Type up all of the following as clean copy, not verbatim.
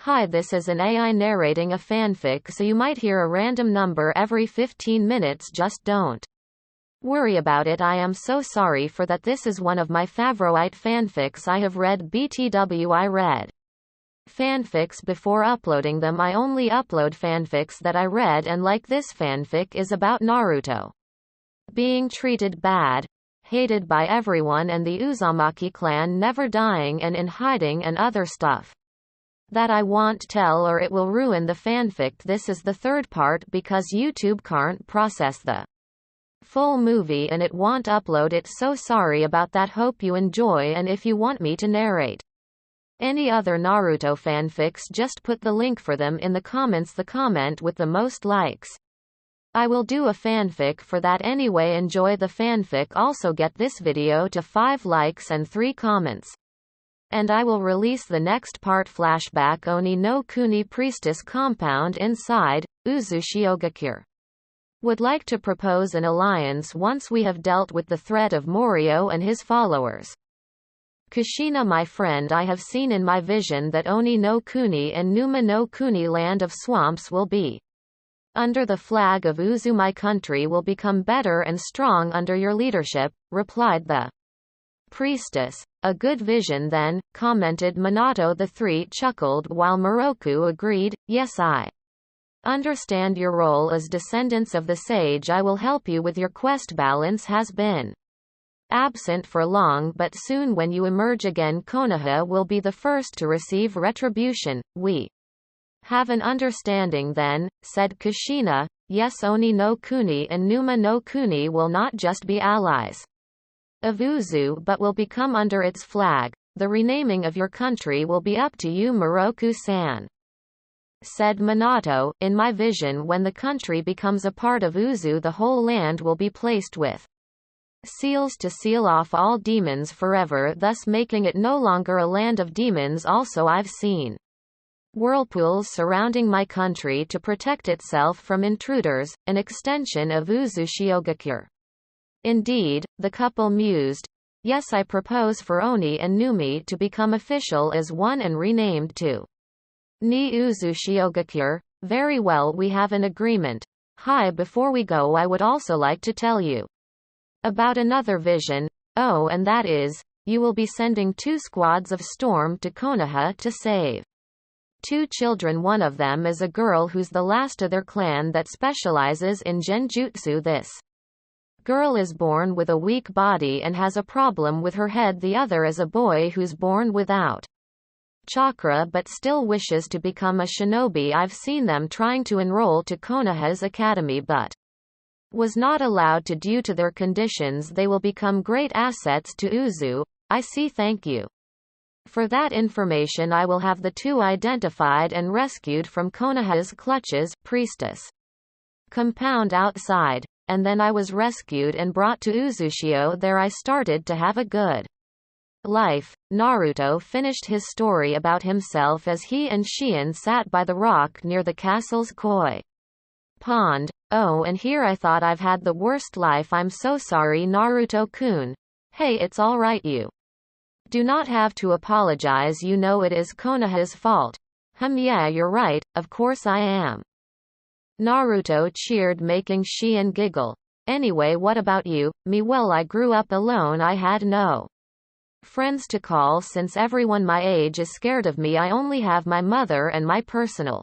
Hi, this is an AI narrating a fanfic, so you might hear a random number every 15 minutes. Just don't worry about it. I am so sorry for that. This is one of my favorite fanfics I have read. BTW, I read fanfics before uploading them. I only upload fanfics that I read, and like this fanfic is about Naruto being treated bad, hated by everyone, and the Uzumaki clan never dying and in hiding and other stuff that I won't tell or it will ruin the fanfic. This is the third part because YouTube can't process the full movie and it won't upload it, so sorry about that. Hope you enjoy, and if you want me to narrate any other Naruto fanfics, just put the link for them in the comments. The comment with the most likes, I will do a fanfic for that. Anyway, enjoy the fanfic. Also get this video to 5 likes and 3 comments, and I will release the next part. Flashback. Oni no Kuni priestess compound inside Uzushiyogakure would like to propose an alliance once we have dealt with the threat of Morio and his followers. Kushina, my friend, I have seen in my vision that Oni no Kuni and Numa no Kuni, land of swamps, will be under the flag of Uzu. My country will become better and strong under your leadership, replied the priestess. A good vision then, commented Minato. The three chuckled while Moroku agreed, yes, I understand your role as descendants of the sage. I will help you with your quest. Balance has been absent for long, but soon when you emerge again, Konoha will be the first to receive retribution. We have an understanding then, said Kushina. Yes, Oni no Kuni and Numa no Kuni will not just be allies of Uzu but will become under its flag. The renaming of your country will be up to you, Moroku-san, said Minato. In my vision, when the country becomes a part of Uzu, the whole land will be placed with seals to seal off all demons forever, thus making it no longer a land of demons. Also, I've seen whirlpools surrounding my country to protect itself from intruders, an extension of Uzushiyogakure. Indeed, the couple mused. Yes, I propose for Oni and Numi to become official as one and renamed to Ni Uzushiyogakure. Very well, we have an agreement. Hi, before we go, I would also like to tell you about another vision. Oh, and that is, you will be sending 2 squads of Storm to Konoha to save 2 children. One of them is a girl who's the last of their clan that specializes in Genjutsu. This girl is born with a weak body and has a problem with her head. The other is a boy who's born without chakra but still wishes to become a shinobi. I've seen them trying to enroll to Konoha's academy but was not allowed to due to their conditions. They will become great assets to Uzu. I see. Thank you for that information. I will have the 2 identified and rescued from Konoha's clutches. Priestess compound outside. And then I was rescued and brought to Uzushio. There I started to have a good life. Naruto finished his story about himself as he and Shien sat by the rock near the castle's koi pond. Oh, and here I thought I've had the worst life. I'm so sorry, Naruto-kun. Hey, it's alright, you do not have to apologize. You know it is Konoha's fault. Yeah, you're right, of course I am. Naruto cheered, making Shien giggle. Anyway, what about you? Me? Well, I grew up alone. I had no friends to call since everyone my age is scared of me. I only have my mother and my personal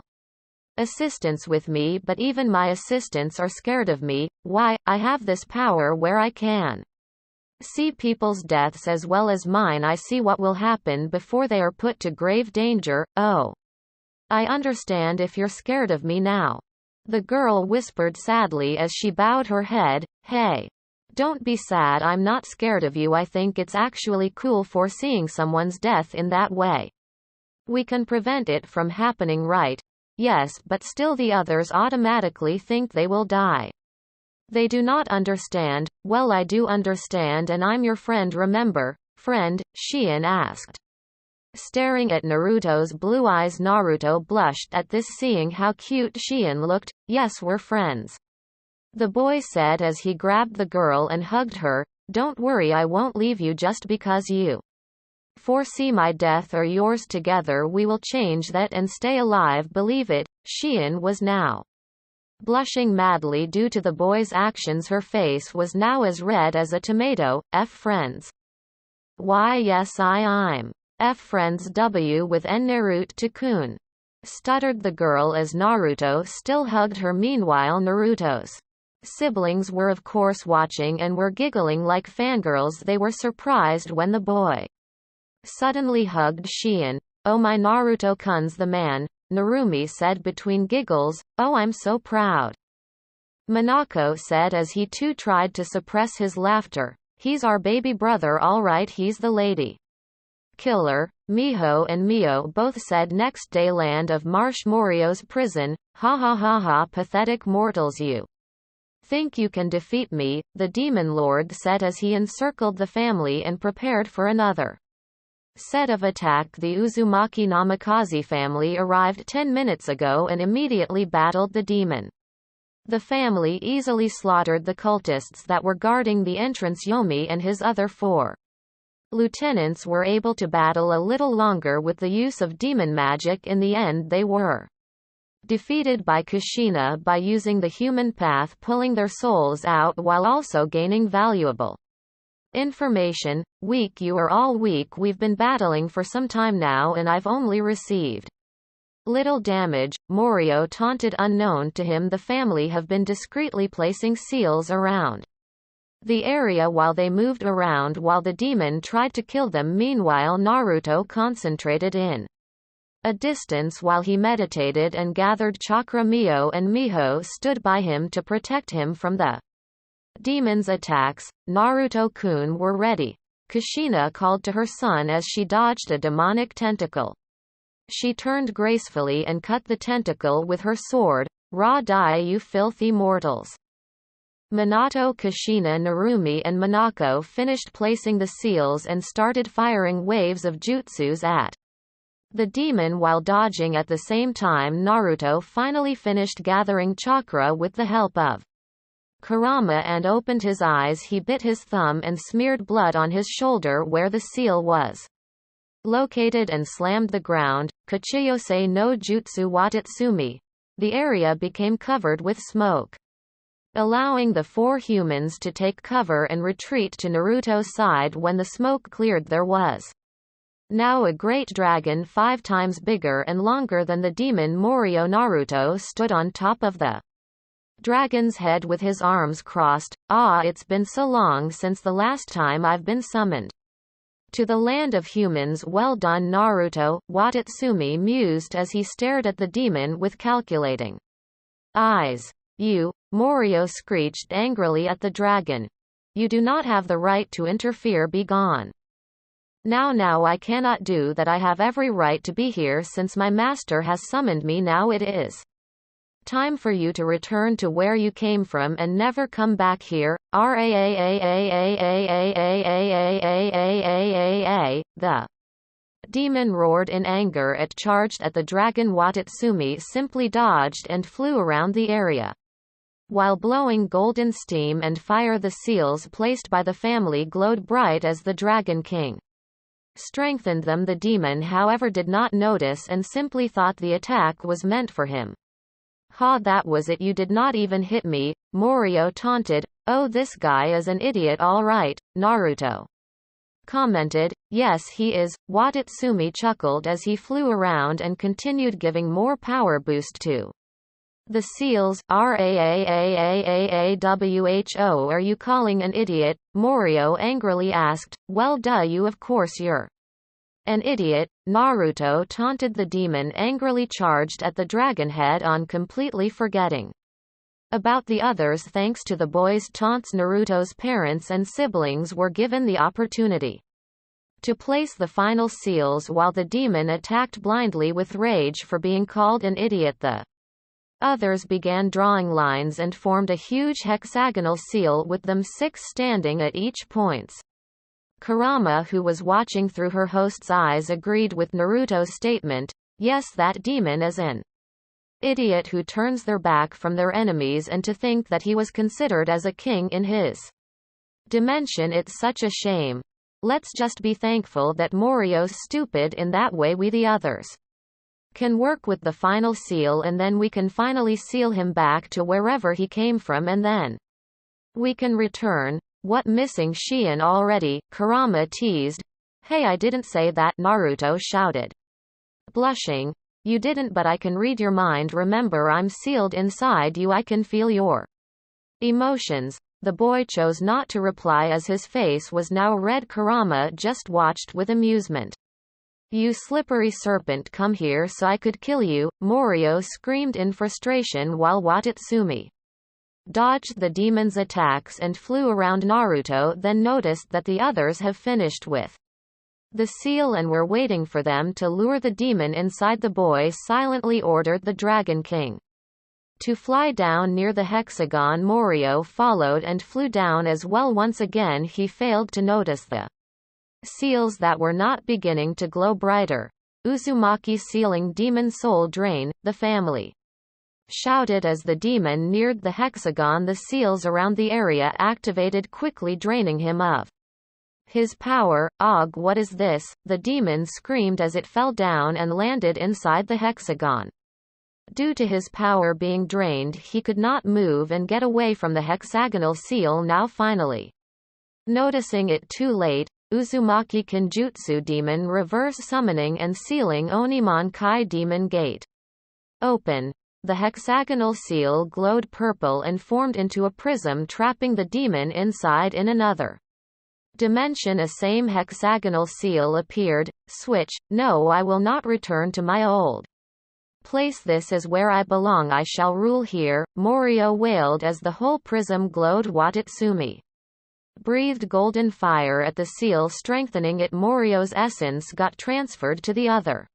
assistants with me, but even my assistants are scared of me. Why? I have this power where I can see people's deaths as well as mine. I see what will happen before they are put to grave danger. Oh, I understand if you're scared of me now, the girl whispered sadly as she bowed her head. Hey, don't be sad. I'm not scared of you. I think it's actually cool foreseeing someone's death in that way. We can prevent it from happening, right? Yes, but still the others automatically think they will die. They do not understand. Well, I do understand, and I'm your friend, remember? Friend? Shien asked, staring at Naruto's blue eyes. Naruto blushed at this, seeing how cute Shien looked. Yes, we're friends, the boy said as he grabbed the girl and hugged her. Don't worry, I won't leave you just because you Foresee my death or yours, together we will change that and stay alive, believe it. Shion was now blushing madly due to the boy's actions. Her face was now as red as a tomato. Friends. Why yes, I'm friends W with N Naruto-kun, stuttered the girl as Naruto still hugged her. Meanwhile, Naruto's siblings were of course watching and were giggling like fangirls. They were surprised when the boy suddenly hugged Shion. Oh, my Naruto-kun's the man, Narumi said between giggles. Oh, I'm so proud, Minako said as he too tried to suppress his laughter. He's our baby brother, all right, he's the lady killer. Miho and Mio both said. Next day, land of Marsh, Morio's prison. Ha ha ha ha, pathetic mortals, you think you can defeat me, the demon lord said as he encircled the family and prepared for another set of attack. The Uzumaki Namikaze family arrived 10 minutes ago and immediately battled the demon. The family easily slaughtered the cultists that were guarding the entrance. Yomi and his other 4 lieutenants were able to battle a little longer with the use of demon magic. In the end, they were defeated by Kushina by using the human path, pulling their souls out while also gaining valuable information. Weak, you are all weak. We've been battling for some time now and I've only received little damage, Morio taunted. Unknown to him, the family have been discreetly placing seals around the area while they moved around while the demon tried to kill them. Meanwhile, Naruto concentrated in a distance while he meditated and gathered chakra. Mio and Miho stood by him to protect him from the demon's attacks. Naruto-kun were ready. Kushina called to her son as she dodged a demonic tentacle. She turned gracefully and cut the tentacle with her sword. Raw die, you filthy mortals. Minato, Kushina, Narumi and Minako finished placing the seals and started firing waves of jutsus at the demon while dodging at the same time. Naruto finally finished gathering chakra with the help of Kurama and opened his eyes. He bit his thumb and smeared blood on his shoulder where the seal was located and slammed the ground. Kachiyose no Jutsu Watatsumi. The area became covered with smoke, allowing the 4 humans to take cover and retreat to Naruto's side. When the smoke cleared, there was now a great dragon 5 times bigger and longer than the demon Morio. Naruto stood on top of the dragon's head with his arms crossed. Ah, it's been so long since the last time I've been summoned to the land of humans. Well done, Naruto, Watatsumi mused as he stared at the demon with calculating eyes. You, Morio screeched angrily at the dragon. You do not have the right to interfere, be gone. Now I cannot do that. I have every right to be here since my master has summoned me. Now it is time for you to return to where you came from and never come back here. The demon roared in anger. It charged at the dragon. Watatsumi simply dodged and flew around the area while blowing golden steam and fire. The seals placed by the family glowed bright as the Dragon King strengthened them. The demon, however, did not notice and simply thought the attack was meant for him. Ha, that was it. You did not even hit me, Morio taunted. Oh, this guy is an idiot. All right, Naruto commented. Yes, he is. Watatsumi chuckled as he flew around and continued giving more power boost to the seals. Who are you calling an idiot? Morio angrily asked. Well, duh, you, of course you're an idiot, Naruto taunted. The demon angrily charged at the dragon head on, completely forgetting about the others. Thanks to the boy's taunts, Naruto's parents and siblings were given the opportunity to place the final seals while the demon attacked blindly with rage for being called an idiot. The others began drawing lines and formed a huge hexagonal seal with them 6 standing at each points. Kurama, who was watching through her host's eyes, agreed with Naruto's statement. Yes, that demon is an idiot who turns their back from their enemies, and to think that he was considered as a king in his dimension, it's such a shame. Let's just be thankful that Morio's stupid in that way we the others can work with the final seal, and then we can finally seal him back to wherever he came from, and then we can return. What, missing Shion already? Kurama teased. Hey, I didn't say that, Naruto shouted. Blushing. You didn't, but I can read your mind. Remember, I'm sealed inside you. I can feel your emotions. The boy chose not to reply as his face was now red. Kurama just watched with amusement. You slippery serpent, come here so I could kill you, Morio screamed in frustration while Watatsumi dodged the demon's attacks and flew around Naruto, then noticed that the others have finished with the seal and were waiting for them to lure the demon inside. The boy silently ordered the Dragon King to fly down near the hexagon. Morio followed and flew down as well. Once again he failed to notice the seals that were not beginning to glow brighter. Uzumaki sealing demon soul drain, the family shouted as the demon neared the hexagon. The seals around the area activated quickly, draining him of his power. Og, what is this? The demon screamed as it fell down and landed inside the hexagon. Due to his power being drained, he could not move and get away from the hexagonal seal. Now finally noticing it too late, Uzumaki Kenjutsu demon reverse summoning and sealing Onimon Kai demon gate open. The hexagonal seal glowed purple and formed into a prism, trapping the demon inside. In another dimension, a same hexagonal seal appeared. Switch. No, I will not return to my old place. This is where I belong. I shall rule here, Morio wailed as the whole prism glowed. Watatsumi breathed golden fire at the seal, strengthening it. Morio's essence got transferred to the other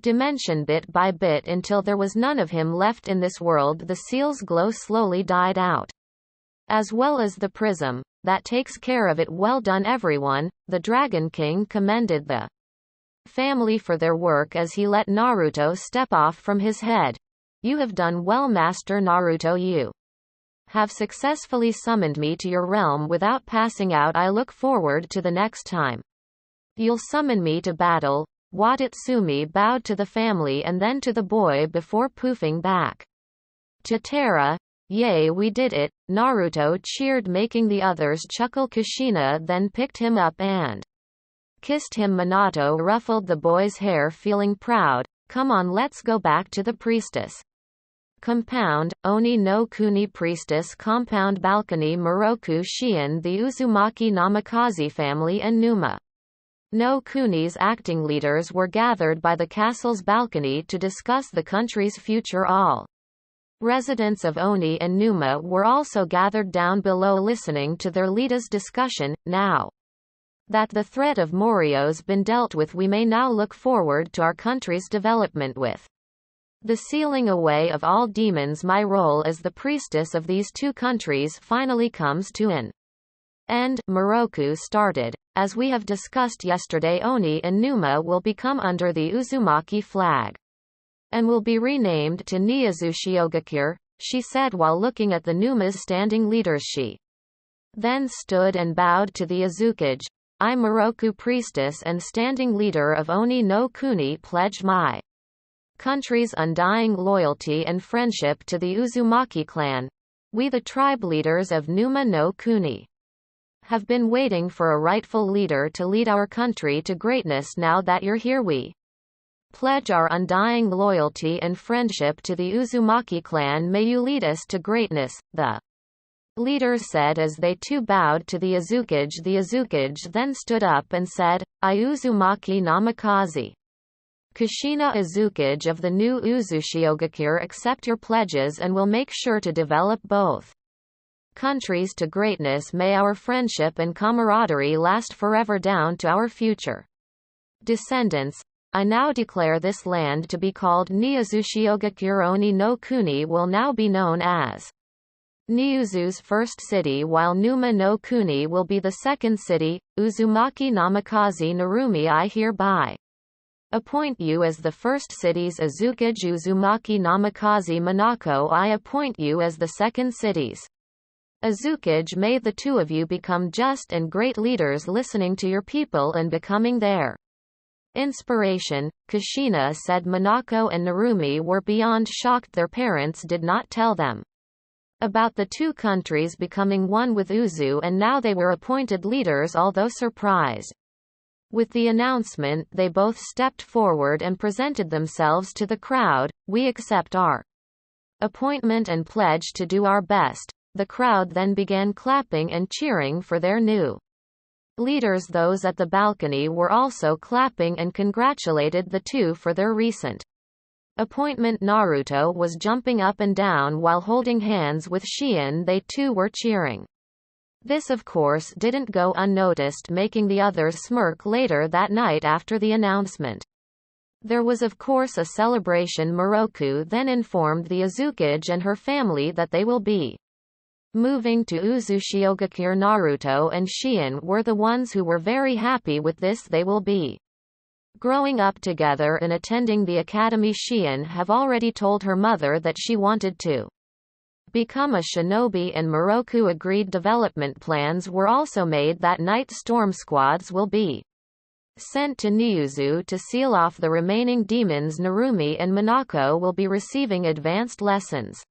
dimension bit by bit until there was none of him left in this world. The seal's glow slowly died out, as well as the prism. That takes care of it. Well done everyone. The Dragon King commended the family for their work as he let Naruto step off from his head. You have done well, Master Naruto. You have successfully summoned me to your realm without passing out. I look forward to the next time you'll summon me to battle. Watatsumi bowed to the family and then to the boy before poofing back to Terra. Yay, we did it, Naruto cheered, making the others chuckle. Kushina then picked him up and kissed him. Minato ruffled the boy's hair, feeling proud. Come on, let's go back to the priestess compound. Oni no Kuni priestess compound balcony. Moroku Shion, the Uzumaki Namikaze family and Numa no Kuni's acting leaders were gathered by the castle's balcony to discuss the country's future. All residents of Oni and Numa were also gathered down below, listening to their leaders' discussion. Now that the threat of Morio's been dealt with, we may now look forward to our country's development with the sealing away of all demons. My role as the priestess of these two countries finally comes to an end. Moroku started. As we have discussed yesterday, Oni and Numa will become under the Uzumaki flag and will be renamed to Niizushiyogakure, she said while looking at the Numa's standing leaders. She then stood and bowed to the Azukage. I, Moroku priestess and standing leader of Oni no Kuni, pledge my country's undying loyalty and friendship to the Uzumaki clan. We, the tribe leaders of Numa no Kuni, have been waiting for a rightful leader to lead our country to greatness. Now that you're here, we pledge our undying loyalty and friendship to the Uzumaki clan. May you lead us to greatness, the leaders said as they too bowed to the Azukage. The Azukage then stood up and said, I, Uzumaki Namikaze Kushina Azukage of the new Uzushiogakure, accept your pledges and will make sure to develop both countries to greatness. May our friendship and camaraderie last forever down to our future descendants. I now declare this land to be called Niizushiyogakure. Oni no Kuni will now be known as Niuzu's first city, while Numa no Kuni will be the second city. Uzumaki Namikaze Narumi, I hereby appoint you as the first city's Azukage. Uzumaki Namikaze Minako, I appoint you as the second city's Uzukage, may the two of you become just and great leaders, listening to your people and becoming their inspiration. Kushina said Minako and Narumi were beyond shocked their parents did not tell them about the two countries becoming one with Uzu, and now they were appointed leaders, although surprised. With the announcement, they both stepped forward and presented themselves to the crowd. We accept our appointment and pledge to do our best. The crowd then began clapping and cheering for their new leaders. Those at the balcony were also clapping and congratulated the two for their recent appointment. Naruto was jumping up and down while holding hands with Shien. They too were cheering. This of course didn't go unnoticed, making the others smirk later that night after the announcement. There was of course a celebration. Moroku then informed the Uzukage and her family that they will be moving to Uzushiogakure. Naruto and Shien were the ones who were very happy with this. They will be growing up together and attending the academy. Shien have already told her mother that she wanted to become a shinobi, and Moroku agreed. Development plans were also made that night. Storm squads will be sent to Niuzu to seal off the remaining demons. Narumi and Minako will be receiving advanced lessons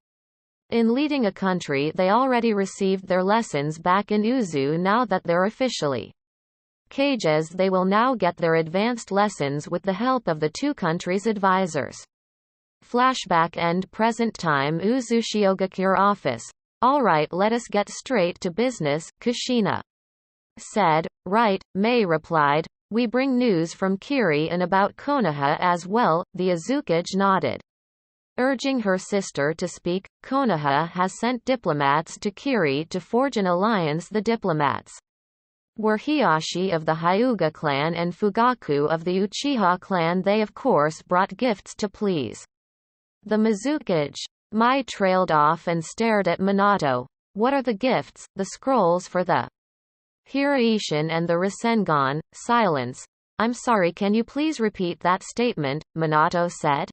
in leading a country. They already received their lessons back in Uzu. Now that they're officially Kages, they will now get their advanced lessons with the help of the two countries' advisors. Flashback end present time. Uzushiogakure office. Alright, let us get straight to business, Kushina said. Right, Mei replied. We bring news from Kiri and about Konoha as well. The Uzukage nodded, urging her sister to speak. Konoha has sent diplomats to Kiri to forge an alliance. The diplomats were Hiyashi of the Hyuga clan and Fugaku of the Uchiha clan. They of course brought gifts to please the Mizukage. Mai trailed off and stared at Minato. What are the gifts? The scrolls for the Hiraishin and the Rasengan. Silence. I'm sorry, can you please repeat that statement? Minato said.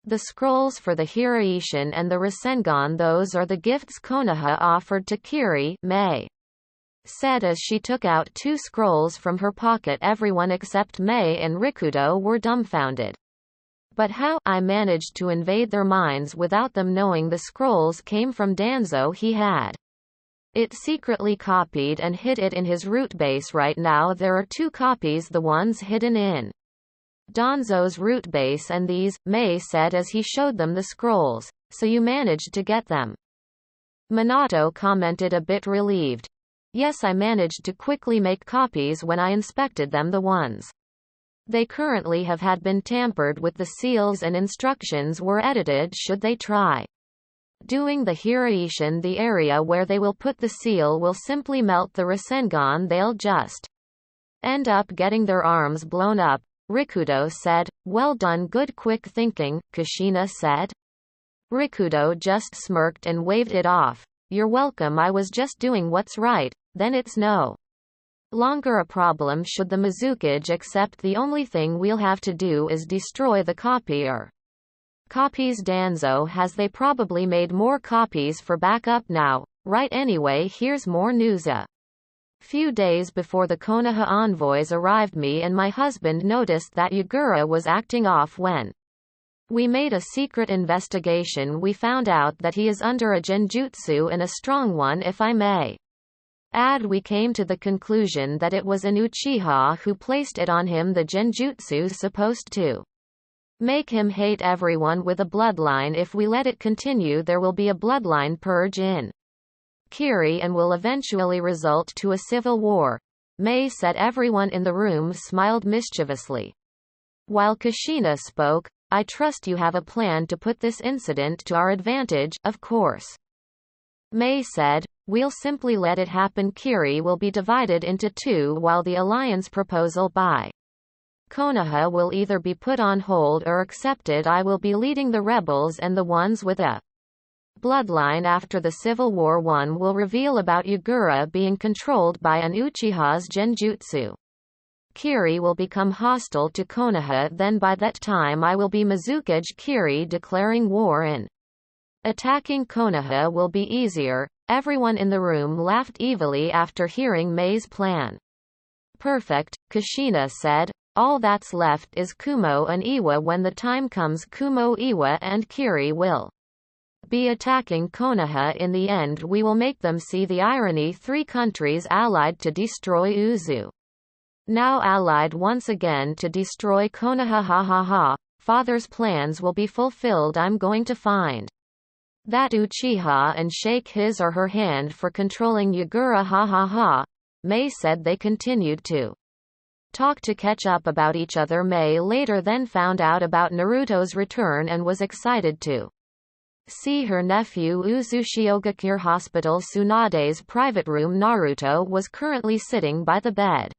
The scrolls for the Hiraishin and the Rasengan, those are the gifts Konoha offered to Kiri, Mei said as she took out two scrolls from her pocket. Everyone except Mei and Rikudo were dumbfounded. But how? I managed to invade their minds without them knowing. The scrolls came from Danzo. He had it secretly copied and hid it in his root base. Right now there are two copies, the ones hidden in Danzo's root base and these, Mei said as he showed them the scrolls. So you managed to get them? Minato commented, a bit relieved. Yes, I managed to quickly make copies when I inspected them. The ones they currently have had been tampered with. The seals and instructions were edited should they try doing the Hiraishin. The area where they will put the seal will simply melt the Rasengan. They'll just end up getting their arms blown up. Rikudo said. Well done, good quick thinking, Kushina said. Rikudo just smirked and waved it off. You're welcome, I was just doing what's right. Then it's no longer a problem should the Mizukage accept. The only thing we'll have to do is destroy the copier. Copies Danzo has. They probably made more copies for backup now, right? Anyway, here's more news. A few days before the Konoha envoys arrived, me and my husband noticed that Yagura was acting off. When we made a secret investigation, we found out that he is under a genjutsu, and a strong one if I may add. We came to the conclusion that it was an Uchiha who placed it on him. The genjutsu supposed to make him hate everyone with a bloodline. If we let it continue, there will be a bloodline purge in Kiri and will eventually result to a civil war. Mei said. Everyone in the room smiled mischievously. While Kushina spoke, I trust you have a plan to put this incident to our advantage. Of course, Mei said. We'll simply let it happen. Kiri will be divided into two while the alliance proposal by Konoha will either be put on hold or accepted. I will be leading the rebels and the ones with a bloodline after the Civil War. One will reveal about Yagura being controlled by an Uchiha's genjutsu. Kiri will become hostile to Konoha. Then by that time I will be Mizukage Kiri declaring war, and attacking Konoha will be easier. Everyone in the room laughed evilly after hearing Mei's plan. Perfect, Kushina said. All that's left is Kumo and Iwa. When the time comes, Kumo, Iwa and Kiri will be attacking Konoha. In the end we will make them see the irony. 3 countries allied to destroy Uzu. Now allied once again to destroy Konoha. Ha ha ha. Father's plans will be fulfilled. I'm going to find that Uchiha and shake his or her hand for controlling Yagura. Ha ha ha. Mei said. They continued to talk to catch up about each other. Mei later then found out about Naruto's return and was excited to see her nephew Uzushigakure Hospital. Tsunade's private room. Naruto was currently sitting by the bed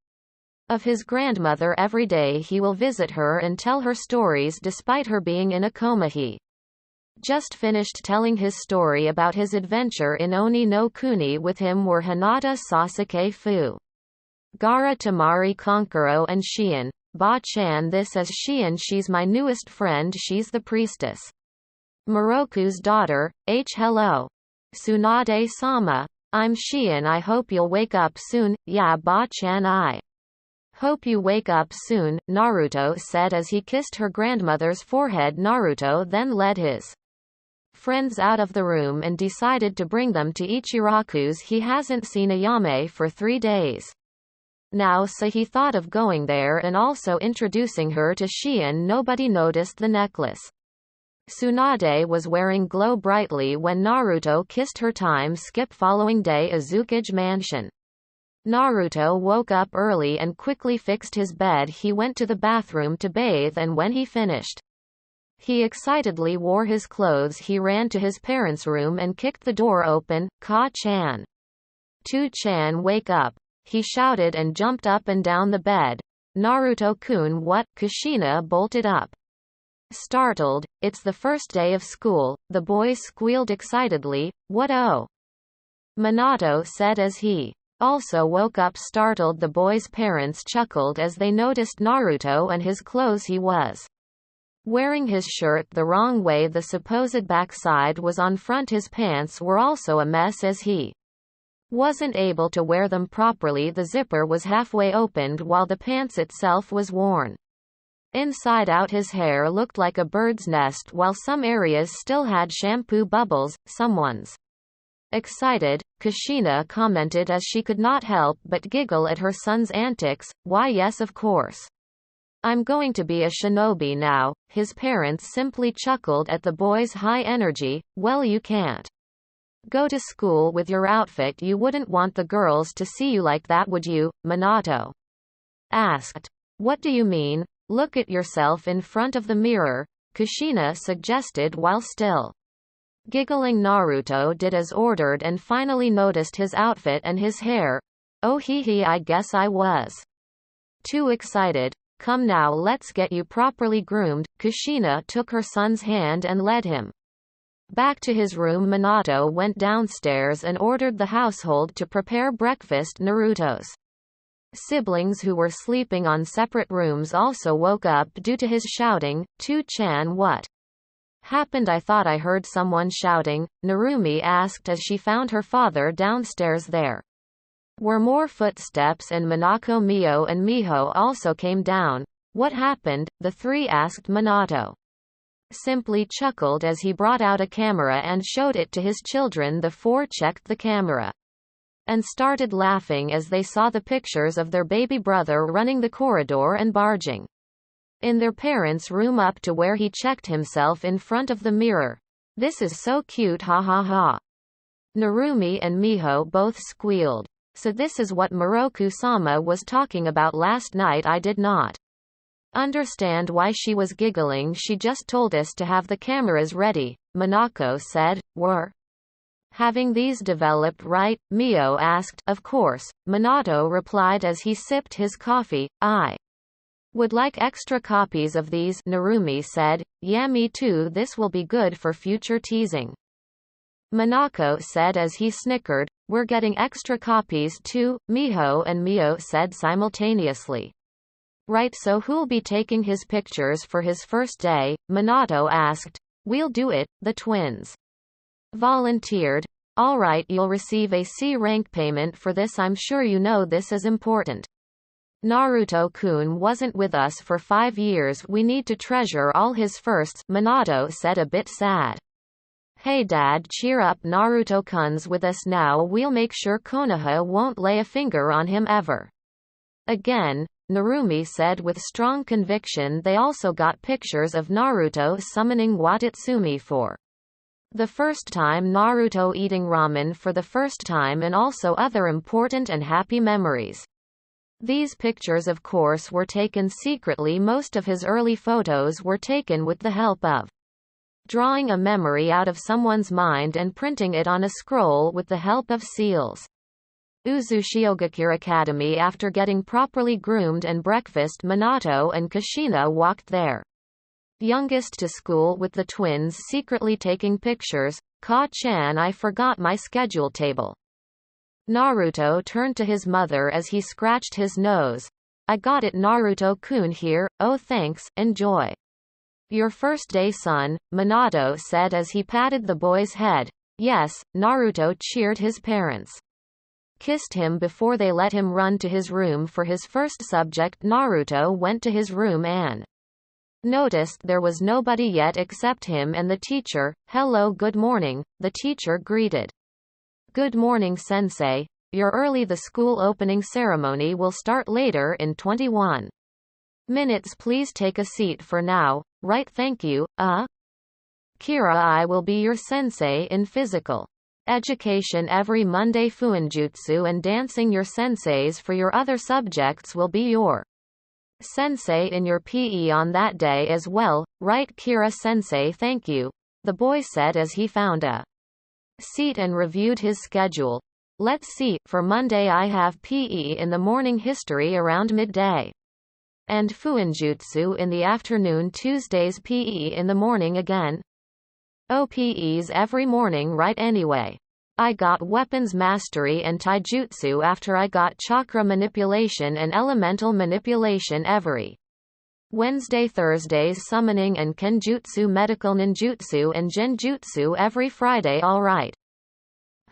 of his grandmother. Every day he will visit her and tell her stories despite her being in a coma. He just finished telling his story about his adventure in Oni no Kuni. With him were Hinata, Sasuke, Fu, Gaara, Temari, Kankuro and Shion. Ba-chan, this is Shion. She's my newest friend. She's the priestess Moroku's daughter. Hello. Tsunade-sama. I'm Shion. I hope you'll wake up soon. Yeah, Ba-chan, I hope you wake up soon, Naruto said as he kissed her grandmother's forehead. Naruto then led his friends out of the room and decided to bring them to Ichiraku's. He hasn't seen Ayame for 3 days now, so he thought of going there and also introducing her to Shion. Nobody noticed the necklace Tsunade was wearing glow brightly when Naruto kissed her. Time skip. Following day, Azuki's mansion. Naruto woke up early and quickly fixed his bed. He went to the bathroom to bathe, and when he finished, he excitedly wore his clothes. He ran to his parents' room and kicked the door open. Ka-chan. 2-chan, wake up. He shouted and jumped up and down the bed. Naruto-kun, what? Kushina bolted up, startled. It's the first day of school, the boy squealed excitedly. What? Oh, Minato said as he also woke up, startled. The boy's parents chuckled as they noticed Naruto and his clothes. He was wearing his shirt the wrong way. The supposed backside was on front. His pants were also a mess as he wasn't able to wear them properly. The zipper was halfway opened while the pants itself was worn inside out. His hair looked like a bird's nest while some areas still had shampoo bubbles. Someone's excited, Kushina commented as she could not help but giggle at her son's antics. Why yes, of course. I'm going to be a shinobi now. His parents simply chuckled at the boy's high energy. Well, you can't go to school with your outfit. You wouldn't want the girls to see you like that, would you? Minato asked. What do you mean? Look at yourself in front of the mirror, Kushina suggested while still giggling. Naruto did as ordered and finally noticed his outfit and his hair. Oh hee, I guess I was too excited. Come now, let's get you properly groomed. Kushina took her son's hand and led him back to his room. Minato went downstairs and ordered the household to prepare breakfast. Naruto's siblings, who were sleeping on separate rooms, also woke up due to his shouting. 2-chan, what happened? I thought I heard someone shouting, Narumi asked as she found her father downstairs. There were more footsteps and Minako, Mio and Miho also came down. What happened? The 3 asked. Minato simply chuckled as he brought out a camera and showed it to his children. The 4 checked the camera and started laughing as they saw the pictures of their baby brother running the corridor and barging in their parents' room up to where he checked himself in front of the mirror. This is so cute, ha ha ha. Narumi and Miho both squealed. So this is what Moroku-sama was talking about last night. I did not understand why she was giggling. She just told us to have the cameras ready, Minako said. Were having these developed right? Mio asked. Of course, Minato replied as he sipped his coffee. I would like extra copies of these, Narumi said. Yeah, me too. This will be good for future teasing, Minako said as he snickered. We're getting extra copies too, Miho and Mio said simultaneously. Right, so who'll be taking his pictures for his first day? Minato asked. We'll do it, the twins volunteered. Alright, you'll receive a C rank payment for this. I'm sure you know this is important. Naruto-kun wasn't with us for 5 years. We need to treasure all his firsts, Minato said, a bit sad. Hey dad, cheer up, Naruto-kun's with us now. We'll make sure Konoha won't lay a finger on him ever again, Narumi said with strong conviction. They also got pictures of Naruto summoning Watatsumi for the first time, Naruto eating ramen for the first time, and also other important and happy memories. These pictures of course were taken secretly. Most of his early photos were taken with the help of drawing a memory out of someone's mind and printing it on a scroll with the help of seals. Uzushiogakure Academy. After getting properly groomed and breakfast, Minato and Kushina walked their youngest to school with the twins secretly taking pictures. Ka-chan, I forgot my schedule table. Naruto turned to his mother as he scratched his nose. I got it, Naruto-kun here. Oh thanks, enjoy your first day, son, Minato said as he patted the boy's head. Yes, Naruto cheered his parents. Kissed him before they let him run to his room for his first subject. Naruto went to his room and noticed there was nobody yet except him and the teacher. Hello, good morning, the teacher greeted. Good morning, sensei. You're early. The school opening ceremony will start later in 21 minutes. Please take a seat for now. Right, thank you. Kira, I will be your sensei in physical education every Monday. Fuinjutsu and dancing. Your senseis for your other subjects will be your sensei in your PE on that day as well, right? Kira sensei, thank you, the boy said as he found a seat and reviewed his schedule. Let's see, for Monday I have PE in the morning, history around midday, and Fuinjutsu in the afternoon. Tuesdays PE in the morning again. OPEs every morning, right? Anyway, I got weapons mastery and taijutsu after I got chakra manipulation and elemental manipulation every Wednesday. Thursdays summoning and kenjutsu, medical ninjutsu and genjutsu every Friday. Alright.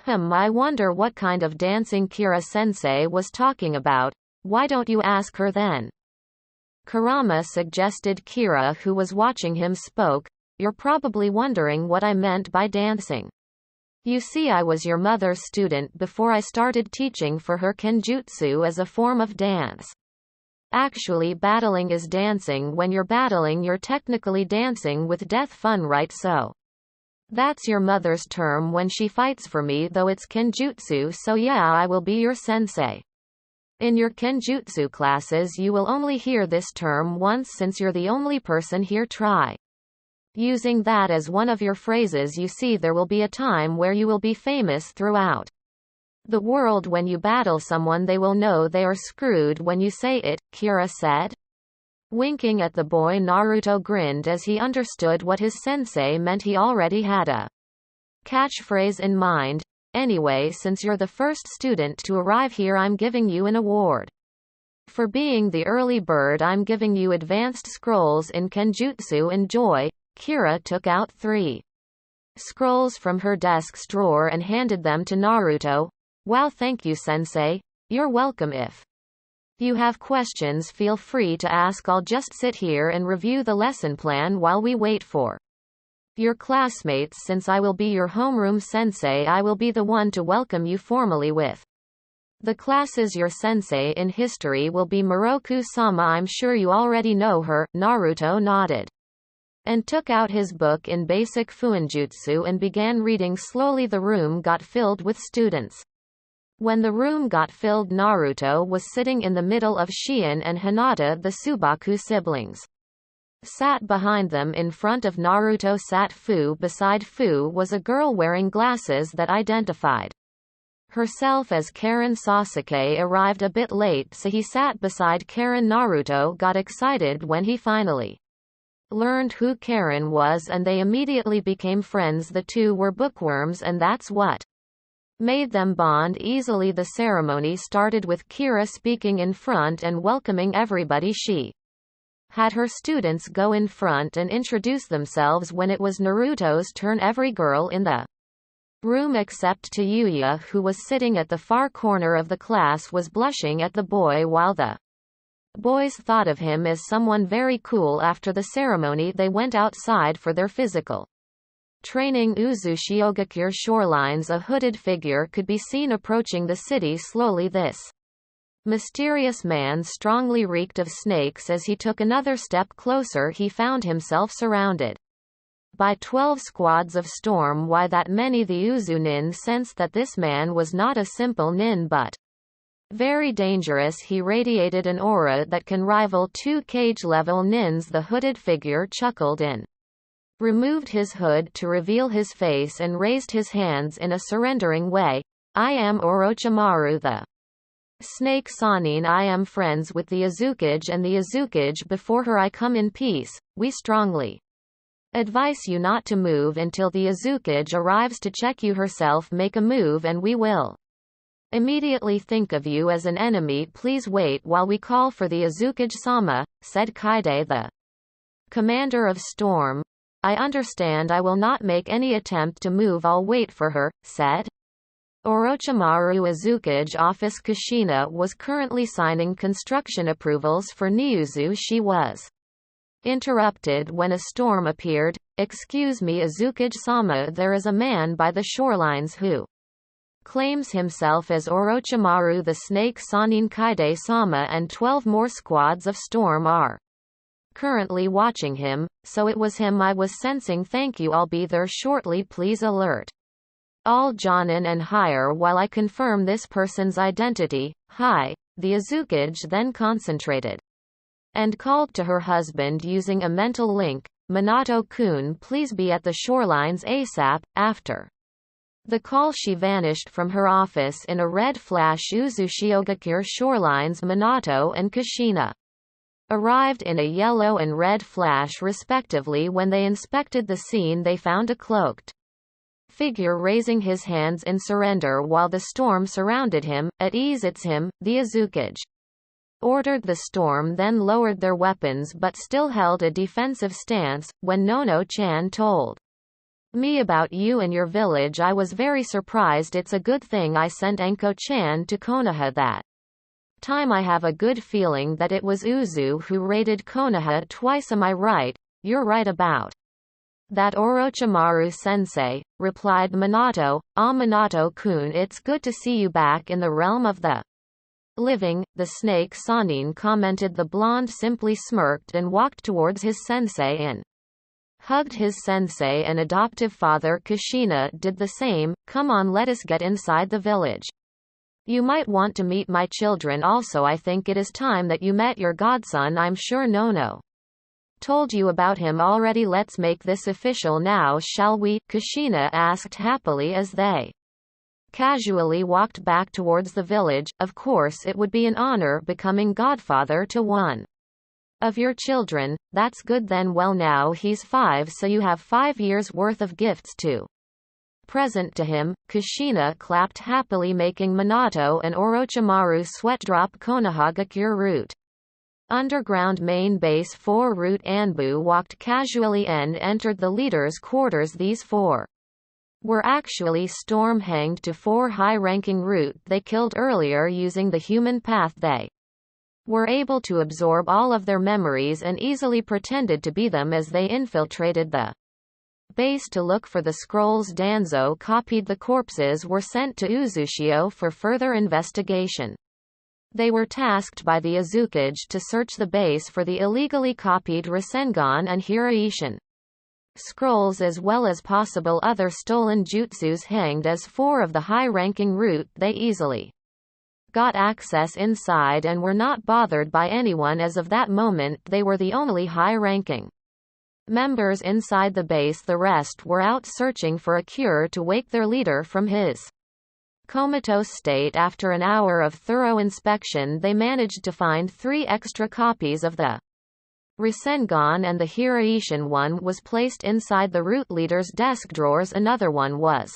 I wonder what kind of dancing Kira sensei was talking about. Why don't you ask her then? Kurama suggested. Kira, who was watching him, spoke. You're probably wondering what I meant by dancing. You see, I was your mother's student before I started teaching for her Kenjutsu as a form of dance. Actually, battling is dancing. When you're battling, you're technically dancing with death. Fun, right? So that's your mother's term when she fights for me, though it's Kenjutsu, so yeah, I will be your sensei. In your Kenjutsu classes you will only hear this term once since you're the only person here. Try using that as one of your phrases. You see, there will be a time where you will be famous throughout the world. When you battle someone, they will know they are screwed when you say it, Kira said. Winking at the boy, Naruto grinned as he understood what his sensei meant. He already had a catchphrase in mind. Anyway, since you're the first student to arrive here, I'm giving you an award. For being the early bird, I'm giving you advanced scrolls in Kenjutsu. Enjoy. Kira took out 3 scrolls from her desk's drawer and handed them to Naruto. Wow, thank you, sensei. You're welcome. If you have questions, feel free to ask. I'll just sit here and review the lesson plan while we wait for your classmates. Since I will be your homeroom sensei, I will be the one to welcome you formally with the classes. Your sensei in history will be Miroku-sama. I'm sure you already know her. Naruto nodded and took out his book in basic Fuinjutsu and began reading slowly. The room got filled with students. When the room got filled, Naruto was sitting in the middle of Shien and Hinata, the Tsubaku siblings. Sat behind them. In front of Naruto sat Fu. Beside Fu was a girl wearing glasses that identified herself as Karen. Sasuke arrived a bit late, so he sat beside Karen. Naruto got excited when he finally learned who Karen was, and they immediately became friends. The two were bookworms, and that's what made them bond easily. The ceremony started with Kira speaking in front and welcoming everybody. She had her students go in front and introduce themselves. When it was Naruto's turn, every girl in the room except Tayuya, who was sitting at the far corner of the class, was blushing at the boy while the boys thought of him as someone very cool. After the ceremony they went outside for their physical training. Uzushiogakure shorelines. A hooded figure could be seen approaching the city slowly. This mysterious man strongly reeked of snakes. As he took another step closer he found himself surrounded by 12 squads of storm. Why that many? The Uzu nin sensed that this man was not a simple nin but very dangerous. He radiated an aura that can rival 2 cage-level nins. The hooded figure chuckled and removed his hood to reveal his face and raised his hands in a surrendering way. I am Orochimaru the Snake Sanin. I am friends with the Azukage and the Azukage before her. I come in peace. We strongly advise you not to move until the Azukage arrives to check you herself. Make a move and we will immediately think of you as an enemy. Please wait while we call for the Azukage-sama, said Kaide the commander of Storm. I understand. I will not make any attempt to move. I'll wait for her, said Orochimaru. Azukage office. Kushina was currently signing construction approvals for Niuzu. She was interrupted when a storm appeared. Excuse me, Azukage-sama, there is a man by the shorelines who claims himself as Orochimaru the Snake Sanin. Kaide-sama and 12 more squads of storm are currently watching him, so it was him I was sensing. Thank you, I'll be there shortly. Please alert all Jonin and higher while I confirm this person's identity. Hi. The Azukage then concentrated and called to her husband using a mental link. Minato-kun, please be at the shorelines ASAP. After the call she vanished from her office in a red flash. Uzushiogakure shorelines. Minato and Kushina arrived in a yellow and red flash respectively. When they inspected the scene they found a cloaked figure raising his hands in surrender while the storm surrounded him. At ease. It's him, the Azukage ordered. The storm then lowered their weapons but still held a defensive stance. When Nono-chan told me about you and your village I was very surprised. It's a good thing I sent Anko-chan to Konoha that time. I have a good feeling that it was Uzu who raided Konoha twice. Am I right? You're right about that, Orochimaru-sensei, replied Minato. Ah, Minato-kun, it's good to see you back in the realm of the living. The Snake Sanin commented. The blonde simply smirked and walked towards his sensei and hugged his sensei, and adoptive father Kushina did the same. Come on, let us get inside the village. You might want to meet my children also. I think it is time that you met your godson. I'm sure Nono told you about him already. Let's make this official now, shall we? Kushina asked happily as they casually walked back towards the village. Of course it would be an honor becoming godfather to one of your children. That's good then. Well, now he's 5, so you have 5 years worth of gifts to present to him. Kushina clapped happily, making Minato and Orochimaru sweat drop. Konohagakure route. Underground main base 4 route. Anbu walked casually and entered the leader's quarters. These 4 were actually storm-hanged to 4 high-ranking route they killed earlier using the human path. They were able to absorb all of their memories and easily pretended to be them as they infiltrated the base to look for the scrolls. Danzo copied the corpses were sent to Uzushio for further investigation. They were tasked by the Azukage to search the base for the illegally copied Rasengan and Hiraishin scrolls as well as possible other stolen jutsus. Hanged as 4 of the high-ranking route, they easily got access inside and were not bothered by anyone. As of that moment they were the only high-ranking members inside the base. The rest were out searching for a cure to wake their leader from his comatose state. After an hour of thorough inspection they managed to find 3 extra copies of the Rasengan, and the Hiraishin one was placed inside the root leader's desk drawers. Another one was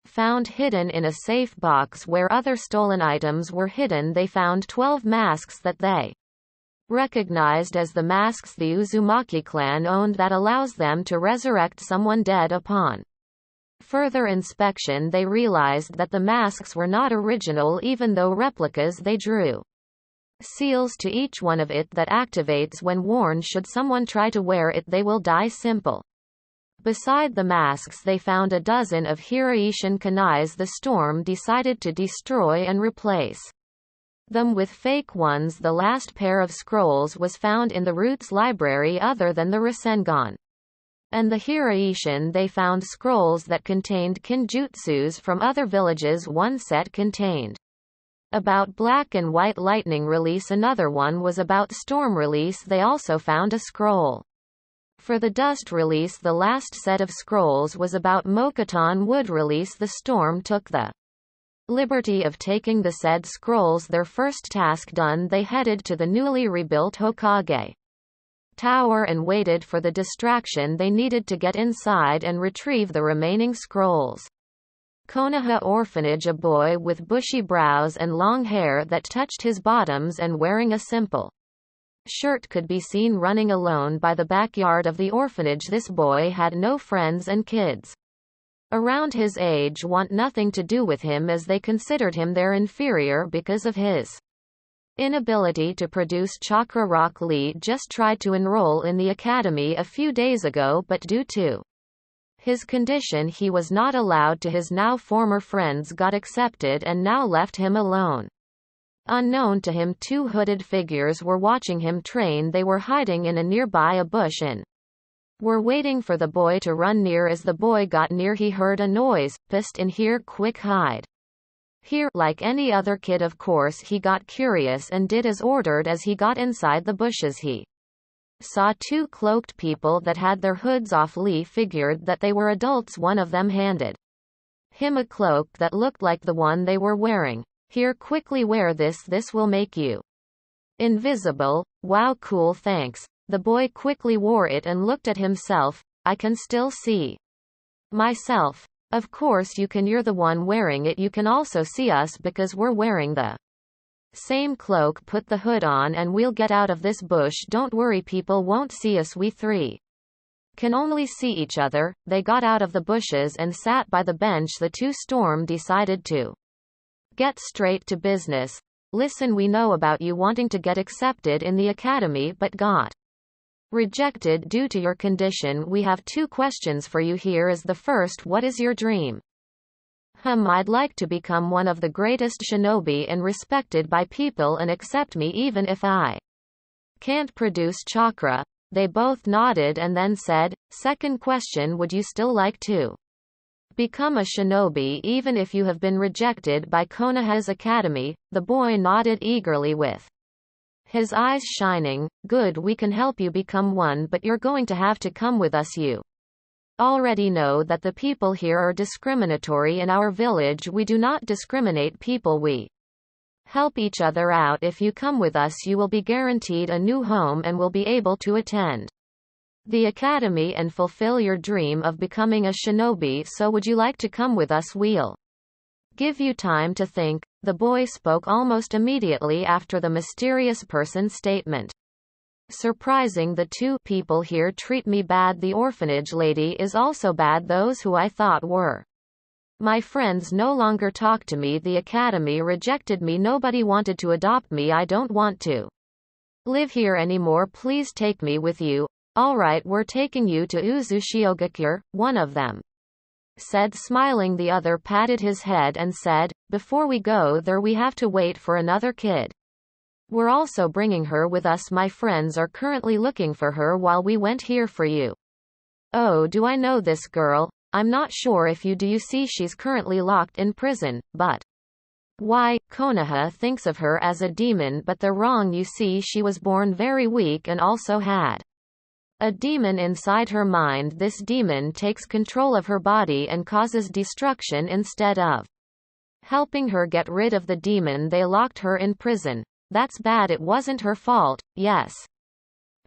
found hidden in a safe box where other stolen items were hidden. They found 12 masks that they recognized as the masks the Uzumaki clan owned that allows them to resurrect someone dead upon further inspection they realized that the masks were not original even though replicas they drew. Seals to each one of it that activates when worn should someone try to wear it they will die simple. Beside the masks they found a dozen of Hiraishin kunais the storm decided to destroy and replace them with fake ones. The last pair of scrolls was found in the Roots library other than the Rasengan. And the Hiraishin they found scrolls that contained Kenjutsus from other villages. One set contained about black and white lightning release, another one was about storm release. They also found a scroll for the dust release. The last set of scrolls was about Mokuton wood release. The storm took the liberty of taking the said scrolls. Their first task done, they headed to the newly rebuilt Hokage Tower and waited for the distraction they needed to get inside and retrieve the remaining scrolls. Konoha orphanage. A boy with bushy brows and long hair that touched his bottoms and wearing a simple shirt could be seen running alone by the backyard of the orphanage. This boy had no friends and kids around his age want nothing to do with him as they considered him their inferior because of his inability to produce chakra. Rock Lee just tried to enroll in the academy a few days ago but due to his condition he was not allowed to. His now former friends got accepted and now left him alone. Unknown to him, two hooded figures were watching him train. They were hiding in a nearby bush and were waiting for the boy to run near. As the boy got near he heard a noise. Pissed in here, quick hide here. Like any other kid of course he got curious and did as ordered. As he got inside the bushes he saw two cloaked people that had their hoods off. Lee figured that they were adults. One of them handed him a cloak that looked like the one they were wearing. Here, quickly wear this. This will make you invisible. Wow, cool, thanks. The boy quickly wore it and looked at himself. I can still see myself. Of course you can. You're the one wearing it. You can also see us because we're wearing the same cloak. Put the hood on and we'll get out of this bush. Don't worry, people won't see us. We three can only see each other. They got out of the bushes and sat by the bench. The two storm decided to get straight to business. Listen, we know about you wanting to get accepted in the academy but got rejected due to your condition. We have two questions for you. Here is the first. What is your dream? I'd like to become one of the greatest shinobi and respected by people and accept me even if I can't produce chakra. They both nodded and then said, second question, would you still like to become a shinobi even if you have been rejected by Konoha's academy? The boy nodded eagerly with his eyes shining. Good, we can help you become one, but you're going to have to come with us. You already know that the people here are discriminatory. In our village we do not discriminate people. We help each other out. If you come with us you will be guaranteed a new home and will be able to attend the academy and fulfill your dream of becoming a shinobi. So would you like to come with us? We'll give you time to think. The boy spoke almost immediately after the mysterious person's statement. Surprising, the two people here treat me bad. The orphanage lady is also bad. Those who I thought were my friends no longer talk to me. The academy rejected me. Nobody wanted to adopt me. I don't want to live here anymore. Please take me with you. Alright, we're taking you to Uzushiogakure, one of them said, smiling. The other patted his head and said, before we go there we have to wait for another kid. We're also bringing her with us. My friends are currently looking for her while we went here for you. Oh, do I know this girl? I'm not sure if you do. You see, she's currently locked in prison, but why? Konoha thinks of her as a demon, but they're wrong. You see, she was born very weak and also had a demon inside her mind. This demon takes control of her body and causes destruction. Instead of helping her get rid of the demon, they locked her in prison. That's bad. It wasn't her fault. Yes.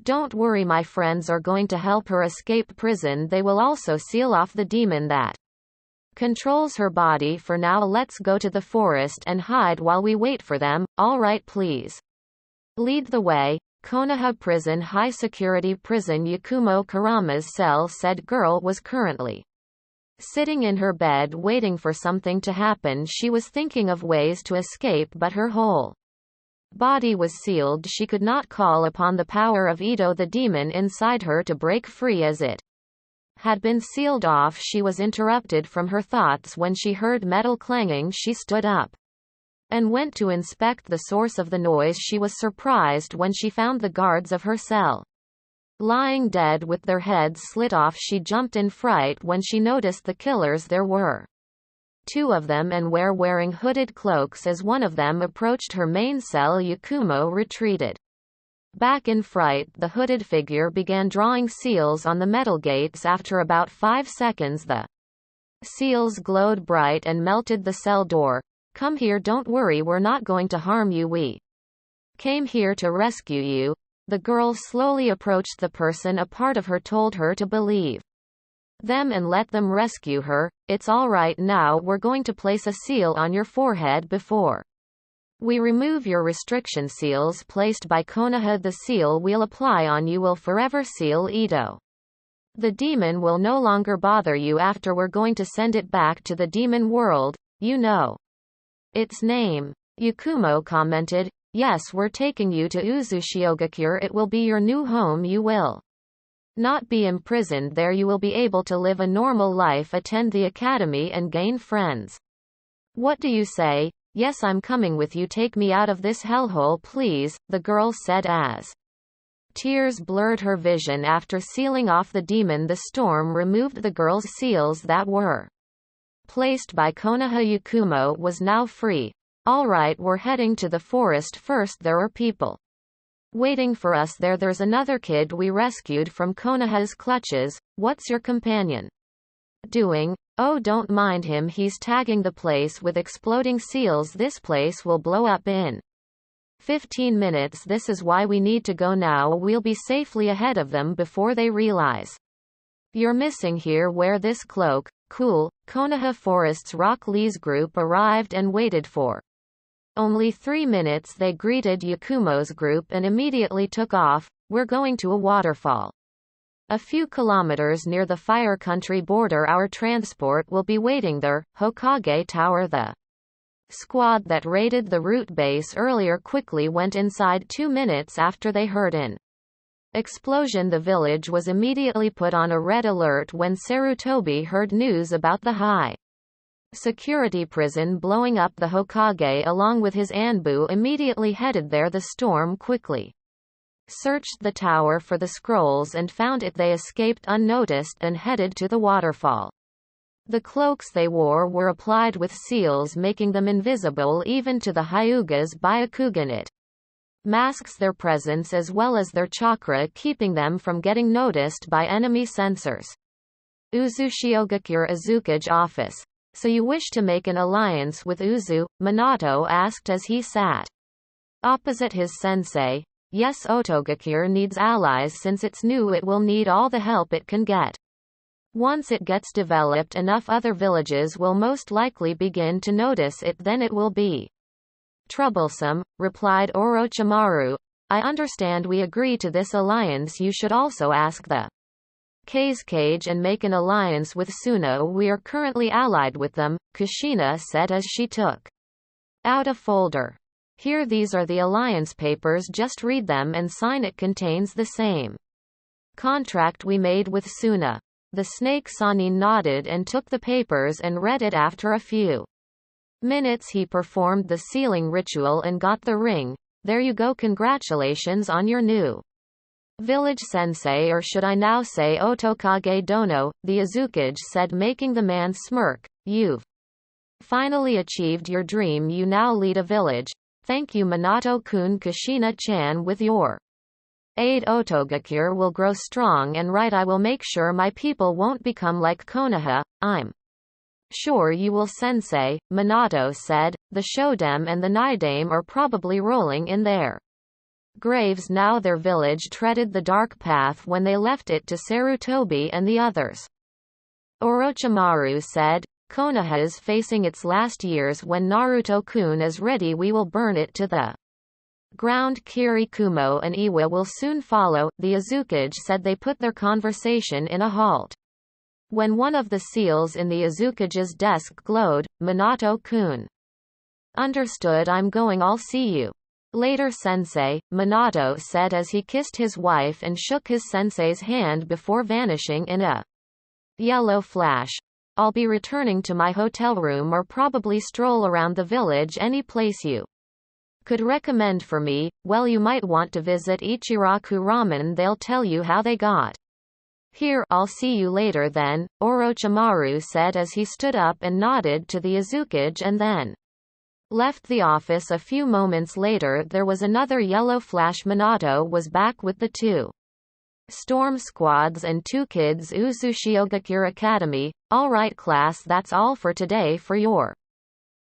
Don't worry, my friends are going to help her escape prison. They will also seal off the demon that controls her body. For now, let's go to the forest and hide while we wait for them. All right, please lead the way. Konoha prison, high security prison. Yakumo Kurama's cell said girl was currently Sitting in her bed waiting for something to happen, she was thinking of ways to escape, but her whole body was sealed. She could not call upon the power of Ito, the demon inside her, to break free, as it had been sealed off. She was interrupted from her thoughts when she heard metal clanging. She stood up and went to inspect the source of the noise. She was surprised when she found the guards of her cell lying dead with their heads slit off. She jumped in fright when she noticed the killers. There were two of them, and were wearing hooded cloaks. As one of them approached her main cell, Yakumo retreated back in fright. The hooded figure began drawing seals on the metal gates. After about 5 seconds, the seals glowed bright and melted the cell door. Come here, don't worry, we're not going to harm you, we came here to rescue you. The girl slowly approached the person. A part of her told her to believe them and let them rescue her. It's all right now, we're going to place a seal on your forehead before we remove your restriction seals placed by Konoha. The seal we'll apply on you will forever seal Ito. The demon will no longer bother you after. We're going to send it back to the demon world, you know its name. Yakumo commented, yes, we're taking you to Uzushiogakure. It will be your new home. You will not be imprisoned there. You will be able to live a normal life, attend the academy, and gain friends. What do you say? Yes, I'm coming with you. Take me out of this hellhole, please, the girl said as tears blurred her vision. After sealing off the demon, the storm removed the girl's seals that were placed by Konoha. Yakumo was now free. All right, we're heading to the forest first. There are people waiting for us there. There's another kid we rescued from Konoha's clutches. What's your companion doing? Oh, don't mind him, he's tagging the place with exploding seals. This place will blow up in 15 minutes. This is why we need to go now. We'll be safely ahead of them before they realize you're missing here. Wear this cloak. Cool. Konoha Forest's Rock Lee's group arrived and waited for only 3 minutes. They greeted Yakumo's group and immediately took off. We're going to a waterfall a few kilometers near the Fire Country border. Our transport will be waiting there. Hokage Tower. The squad that raided the route base earlier quickly went inside 2 minutes after they heard an explosion. The village was immediately put on a red alert when Sarutobi heard news about the high security prison blowing up. The Hokage along with his Anbu immediately headed there. The storm quickly searched the tower for the scrolls and found it. They escaped unnoticed and headed to the waterfall. The cloaks they wore were applied with seals, making them invisible even to the Hyugas. Byakugan it masks their presence as well as their chakra, keeping them from getting noticed by enemy sensors. Uzushiogakure Azukage office. So you wish to make an alliance with Uzu? Minato asked as he sat opposite his sensei. Yes, Otogakure needs allies. Since it's new, it will need all the help it can get. Once it gets developed enough, other villages will most likely begin to notice it. Then it will be troublesome, replied Orochimaru. I understand. We agree to this alliance. You should also ask the Kazekage and make an alliance with Suno. We are currently allied with them, Kushina said as she took out a folder. Here, these are the alliance papers. Just read them and sign. It contains the same contract we made with Suna. The snake Sanin nodded and took the papers and read it. After a few minutes he performed the sealing ritual and got the ring. There you go. Congratulations on your new village sensei, or should I now say Otokage Dono, the Azukage said, making the man smirk. You've finally achieved your dream. You now lead a village. Thank you, Minato-kun. Kushina-chan, with your aid Otogakure will grow strong and right. I will make sure my people won't become like Konoha. I'm sure you will, sensei, Minato said. The Shodem and the Nidame are probably rolling in their graves now. Their village treaded the dark path when they left it to Sarutobi and the others. Orochimaru said, Konoha is facing its last years. When Naruto-kun is ready, we will burn it to the ground. Kirikumo and Iwa will soon follow, the Azukage said. They put their conversation in a halt When one of the seals in the Azukage's desk glowed, Minato-kun. Understood, I'm going, I'll see you later, sensei, Minato said as he kissed his wife and shook his sensei's hand before vanishing in a yellow flash. I'll be returning to my hotel room or probably stroll around the village, any place you could recommend for me. Well, you might want to visit Ichiraku Ramen, they'll tell you how they got here. I'll see you later then, Orochimaru said as he stood up and nodded to the Azukage and then left the office. A few moments later there was another yellow flash. Minato was back with the two storm squads and two kids. Uzushiogakure Academy. Alright class, that's all for today. For your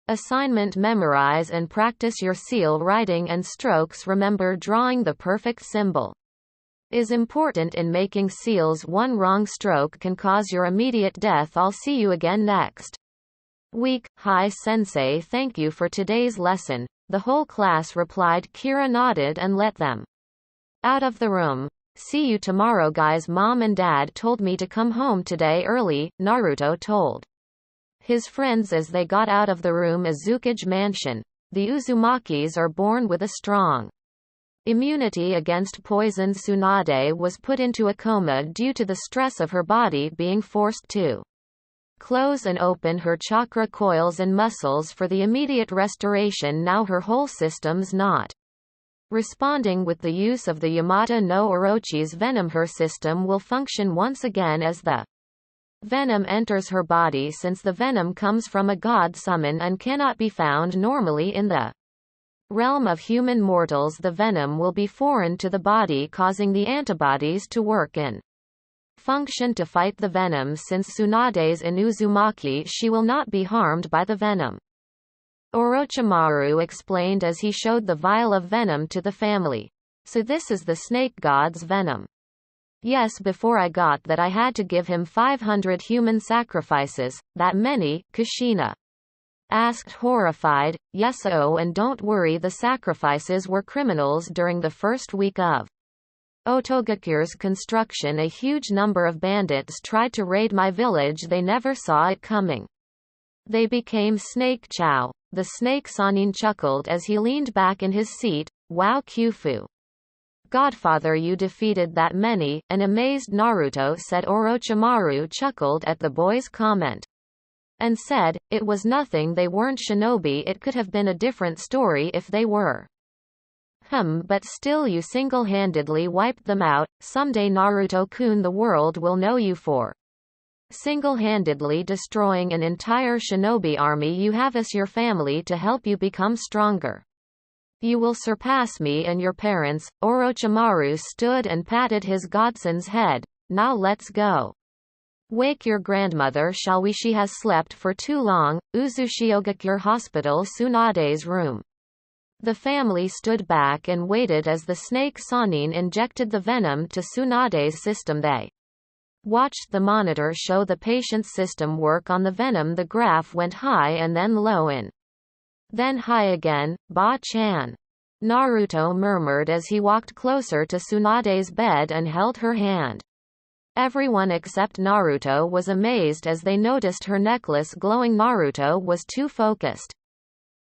assignment, memorize and practice your seal writing and strokes. Remember, drawing the perfect symbol is important in making seals. One wrong stroke can cause your immediate death. I'll see you again next week. Hi sensei, thank you for today's lesson. The whole class replied. Kira nodded and let them out of the room. See you tomorrow guys. Mom and Dad told me to come home today early, Naruto told his friends as they got out of the room. Azukage Mansion. The Uzumakis are born with a strong immunity against poison. Tsunade was put into a coma due to the stress of her body being forced to close and open her chakra coils and muscles for the immediate restoration. Now her whole system's not responding with the use of the Yamata no Orochi's venom. Her system will function once again as the venom enters her body, since the venom comes from a god summon and cannot be found normally in the realm of human mortals. The venom will be foreign to the body, causing the antibodies to work and function to fight the venom. Since Tsunade's in Uzumaki, she will not be harmed by the venom, Orochimaru explained as he showed the vial of venom to the family. So this is the snake god's venom. Yes, before I got that I had to give him 500 human sacrifices. That many? Kushina asked, horrified. Yes, oh, and don't worry, the sacrifices were criminals. During the first week of Otogakure's construction, a huge number of bandits tried to raid my village. They never saw it coming. They became Snake Chow. The snake Sanin chuckled as he leaned back in his seat. Wow, Kyufu Godfather, you defeated that many? An amazed Naruto said. Orochimaru chuckled at the boy's comment and said, it was nothing, they weren't shinobi. It could have been a different story if they were. But still you single-handedly wiped them out. Someday Naruto-kun, the world will know you for single-handedly destroying an entire shinobi army. You have us, your family, to help you become stronger. You will surpass me and your parents. Orochimaru stood and patted his godson's head. Now let's go. Wake your grandmother, shall we? She has slept for too long. Uzushiogakure Hospital, Tsunade's room. The family stood back and waited as the snake Sanin injected the venom to Tsunade's system. They watched the monitor show the patient's system work on the venom. The graph went high and then low and then high again. Ba-chan, Naruto murmured as he walked closer to Tsunade's bed and held her hand. Everyone except Naruto was amazed as they noticed her necklace glowing. Naruto was too focused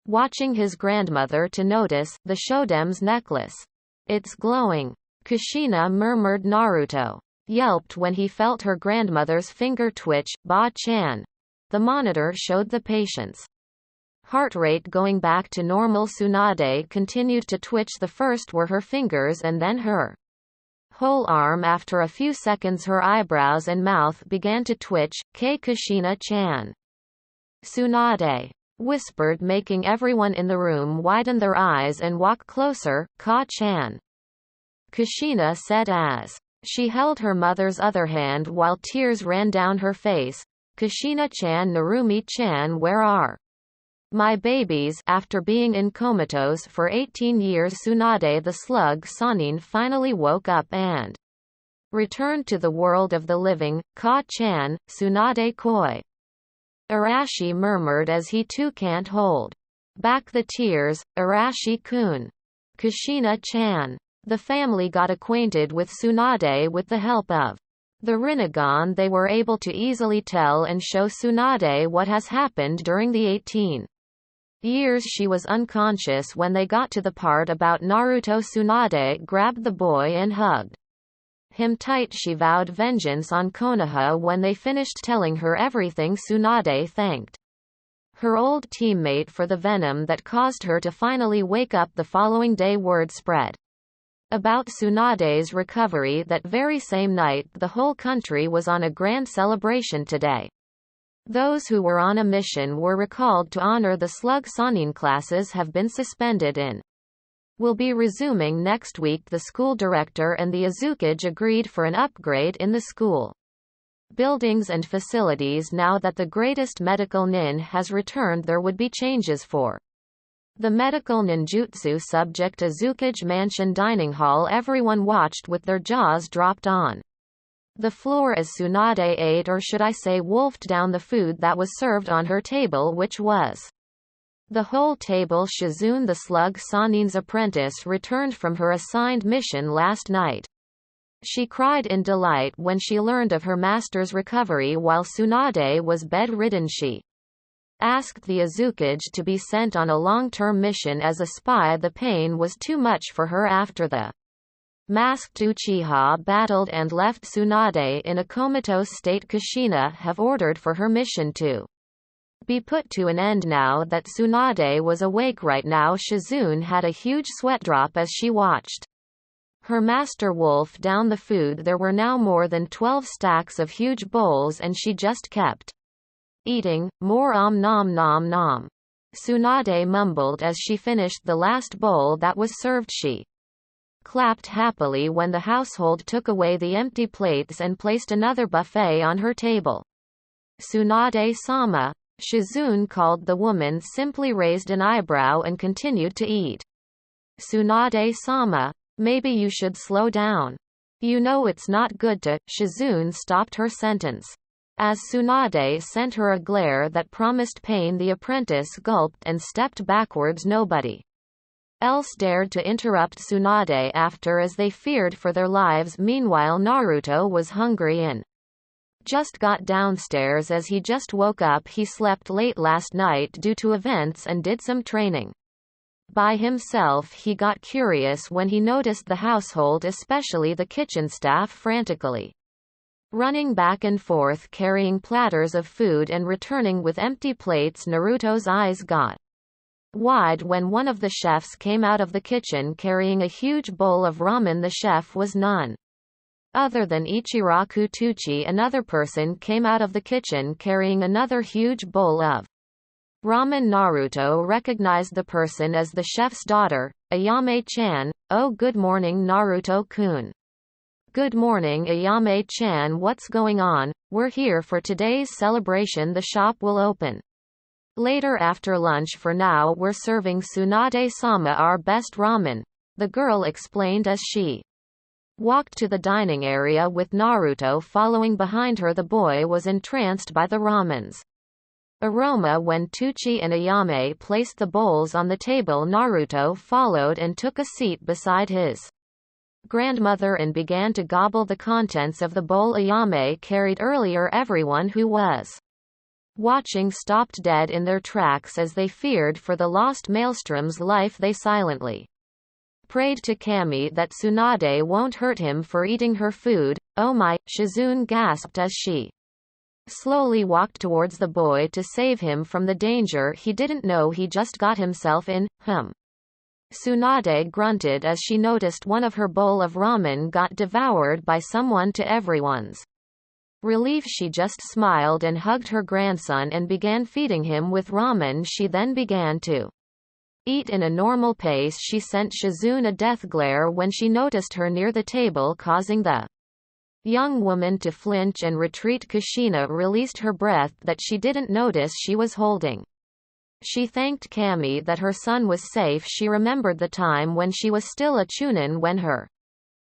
watching his grandmother to notice the Shodem's necklace. It's glowing. Kushina murmured. Naruto yelped when he felt her grandmother's finger twitch. Ba-chan. The monitor showed the patient's heart rate going back to normal. Tsunade continued to twitch. The first were her fingers and then her whole arm. After a few seconds her eyebrows and mouth began to twitch. Kushina-chan, Tsunade whispered, making everyone in the room widen their eyes and walk closer. Ka-chan, Kushina said as she held her mother's other hand while tears ran down her face. Kushina-chan, Narumi-chan, where are my babies? After being in comatose for 18 years, Tsunade the slug Sanin finally woke up and returned to the world of the living. Ka-chan, Tsunade koi, Arashi murmured as he too can't hold back the tears. Arashi-kun, Kushina-chan. The family got acquainted with Tsunade with the help of The Rinnegan they were able to easily tell and show Tsunade what has happened during the 18 years she was unconscious when they got to the part about Naruto. Tsunade grabbed the boy and hugged him tight. She vowed vengeance on Konoha when they finished telling her everything. Tsunade thanked her old teammate for the venom that caused her to finally wake up the following day. Word spread about Tsunade's recovery that very same night. The whole country was on a grand celebration today. Those who were on a mission were recalled to honor the slug. Sannin classes have been suspended and will be resuming next week. The school director and the Azukage agreed for an upgrade in the school buildings and facilities. Now that the greatest medical nin has returned, there would be changes for the medical ninjutsu subject. Azukage Mansion dining hall. Everyone watched with their jaws dropped on the floor as Tsunade ate, or should I say wolfed down the food that was served on her table, which was the whole table. Shizune the slug, Sannin's apprentice, returned from her assigned mission last night. She cried in delight when she learned of her master's recovery while Tsunade was bedridden. She asked the Azukage to be sent on a long-term mission as a spy. The pain was too much for her after the masked Uchiha battled and left Tsunade in a comatose state. Kushina have ordered for her mission to be put to an end now that Tsunade was awake. Right now Shizune had a huge sweat drop as she watched her master wolf down the food. There were now more than 12 stacks of huge bowls and she just kept eating more. Nom nom nom. Tsunade mumbled as she finished the last bowl that was served. She clapped happily when the household took away the empty plates and placed another buffet on her table. Tsunade-sama, Shizune called the woman, simply raised an eyebrow and continued to eat. Tsunade-sama, maybe you should slow down. You know it's not good to. Shizune stopped her sentence as Tsunade sent her a glare that promised pain. The apprentice gulped and stepped backwards. Nobody else dared to interrupt Tsunade after, as they feared for their lives. Meanwhile Naruto was hungry and just got downstairs as he just woke up. He slept late last night due to events and did some training by himself. He got curious when he noticed the household, especially the kitchen staff, frantically running back and forth carrying platters of food and returning with empty plates. Naruto's eyes got wide when one of the chefs came out of the kitchen carrying a huge bowl of ramen. The chef was none other than Ichiraku Tuchi. Another person came out of the kitchen carrying another huge bowl of ramen. Naruto recognized the person as the chef's daughter, Ayame-chan. Oh, good morning, Naruto-kun. Good morning, Ayame-chan. What's going on? We're here for today's celebration. The shop will open later after lunch. For now we're serving Tsunade-sama our best ramen, the girl explained as she walked to the dining area with Naruto following behind her. The boy was entranced by the ramen's aroma. When Tuchi and Ayame placed the bowls on the table, Naruto followed and took a seat beside his grandmother and began to gobble the contents of the bowl Ayame carried earlier. Everyone who was watching stopped dead in their tracks as they feared for the lost Maelstrom's life. They silently prayed to Kami that Tsunade won't hurt him for eating her food. Oh my, Shizune gasped as she slowly walked towards the boy to save him from the danger he didn't know he just got himself in. Tsunade grunted as she noticed one of her bowl of ramen got devoured by someone. To everyone's relief, she just smiled and hugged her grandson and began feeding him with ramen. She then began to eat in a normal pace. She sent Shizune a death glare when she noticed her near the table, causing the young woman to flinch and retreat. Kushina released her breath that she didn't notice she was holding. She thanked Kami that her son was safe. She remembered the time when she was still a Chunin when her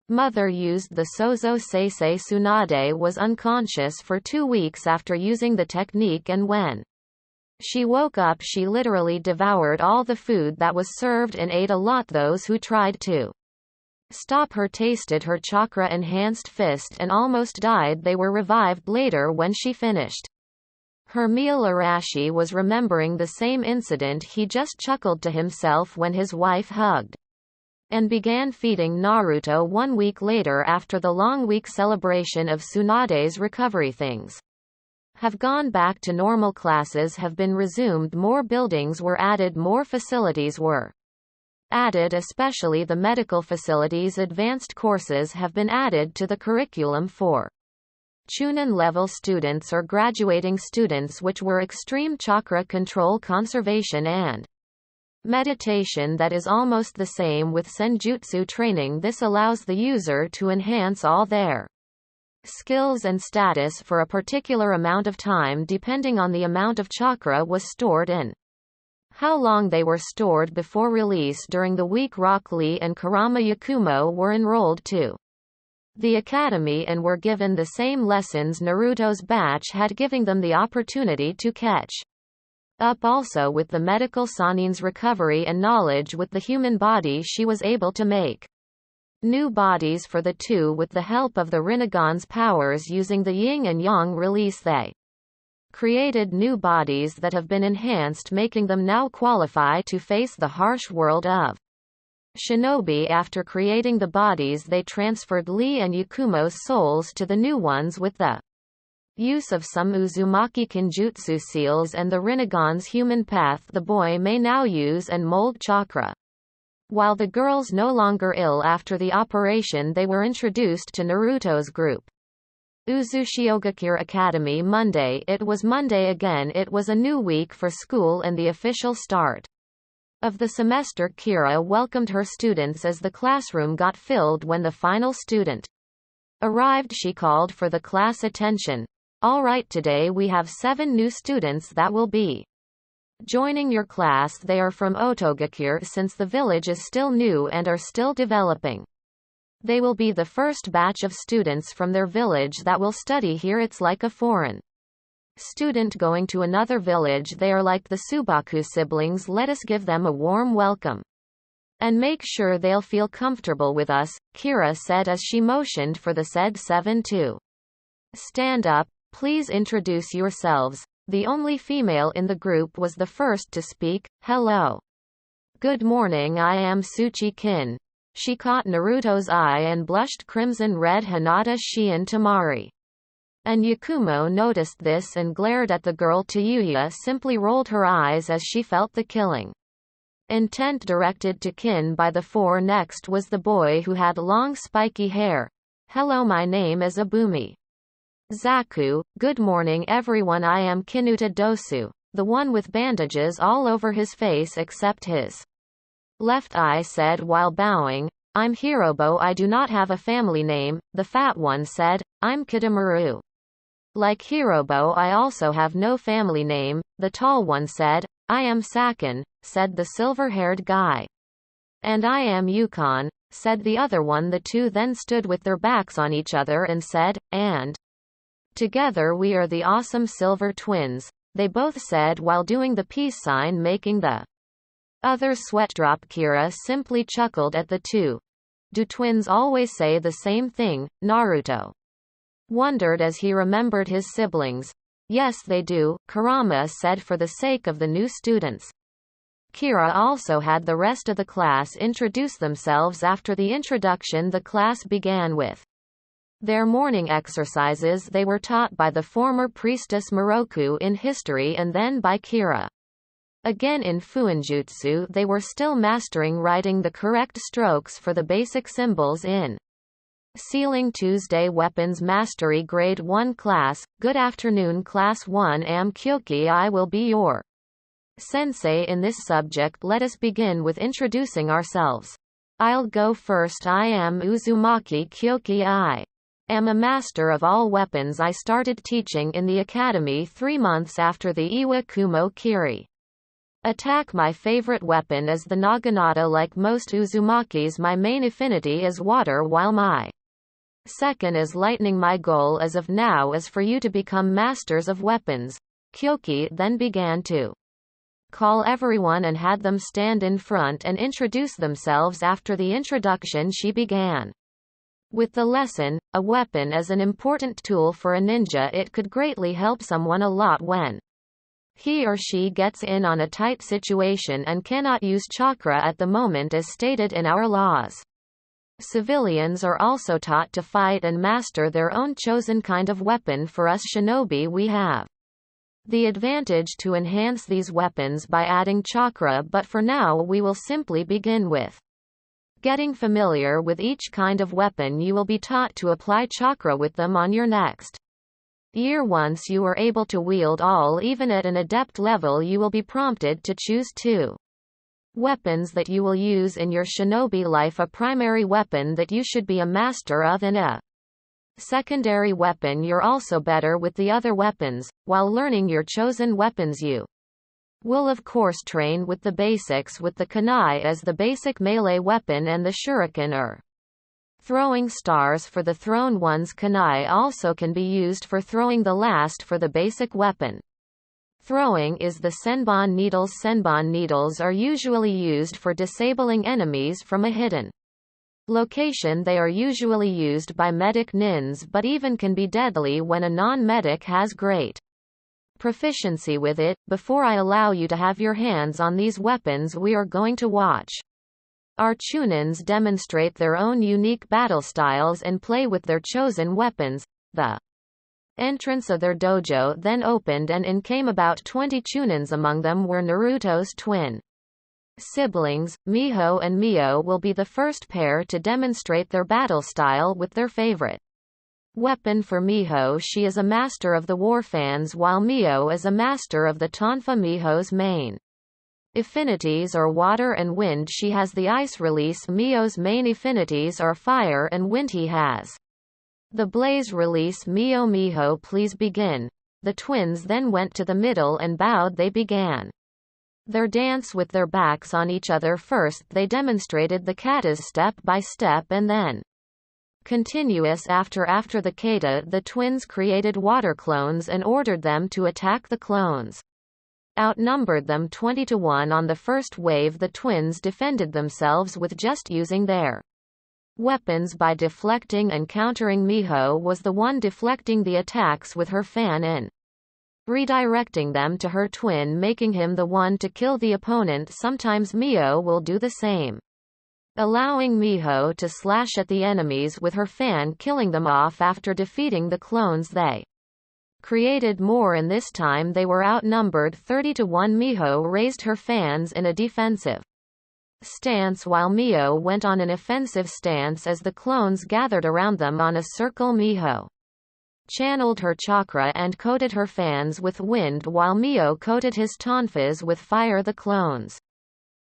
mother used the Sozo Seisei. Tsunade was unconscious for 2 weeks after using the technique, and when she woke up she literally devoured all the food that was served and ate a lot. Those who tried to Stop her tasted her chakra-enhanced fist and almost died. They were revived later when she finished her meal. Arashi was remembering the same incident. He just chuckled to himself when his wife hugged and began feeding Naruto 1 week later after the long week celebration of Tsunade's recovery. Things have gone back to normal. Classes have been resumed. More buildings were added. More facilities were added, especially the medical facilities. Advanced courses have been added to the curriculum for Chunin level students or graduating students, which were extreme chakra control, conservation and meditation. That is almost the same with Genjutsu training. This allows the user to enhance all their skills and status for a particular amount of time depending on the amount of chakra was stored in how long they were stored before release. During the week, Rock Lee and Kurama Yakumo were enrolled to the academy and were given the same lessons Naruto's batch had, giving them the opportunity to catch up also with the medical Sanin's recovery and knowledge with the human body. She was able to make new bodies for the two with the help of the Rinnegan's powers. Using the yin and yang release, they created new bodies that have been enhanced, making them now qualify to face the harsh world of shinobi. After creating the bodies, they transferred Lee and Yakumo's souls to the new ones with the use of some Uzumaki Kenjutsu seals and the Rinnegan's human path. The boy may now use and mold chakra, while the girls no longer ill after the operation. They were introduced to Naruto's group Uzushiogakure Academy Monday. It was Monday again. It was a new week for school and the official start of the semester. Kira welcomed her students as the classroom got filled. When the final student arrived, she called for the class attention. All right, today we have 7 new students that will be joining your class. They are from Otogakure since the village is still new and are still developing. They will be the first batch of students from their village that will study here. It's like a foreign student going to another village. They are like the Subaku siblings. Let us give them a warm welcome and make sure they'll feel comfortable with us, Kira said as she motioned for the said 7 to stand up. Please introduce yourselves. The only female in the group was the first to speak. Hello. Good morning, I am Tsuchi Kin. She caught Naruto's eye and blushed crimson red. Hinata Shion Tamari and Yakumo noticed this and glared at the girl. Tayuya simply rolled her eyes as she felt the killing intent directed to Kin by the 4. Next was the boy who had long spiky hair. Hello, my name is Abumi Zaku. Good morning everyone, I am Kinuta Dosu, the one with bandages all over his face except his left eye, said while bowing. I'm Hirobo. I do not have a family name, the fat one said. I'm Kitamaru. Like Hirobo, I also have no family name, the tall one said. I am Sakin, said the silver-haired guy. And I am Yukon, said the other one. The two then stood with their backs on each other and said, and together we are the awesome Silver Twins, they both said while doing the peace sign, making the other sweat drop. Kira simply chuckled at the two. Do twins always say the same thing? Naruto wondered as he remembered his siblings. Yes, they do, Kurama said for the sake of the new students. Kira also had the rest of the class introduce themselves. After the introduction, the class began with their morning exercises. They were taught by the former priestess Moroku in history and then by Kira again in Fuinjutsu. They were still mastering writing the correct strokes for the basic symbols in Sealing. Tuesday, Weapons Mastery Grade 1 class. Good afternoon Class 1, am Kyoki. I will be your sensei in this subject. Let us begin with introducing ourselves. I'll go first. I am Uzumaki Kyoki. I am a master of all weapons. I started teaching in the academy 3 months after the Iwakumo Kiri attack. My favorite weapon is the naginata. Like most Uzumakis, my main affinity is water, while my second is lightning. My goal as of now is for you to become masters of weapons. Kyoki then began to call everyone and had them stand in front and introduce themselves. After the introduction she began with the lesson, a weapon is an important tool for a ninja. It could greatly help someone a lot when he or she gets in on a tight situation and cannot use chakra at the moment as stated in our laws. Civilians are also taught to fight and master their own chosen kind of weapon. For us shinobi, we have the advantage to enhance these weapons by adding chakra, but for now we will simply begin with getting familiar with each kind of weapon. You will be taught to apply chakra with them on your next year. Once you are able to wield all, even at an adept level, you will be prompted to choose two weapons that you will use in your shinobi life: a primary weapon that you should be a master of and a secondary weapon. You're also better with the other weapons. While learning your chosen weapons, you will of course train with the basics, with the kunai as the basic melee weapon and the shuriken or throwing stars for the thrown ones. Kunai also can be used for throwing the last for the basic weapon. Throwing is the senbon needles. Senbon needles are usually used for disabling enemies from a hidden location. They are usually used by medic nins, but even can be deadly when a non-medic has great proficiency with it. Before I allow you to have your hands on these weapons, we are going to watch our Chunins demonstrate their own unique battle styles and play with their chosen weapons. The entrance of their dojo then opened, and in came about 20 Chunins. Among them were Naruto's twin siblings, Miho and Mio. Will be the first pair to demonstrate their battle style with their favorite weapon. For Miho, she is a master of the war fans, while Mio is a master of the tonfa. Miho's main affinities are water and wind. She has the ice release. Mio's main affinities are fire and wind. He has the blaze release. Miho, please begin. The twins then went to the middle and bowed. They began their dance with their backs on each other. First they demonstrated the katas step by step and then continuous. After the kata, the twins created water clones and ordered them to attack. The clones outnumbered them 20-1 on the first wave. The twins defended themselves with just using their weapons by deflecting and countering. Miho was the one deflecting the attacks with her fan and redirecting them to her twin, making him the one to kill the opponent. Sometimes Mio will do the same, allowing Miho to slash at the enemies with her fan, killing them off. After defeating the clones, they created more, and this time they were outnumbered 30-1. Miho raised her fans in a defensive stance while Mio went on an offensive stance. As the clones gathered around them on a circle, Miho channeled her chakra and coated her fans with wind, while Mio coated his tonfas with fire. The clones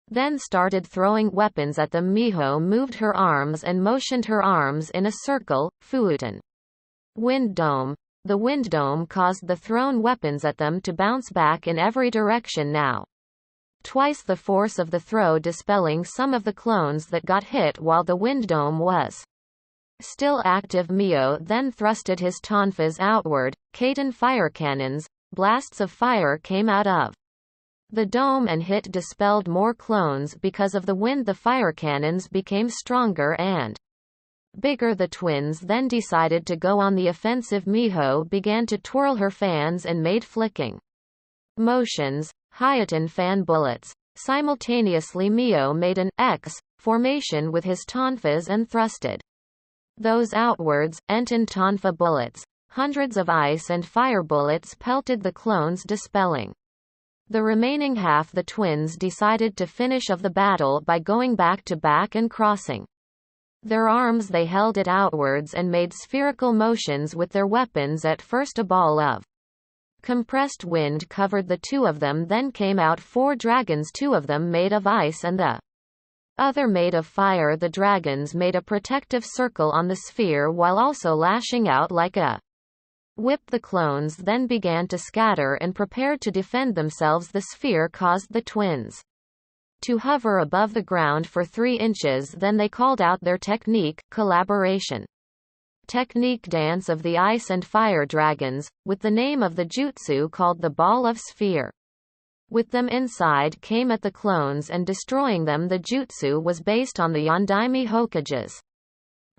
then started throwing weapons at them. Miho moved her arms and motioned her arms in a circle, Fuuten wind dome. The wind dome caused the thrown weapons at them to bounce back in every direction, now twice the force of the throw, dispelling some of the clones that got hit while the wind dome was still active. Mio then thrusted his tonfas outward. Kaiten fire cannons, blasts of fire came out of the dome and hit dispelled more clones. Because of the wind, the fire cannons became stronger and bigger. The twins then decided to go on the offensive. Miho began to twirl her fans and made flicking motions, Hayaten fan bullets. Simultaneously Mio made an X formation with his tonfas and thrusted those outwards. Enten tonfa bullets. Hundreds of ice and fire bullets pelted the clones, dispelling the remaining half. The twins decided to finish of the battle by going back to back and crossing their arms. They held it outwards and made spherical motions with their weapons. At first a ball of compressed wind covered the two of them, then came out 4 dragons, 2 of them made of ice and the other made of fire. The dragons made a protective circle on the sphere while also lashing out like a whip. The clones then began to scatter and prepared to defend themselves. The sphere caused the twins to hover above the ground for 3 inches. Then they called out their technique, collaboration technique dance of the ice and fire dragons, with the name of the jutsu called the ball of sphere. With them inside came at the clones and destroying them. The jutsu was based on the Yondaime Hokage's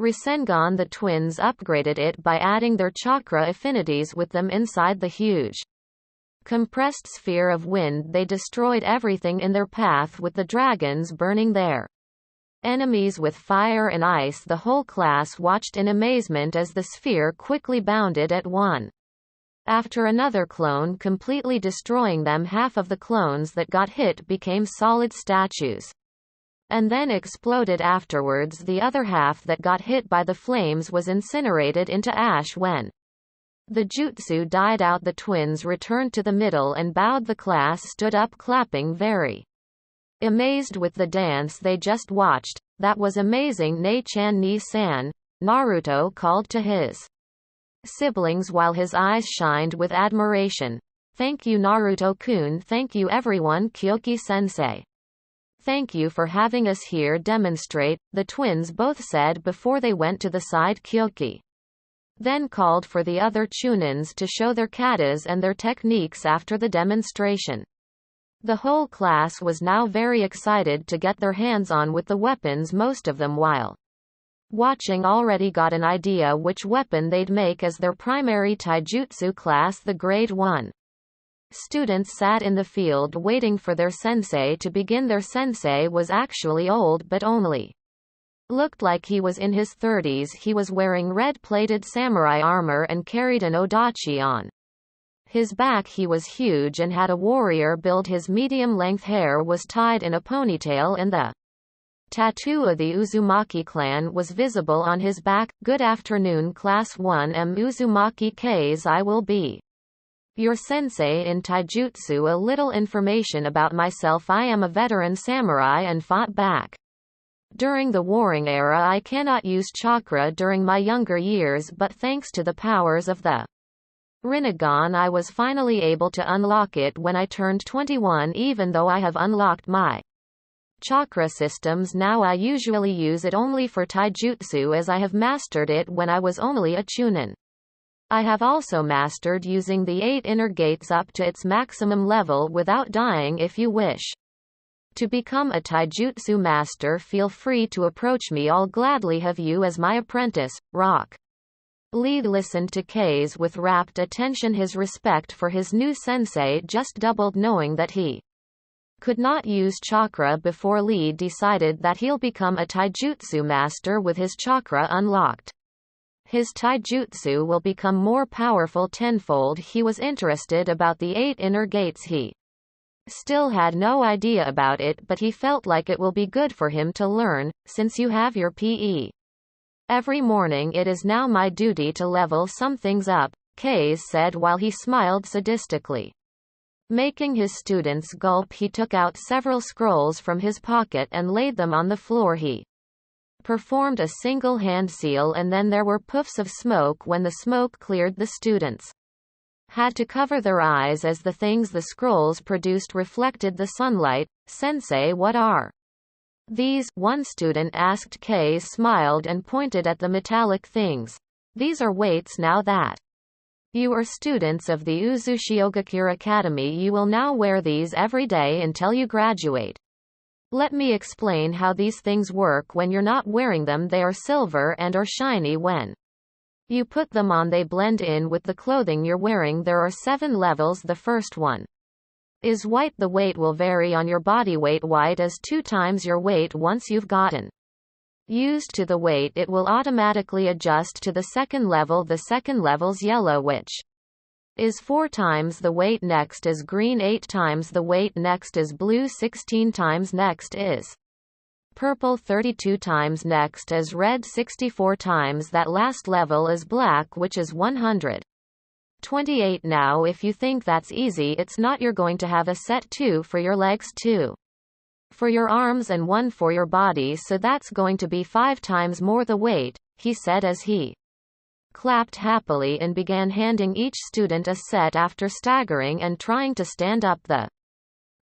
Rasengan. The twins upgraded it by adding their chakra affinities with them inside the huge compressed sphere of wind. They destroyed everything in their path, with the dragons burning their enemies with fire and ice. The whole class watched in amazement as the sphere quickly bounded at one after another clone, completely destroying them. Half of the clones that got hit became solid statues and then exploded afterwards. The other half that got hit by the flames was incinerated into ash. When the jutsu died out, the twins returned to the middle and bowed. The class stood up, clapping, very amazed with the dance they just watched. That was amazing. Nei-chan, Ni-san, Naruto called to his siblings while his eyes shined with admiration. Thank you, Naruto-kun. Thank you, everyone. Kyoki-sensei. Thank you for having us here. Demonstrate, the twins both said before they went to the side. Kyoki then called for the other Chunins to show their katas and their techniques. After the demonstration, the whole class was now very excited to get their hands on with the weapons. Most of them, while watching, already got an idea which weapon they'd make as their primary taijutsu class. The grade 1 students sat in the field waiting for their sensei to begin. Their sensei was actually old, but only looked like he was in his 30s. He was wearing red-plated samurai armor and carried an odachi on his back. He was huge and had a warrior build. His medium-length hair was tied in a ponytail and the tattoo of the Uzumaki clan was visible on his back. Good afternoon, Class 1M. Uzumaki K's. I will be your sensei in taijutsu. A little information about myself. I am a veteran samurai and fought back during the warring era. I cannot use chakra during my younger years, but thanks to the powers of the Rinnegan, I was finally able to unlock it when I turned 21. Even though I have unlocked my chakra systems now, I usually use it only for taijutsu, as I have mastered it when I was only a Chunin. I have also mastered using the 8 inner gates up to its maximum level without dying. If you wish to become a taijutsu master, feel free to approach me. I'll gladly have you as my apprentice. Rock Lee listened to K's with rapt attention. His respect for his new sensei just doubled, knowing that he could not use chakra before Lee decided that he'll become a taijutsu master with his chakra unlocked. His taijutsu will become more powerful tenfold. He was interested about the 8 inner gates. He still had no idea about it, but he felt like it will be good for him to learn, since you have your PE every morning. It is now my duty to level some things up, Kaze said while he smiled sadistically. Making his students gulp, he took out several scrolls from his pocket and laid them on the floor. He performed a single hand seal, and then there were puffs of smoke. When the smoke cleared, the students had to cover their eyes as the things the scrolls produced reflected the sunlight. Sensei, what are these? One student asked. Kei smiled and pointed at the metallic things. These are weights. Now that you are students of the Uzushiogakure Academy, you will now wear these every day until you graduate. Let me explain how these things work. When you're not wearing them, they are silver and or shiny. When you put them on, they blend in with the clothing you're wearing. There are 7 levels. The first one is white. The weight will vary on your body weight. White is 2 times your weight. Once you've gotten used to the weight, it will automatically adjust to the second level. The second level's yellow, which is 4 times the weight. Next is green, 8 times the weight. Next is blue, 16 times. Next is purple, 32 times. Next is red, 64 times. That last level is black, which is 128. Now if you think that's easy, it's not. You're going to have a set 2 for your legs, 2 for your arms, and 1 for your body, so that's going to be 5 times more the weight, he said as he clapped happily and began handing each student a set. After staggering and trying to stand up, the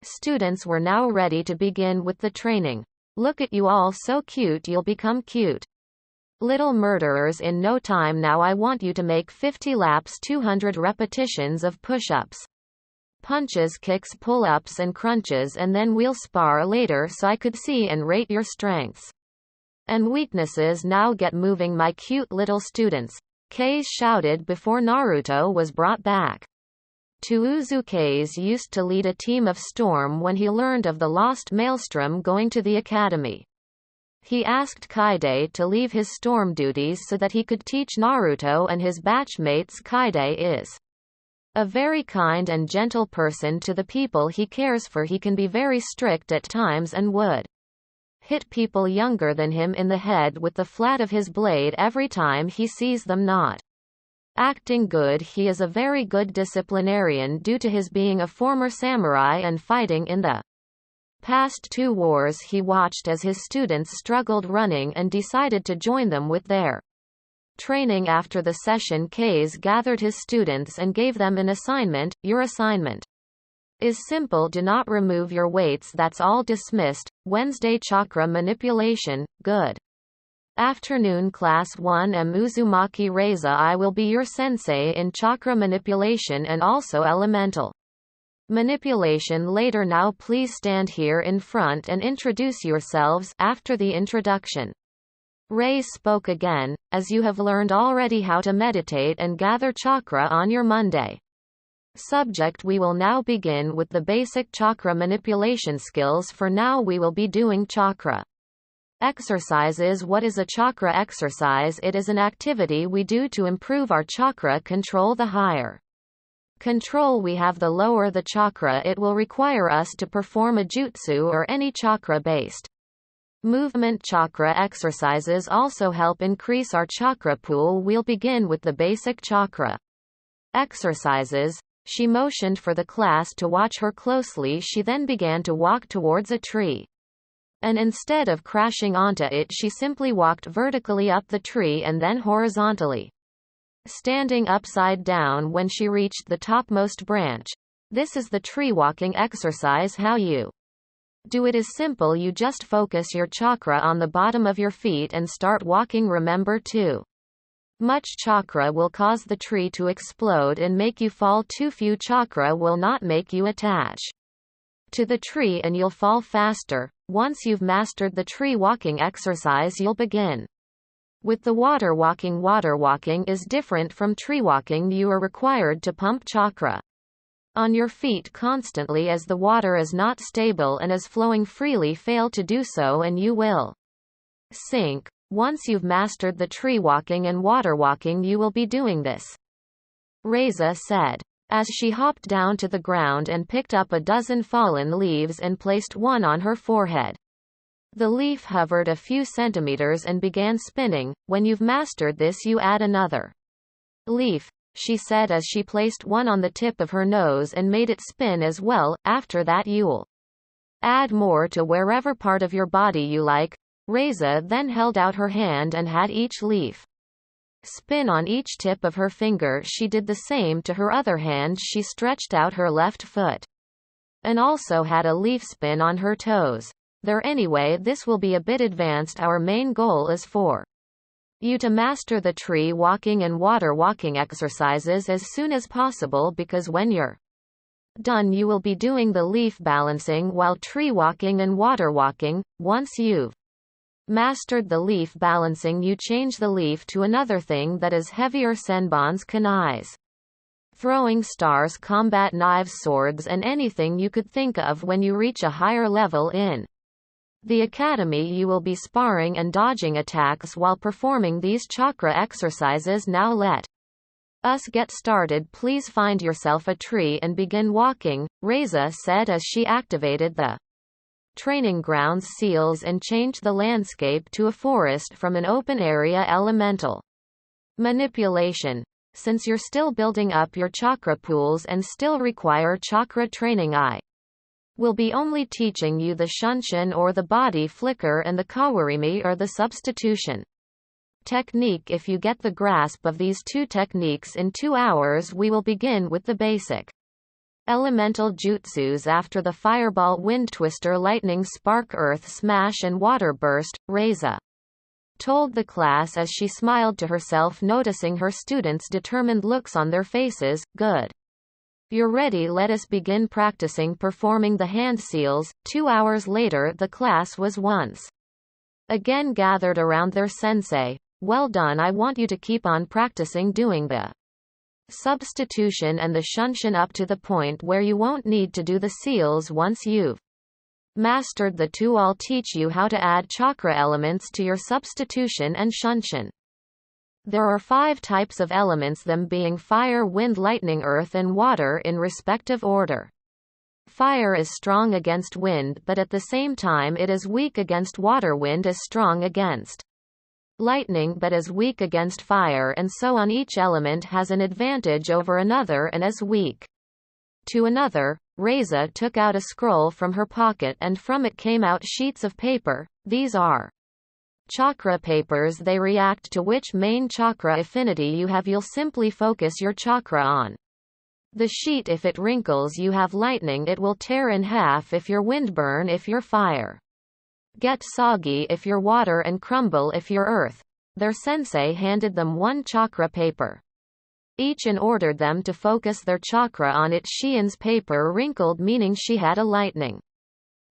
students were now ready to begin with the training. Look at you all, so cute. You'll become cute little murderers in no time. Now I want you to make 50 laps, 200 repetitions of push-ups. punches, kicks, pull-ups and crunches, and then we'll spar later so I could see and rate your strengths and weaknesses. Now get moving, my cute little students, Kase shouted before Naruto was brought back. Kase used to lead a team of Storm when he learned of the lost Maelstrom going to the academy. He asked Kaide to leave his Storm duties so that he could teach Naruto and his batchmates. Kaide is a very kind and gentle person to the people he cares for. He can be very strict at times and would hit people younger than him in the head with the flat of his blade every time he sees them not acting good. He is a very good disciplinarian due to his being a former samurai and fighting in the past 2 wars. He watched as his students struggled running and decided to join them with their training. After the session, Kase gathered his students and gave them an assignment. Your assignment is simple. Do not remove your weights. That's all. Dismissed. Wednesday, chakra manipulation. Good afternoon, class 1. I'm Uzumaki Reza. I will be your sensei in chakra manipulation and also elemental manipulation later. Now please stand here in front and introduce yourselves. After the introduction, Ray spoke again, as you have learned already how to meditate and gather chakra on your Monday subject. We will now begin with the basic chakra manipulation skills. For now we will be doing chakra exercises. What is a chakra exercise? It is an activity we do to improve our chakra control. The higher control we have, the lower the chakra. It will require us to perform a jutsu or any chakra-based movement. Chakra exercises also help increase our chakra pool. We'll begin with the basic chakra exercises. She motioned for the class to watch her closely. She then began to walk towards a tree, and instead of crashing onto it, she simply walked vertically up the tree and then horizontally, standing upside down when she reached the topmost branch. This is the tree walking exercise. How you do it is simple. You just focus your chakra on the bottom of your feet and start walking. Remember, too much chakra will cause the tree to explode and make you fall. Too few chakra will not make you attach to the tree and you'll fall faster. Once you've mastered the tree walking exercise, you'll begin with the water walking. Water walking is different from tree walking. You are required to pump chakra on your feet constantly, as the water is not stable and is flowing freely. Fail to do so and you will sink. Once you've mastered the tree walking and water walking, you will be doing this, Reza said, as she hopped down to the ground and picked up a dozen fallen leaves and placed one on her forehead. The leaf hovered a few centimeters and began spinning. When you've mastered this, you add another leaf, she said as she placed one on the tip of her nose and made it spin as well. After that, you'll add more to wherever part of your body you like. Reza then held out her hand and had each leaf spin on each tip of her finger. She did the same to her other hand. She stretched out her left foot and also had a leaf spin on her toes. There, anyway, this will be a bit advanced. Our main goal is for you to master the tree walking and water walking exercises as soon as possible, because when you're done you will be doing the leaf balancing while tree walking and water walking. Once you've mastered the leaf balancing, you change the leaf to another thing that is heavier: senbons, kunais, throwing stars, combat knives, swords, and anything you could think of. When you reach a higher level in the academy, you will be sparring and dodging attacks while performing these chakra exercises. Now let us get started. Please find yourself a tree and begin walking, Reza said as she activated the training grounds seals and changed the landscape to a forest from an open area. Elemental manipulation. Since you're still building up your chakra pools and still require chakra training, I will be only teaching you the shunshin or the body flicker and the kawarimi or the substitution technique. If you get the grasp of these two techniques in 2 hours, we will begin with the basic elemental jutsus. After the fireball, wind twister, lightning spark, earth smash, and water burst, Reza told the class as she smiled to herself, noticing her students' determined looks on their faces. Good. You're ready, let us begin practicing performing the hand seals. 2 hours later the class was once again gathered around their sensei. Well done, I want you to keep on practicing doing the substitution and the shunshin up to the point where you won't need to do the seals once you've mastered the two. I'll teach you how to add chakra elements to your substitution and shunshin. There are 5 types of elements, them being fire, wind, lightning, earth and water in respective order. Fire is strong against wind, but at the same time it is weak against water. Wind is strong against lightning but is weak against fire, and so on. Each element has an advantage over another and is weak to another. Reza took out a scroll from her pocket and from it came out sheets of paper. These are chakra papers. They react to which main chakra affinity you have. You'll simply focus your chakra on the sheet. If it wrinkles, you have lightning, it will tear in half. If you're wind, burn. If you're fire, get soggy. If you're water, and crumble if you're earth. Their sensei handed them one chakra paper each and ordered them to focus their chakra on it. Shien's paper wrinkled, meaning she had a lightning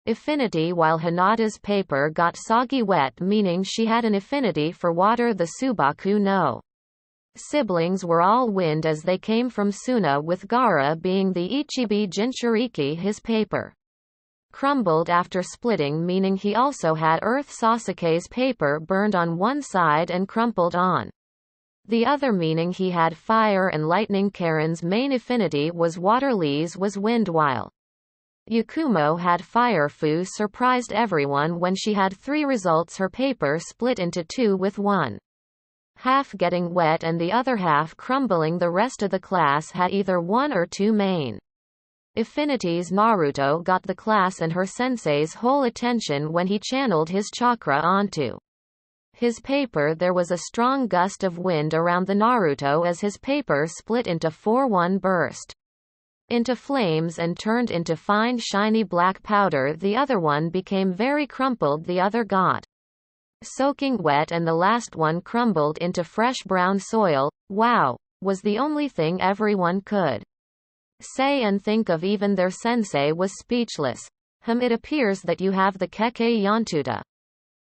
affinity, while Hinata's paper got soggy, wet, meaning she had an affinity for water. The Subaku no siblings were all wind as they came from Suna, with Gaara being the Ichibi Jinchuriki. His paper crumbled after splitting, meaning he also had earth. Sasuke's paper burned on one side and crumpled on the other, meaning he had fire and lightning. Karen's main affinity was water, Lee's was wind, while Yakumo had fire. Fu surprised everyone when she had 3 results. Her paper split into 2, with one half getting wet and the other half crumbling. The rest of the class had either 1 or 2 main affinities. Naruto got the class and her sensei's whole attention when he channeled his chakra onto his paper. There was a strong gust of wind around the Naruto as his paper split into 4. One burst into flames and turned into fine shiny black powder. The other one became very crumpled. The other got soaking wet and the last one crumbled into fresh brown soil. Wow, was the only thing everyone could say and think of. Even their sensei was speechless. It appears that you have the Kekkei Yantuta.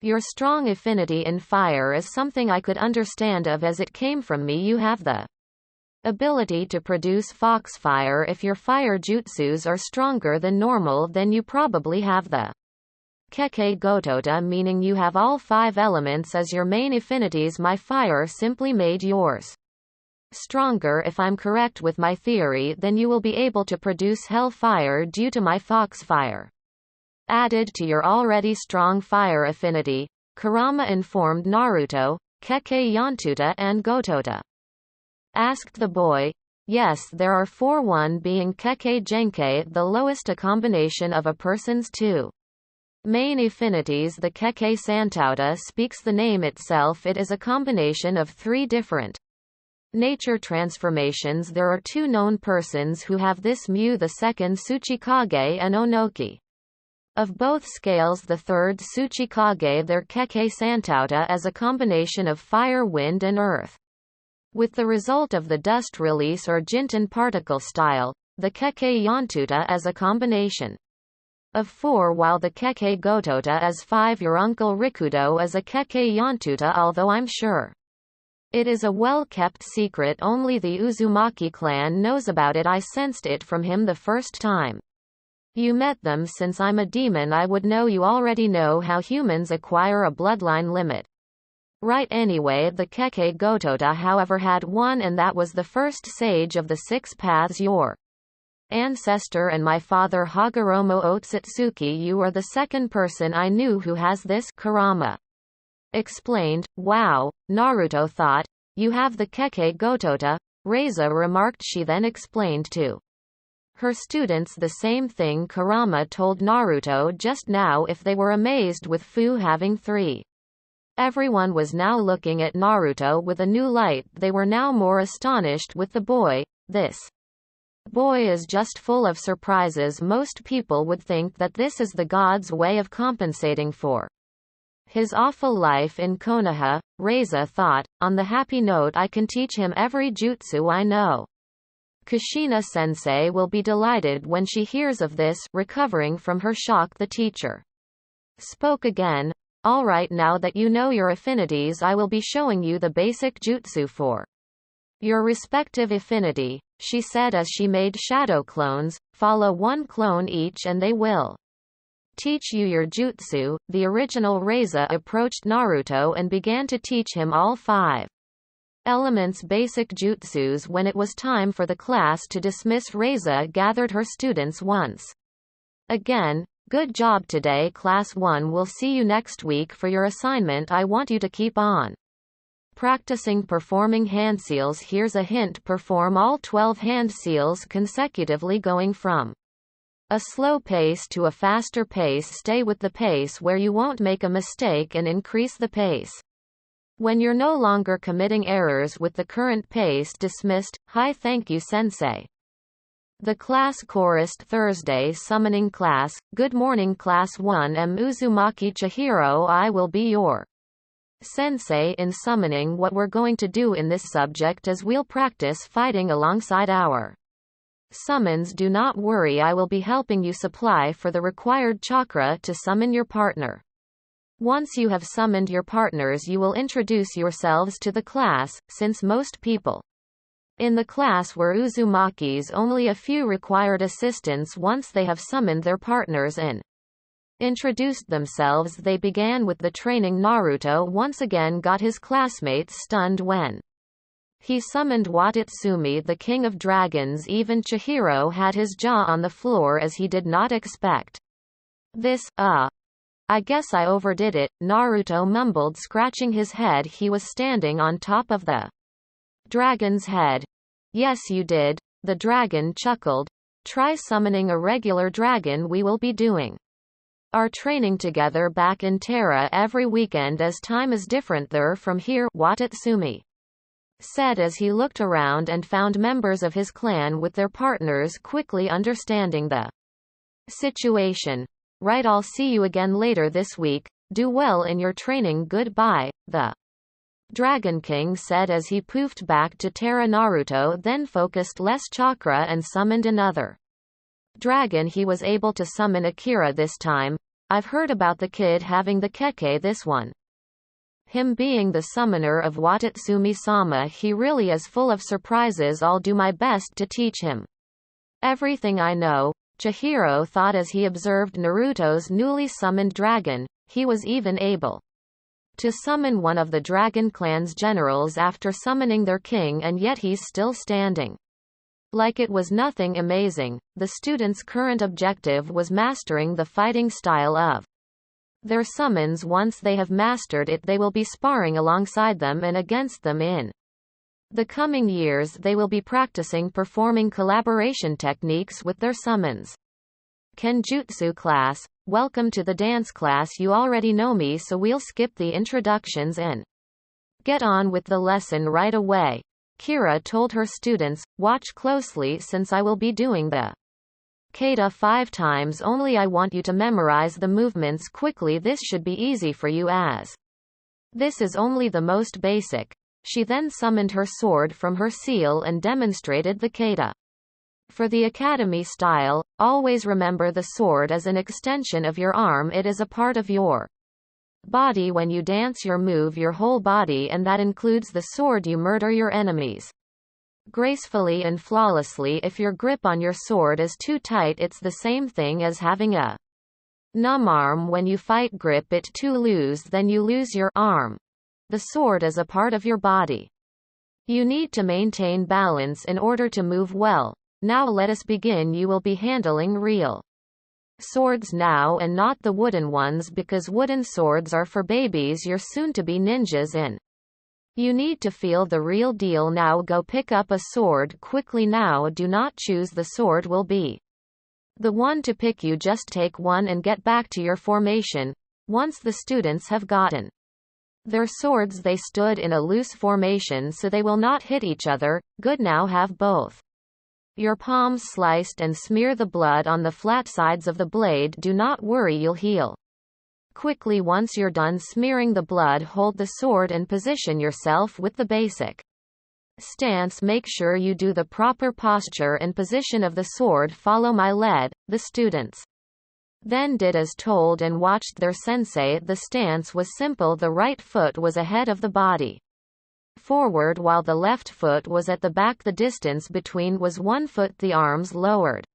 Your strong affinity in fire is something I could understand of, as it came from me. You have the ability to produce foxfire. If your fire jutsus are stronger than normal, then you probably have the Kekkei Gotota, meaning you have all 5 elements as your main affinities. My fire simply made yours stronger. If I'm correct with my theory, then you will be able to produce hellfire due to my foxfire added to your already strong fire affinity. Kurama informed Naruto. Kekkei Yantuta and Gotota? Asked the boy. Yes, there are 4, one being Kekkei Genkei, the lowest, a combination of a person's 2 main affinities. The Kekkei Santauta speaks the name itself. It is a combination of 3 different nature transformations. There are 2 known persons who have this mu, the second Tsuchikage and Onoki. Of both scales, the third Tsuchikage, their Kekkei Santauta, as a combination of fire, wind and earth, with the result of the dust release or Jinten particle style. The Kekkei Yantuta as a combination of 4, while the Kekkei Gotota is 5. Your uncle Rikudo is a Kekkei Yantuta, although I'm sure it is a well-kept secret. Only the Uzumaki clan knows about it. I sensed it from him the first time you met them. Since I'm a demon, I would know. You already know how humans acquire a bloodline limit, right? Anyway, the Kekkei Gotota, however, had 1, and that was the first sage of the 6 paths. Your ancestor and my father Hagoromo Otsutsuki. You are the second person I knew who has this, Kurama explained. Wow, Naruto thought. You have the Kekkei Gotota? Reza remarked. She then explained to her students the same thing Kurama told Naruto just now. If they were amazed with Fu having 3, everyone was now looking at Naruto with a new light. They were now more astonished with the boy. This boy is just full of surprises. Most people would think that this is the god's way of compensating for his awful life in Konoha. Reza thought. On the happy note, I can teach him every jutsu I know. Kushina-sensei will be delighted when she hears of this. Recovering from her shock, the teacher spoke again. All right, now that you know your affinities, I will be showing you the basic jutsu for your respective affinity, she said as she made shadow clones. Follow one clone each and they will teach you your jutsu. The original Reza approached Naruto and began to teach him all 5 elements basic jutsus. When it was time for the class to dismiss, Reza gathered her students once again. Good job today, class 1. We'll see you next week for your assignment. I want you to keep on practicing performing hand seals. Here's a hint: perform all 12 hand seals consecutively, going from a slow pace to a faster pace. Stay with the pace where you won't make a mistake and increase the pace when you're no longer committing errors with the current pace. Dismissed. Hi, thank you, sensei. The class chorused. Thursday summoning class. Good morning, class 1. I'm Uzumaki Chihiro. I will be your sensei in summoning. What we're going to do in this subject is we'll practice fighting alongside our summons. Do not worry, I will be helping you supply for the required chakra to summon your partner. Once you have summoned your partners, you will introduce yourselves to the class, since most people in the class were Uzumakis. Only a few required assistance once they have summoned their partners and introduced themselves. They began with the training. Naruto once again got his classmates stunned when he summoned Watatsumi, the king of dragons. Even Chihiro had his jaw on the floor as he did not expect this. I guess I overdid it, Naruto mumbled, scratching his head. He was standing on top of the dragon's head. Yes, you did. The dragon chuckled. Try summoning a regular dragon. We will be doing our training together back in Terra every weekend, as time is different there from here, Watatsumi said as he looked around and found members of his clan with their partners, quickly understanding the situation. Right, I'll see you again later this week. Do well in your training. Goodbye, the Dragon King said as he poofed back to Terra. Naruto then focused less chakra and summoned another dragon. He was able to summon Akira this time. I've heard about the kid having the keke. This one, him being the summoner of Watatsumi-sama, he really is full of surprises. I'll do my best to teach him everything I know, Chihiro thought as he observed Naruto's newly summoned dragon. He was even able to summon one of the Dragon Clan's generals after summoning their king, and yet he's still standing like it was nothing amazing. The students' current objective was mastering the fighting style of their summons. Once they have mastered it, they will be sparring alongside them and against them in the coming years. They will be practicing performing collaboration techniques with their summons. Kenjutsu class. Welcome to the dance class. You already know me, so we'll skip the introductions and get on with the lesson right away. Kira told her students, watch closely since I will be doing the kata 5 times only. I want you to memorize the movements quickly. This should be easy for you as this is only the most basic. She then summoned her sword from her seal and demonstrated the kata. For the academy style, always remember the sword is an extension of your arm. It is a part of your body. When you dance, you move your whole body, and that includes the sword. You murder your enemies gracefully and flawlessly. If your grip on your sword is too tight, it's the same thing as having a numb arm. When you fight, grip it too loose, then you lose your arm. The sword is a part of your body. You need to maintain balance in order to move well. Now let us begin. You will be handling real swords now and not the wooden ones, because wooden swords are for babies you're soon to be ninjas in. You need to feel the real deal. Now go pick up a sword quickly. Now do not choose the sword will be the one to pick. You just take one and get back to your formation. Once the students have gotten their swords, they stood in a loose formation so they will not hit each other. Good, now have both your palms sliced and smear the blood on the flat sides of the blade. Do not worry, you'll heal quickly. Once you're done smearing the blood, hold the sword and position yourself with the basic Stance. Make sure you do the proper posture and position of the sword. Follow my lead. The students then did as told and watched their sensei. The stance was simple. The right foot was ahead of the body, forward, while the left foot was at the back. The distance between was 1 foot. The arms lowered,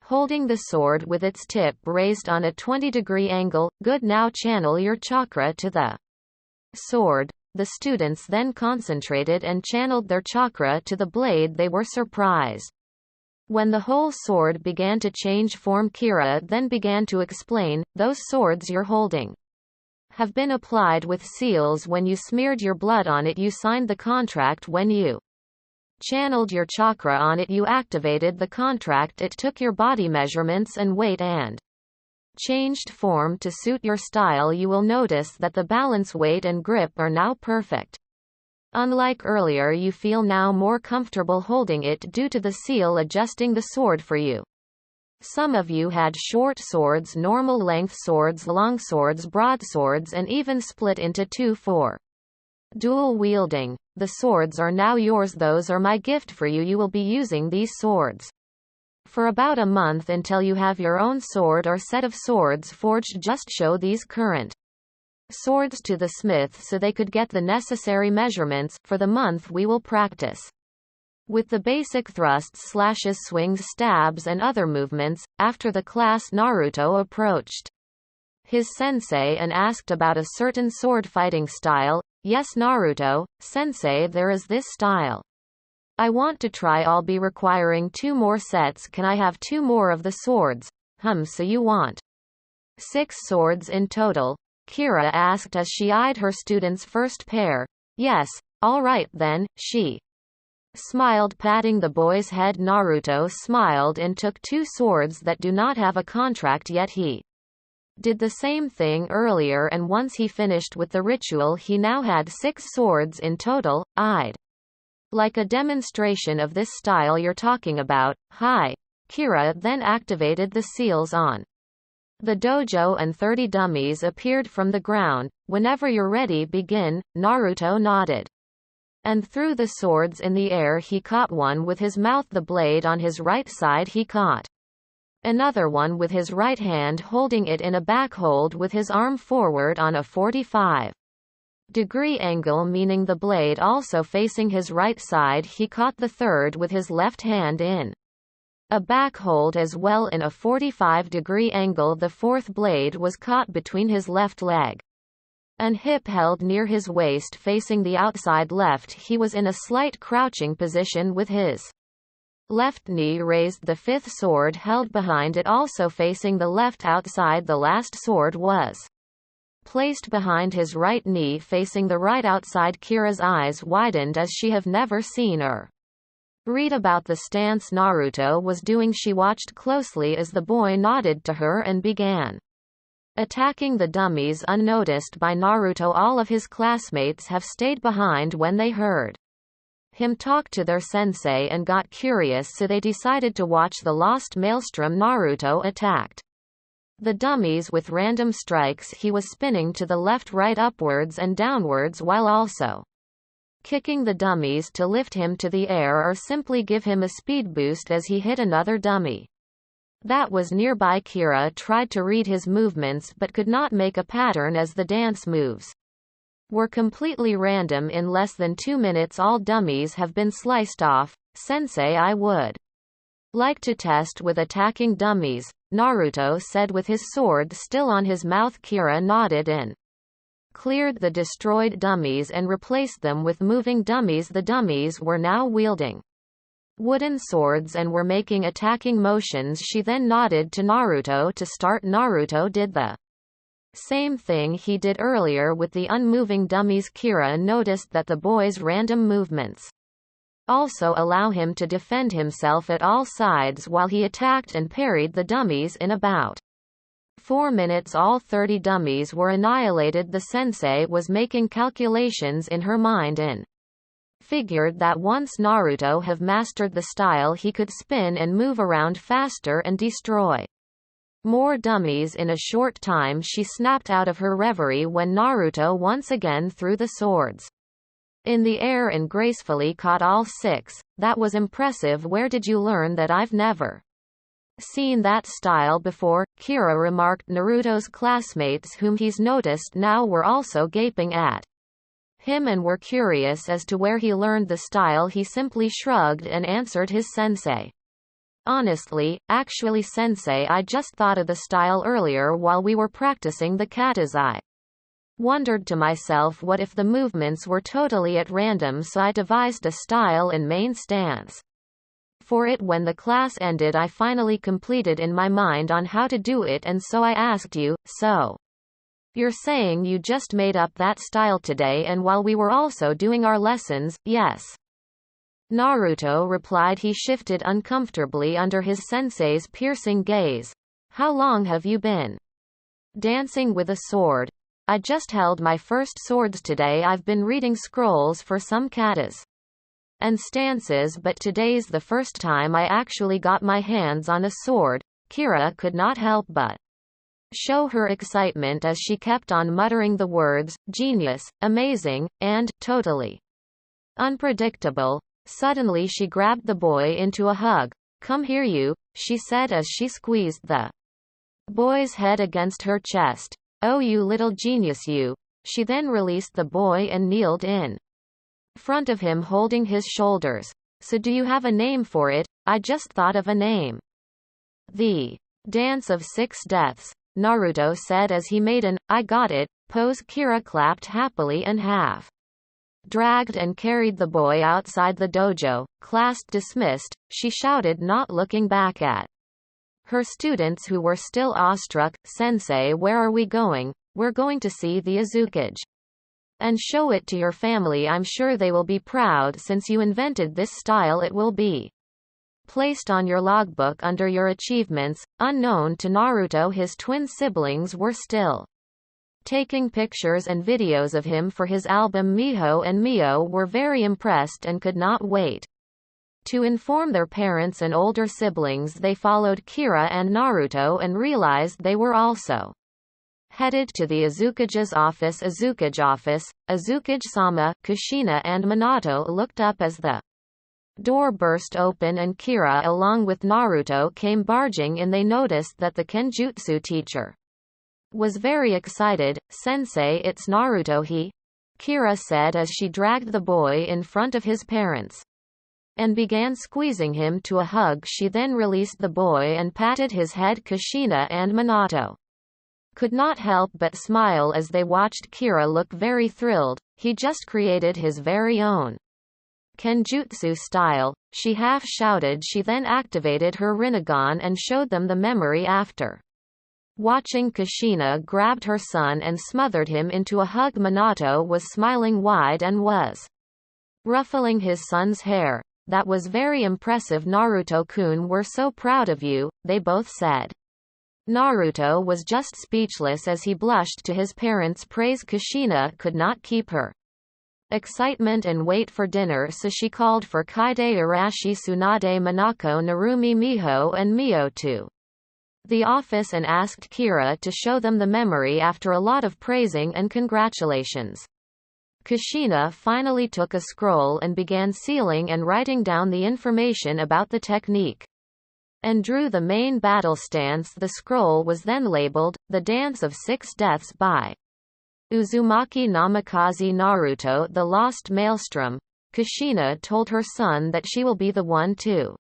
holding the sword with its tip raised on a 20-degree angle. Good. Now channel your chakra to the sword. The students then concentrated and channeled their chakra to the blade. They were surprised when the whole sword began to change form. Kira then began to explain, those swords you're holding have been applied with seals. When you smeared your blood on it, you signed the contract. When you channeled your chakra on it, you activated the contract. It took your body measurements and weight and changed form to suit your style. You will notice that the balance, weight and grip are now perfect. Unlike earlier, you feel now more comfortable holding it due to the seal adjusting the sword for you. Some of you had short swords, normal length swords, long swords, broadswords, and even split into two for dual wielding. The swords are now yours. Those are my gift for you. You will be using these swords for about a month until you have your own sword or set of swords forged. Just show these current swords to the smith so they could get the necessary measurements. For the month we will practice with the basic thrusts, slashes, swings, stabs and other movements. After the class, Naruto approached his sensei and asked about a certain sword fighting style. Yes, Naruto, sensei, there is this style I want to try. I'll be requiring 2 more sets. Can I have 2 more of the swords? So you want 6 swords in total? Kira asked as she eyed her student's first pair. Yes, all right then, she smiled, patting the boy's head. Naruto smiled and took 2 swords that do not have a contract yet. He did the same thing earlier, and once he finished with the ritual, he now had 6 swords in total. I'd like a demonstration of this style you're talking about. Hi. Kira then activated the seals on the dojo and 30 dummies appeared from the ground. Whenever you're ready, begin. Naruto nodded and threw the swords in the air. He caught one with his mouth, the blade on his right side. He caught another one with his right hand, holding it in a back hold with his arm forward on a 45-degree angle, meaning the blade also facing his right side. He caught the third with his left hand in a back hold as well in a 45-degree angle. The fourth blade was caught between his left leg and hip, held near his waist facing the outside left. He was in a slight crouching position with his left knee raised. The fifth sword held behind it, also facing the left outside. The last sword was placed behind his right knee facing the right outside. Kira's eyes widened as she have never seen her read about the stance Naruto was doing. She watched closely as the boy nodded to her and began attacking the dummies unnoticed by Naruto. All of his classmates have stayed behind when they heard him talk to their sensei and got curious, so they decided to watch the lost maelstrom. Naruto attacked the dummies with random strikes. He was spinning to the left, right, upwards and downwards, while also kicking the dummies to lift him to the air or simply give him a speed boost as he hit another dummy that was nearby. Kira tried to read his movements but could not make a pattern as the dance moves were completely random. In less than 2 minutes all dummies have been sliced off. Sensei, I would like to test with attacking dummies, Naruto said with his sword still on his mouth. Kira nodded and cleared the destroyed dummies and replaced them with moving dummies. The dummies were now wielding wooden swords and were making attacking motions. She then nodded to Naruto to start. Naruto did the same thing he did earlier with the unmoving dummies. Kira noticed that the boy's random movements also allow him to defend himself at all sides while he attacked and parried the dummies. In about 4 minutes all 30 dummies were annihilated. The sensei was making calculations in her mind and figured that once Naruto have mastered the style, he could spin and move around faster and destroy more dummies in a short time. She snapped out of her reverie when Naruto once again threw the swords in the air and gracefully caught all 6. That was impressive. Where did you learn that? I've never seen that style before, Kira remarked. Naruto's classmates, whom he's noticed now, were also gaping at him and were curious as to where he learned the style. He simply shrugged and answered his sensei. Honestly, actually sensei, I just thought of the style earlier while we were practicing the katas. I wondered to myself, what if the movements were totally at random, so I devised a style and main stance for it. When the class ended, I finally completed in my mind on how to do it, and so I asked you. So you're saying you just made up that style today and while we were also doing our lessons? Yes, Naruto replied. He shifted uncomfortably under his sensei's piercing gaze. How long have you been dancing with a sword? I just held my first swords today. I've been reading scrolls for some katas and stances, but today's the first time I actually got my hands on a sword. Kira could not help but show her excitement as she kept on muttering the words, genius, amazing, and totally unpredictable. Suddenly she grabbed the boy into a hug. Come here you, she said as she squeezed the boy's head against her chest. Oh, you little genius you. She then released the boy and kneeled in front of him holding his shoulders. So do you have a name for it? I just thought of a name. The Dance of 6 Deaths, Naruto said as he made an I got it pose. Kira clapped happily and half dragged and carried the boy outside the dojo. Class dismissed, she shouted, not looking back at her students who were still awestruck. Sensei, where are we going? We're going to see the Uzukage and show it to your family. I'm sure they will be proud. Since you invented this style, it will be placed on your logbook under your achievements. Unknown to Naruto, his twin siblings were still taking pictures and videos of him for his album. Miho and Mio were very impressed and could not wait to inform their parents and older siblings. They followed Kira and Naruto and realized they were also headed to the Azukage's office. Azukage-sama, Kushina and Minato looked up as the door burst open and Kira along with Naruto came barging in. They noticed that the Kenjutsu teacher was very excited. Sensei, it's Naruto. Kira said as she dragged the boy in front of his parents and began squeezing him to a hug. She then released the boy and patted his head. Kushina and Minato could not help but smile as they watched Kira look very thrilled. He just created his very own Kenjutsu style, she half shouted. She then activated her Rinnegan and showed them the memory. After watching, Kushina grabbed her son and smothered him into a hug. Minato was smiling wide and was ruffling his son's hair. That was very impressive, Naruto-kun. We're so proud of you, they both said. Naruto was just speechless as he blushed to his parents' praise. Kushina could not keep her excitement and wait for dinner, so she called for Kaide, Arashi, Tsunade, Minako, Narumi, Miho and Mio to the office and asked Kira to show them the memory. After a lot of praising and congratulations, Kushina finally took a scroll and began sealing and writing down the information about the technique and drew the main battle stance. The scroll was then labeled, The Dance of 6 Deaths by Uzumaki Namikaze. Naruto, the Lost Maelstrom. Kushina told her son that she will be the one to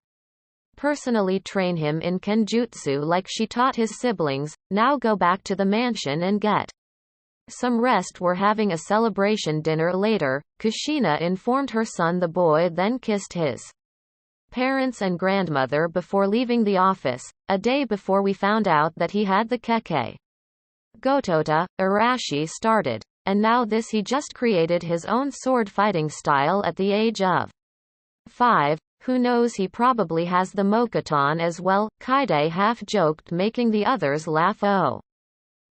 personally train him in Kenjutsu like she taught his siblings. Now go back to the mansion and get some rest. We're having a celebration dinner later, Kushina informed her son. The boy then kissed his parents and grandmother before leaving the office. A day before we found out that he had the Kekkei Gotota, Arashi started. And now this, he just created his own sword fighting style at the age of 5. Who knows, he probably has the Mokuton as well, Kaide half joked, making the others laugh. Oh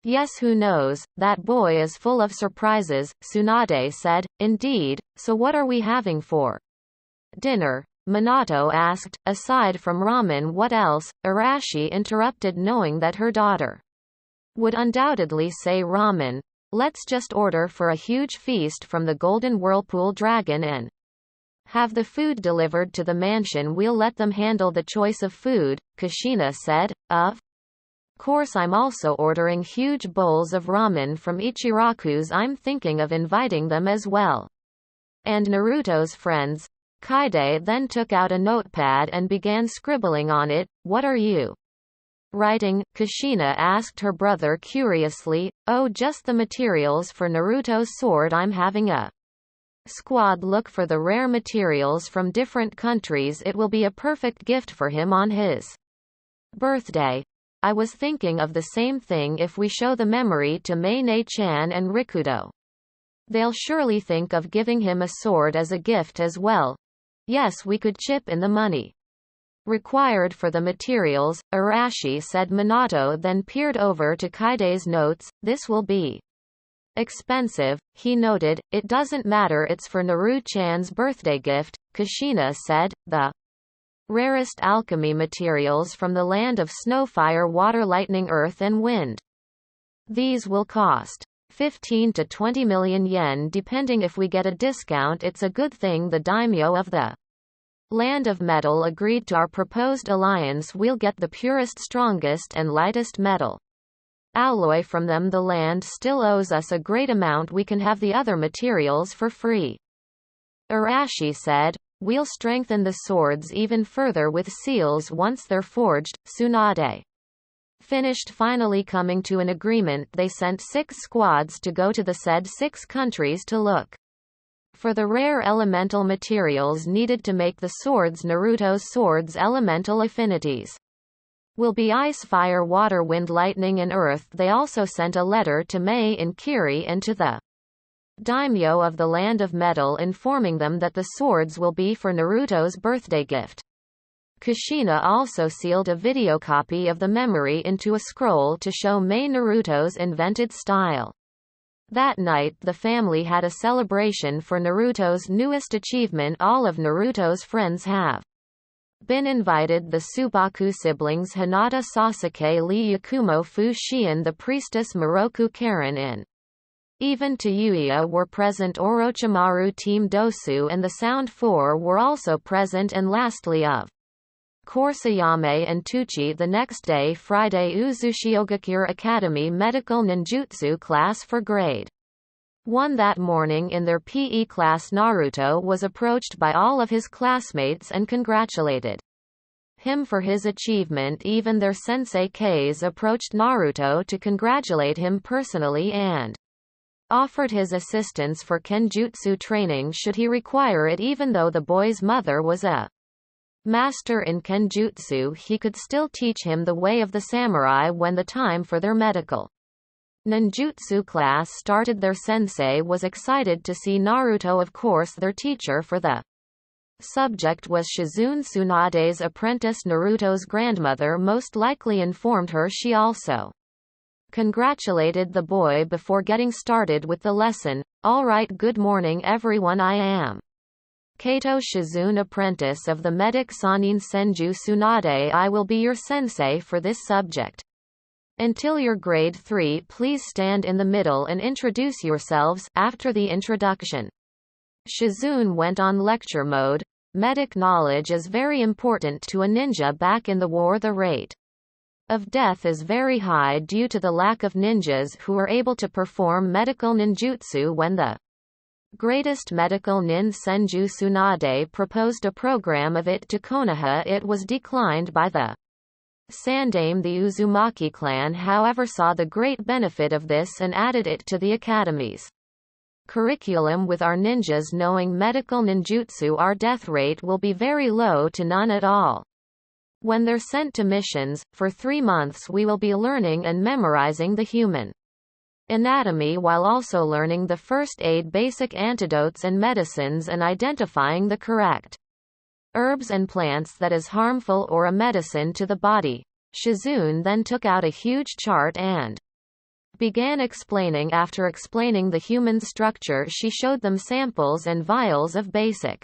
yes, who knows, that boy is full of surprises, Tsunade said. Indeed, so what are we having for dinner? Minato asked. Aside from ramen, what else? Arashi interrupted, knowing that her daughter would undoubtedly say ramen. Let's just order for a huge feast from the Golden Whirlpool Dragon and have the food delivered to the mansion. We'll let them handle the choice of food, Kushina said. Of course I'm also ordering huge bowls of ramen from Ichiraku's. I'm thinking of inviting them as well. And Naruto's friends. Kaide then took out a notepad and began scribbling on it. What are you writing? Kushina asked her brother curiously. Oh, just the materials for Naruto's sword. I'm having a squad look for the rare materials from different countries. It will be a perfect gift for him on his birthday. I was thinking of the same thing. If we show the memory to Mei-ne-chan and Rikudo, they'll surely think of giving him a sword as a gift as well. Yes, we could chip in the money required for the materials, Arashi said. Minato then peered over to Kaide's notes. This will be expensive, he noted. It doesn't matter, it's for Naru-chan's birthday gift, Kushina said. The rarest alchemy materials from the land of snow, fire, water, lightning, earth and wind. These will cost 15 to 20 million yen depending. If we get a discount, it's a good thing the daimyo of the Land of Metal agreed to our proposed alliance. We'll get the purest, strongest and lightest metal alloy from them. The land still owes us a great amount. We can have the other materials for free, Arashi said. We'll strengthen the swords even further with seals once they're forged. Tsunade finished. Finally coming to an agreement, they sent 6 squads to go to the said 6 countries to look for the rare elemental materials needed to make the swords. Naruto's swords' elemental affinities will be ice, fire, water, wind, lightning and earth. They also sent a letter to Mei and Kiri and to the daimyo of the Land of Metal informing them that the swords will be for Naruto's birthday gift. Kushina also sealed a videocopy of the memory into a scroll to show Mei Naruto's invented style. That night the family had a celebration for Naruto's newest achievement. All of Naruto's friends have been invited. The Tsubaku siblings Hinata, Sasuke, Lee, Yakumo, Fu Xian, the priestess Moroku, Karen and even Tayuya were present. Orochimaru, Team Dosu and the Sound Four were also present. And lastly of course Ayame and Tucci. The next day, Friday, Uzushiogakure Academy Medical Ninjutsu class for grade 1. That morning in their PE class, Naruto was approached by all of his classmates and congratulated him for his achievement. Even their sensei K's approached Naruto to congratulate him personally and offered his assistance for Kenjutsu training should he require it. Even though the boy's mother was a master in Kenjutsu, he could still teach him the way of the samurai. When the time for their medical ninjutsu class started, their sensei was excited to see Naruto. Of course, their teacher for the subject was Shizune, Tsunade's apprentice. Naruto's grandmother most likely informed her. She also congratulated the boy before getting started with the lesson. All right, good morning everyone, I am Kato Shizune, apprentice of the medic Sanin Senju Tsunade. I will be your sensei for this subject. Until your grade 3, please stand in the middle and introduce yourselves. After the introduction, Shizune went on lecture mode. Medic knowledge is very important to a ninja. Back in the war, the rate of death is very high due to the lack of ninjas who are able to perform medical ninjutsu. When the greatest medical nin Senju Tsunade proposed a program of it to Konoha, it was declined by the Sandaime. The Uzumaki clan however saw the great benefit of this and added it to the academy's curriculum. With our ninjas knowing medical ninjutsu, our death rate will be very low to none at all. When they're sent to missions, for 3 months we will be learning and memorizing the human anatomy while also learning the first aid, basic antidotes and medicines, and identifying the correct herbs and plants that is harmful or a medicine to the body. Shizune then took out a huge chart and began explaining. After explaining the human structure, she showed them samples and vials of basic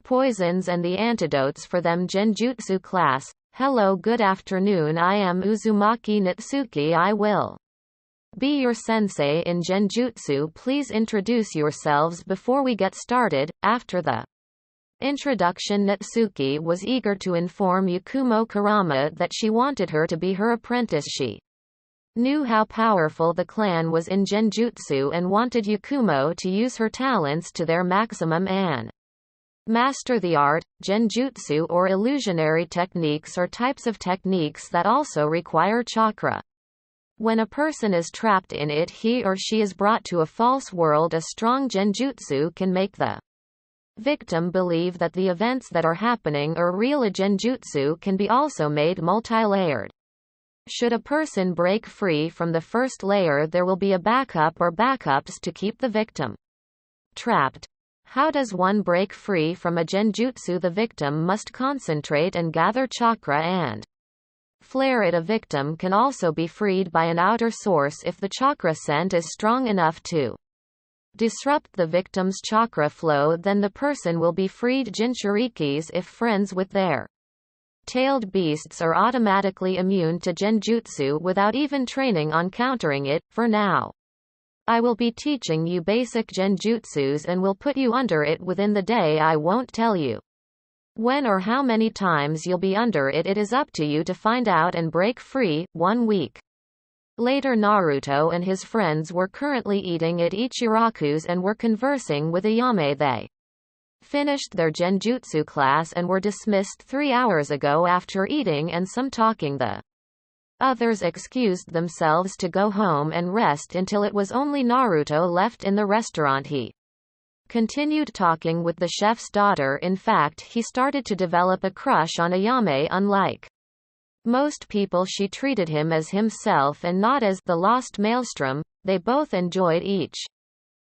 poisons and the antidotes for them. Genjutsu class. Hello, good afternoon, I am Uzumaki Natsuki. I will Be your sensei in Genjutsu. Please introduce yourselves before we get started. After the introduction, Natsuki was eager to inform Yakumo Kurama that she wanted her to be her apprentice. She knew how powerful the clan was in Genjutsu and wanted Yakumo to use her talents to their maximum and master the art. Genjutsu or illusionary techniques are types of techniques that also require chakra. When a person is trapped in it, he or she is brought to a false world. A strong Genjutsu can make the victim believe that the events that are happening are real. A Genjutsu can be also made multi-layered. Should a person break free from the first layer, there will be a backup or backups to keep the victim trapped. How does one break free from a Genjutsu? The victim must concentrate and gather chakra and flare it. A victim can also be freed by an outer source if the chakra scent is strong enough to disrupt the victim's chakra flow, then the person will be freed. Jinchurikis, if friends with their tailed beasts, are automatically immune to Genjutsu without even training on countering it. For now, I will be teaching you basic Genjutsus and will put you under it within the day. I won't tell you when or how many times you'll be under it. It is up to you to find out and break free. 1 week later, Naruto and his friends were currently eating at Ichiraku's and were conversing with Ayame. They finished their Genjutsu class and were dismissed 3 hours ago after eating and some talking. The others excused themselves to go home and rest until it was only Naruto left in the restaurant. He continued talking with the chef's daughter. In fact, he started to develop a crush on Ayame. Unlike most people, she treated him as himself and not as the lost maelstrom. They both enjoyed each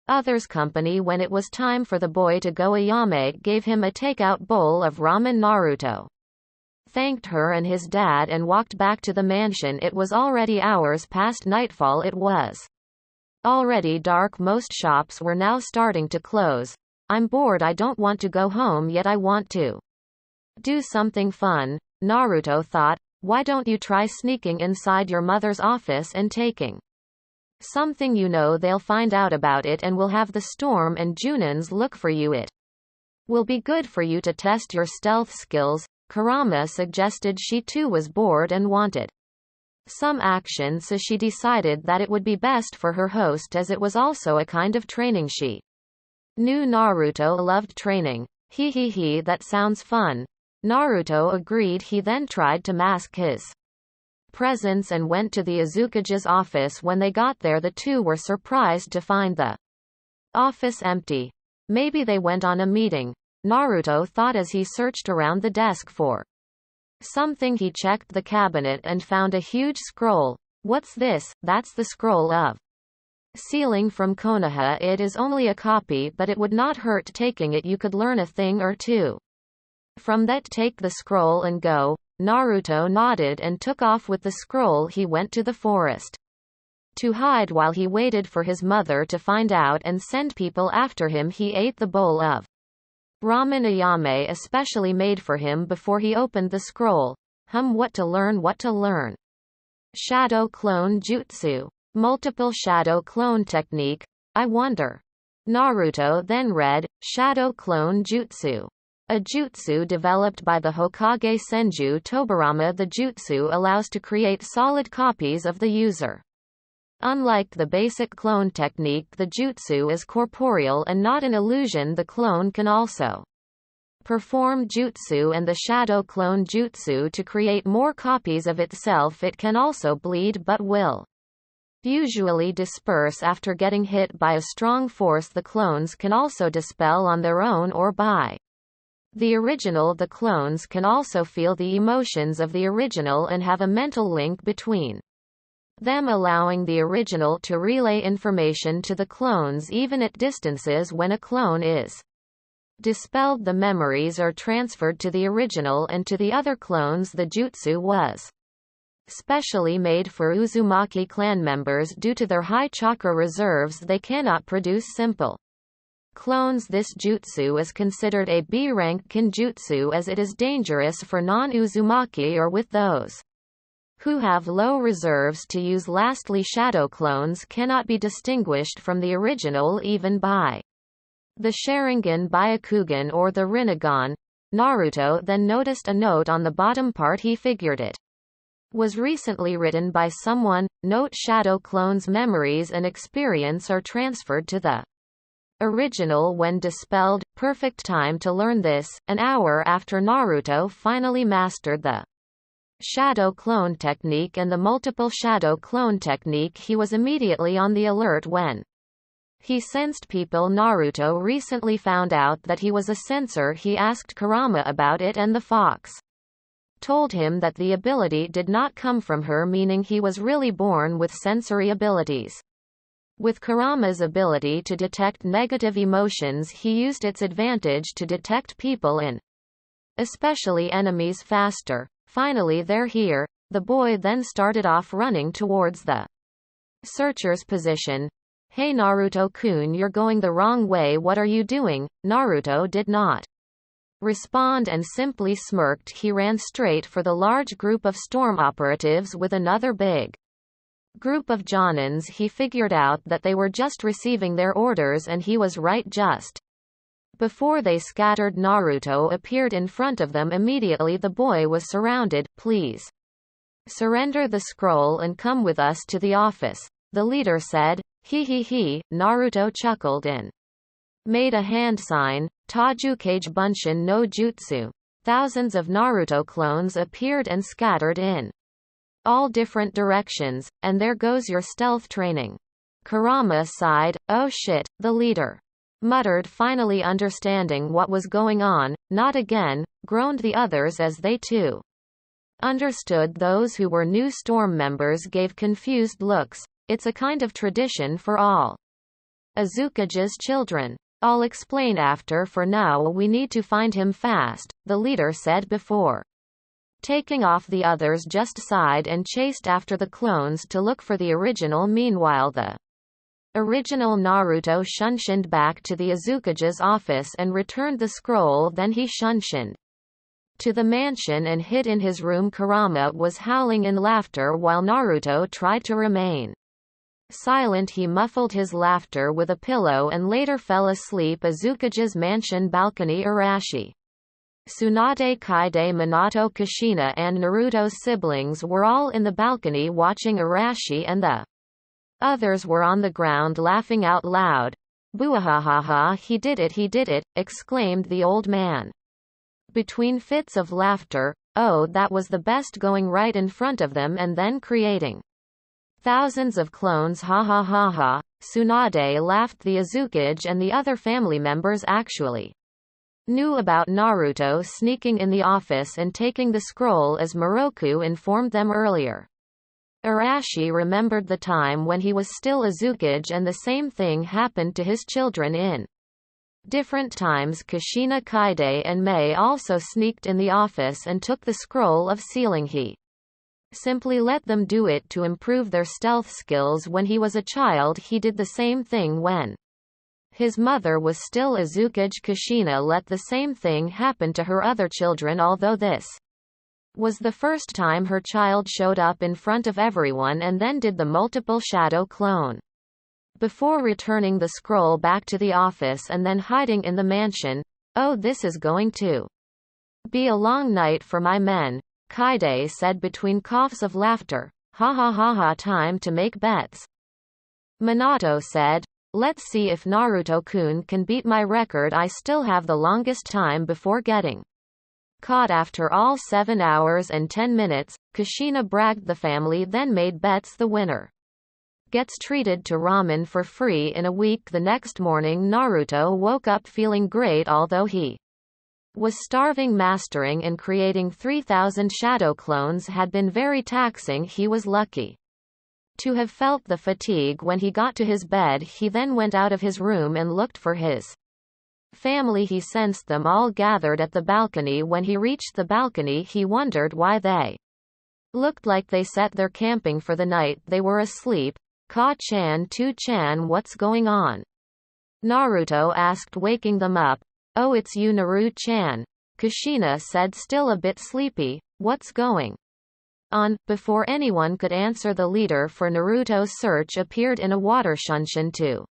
other's company. When it was time for the boy to go, Ayame gave him a takeout bowl of ramen. Naruto thanked her and his dad and walked back to the mansion. It was already hours past nightfall. It was already dark. Most shops were now starting to close. I'm bored. I don't want to go home yet. I want to do something fun, Naruto thought. Why don't you try sneaking inside your mother's office and taking something? You know they'll find out about it and will have the Storm and Junins look for you. It will be good for you to test your stealth skills, Kurama suggested. She too was bored and wanted some action, so she decided that it would be best for her host, as it was also a kind of training. She knew Naruto loved training. He, that sounds fun. Naruto agreed. He then tried to mask his presence and went to the Azukage's office. When they got there, the two were surprised to find the office empty. Maybe they went on a meeting, Naruto thought as he searched around the desk for something. He checked the cabinet and found a huge scroll. What's this? That's the scroll of sealing from Konoha. It is only a copy, but it would not hurt taking it. You could learn a thing or two from that. Take the scroll and go. Naruto nodded and took off with the scroll. He went to the forest to hide while he waited for his mother to find out and send people after him. He ate the bowl of ramen Ayame especially made for him before he opened the scroll. What to learn? Shadow clone jutsu. Multiple shadow clone technique. I wonder. Naruto then read, Shadow clone jutsu. A jutsu developed by the Hokage Senju Tobirama. The jutsu allows to create solid copies of the user. Unlike the basic clone technique, the jutsu is corporeal and not an illusion. The clone can also perform jutsu and the shadow clone jutsu to create more copies of itself. It can also bleed but will usually disperse after getting hit by a strong force. The clones can also dispel on their own or by the original. The clones can also feel the emotions of the original and have a mental link between them, allowing the original to relay information to the clones even at distances. When a clone is dispelled, the memories are transferred to the original and to the other clones. The jutsu was specially made for Uzumaki clan members. Due to their high chakra reserves, they cannot produce simple clones. This jutsu is considered a B-rank Kenjutsu as it is dangerous for non-Uzumaki or with those who have low reserves to use. Lastly, shadow clones cannot be distinguished from the original even by the Sharingan Byakugan or the Rinnegan. Naruto then noticed a note on the bottom part. He figured it was recently written by someone. Note: shadow clones' memories and experience are transferred to the original when dispelled. Perfect time to learn this, an hour after Naruto finally mastered the shadow clone technique and the multiple shadow clone technique. He was immediately on the alert when he sensed people. Naruto recently found out that he was a censor. He asked Kurama about it and the fox told him that the ability did not come from her, meaning he was really born with sensory abilities. With Kurama's ability to detect negative emotions, he used its advantage to detect people and especially enemies faster. Finally, they're here. The boy then started off running towards the searcher's position. Hey Naruto-kun, you're going the wrong way. What are you doing? Naruto did not respond and simply smirked. He ran straight for the large group of storm operatives with another big group of Jonins. He figured out that they were just receiving their orders and he was right. Just before they scattered, Naruto appeared in front of them. Immediately the boy was surrounded. Please surrender the scroll and come with us to the office, the leader said. He. Naruto chuckled and made a hand sign. Taijutsu Bunshin no Jutsu. Thousands of Naruto clones appeared and scattered in all different directions, and there goes your stealth training. Kurama sighed. Oh shit, the leader muttered, finally understanding what was going on. Not again, groaned the others as they too understood. Those who were new storm members gave confused looks. It's a kind of tradition for all Azukage's children. I'll explain after. For now we need to find him fast, the leader said before taking off. The others just sighed and chased after the clones to look for the original. Meanwhile, the original Naruto shunshined back to the Azukage's office and returned the scroll. Then he shunshined to the mansion and hid in his room. Kurama was howling in laughter while Naruto tried to remain silent. He muffled his laughter with a pillow and later fell asleep. Azukage's mansion balcony. Arashi, Tsunade, Kaide, Minato, Kushina and Naruto's siblings were all in the balcony watching. Arashi and the others were on the ground laughing out loud. Boohahaha, he did it, exclaimed the old man between fits of laughter. Oh, that was the best, going right in front of them and then creating thousands of clones. Ha ha ha ha. Tsunade laughed. The Azukage and the other family members actually knew about Naruto sneaking in the office and taking the scroll, as Moroku informed them earlier. Arashi remembered the time when he was still Azukage and the same thing happened to his children in different times. Kushina, Kaide and Mei also sneaked in the office and took the scroll of sealing. He simply let them do it to improve their stealth skills. When he was a child, he did the same thing when his mother was still Azukage. Kushina let the same thing happen to her other children, although this was the first time her child showed up in front of everyone and then did the multiple shadow clone before returning the scroll back to the office and then hiding in the mansion. Oh, this is going to be a long night for my men, Kaide said between coughs of laughter. Ha ha ha ha, time to make bets. Minato said, let's see if Naruto-kun can beat my record. I still have the longest time before getting caught after all. 7 hours and 10 minutes, Kushina bragged. The family then made bets. The winner gets treated to ramen for free in a week. The next morning Naruto woke up feeling great. Although he was starving, mastering and creating 3,000 shadow clones had been very taxing. He was lucky to have felt the fatigue when he got to his bed. He then went out of his room and looked for his family. He sensed them all gathered at the balcony. When he reached the balcony, he wondered why they looked like they set their camping for the night. They were asleep. Ka-chan, Tu-chan, what's going on? Naruto asked, waking them up. Oh, it's you, Naru-chan. Kushina said, still a bit sleepy. What's going Before anyone could answer, the leader for Naruto's search appeared in a water Shunshin to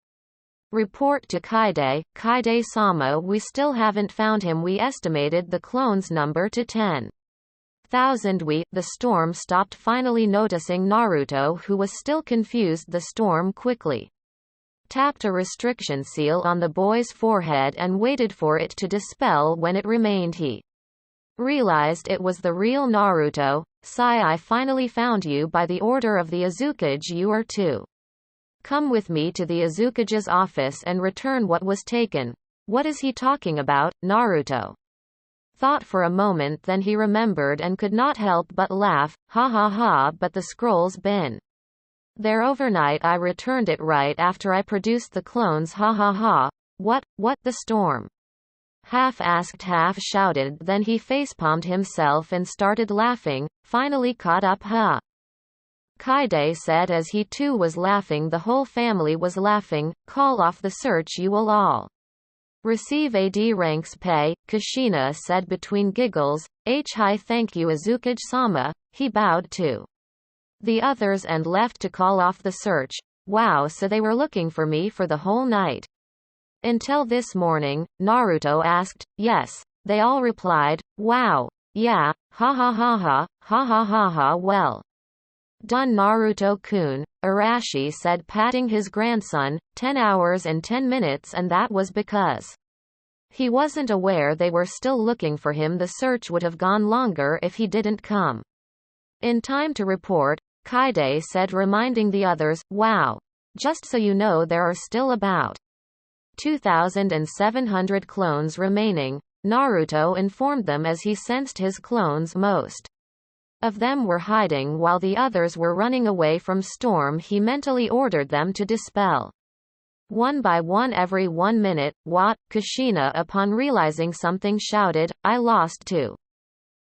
report to Kaide, Kaide-sama, we still haven't found him. We estimated the clones number to 10,000. The storm stopped, finally noticing Naruto, who was still confused. The storm quickly tapped a restriction seal on the boy's forehead and waited for it to dispel. When it remained, he realized it was the real Naruto. Sai, I finally found you. By the order of the Azukage, you are to come with me to the Azukage's office and return what was taken. What is he talking about? Naruto thought for a moment, then he remembered and could not help but laugh. Ha ha ha, but the scroll's been there overnight. I returned it right after I produced the clones. Ha ha ha. What? The storm half asked, half shouted, then he facepalmed himself and started laughing, finally caught up. Ha! Kaide said as he too was laughing. The whole family was laughing. Call off the search, you will all receive a D ranks pay, Kushina said between giggles. Hi, thank you Azukage-sama. He bowed to the others and left to call off the search. Wow, so they were looking for me for the whole night? Until this morning, Naruto asked. Yes. They all replied, wow. Yeah, ha ha ha ha, ha ha ha ha. Well done Naruto-kun, Arashi said patting his grandson. 10 hours and 10 minutes, and that was because he wasn't aware they were still looking for him. The search would have gone longer if he didn't come in time to report, Kaide said, reminding the others. Wow. Just so you know, there are still about 2,700 clones remaining, Naruto informed them as he sensed his clones. Most of them were hiding while the others were running away from storm. He mentally ordered them to dispel one by one every 1 minute. What? Kushina, upon realizing something, shouted, I lost too.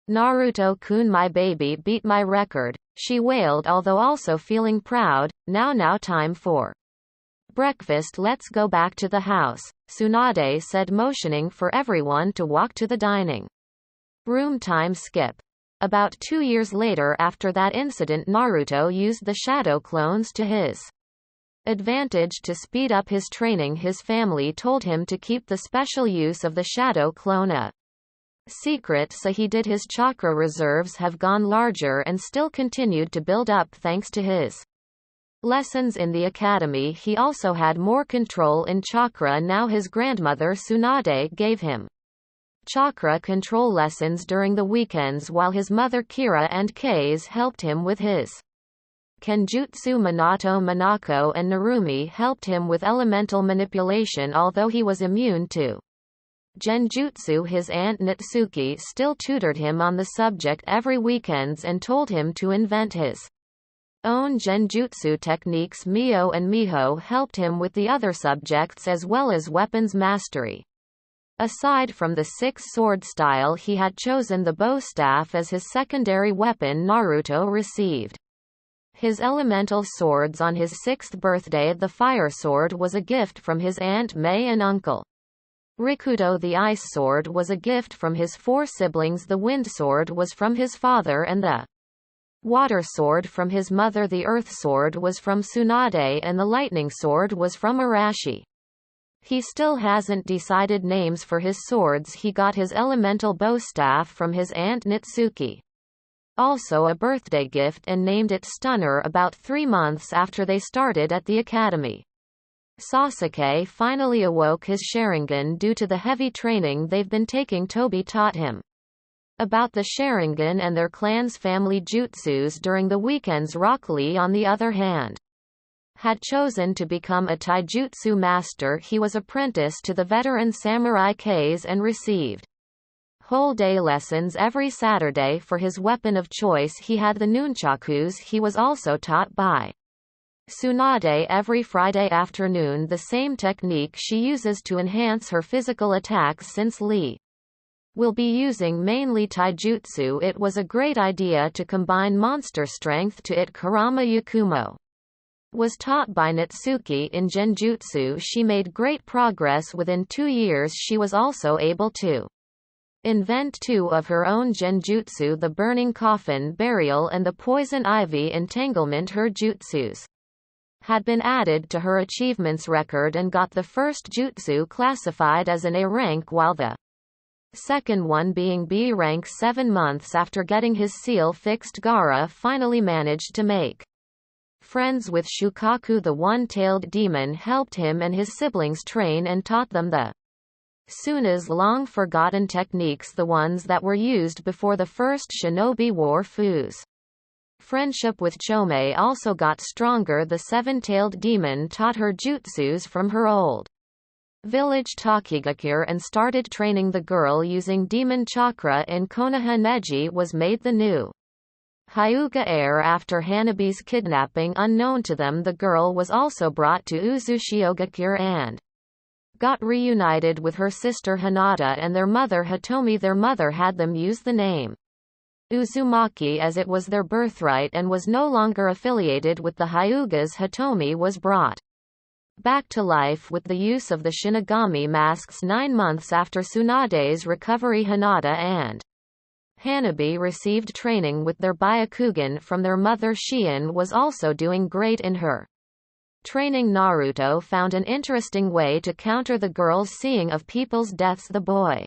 Naruto-kun, my baby beat my record, she wailed, although also feeling proud. Now time for breakfast. Let's go back to the house, Tsunade said, motioning for everyone to walk to the dining room. Time skip. About 2 years later, after that incident, Naruto used the shadow clones to his advantage to speed up his training. His family told him to keep the special use of the shadow clone a secret, so he did. His chakra reserves have gone larger and still continued to build up thanks to his lessons in the academy. He also had more control in chakra now. His grandmother Tsunade gave him chakra control lessons during the weekends, while his mother Kira and Kei's helped him with his Kenjutsu. Minato, Minako and Narumi helped him with elemental manipulation, although he was immune to Genjutsu. His aunt Natsuki still tutored him on the subject every weekends and told him to invent his own Genjutsu techniques. Mio and Miho helped him with the other subjects as well as weapons mastery. Aside from the 6-sword style, he had chosen the bow staff as his secondary weapon. Naruto received his elemental swords on his 6th birthday. The fire sword was a gift from his Aunt May and uncle Rikudo. The ice sword was a gift from his 4 siblings. The wind sword was from his father and the water sword from his mother. The earth sword was from Tsunade and the lightning sword was from Arashi. He still hasn't decided names for his swords. He got his elemental bow staff from his aunt Natsuki, also a birthday gift, and named it Stunner about 3 months after they started at the academy. Sasuke finally awoke his Sharingan due to the heavy training they've been taking. Tobi taught him about the Sharingan and their clan's family jutsus during the weekends. Rock Lee, on the other hand, had chosen to become a Taijutsu master. He was apprenticed to the veteran samurai Kei's and received whole-day lessons every Saturday for his weapon of choice. He had the nunchakus. He was also taught by Tsunade every Friday afternoon the same technique she uses to enhance her physical attacks. Since Lee will be using mainly Taijutsu, it was a great idea to combine monster strength to it. Kurama Yakumo was taught by Natsuki in Genjutsu. She made great progress. Within 2 years she was also able to invent 2 of her own genjutsu, the burning coffin burial and the poison ivy entanglement. Her jutsus had been added to her achievements record and got the first jutsu classified as an A rank, while the second one being B rank. 7 months after getting his seal fixed, Gaara finally managed to make friends with Shukaku. The one-tailed demon helped him and his siblings train and taught them the Suna's long-forgotten techniques, the ones that were used before the first shinobi war. Fu's friendship with Chome also got stronger. The seven-tailed demon taught her jutsus from her old village Takigakure and started training the girl using demon chakra in Konoha. Neji was made the new Hyuga heir after Hanabi's kidnapping. Unknown to them, the girl was also brought to Uzushiogakure and got reunited with her sister Hinata and their mother Hitomi. Their mother had them use the name Uzumaki as it was their birthright and was no longer affiliated with the Hyugas. Hitomi was brought back to life with the use of the Shinigami masks 9 months after Tsunade's recovery. Hinata and Hanabi received training with their Byakugan from their mother. Shien was also doing great in her training. Naruto found an interesting way to counter the girl's seeing of people's deaths. The boy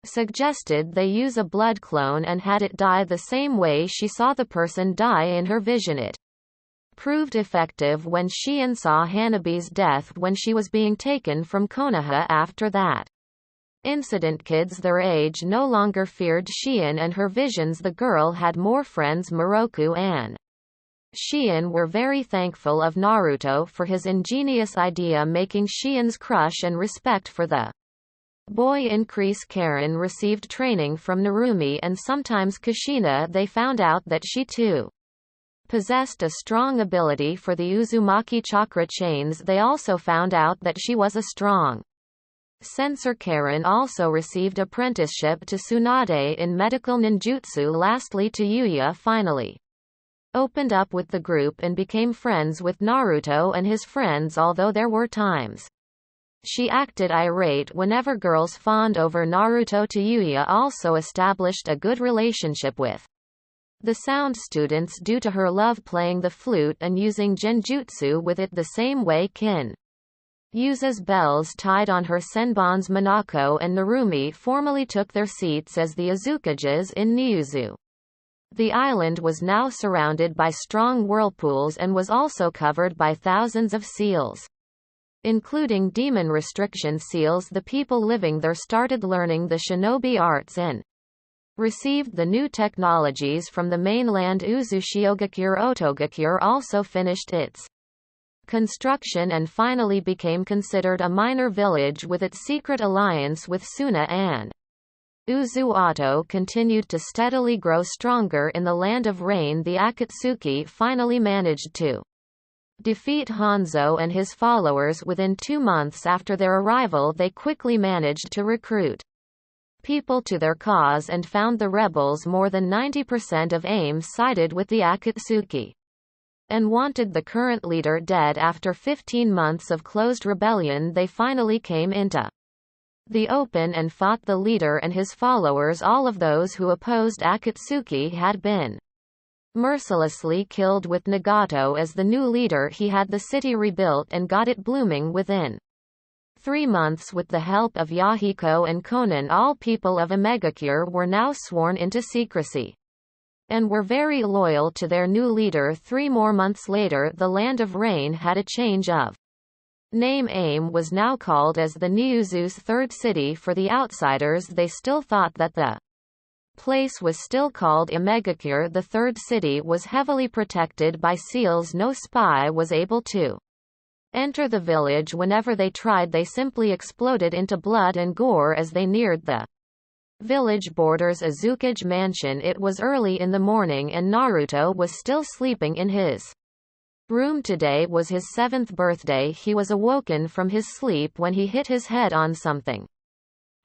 suggested they use a blood clone and had it die the same way she saw the person die in her vision. It proved effective when Shien saw Hanabi's death when she was being taken from Konoha. After that incident, kids their age no longer feared Shien and her visions. The girl had more friends. Moroku and Shien were very thankful of Naruto for his ingenious idea, making Shien's crush and respect for the boy increase. Karen received training from Narumi and sometimes Kushina. They found out that she too possessed a strong ability for the Uzumaki chakra chains. They also found out that she was a strong sensor. Karen also received apprenticeship to Tsunade in medical ninjutsu. Lastly, to Yuya finally opened up with the group and became friends with Naruto and his friends, although there were times she acted irate whenever girls fawned over Naruto. To Yuya also established a good relationship with the sound students due to her love playing the flute and using genjutsu with it the same way Kin uses bells tied on her senbons. Minako and Narumi formally took their seats as the Azukages in Niuzu. The island was now surrounded by strong whirlpools and was also covered by thousands of seals, including demon restriction seals. The people living there started learning the shinobi arts and received the new technologies from the mainland. Uzushiogakure Otogakure also finished its construction and finally became considered a minor village with its secret alliance with Suna, and Uzu-Ato continued to steadily grow stronger in the Land of Rain. The Akatsuki finally managed to defeat Hanzo and his followers within 2 months after their arrival. They quickly managed to recruit people to their cause and found the rebels. More than 90% of AIM sided with the Akatsuki and wanted the current leader dead. After 15 months of closed rebellion, they finally came into the open and fought the leader and his followers. All of those who opposed Akatsuki had been mercilessly killed. With Nagato as the new leader, he had the city rebuilt and got it blooming within 3 months with the help of Yahiko and Konan. All people of Omegakure were now sworn into secrecy and were very loyal to their new leader. 3 more months later, the Land of Rain had a change of name. AIM was now called as the Niuzu's third city. For the outsiders, they still thought that the place was still called Omegakure. The third city was heavily protected by seals. No spy was able to enter the village. Whenever they tried, they simply exploded into blood and gore as they neared the village borders. Azukage mansion. It was early in the morning and Naruto was still sleeping in his room. Today was his 7th birthday. He was awoken from his sleep when he hit his head on something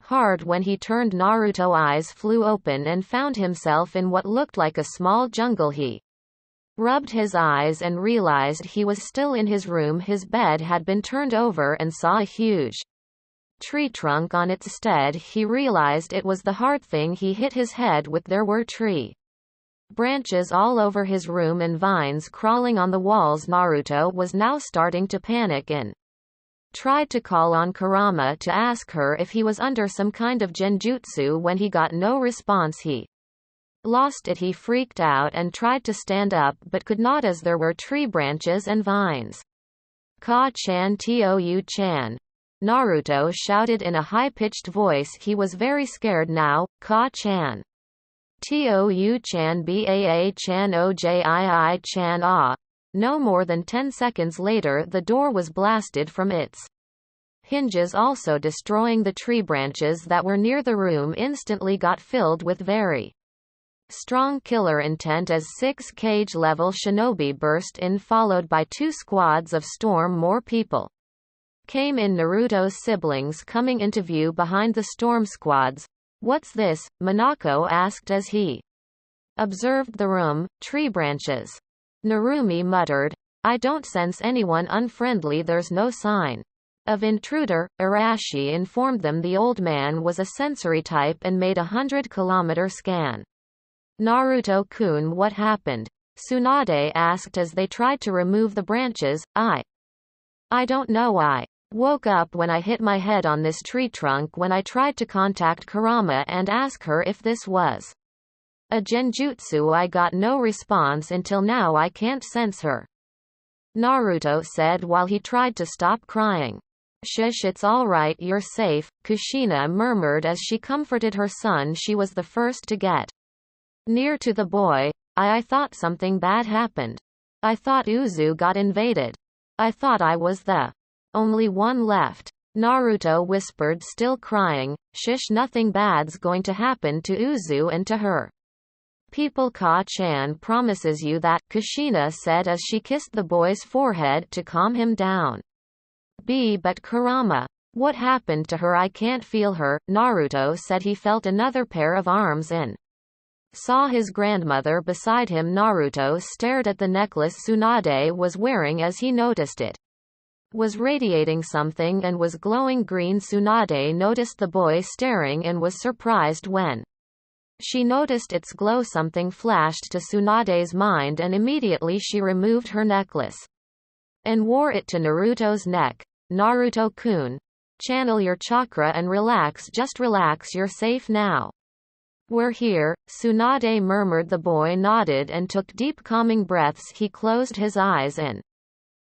hard. When he turned, Naruto's eyes flew open and found himself in what looked like a small jungle. He rubbed his eyes and realized he was still in his room. His bed had been turned over and saw a huge tree trunk on its stead. He realized it was the hard thing he hit his head with. There were tree branches all over his room and vines crawling on the walls. Naruto was now starting to panic and tried to call on Kurama to ask her if he was under some kind of genjutsu. When he got no response, he lost it. He freaked out and tried to stand up but could not, as there were tree branches and vines. Ka-chan, Tou-chan, Naruto shouted in a high-pitched voice. He was very scared now. Ka-chan, Tou-chan, Baa-chan, Ojii-chan. Ah. No more than 10 seconds later, the door was blasted from its hinges, also destroying the tree branches that were near the room. Instantly got filled with very strong killer intent as 6 cage-level shinobi burst in, followed by 2 squads of storm. More people came in. Naruto's siblings coming into view behind the storm squads. "What's this?" Minako asked as he observed the room. "Tree branches." Narumi muttered. "I don't sense anyone unfriendly. There's no sign of intruder." Arashi informed them the old man was a sensory type and made a 100-kilometer scan. "Naruto-kun, what happened?" Tsunade asked as they tried to remove the branches. I don't know. I woke up when I hit my head on this tree trunk. When I tried to contact Kurama and ask her if this was a genjutsu, I got no response until now. I can't sense her," Naruto said while he tried to stop crying. "Shush, it's all right, you're safe," Kushina murmured as she comforted her son. She was the first to get near to the boy. I thought something bad happened. I thought Uzu got invaded. I thought I was the only one left," Naruto whispered, still crying. "Shush, nothing bad's going to happen to Uzu and to her people. Ka-chan promises you that," Kushina said as she kissed the boy's forehead to calm him down. But Kurama, what happened to her? I can't feel her," Naruto said. He felt another pair of arms and saw his grandmother beside him. Naruto stared at the necklace Tsunade was wearing as he noticed it was radiating something and was glowing green. Tsunade noticed the boy staring and was surprised when she noticed its glow. Something flashed to Tsunade's mind and immediately she removed her necklace and wore it to Naruto's neck. "Naruto-kun, channel your chakra and relax. Just relax, you're safe now. We're here," Tsunade murmured. The boy nodded and took deep calming breaths. He closed his eyes and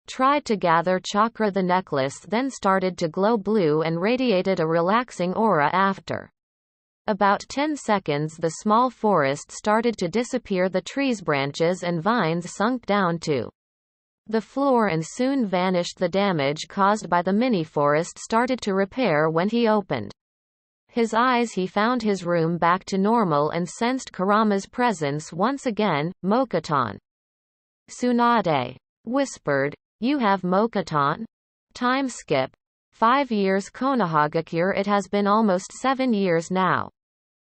tried to gather chakra. The necklace then started to glow blue and radiated a relaxing aura. After about 10 seconds, the small forest started to disappear. The trees' branches and vines sunk down to the floor and soon vanished. The damage caused by the mini-forest started to repair. When he opened his eyes, he found his room back to normal and sensed Kurama's presence once again. "Mokuton," Tsunade whispered. "You have Mokuton?" Time skip. 5 years. Konohagakure. It has been almost 7 years now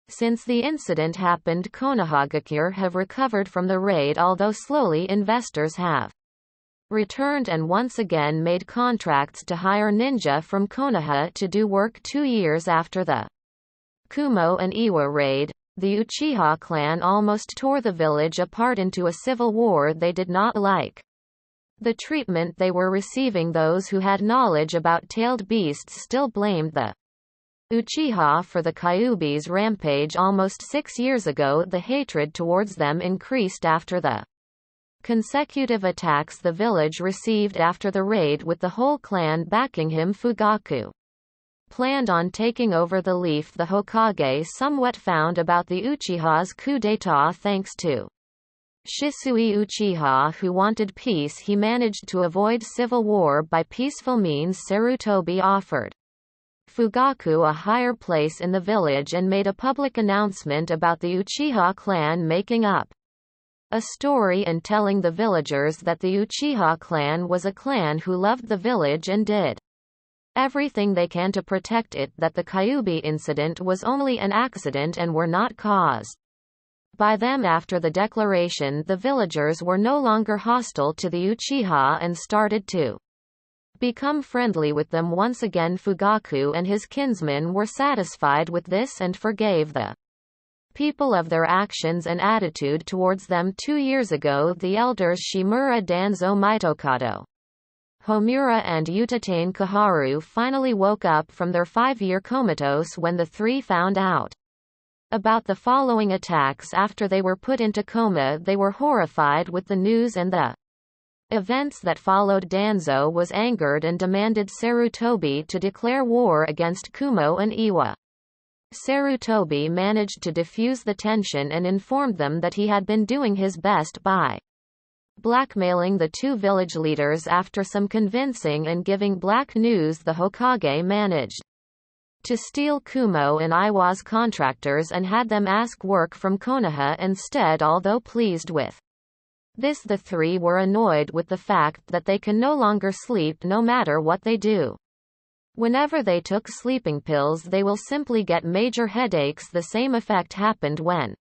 since the incident happened. Konohagakure have recovered from the raid, although slowly. Investors have returned and once again made contracts to hire ninja from Konoha to do work. 2 years after the Kumo and Iwa raid, the Uchiha clan almost tore the village apart into a civil war. They did not like the treatment they were receiving. Those who had knowledge about tailed beasts still blamed the Uchiha for the Kyuubi's rampage almost 6 years ago. The hatred towards them increased after the consecutive attacks the village received after the raid, with the whole clan backing him. Fugaku planned on taking over the leaf. The Hokage somewhat found about the Uchiha's coup d'état thanks to Shisui Uchiha, who wanted peace. He managed to avoid civil war by peaceful means. Sarutobi offered Fugaku a higher place in the village and made a public announcement about the Uchiha clan, making up a story and telling the villagers that the Uchiha clan was a clan who loved the village and did everything they can to protect it, that the Kyuubi incident was only an accident and were not caused by them. After the declaration, the villagers were no longer hostile to the Uchiha and started to become friendly with them once again. Fugaku and his kinsmen were satisfied with this and forgave the people of their actions and attitude towards them 2 years ago. The elders Shimura Danzo Mitokado, Homura and Utatane Kaharu finally woke up from their 5-year comatose when the three found out about the following attacks. After they were put into coma, they were horrified with the news and the events that followed. Danzo was angered and demanded Sarutobi to declare war against Kumo and Iwa. Sarutobi managed to diffuse the tension and informed them that he had been doing his best by blackmailing the two village leaders. After some convincing and giving black news, the Hokage managed to steal Kumo and Iwa's contractors and had them ask work from Konoha instead. Although pleased with this, the three were annoyed with the fact that they can no longer sleep no matter what they do. Whenever they took sleeping pills, they will simply get major headaches. The same effect happened when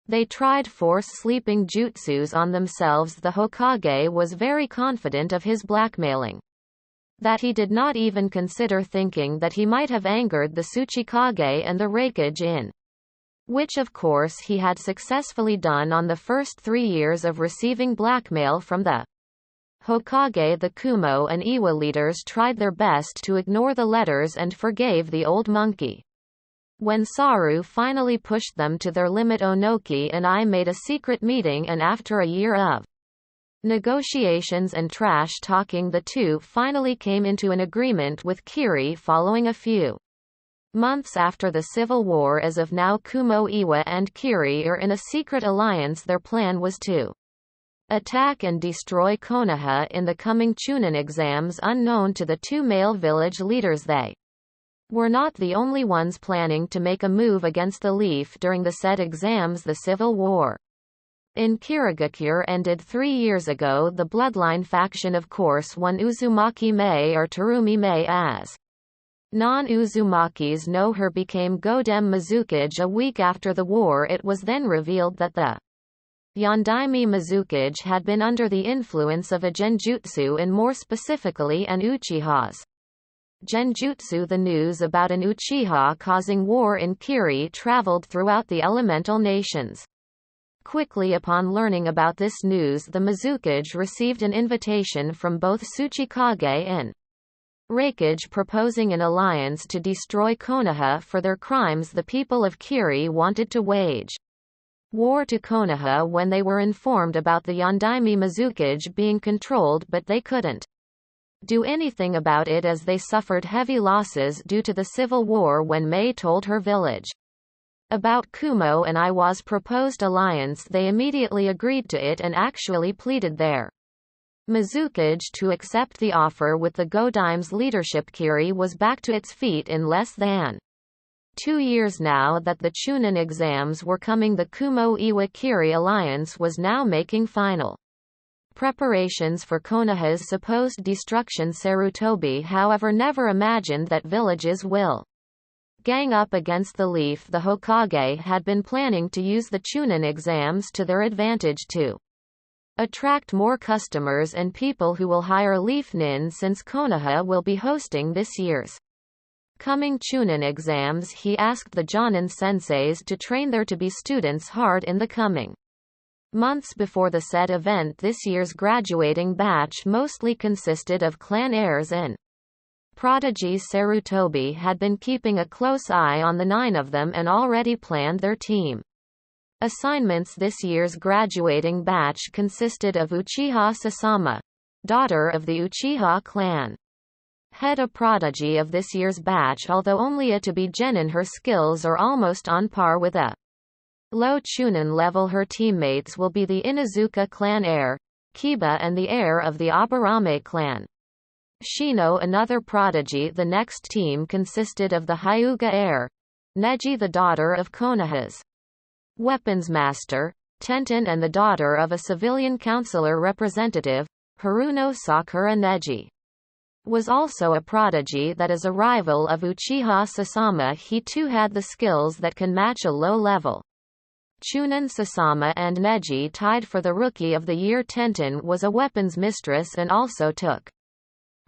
they tried force sleeping jutsus on themselves. The Hokage was very confident of his blackmailing that he did not even consider thinking that he might have angered the Tsuchikage and the Raikage, in which of course he had successfully done on the first 3 years of receiving blackmail from the Hokage. The Kumo and Iwa leaders tried their best to ignore the letters and forgave the old monkey. When Saru finally pushed them to their limit, Onoki and I made a secret meeting, and after a year of negotiations and trash-talking, the two finally came into an agreement with Kiri following a few months after the civil war. As of now, Kumo, Iwa and Kiri are in a secret alliance. Their plan was to attack and destroy Konoha in the coming Chunin exams. Unknown to the two male village leaders, they were not the only ones planning to make a move against the Leaf during the said exams. The civil war in Kirigakure ended 3 years ago. The Bloodline faction of course won. Uzumaki Mei, or Terumi Mei as non-Uzumakis know her, became Godem Mizukage a week after the war. It was then revealed that the Yondaime Mizukage had been under the influence of a Genjutsu, and more specifically an Uchiha's Genjutsu. The news about an Uchiha causing war in Kiri traveled throughout the elemental nations. Quickly upon learning about this news, the Mizukage received an invitation from both Tsuchikage and Raikage proposing an alliance to destroy Konoha for their crimes. The people of Kiri wanted to wage war to Konoha when they were informed about the Yondaime Mizukage being controlled, but they couldn't do anything about it as they suffered heavy losses due to the civil war. When Mei told her village about Kumo and Iwa's proposed alliance, they immediately agreed to it and actually pleaded their Mizukage to accept the offer. With the Godaime's leadership, Kiri was back to its feet in less than 2 years. Now that the Chunin exams were coming, the Kumo-Iwa-Kiri alliance was now making final preparations for Konoha's supposed destruction. Sarutobi, however, never imagined that villages will gang up against the Leaf. The Hokage had been planning to use the Chunin exams to their advantage to attract more customers and people who will hire Leaf Nin, since Konoha will be hosting this year's coming Chunin exams. He asked the Jonin senseis to train their to-be students hard in the coming months before the said event. This year's graduating batch mostly consisted of clan heirs and prodigies. Sarutobi had been keeping a close eye on the 9 of them and already planned their team assignments. This year's graduating batch consisted of Uchiha Sasama, daughter of the Uchiha clan, head a prodigy of this year's batch, although only a to-be genin. Her skills are almost on par with a low Chunin level. Her teammates will be the Inuzuka clan heir, Kiba, and the heir of the Aburame clan, Shino, another prodigy. The next team consisted of the Hyuga heir, Neji, the daughter of Konoha's weapons master, Tenten, and the daughter of a civilian councilor representative, Haruno Sakura. Neji was also a prodigy that is a rival of Uchiha Sasama. He too had the skills that can match a low-level Chunin. Sasama and Neji tied for the Rookie of the Year. Tenten was a weapons mistress and also took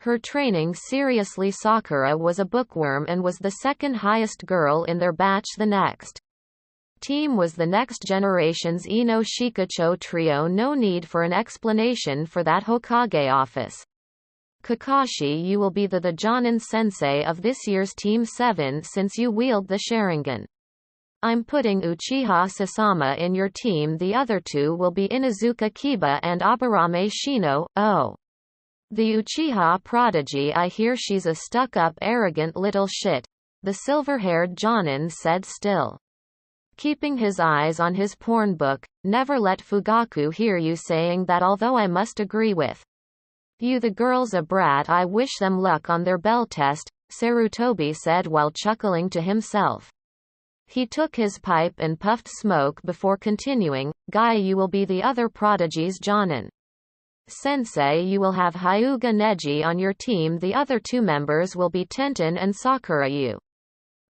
Her training seriously. Sakura was a bookworm and was the second highest girl in their batch. The next team was the next generation's Ino Shikacho trio. No need for an explanation for that. Hokage office. Kakashi, you will be the Jonin sensei of this year's Team 7 since you wield the Sharingan. I'm putting Uchiha Sasama in your team. The other two will be Inuzuka Kiba and Aburame Shino. Oh. The Uchiha prodigy. I hear she's a stuck-up arrogant little shit, the silver-haired Jonin said, still keeping his eyes on his porn book. Never let Fugaku hear you saying that, although I must agree with you, the girl's a brat. I wish them luck on their bell test, Sarutobi said while chuckling to himself. He took his pipe and puffed smoke before continuing, Guy, you will be the other prodigy's Jonin sensei. You will have Hyuga Neji on your team. The other two members will be Tenten and Sakura. You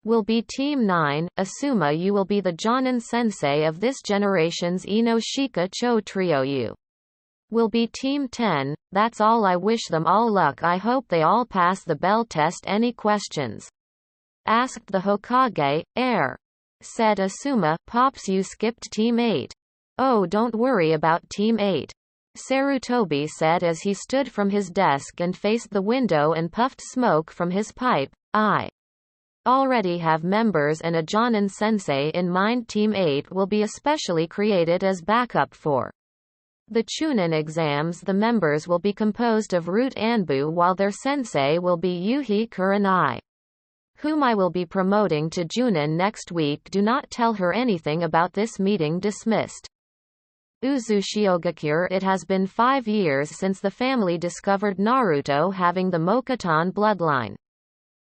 will be Team 9. Asuma, you will be the Jonin sensei of this generation's Ino Shika Cho trio. You will be Team 10. That's all. I wish them all luck. I hope they all pass the bell test. Any questions? Asked the Hokage. Said Asuma. Pops, you skipped Team 8. Oh, don't worry about Team 8. Sarutobi said as he stood from his desk and faced the window and puffed smoke from his pipe. I already have members and a Jonin sensei in mind. Team 8 will be especially created as backup for the Chunin exams. The members will be composed of Root Anbu while their sensei will be Yuhi Kurenai, whom I will be promoting to Junin next week. Do not tell her anything about this meeting. Dismissed. Uzushiogakure. It has been 5 years since the family discovered Naruto having the Mokuton bloodline.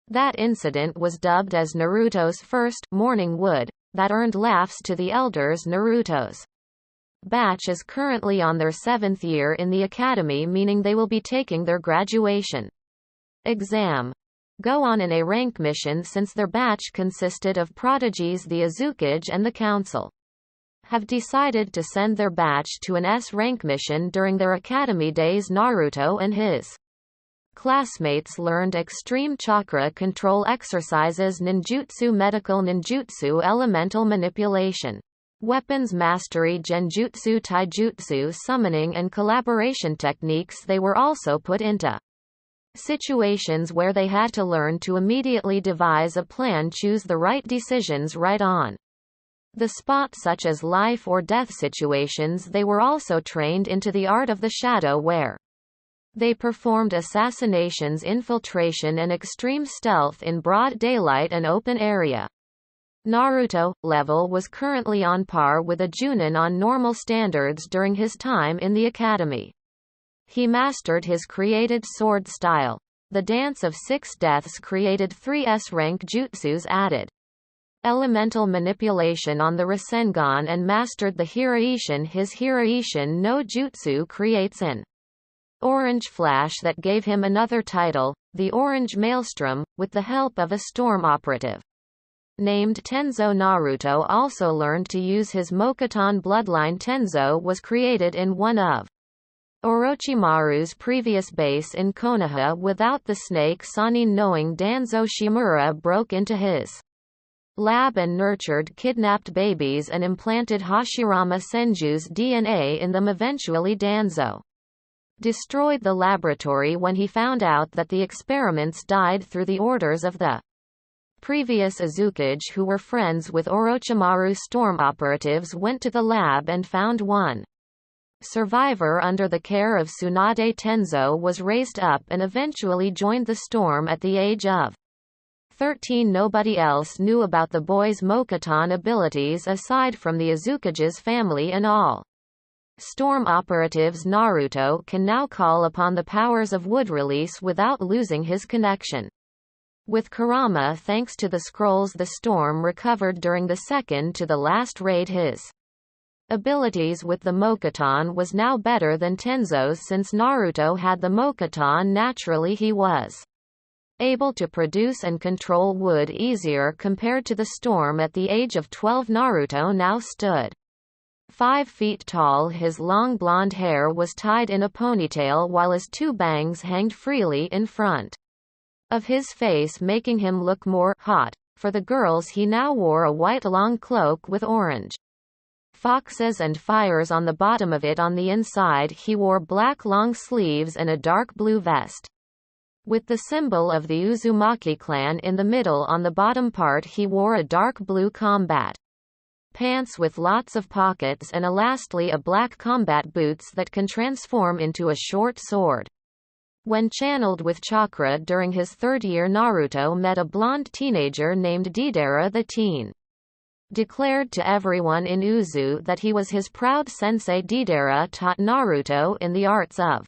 That incident was dubbed as Naruto's first morning wood, that earned laughs to the elders. Naruto's batch is currently on their 7th year in the academy, meaning they will be taking their graduation exam. Go on in a rank mission since their batch consisted of prodigies. The Azukage and the council have decided to send their batch to an S-rank mission during their academy days. Naruto and his classmates learned extreme chakra control exercises, ninjutsu, medical ninjutsu, elemental manipulation, weapons mastery, genjutsu, taijutsu, summoning and collaboration techniques. They were also put into situations where they had to learn to immediately devise a plan, choose the right decisions right on the spot, such as life or death situations. They were also trained into the art of the shadow, where they performed assassinations, infiltration and extreme stealth in broad daylight and open area. Naruto level was currently on par with a Junin on normal standards during his time in the academy. He mastered his created sword style. The Dance of Six Deaths created 3 S-rank jutsus, added elemental manipulation on the Rasengan and mastered the Hiraishin. His Hiraishin no Jutsu creates an orange flash that gave him another title, the Orange Maelstrom, with the help of a storm operative named Tenzo. Naruto also learned to use his Mokuton bloodline. Tenzo was created in one of Orochimaru's previous base in Konoha without the snake Sanin. Knowing Danzo, Shimura broke into his lab and nurtured kidnapped babies and implanted Hashirama Senju's DNA in them. Eventually Danzo destroyed the laboratory when he found out that the experiments died through the orders of the previous Azukage, who were friends with Orochimaru. Storm operatives went to the lab and found one survivor under the care of Tsunade. Tenzo was raised up and eventually joined the Storm at the age of 13. Nobody else knew about the boy's Mokuton abilities aside from the Azukage's family and all Storm operatives. Naruto can now call upon the powers of wood release without losing his connection with Kurama thanks to the scrolls the Storm recovered during the second to the last raid. His abilities with the Mokuton was now better than Tenzo's. Since Naruto had the Mokuton naturally, he was able to produce and control wood easier compared to the Storm. At the age of 12, Naruto now stood 5 feet tall. His long blonde hair was tied in a ponytail while his 2 bangs hanged freely in front of his face, making him look more hot. For the girls, he now wore a white long cloak with orange foxes and fires on the bottom of it. On the inside, he wore black long sleeves and a dark blue vest with the symbol of the Uzumaki clan in the middle. On the bottom part, he wore a dark blue combat pants with lots of pockets, and lastly a black combat boots that can transform into a short sword. When channeled with Chakra during his 3rd year, Naruto met a blonde teenager named Deidara. The teen declared to everyone in Uzu that he was his proud sensei. Deidara taught Naruto in the arts of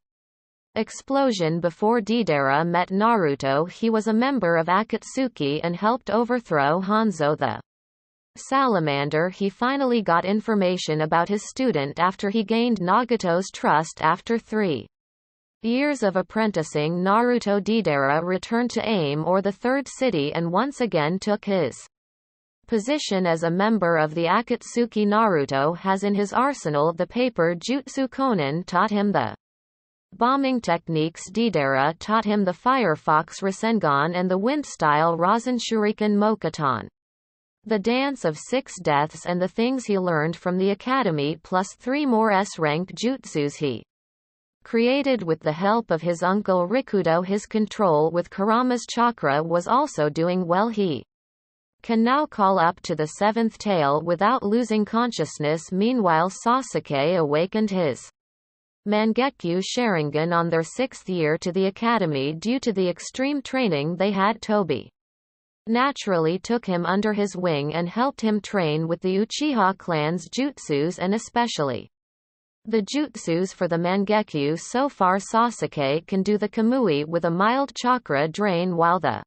explosion. Before Deidara met Naruto, he was a member of Akatsuki and helped overthrow Hanzo the Salamander. He finally got information about his student after he gained Nagato's trust. After 3 years of apprenticing Naruto, Deidara returned to Aim, or the 3rd city, and once again took his position as a member of the Akatsuki. Naruto has in his arsenal the paper jutsu. Conan taught him the bombing techniques. Deidara taught him the Firefox Rasengan and the wind-style Rasen Shuriken Mokuton, the dance of 6 deaths, and the things he learned from the academy, plus 3 more S-ranked jutsus he created with the help of his uncle Rikudo. His control with Kurama's chakra was also doing well. He can now call up to the 7th tail without losing consciousness. Meanwhile, Sasuke awakened his Mangekyo Sharingan on their 6th year to the academy due to the extreme training they had. Tobi naturally took him under his wing and helped him train with the Uchiha clan's jutsus, and especially the jutsus for the Mangekyo. So far, Sasuke can do the Kamui with a mild chakra drain, while the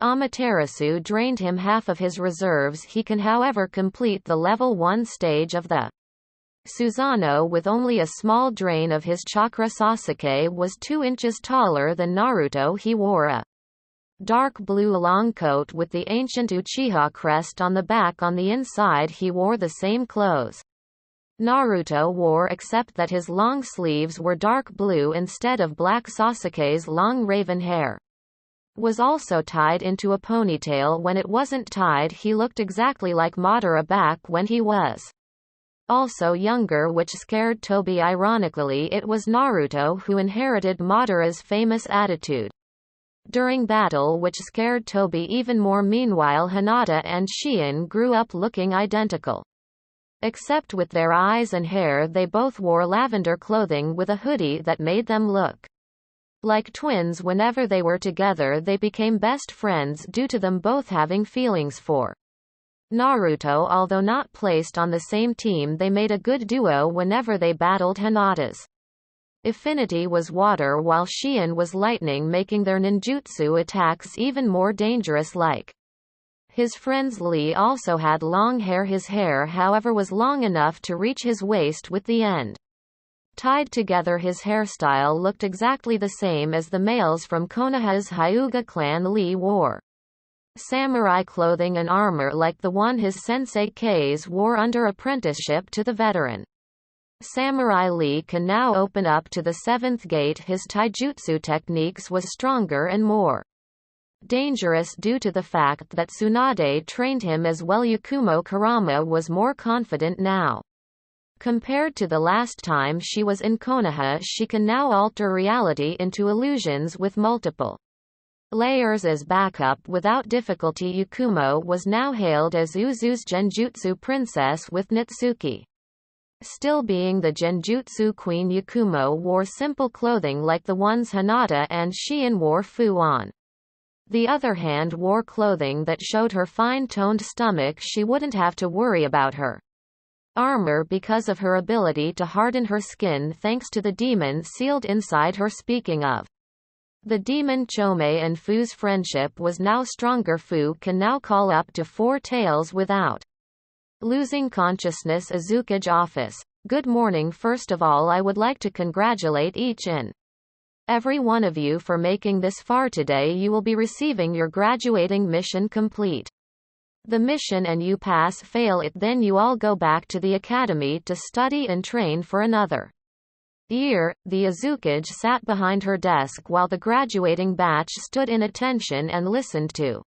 Amaterasu drained him half of his reserves. He can however complete the level 1 stage of the Susanoo with only a small drain of his chakra. Sasuke was 2 inches taller than Naruto. He wore a dark blue long coat with the ancient Uchiha crest on the back. On the inside, he wore the same clothes Naruto wore, except that his long sleeves were dark blue instead of black. Sasuke's long raven hair was also tied into a ponytail. When it wasn't tied, he looked exactly like Madara back when he was also younger, which scared Tobi. Ironically, it was Naruto who inherited Madara's famous attitude during battle, which scared Tobi even more. Meanwhile, Hinata and Shien grew up looking identical. Except with their eyes and hair, they both wore lavender clothing with a hoodie that made them look like twins. Whenever they were together, they became best friends due to them both having feelings for Naruto. Although not placed on the same team, they made a good duo whenever they battled. Hinata's affinity was water while Shien was lightning, making their ninjutsu attacks even more dangerous. Like his friends, Lee also had long hair. His hair, however, was long enough to reach his waist with the end tied together. His hairstyle looked exactly the same as the males from Konoha's Hyuga clan. Lee wore samurai clothing and armor like the one his sensei Kase wore under apprenticeship to the veteran samurai. Lee can now open up to the 7th gate. His taijutsu techniques was stronger and more dangerous due to the fact that Tsunade trained him as well. Yakumo Kurama was more confident now. Compared to the last time she was in Konoha, she can now alter reality into illusions with multiple layers as backup without difficulty. Yakumo was now hailed as Uzu's Genjutsu princess with Natsuki still being the Genjutsu queen. Yakumo wore simple clothing like the ones Hinata and Shien wore. Fu on the other hand wore clothing that showed her fine-toned stomach. She wouldn't have to worry about her armor because of her ability to harden her skin thanks to the demon sealed inside her. Speaking of the demon, Chome and Fu's friendship was now stronger. Fu can now call up to 4 tails without losing consciousness. Azukage office. Good morning. First of all, I would like to congratulate each and every one of you for making this far today. You will be receiving your graduating mission complete. the mission and you fail it, then you all go back to the academy to study and train for another year. The Uzukage sat behind her desk while the graduating batch stood in attention and listened to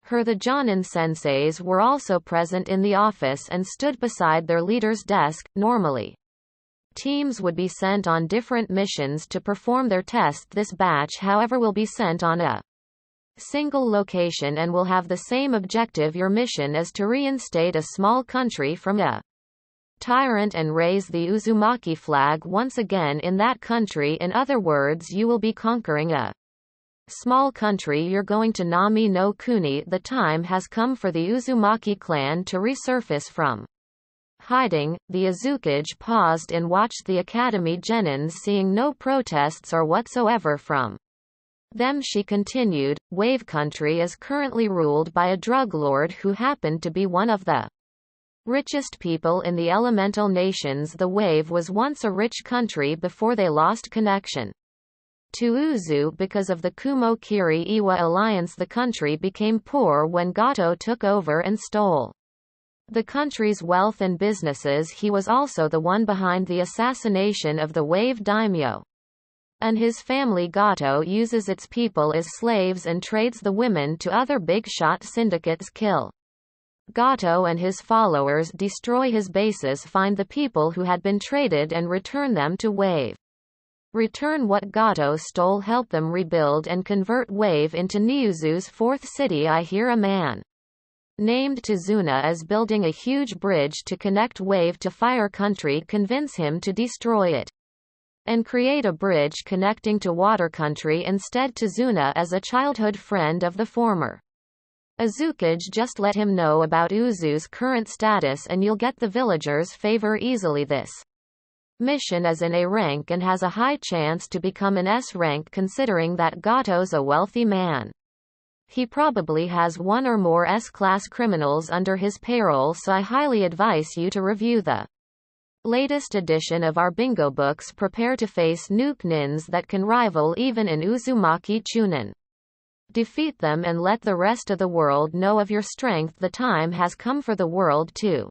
her. The Jonin senseis were also present in the office and stood beside their leader's desk. Normally, teams would be sent on different missions to perform their test. This batch, however, will be sent on a single location and will have the same objective. Your mission is to reinstate a small country from a tyrant and raise the Uzumaki flag once again in that country. In other words, you will be conquering a small country. You're going to Nami no Kuni. The time has come for the Uzumaki clan to resurface from hiding. The Uzukage paused and watched the academy genins. Seeing no protests or whatsoever from them, she continued, Wave Country is currently ruled by a drug lord who happened to be one of the richest people in the elemental nations. The Wave was once a rich country before they lost connection to Uzu because of the Kumo-Kiri-Iwa alliance. The country became poor when Gato took over and stole the country's wealth and businesses. He was also the one behind the assassination of the Wave daimyo. And his family. Gato uses its people as slaves and trades the women to other big-shot syndicates. Kill Gato and his followers, destroy his bases, find the people who had been traded and return them to Wave. Return what Gato stole, help them rebuild and convert Wave into Niuzu's fourth city. I hear a man named Tazuna is building a huge bridge to connect Wave to Fire Country. Convince him to destroy it and create a bridge connecting to Water Country instead. Tazuna is a childhood friend of the former Uzukage. Just let him know about Uzu's current status and you'll get the villagers' favor easily. This mission is in A rank and has a high chance to become an S rank, considering that Gato's a wealthy man. He probably has one or more S-class criminals under his payroll, so I highly advise you to review the latest edition of our bingo books. Prepare to face nuke nins that can rival even an Uzumaki Chunin. Defeat them and let the rest of the world know of your strength. The time has come for the world to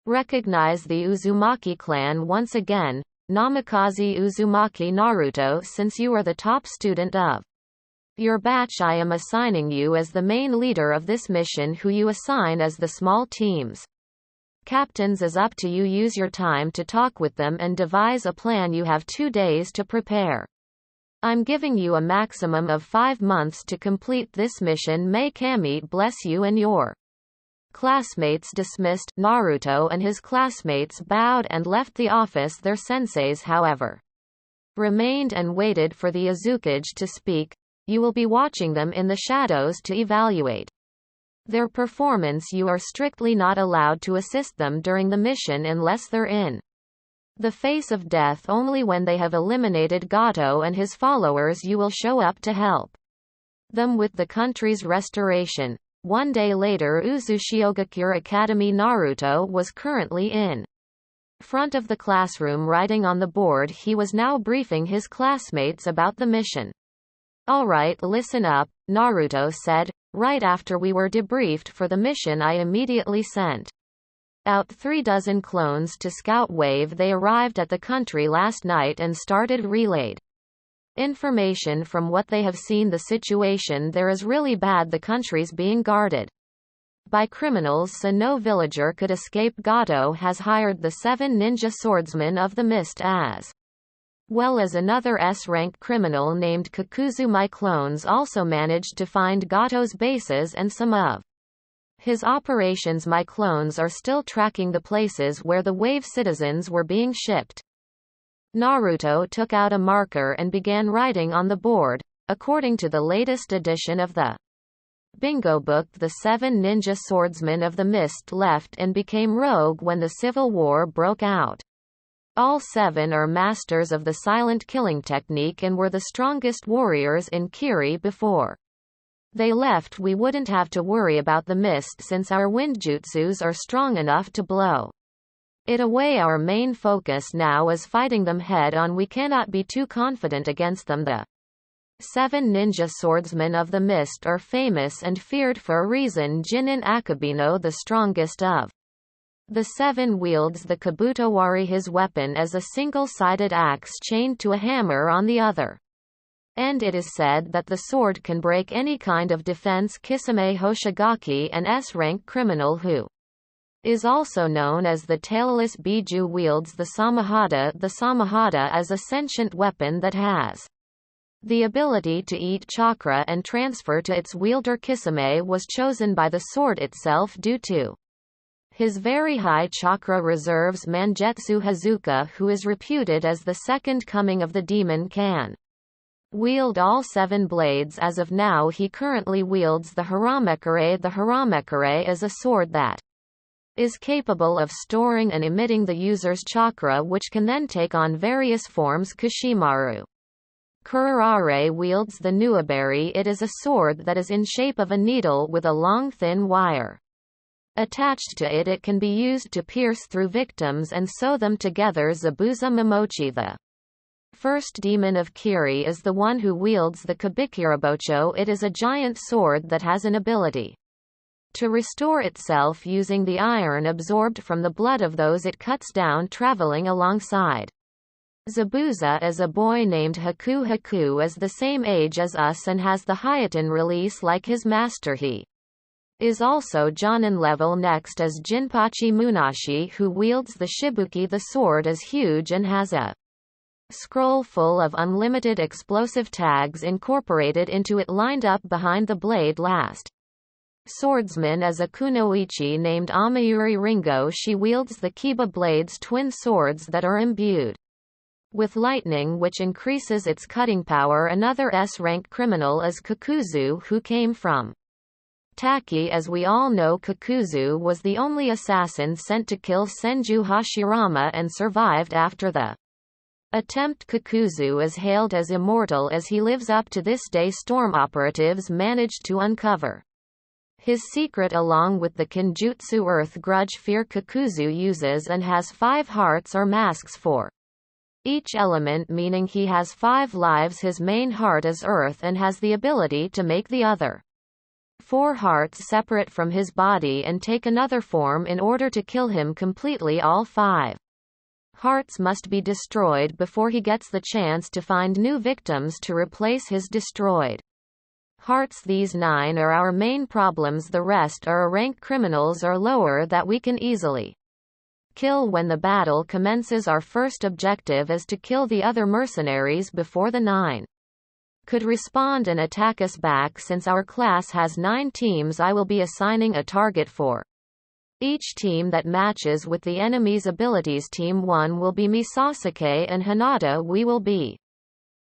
recognize the Uzumaki clan once again. Namikaze Uzumaki Naruto, since you are the top student of your batch, I am assigning you as the main leader of this mission, who you assign as the small teams captains is up to you. Use your time to talk with them and devise a plan. You have 2 days to prepare. I'm giving you a maximum of 5 months to complete this mission. May Kami bless you and your classmates. Dismissed. Naruto and his classmates bowed and left the office. Their senseis, however, remained and waited for the Uzukage to speak. You will be watching them in the shadows to evaluate their performance. You are strictly not allowed to assist them during the mission unless they're in the face of death. Only when they have eliminated Gato and his followers you will show up to help them with the country's restoration. 1 day later, Uzushiogakure Academy. Naruto was currently in front of the classroom writing on the board. He was now briefing his classmates about the mission. Alright, listen up, Naruto said. Right after we were debriefed for the mission, I immediately sent out 36 clones to scout Wave. They arrived at the country last night and started relayed information from what they have seen. The situation there is really bad. The country's being guarded by criminals, so no villager could escape. Gato has hired the 7 ninja swordsmen of the mist as well as another S-rank criminal named Kakuzu. My clones also managed to find Gato's bases and some of his operations. My clones are still tracking the places where the Wave citizens were being shipped. Naruto took out a marker and began writing on the board. According to the latest edition of the bingo book, the 7 ninja swordsmen of the mist left and became rogue when the civil war broke out. All 7 are masters of the silent killing technique and were the strongest warriors in Kiri. Before they left, we wouldn't have to worry about the mist since our windjutsus are strong enough to blow it away. Our main focus now is fighting them head on. We cannot be too confident against them. The 7 ninja swordsmen of the mist are famous and feared for a reason. Jinin Akabino, the strongest of the 7, wields the Kabutowari, his weapon as a single-sided axe chained to a hammer on the other end. It is said that the sword can break any kind of defense. Kisame Hoshigaki, an S-rank criminal who is also known as the tailless Biju, wields the Samahata. The Samahata is a sentient weapon that has the ability to eat chakra and transfer to its wielder. Kisame was chosen by the sword itself due to his very high chakra reserves. Mangetsu Hazuka, who is reputed as the second coming of the demon, can wield all 7 blades. As of now, he currently wields the Haramekure. The Haramekure is a sword that is capable of storing and emitting the user's chakra, which can then take on various forms. Kishimaru Kurarare wields the Nuaberi. It is a sword that is in shape of a needle with a long thin wire attached to it. It can be used to pierce through victims and sew them together. Zabuza Momochi, the first demon of Kiri, is the one who wields the Kabikirabocho. It is a giant sword that has an ability to restore itself using the iron absorbed from the blood of those it cuts down, traveling alongside. Zabuza is a boy named Haku. Haku is the same age as us and has the Hayaten release like his master. He is also Jonin level. Next is Jinpachi Munashi, who wields the Shibuki. The sword is huge and has a scroll full of unlimited explosive tags incorporated into it lined up behind the blade. Last swordsman is a kunoichi named Amayuri Ringo. She wields the Kiba blades, twin swords that are imbued with lightning, which increases its cutting power. Another S-rank criminal is Kakuzu, who came from Taki. As we all know, Kakuzu was the only assassin sent to kill Senju Hashirama and survived after the attempt. Kakuzu is hailed as immortal as he lives up to this day. Storm operatives managed to uncover his secret along with the Kenjutsu Earth Grudge Fear. Kakuzu uses and has 5 hearts or masks for each element, meaning he has 5 lives. His main heart is Earth and has the ability to make the other 4 hearts separate from his body and take another form in order to kill him completely. All 5 hearts must be destroyed before he gets the chance to find new victims to replace his destroyed hearts. These 9 are our main problems. The rest are rank criminals or lower that we can easily kill when the battle commences. Our first objective is to kill the other mercenaries before the 9 could respond and attack us back. Since our class has 9 teams, I will be assigning a target for each team that matches with the enemy's abilities. Team 1 will be me, Sasuke, and Hinata. We will be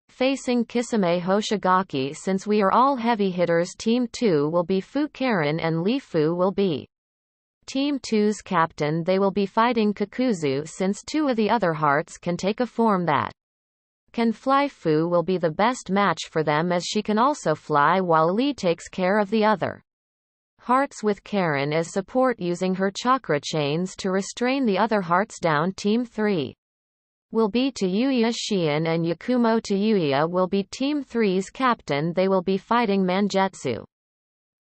facing Kisame Hoshigaki. Since we are all heavy hitters, Team 2 will be Fu Karen and Lee. Fu will be Team 2's captain. They will be fighting Kakuzu. Since 2 of the other hearts can take a form that can fly, Fu will be the best match for them as she can also fly, while Lee takes care of the other hearts with Karen as support, using her chakra chains to restrain the other hearts down. Team 3 will be Taiyuya Shion and Yakumo. Taiyuya will be Team 3's captain. They will be fighting Mangetsu.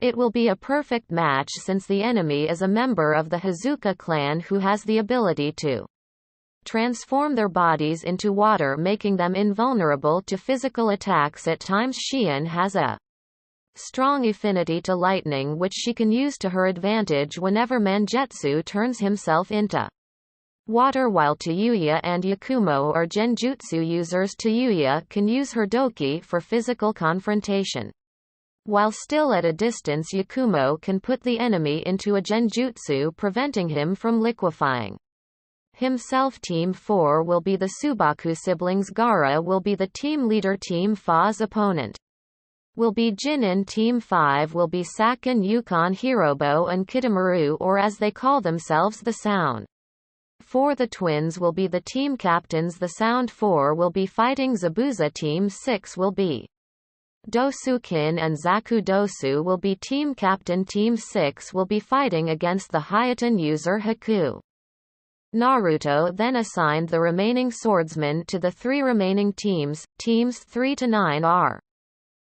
It will be a perfect match since the enemy is a member of the Hazuka clan who has the ability to transform their bodies into water, making them invulnerable to physical attacks at times. Shion has a strong affinity to lightning, which she can use to her advantage whenever Mangetsu turns himself into water, while Taiyuya and Yakumo are Genjutsu users. Taiyuya can use her Doki for physical confrontation. While still at a distance, Yakumo can put the enemy into a Genjutsu, preventing him from liquefying himself. Team 4 will be the Subaku siblings. Gaara will be the team leader. Team 5's opponent will be Jinin. Team 5 will be Sakin, Yukon, Hirobo, and Kitamaru, or as they call themselves, the Sound. For the twins will be the team captains. The Sound 4 will be fighting Zabuza. Team 6 will be Dosukin and Zaku. Dosu will be team captain. Team 6 will be fighting against the Hayaten user Haku. Naruto then assigned the remaining swordsmen to the 3 remaining teams. Teams 3 to 9 are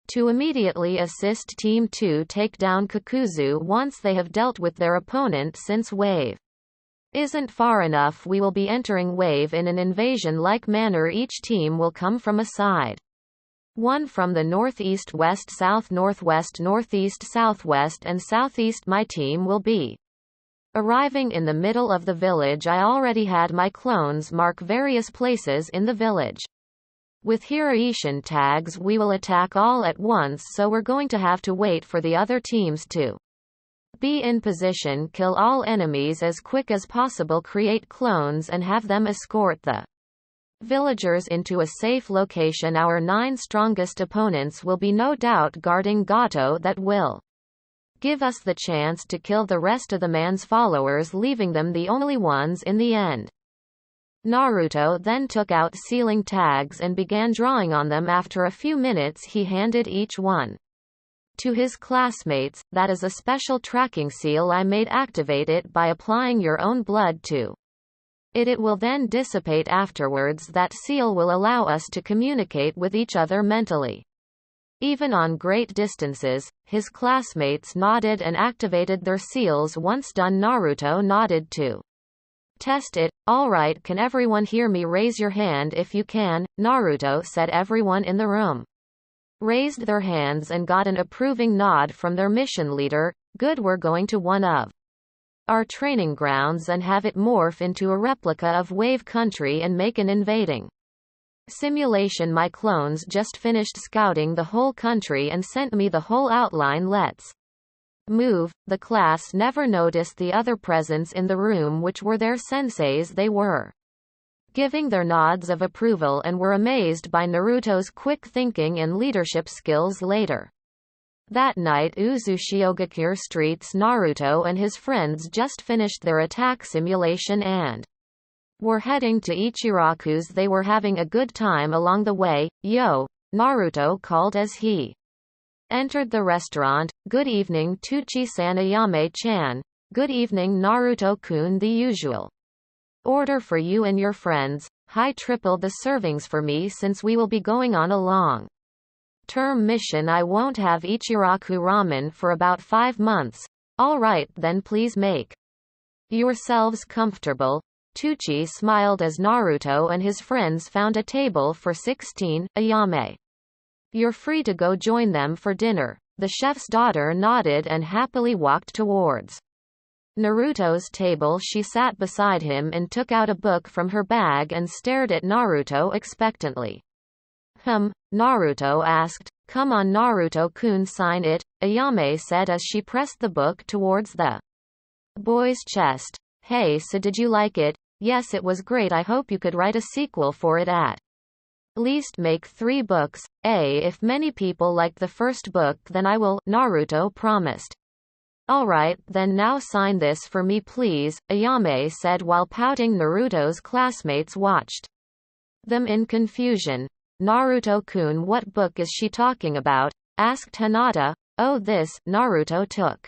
to immediately assist Team 2 take down Kakuzu once they have dealt with their opponent. Since Wave isn't far enough, we will be entering Wave in an invasion-like manner. Each team will come from a side. One from the northeast, west, south, northwest, northeast, southwest, and southeast. My team will be arriving in the middle of the village. I already had my clones mark various places in the village with Hiraishin tags. We will attack all at once, so we're going to have to wait for the other teams to be in position, kill all enemies as quick as possible, create clones and have them escort the villagers into a safe location. Our 9 strongest opponents will be no doubt guarding Gato. That will give us the chance to kill the rest of the man's followers, leaving them the only ones in the end. Naruto then took out sealing tags and began drawing on them. After a few minutes he handed each one to his classmates. That is a special tracking seal I made. Activate it by applying your own blood to it. It will then dissipate afterwards. That seal will allow us to communicate with each other mentally, even on great distances. His classmates nodded and activated their seals. Once done, Naruto nodded to test it. Alright, can everyone hear me? Raise your hand if you can, Naruto said. Everyone in the room raised their hands and got an approving nod from their mission leader. Good, we're going to one of our training grounds and have it morph into a replica of Wave Country and make an invading simulation. My clones just finished scouting the whole country and sent me the whole outline. Let's move. The class never noticed the other presents in the room, which were their senseis. They were giving their nods of approval and were amazed by Naruto's quick thinking and leadership skills. Later that night, Uzushiogakure streets, Naruto and his friends just finished their attack simulation and were heading to Ichiraku's. They were having a good time along the way. Yo, Naruto called as he entered the restaurant. Good evening, Tuchi-san. Ayame-chan. Good evening, Naruto-kun. The usual order for you and your friends. Hi, triple the servings for me since we will be going on a long term mission. I won't have Ichiraku ramen for about 5 months. Alright then, please make yourselves comfortable. Tuchi smiled as Naruto and his friends found a table for 16. Ayame, you're free to go join them for dinner. The chef's daughter nodded and happily walked towards Naruto's table. She sat beside him and took out a book from her bag and stared at Naruto expectantly. Naruto asked. Come on, Naruto-kun, sign it, Ayame said as she pressed the book towards the boy's chest. Hey, so did you like it? Yes, it was great. I hope you could write a sequel for it. At least make 3 books. If many people like the first book, then I will, Naruto promised. Alright, then now sign this for me please, Ayame said while pouting. Naruto's classmates watched them in confusion. Naruto-kun, what book is she talking about? Asked Hinata. Oh, this. Naruto took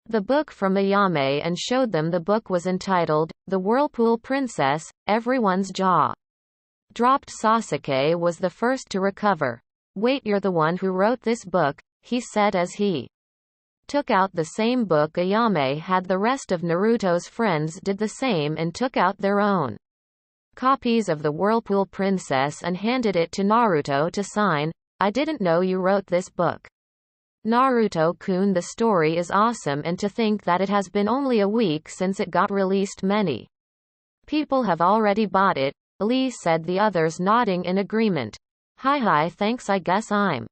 the book from Ayame and showed them. The book was entitled, The Whirlpool Princess. Everyone's jaw dropped. Sasuke was the first to recover. Wait, you're the one who wrote this book, he said as he took out the same book Ayame had. The rest of Naruto's friends did the same and took out their own copies of The Whirlpool Princess and handed it to Naruto to sign. I didn't know you wrote this book, Naruto-kun. The story is awesome, and to think that it has been only a week since it got released. Many people have already bought it, Lee said, the others nodding in agreement. Hi, thanks. I guess I'm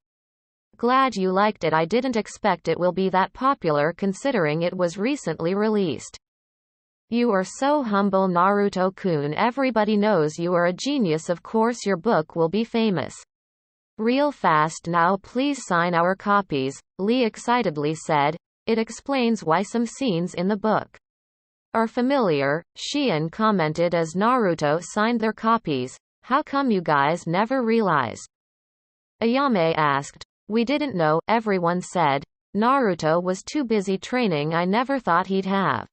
glad you liked it. I didn't expect it will be that popular considering it was recently released. You are so humble, Naruto-kun. Everybody knows you are a genius. Of course your book will be famous real fast. Now please sign our copies, Lee excitedly said. It explains why some scenes in the book are familiar, Shion commented as Naruto signed their copies. How come you guys never realized? Ayame asked. We didn't know, everyone said. Naruto was too busy training. I never thought he'd have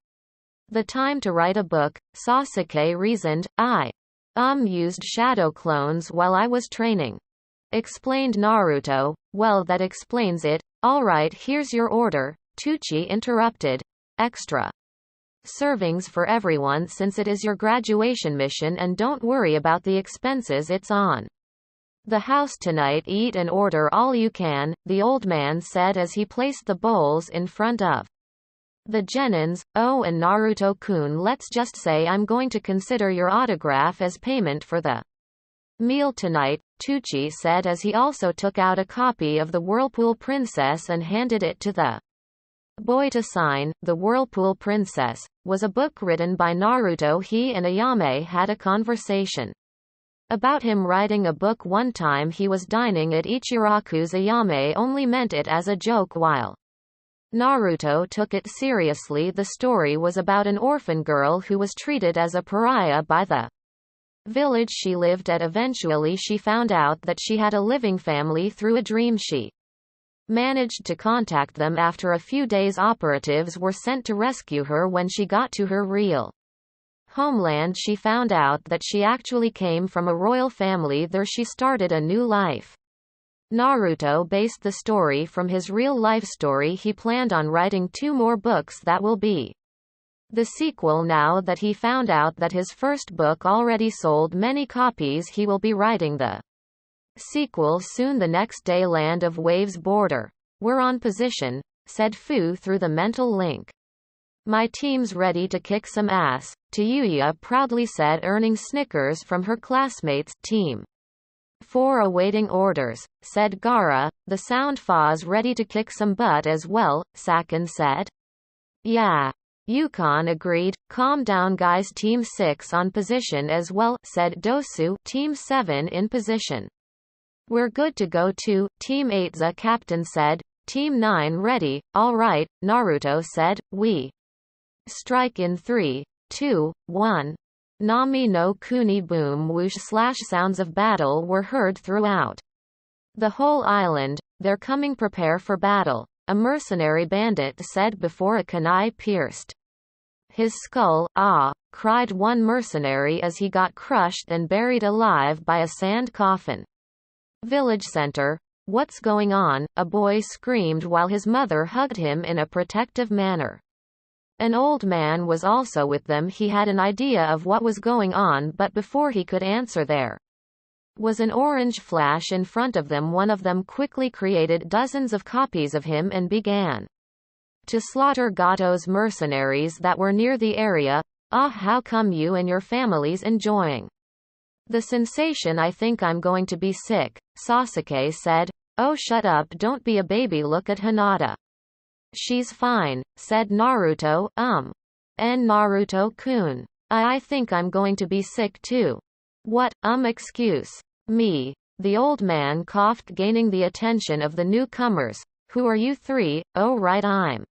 the time to write a book, Sasuke reasoned. I used shadow clones while I was training. explained Naruto. Well, that explains it. Alright, here's your order, Tucci interrupted. Extra servings for everyone since it is your graduation mission, and don't worry about the expenses, it's on the house tonight. Eat and order all you can, the old man said as he placed the bowls in front of the genins. Oh, and Naruto-kun, let's just say I'm going to consider your autograph as payment for the meal tonight, Tucci said as he also took out a copy of The Whirlpool Princess and handed it to the boy to sign. The Whirlpool Princess was a book written by Naruto. He and Ayame had a conversation about him writing a book. One time he was dining at Ichiraku's. Ayame only meant it as a joke while Naruto took it seriously. The story was about an orphan girl who was treated as a pariah by the village she lived at. Eventually she found out that she had a living family through a dream. She managed to contact them. After a few days, operatives were sent to rescue her. When she got to her real homeland, she found out that she actually came from a royal family. There she started a new life. Naruto based the story from his real-life story. He planned on writing 2 more books that will be the sequel. Now that he found out that his first book already sold many copies, he will be writing the sequel soon. The next day, Land of Waves border. We're on position, said Fu through the mental link. My team's ready to kick some ass, Tayuya proudly said, earning snickers from her classmates. Team 4 awaiting orders, said Gaara. The sound Fa's ready to kick some butt as well, Sakin said. Yeah. Yukon agreed. Calm down guys. Team 6 on position as well, said Dosu. Team 7 in position. We're good to go too, Team 8's captain said. Team 9 ready. All right, Naruto said. We strike in 3, 2, 1. Nami no Kuni. Boom whoosh slash sounds of battle were heard throughout the whole island. They're coming, prepare for battle, a mercenary bandit said before a kunai pierced his skull. Ah, cried one mercenary as he got crushed and buried alive by a sand coffin. Village center. What's going on? A boy screamed while his mother hugged him in a protective manner. An old man was also with them. He had an idea of what was going on, but before he could answer, there was an orange flash in front of them. One of them quickly created dozens of copies of him and began to slaughter Gato's mercenaries that were near the area. Ah, how come you and your families enjoying the sensation? I think I'm going to be sick, Sasuke said. Oh, shut up, don't be a baby. Look at Hinata. She's fine, said Naruto. And Naruto-kun. I think I'm going to be sick too. What, excuse me. The old man coughed, gaining the attention of the newcomers. Who are you 3? Oh right, I'm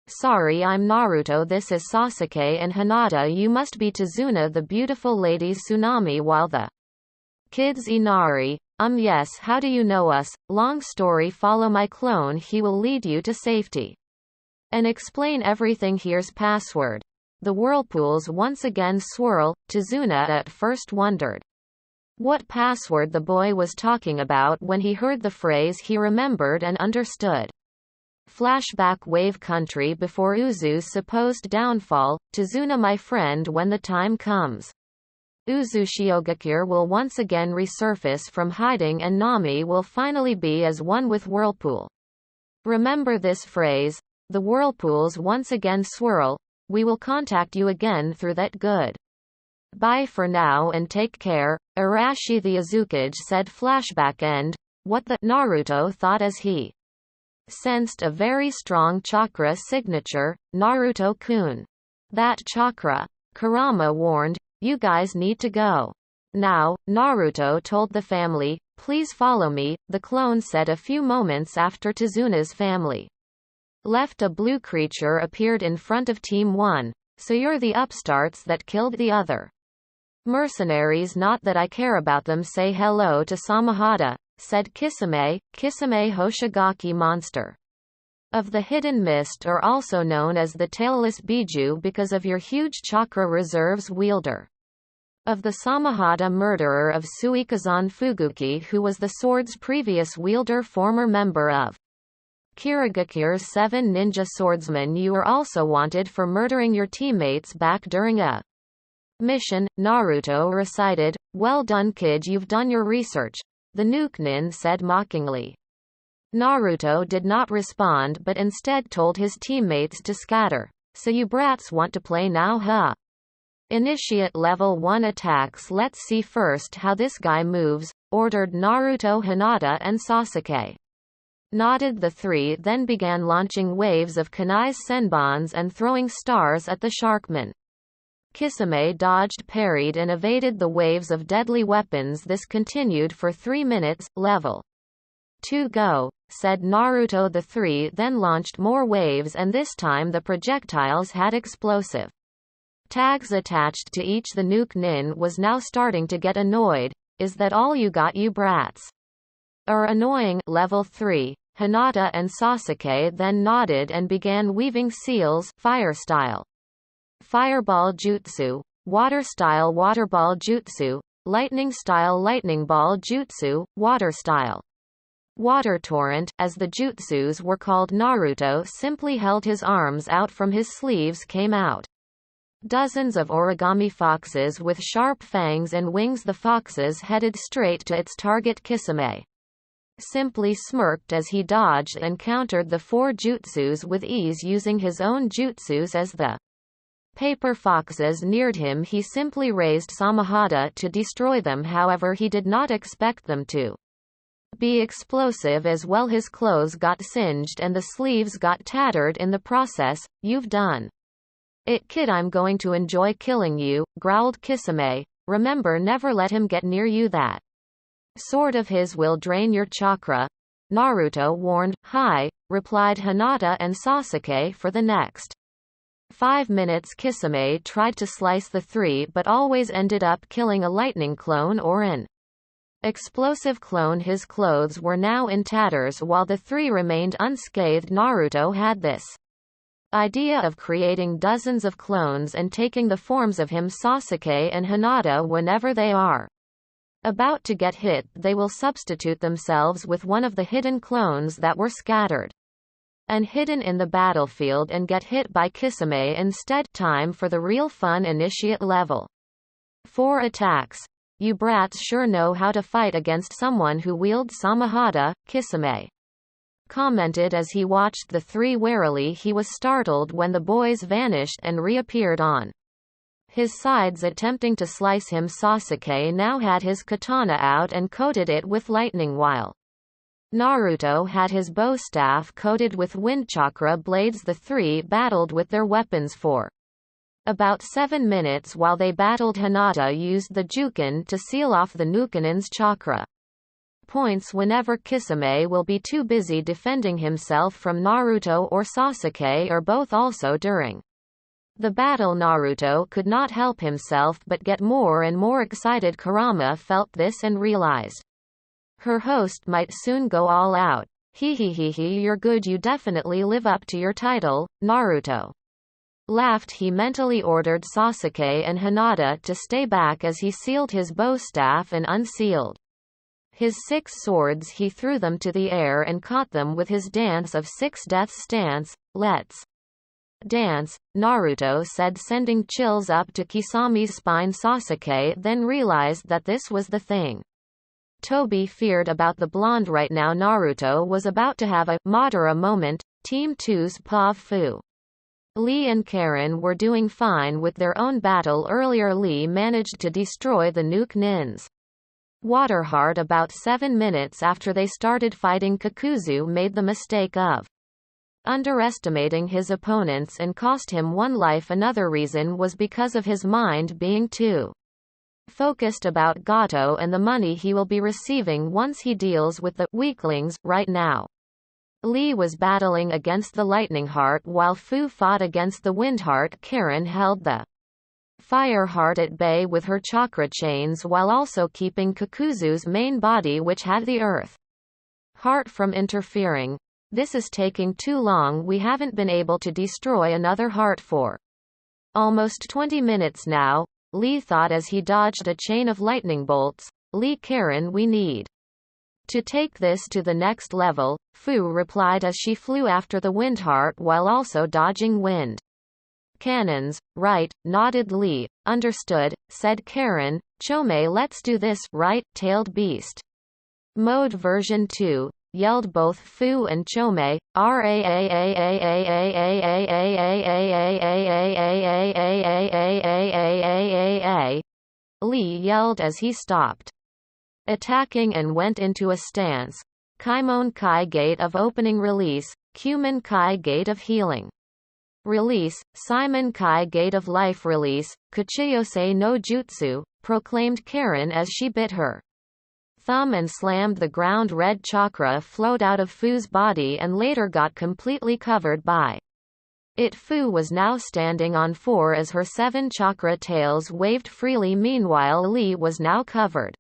sorry, I'm Naruto. This is Sasuke and Hinata. You must be Tazuna, the beautiful ladies Tsunami, while the kids Inari. Yes, how do you know us? Long story, follow my clone, he will lead you to safety and explain everything. Here's password. The whirlpools once again swirl. Tazuna at first wondered what password the boy was talking about. When he heard the phrase, he remembered and understood. Flashback. Wave country before Uzu's supposed downfall. Tazuna, my friend, when the time comes, Uzushiogakure will once again resurface from hiding and Nami will finally be as one with Whirlpool. Remember this phrase. The whirlpools once again swirl. We will contact you again through that. Good bye for now and take care. Arashi the Azukage said. Flashback end. What the? Naruto thought as he sensed a very strong chakra signature. Naruto-kun. That chakra. Kurama warned. You guys need to go now. Naruto told the family, please follow me, the clone said. A few moments after Tazuna's family left, a blue creature appeared in front of Team 1. So you're the upstarts that killed the other mercenaries? Not that I care about them. Say hello to Samahata, said Kisame. Kisame Hoshigaki monster of the hidden mist, or also known as the tailless Biju because of your huge chakra reserves. Wielder of the Samahata murderer of Suikazan Fuguki, who was the sword's previous wielder, former member of Kirigakure's 7 ninja swordsmen. You are also wanted for murdering your teammates back during a mission. Naruto recited, "Well done kid, you've done your research," the Nukenin said mockingly. Naruto did not respond but instead told his teammates to scatter. "So you brats want to play now, huh? Initiate level 1 attacks. Let's see first how this guy moves," ordered Naruto. Hinata and Sasuke nodded. The three then began launching waves of kunais senbons and throwing stars at the sharkmen. Kisame dodged, parried and evaded the waves of deadly weapons. This continued for 3 minutes. "Level 2 go," said Naruto. The three then launched more waves, and this time the projectiles had explosive tags attached to each. The Nukenin was now starting to get annoyed. "Is that all you got, you brats? Annoying." Level 3. Hinata and Sasuke then nodded and began weaving seals, fire style fireball jutsu, water style waterball jutsu, lightning style lightning ball jutsu, water style water torrent, as the jutsus were called. Naruto simply held his arms out from his sleeves came out dozens of origami foxes with sharp fangs and wings. The foxes headed straight to its target. Kisame simply smirked as he dodged and countered the 4 jutsus with ease, using his own jutsus as the paper foxes neared him. He simply raised Samahata to destroy them, however he did not expect them to be explosive as well. His clothes got singed and the sleeves got tattered in the process. "You've done it, kid. I'm going to enjoy killing you," growled Kisame. "Remember, never let him get near you. That sword of his will drain your chakra," Naruto warned. "Hi," replied Hinata and Sasuke. For the next 5 minutes Kisame tried to slice the three but always ended up killing a lightning clone or an explosive clone. His clothes were now in tatters while the three remained unscathed. Naruto had this idea of creating dozens of clones and taking the forms of him, Sasuke and Hinata. Whenever they are about to get hit, they will substitute themselves with one of the hidden clones that were scattered and hidden in the battlefield and get hit by Kisame instead. Time for the real fun. Initiate level 4 attacks. "You brats sure know how to fight against someone who wields Samahata," Kisame commented as he watched the three warily. He was startled when the boys vanished and reappeared on his sides attempting to slice him. Sasuke now had his katana out and coated it with lightning, while Naruto had his bow staff coated with wind chakra blades. The three battled with their weapons for about 7 minutes. While they battled, Hinata used the Jukin to seal off the Nukenin's chakra points whenever Kisame will be too busy defending himself from Naruto or Sasuke or both. Also during the battle, Naruto could not help himself but get more and more excited. Kurama felt this and realized her host might soon go all out. Hehehehe, "You're good, you definitely live up to your title," Naruto laughed. He mentally ordered Sasuke and Hinata to stay back as he sealed his bow staff and unsealed his 6 swords. He threw them to the air and caught them with his dance of 6 deaths stance. "Let's dance," Naruto said, sending chills up to Kisame's spine. Sasuke then realized that this was the thing Toby feared about the blonde. Right now Naruto was about to have a Madara moment. Team 2's Pav Fu, Lee and Karen were doing fine with their own battle. Earlier Lee managed to destroy the Nukenin's water heart about 7 minutes after they started fighting. Kakuzu made the mistake of underestimating his opponents and cost him 1 life. Another reason was because of his mind being too focused about Gato and the money he will be receiving once he deals with the weaklings. Right now Lee was battling against the Lightning Heart while Fu fought against the Wind Heart. Karen held the Fire Heart at bay with her chakra chains while also keeping Kakuzu's main body, which had the Earth Heart, from interfering. "This is taking too long. We haven't been able to destroy another heart for almost 20 minutes now," Lee thought as he dodged a chain of lightning bolts. Lee Karen, we need to take this to the next level, Fu replied as she flew after the Windheart while also dodging wind cannons. Right, nodded Lee. Understood, said Karen. Chome, let's do this, right, tailed beast mode version 2, yelled both Fu and Chome. Lee yelled as he stopped attacking and went into a stance. Kaimon Kai Gate of Opening Release, Kuman Kai Gate of Healing Release, Simon Kai Gate of Life Release, Kuchiyose no Jutsu, proclaimed Karen as she bit her thumb and slammed the ground. Red chakra flowed out of Fu's body and later got completely covered by it. Fu was now standing on 4 as her 7 chakra tails waved freely. Meanwhile Lee was now covered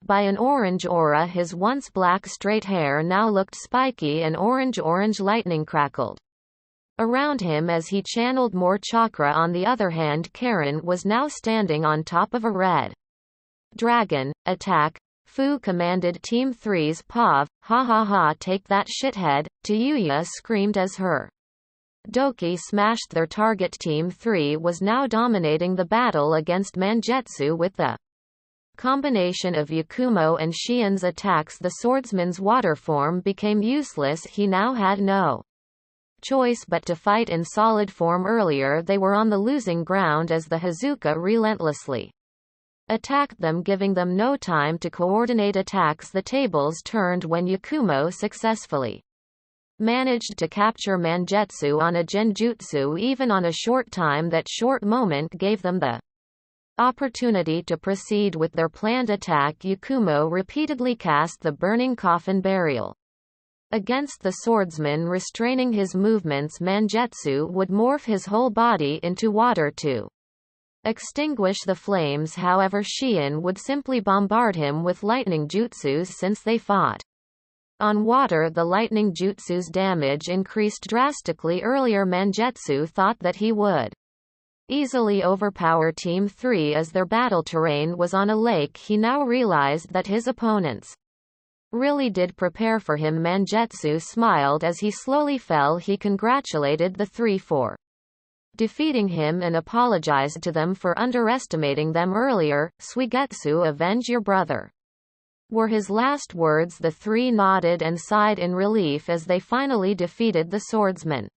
by an orange aura. His once black straight hair now looked spiky and orange lightning crackled around him as he channeled more chakra. On the other hand, Karen was now standing on top of a red dragon. Attack! Fu commanded Team 3's Pav. Ha ha ha, take that shithead, Tayuya screamed as her Doki smashed their target. Team 3 was now dominating the battle against Mangetsu with the combination of Yakumo and Shien's attacks. The swordsman's water form became useless. He now had no choice but to fight in solid form. Earlier they were on the losing ground as the Hazuka relentlessly attacked them, giving them no time to coordinate attacks. The tables turned when Yakumo successfully managed to capture Mangetsu on a Genjutsu. Even on a short time, that short moment gave them the opportunity to proceed with their planned attack. Yakumo repeatedly cast the Burning Coffin Burial against the swordsman, restraining his movements. Mangetsu would morph his whole body into water to extinguish the flames. However, Shien would simply bombard him with lightning jutsus. Since they fought on water, the lightning jutsu's damage increased drastically. Earlier Mangetsu thought that he would easily overpower Team 3 as their battle terrain was on a lake. He now realized that his opponents really did prepare for him. Mangetsu smiled as he slowly fell. He congratulated the 3 for defeating him and apologized to them for underestimating them earlier. Suigetsu, avenge your brother, were his last words. The 3 nodded and sighed in relief as they finally defeated the swordsman.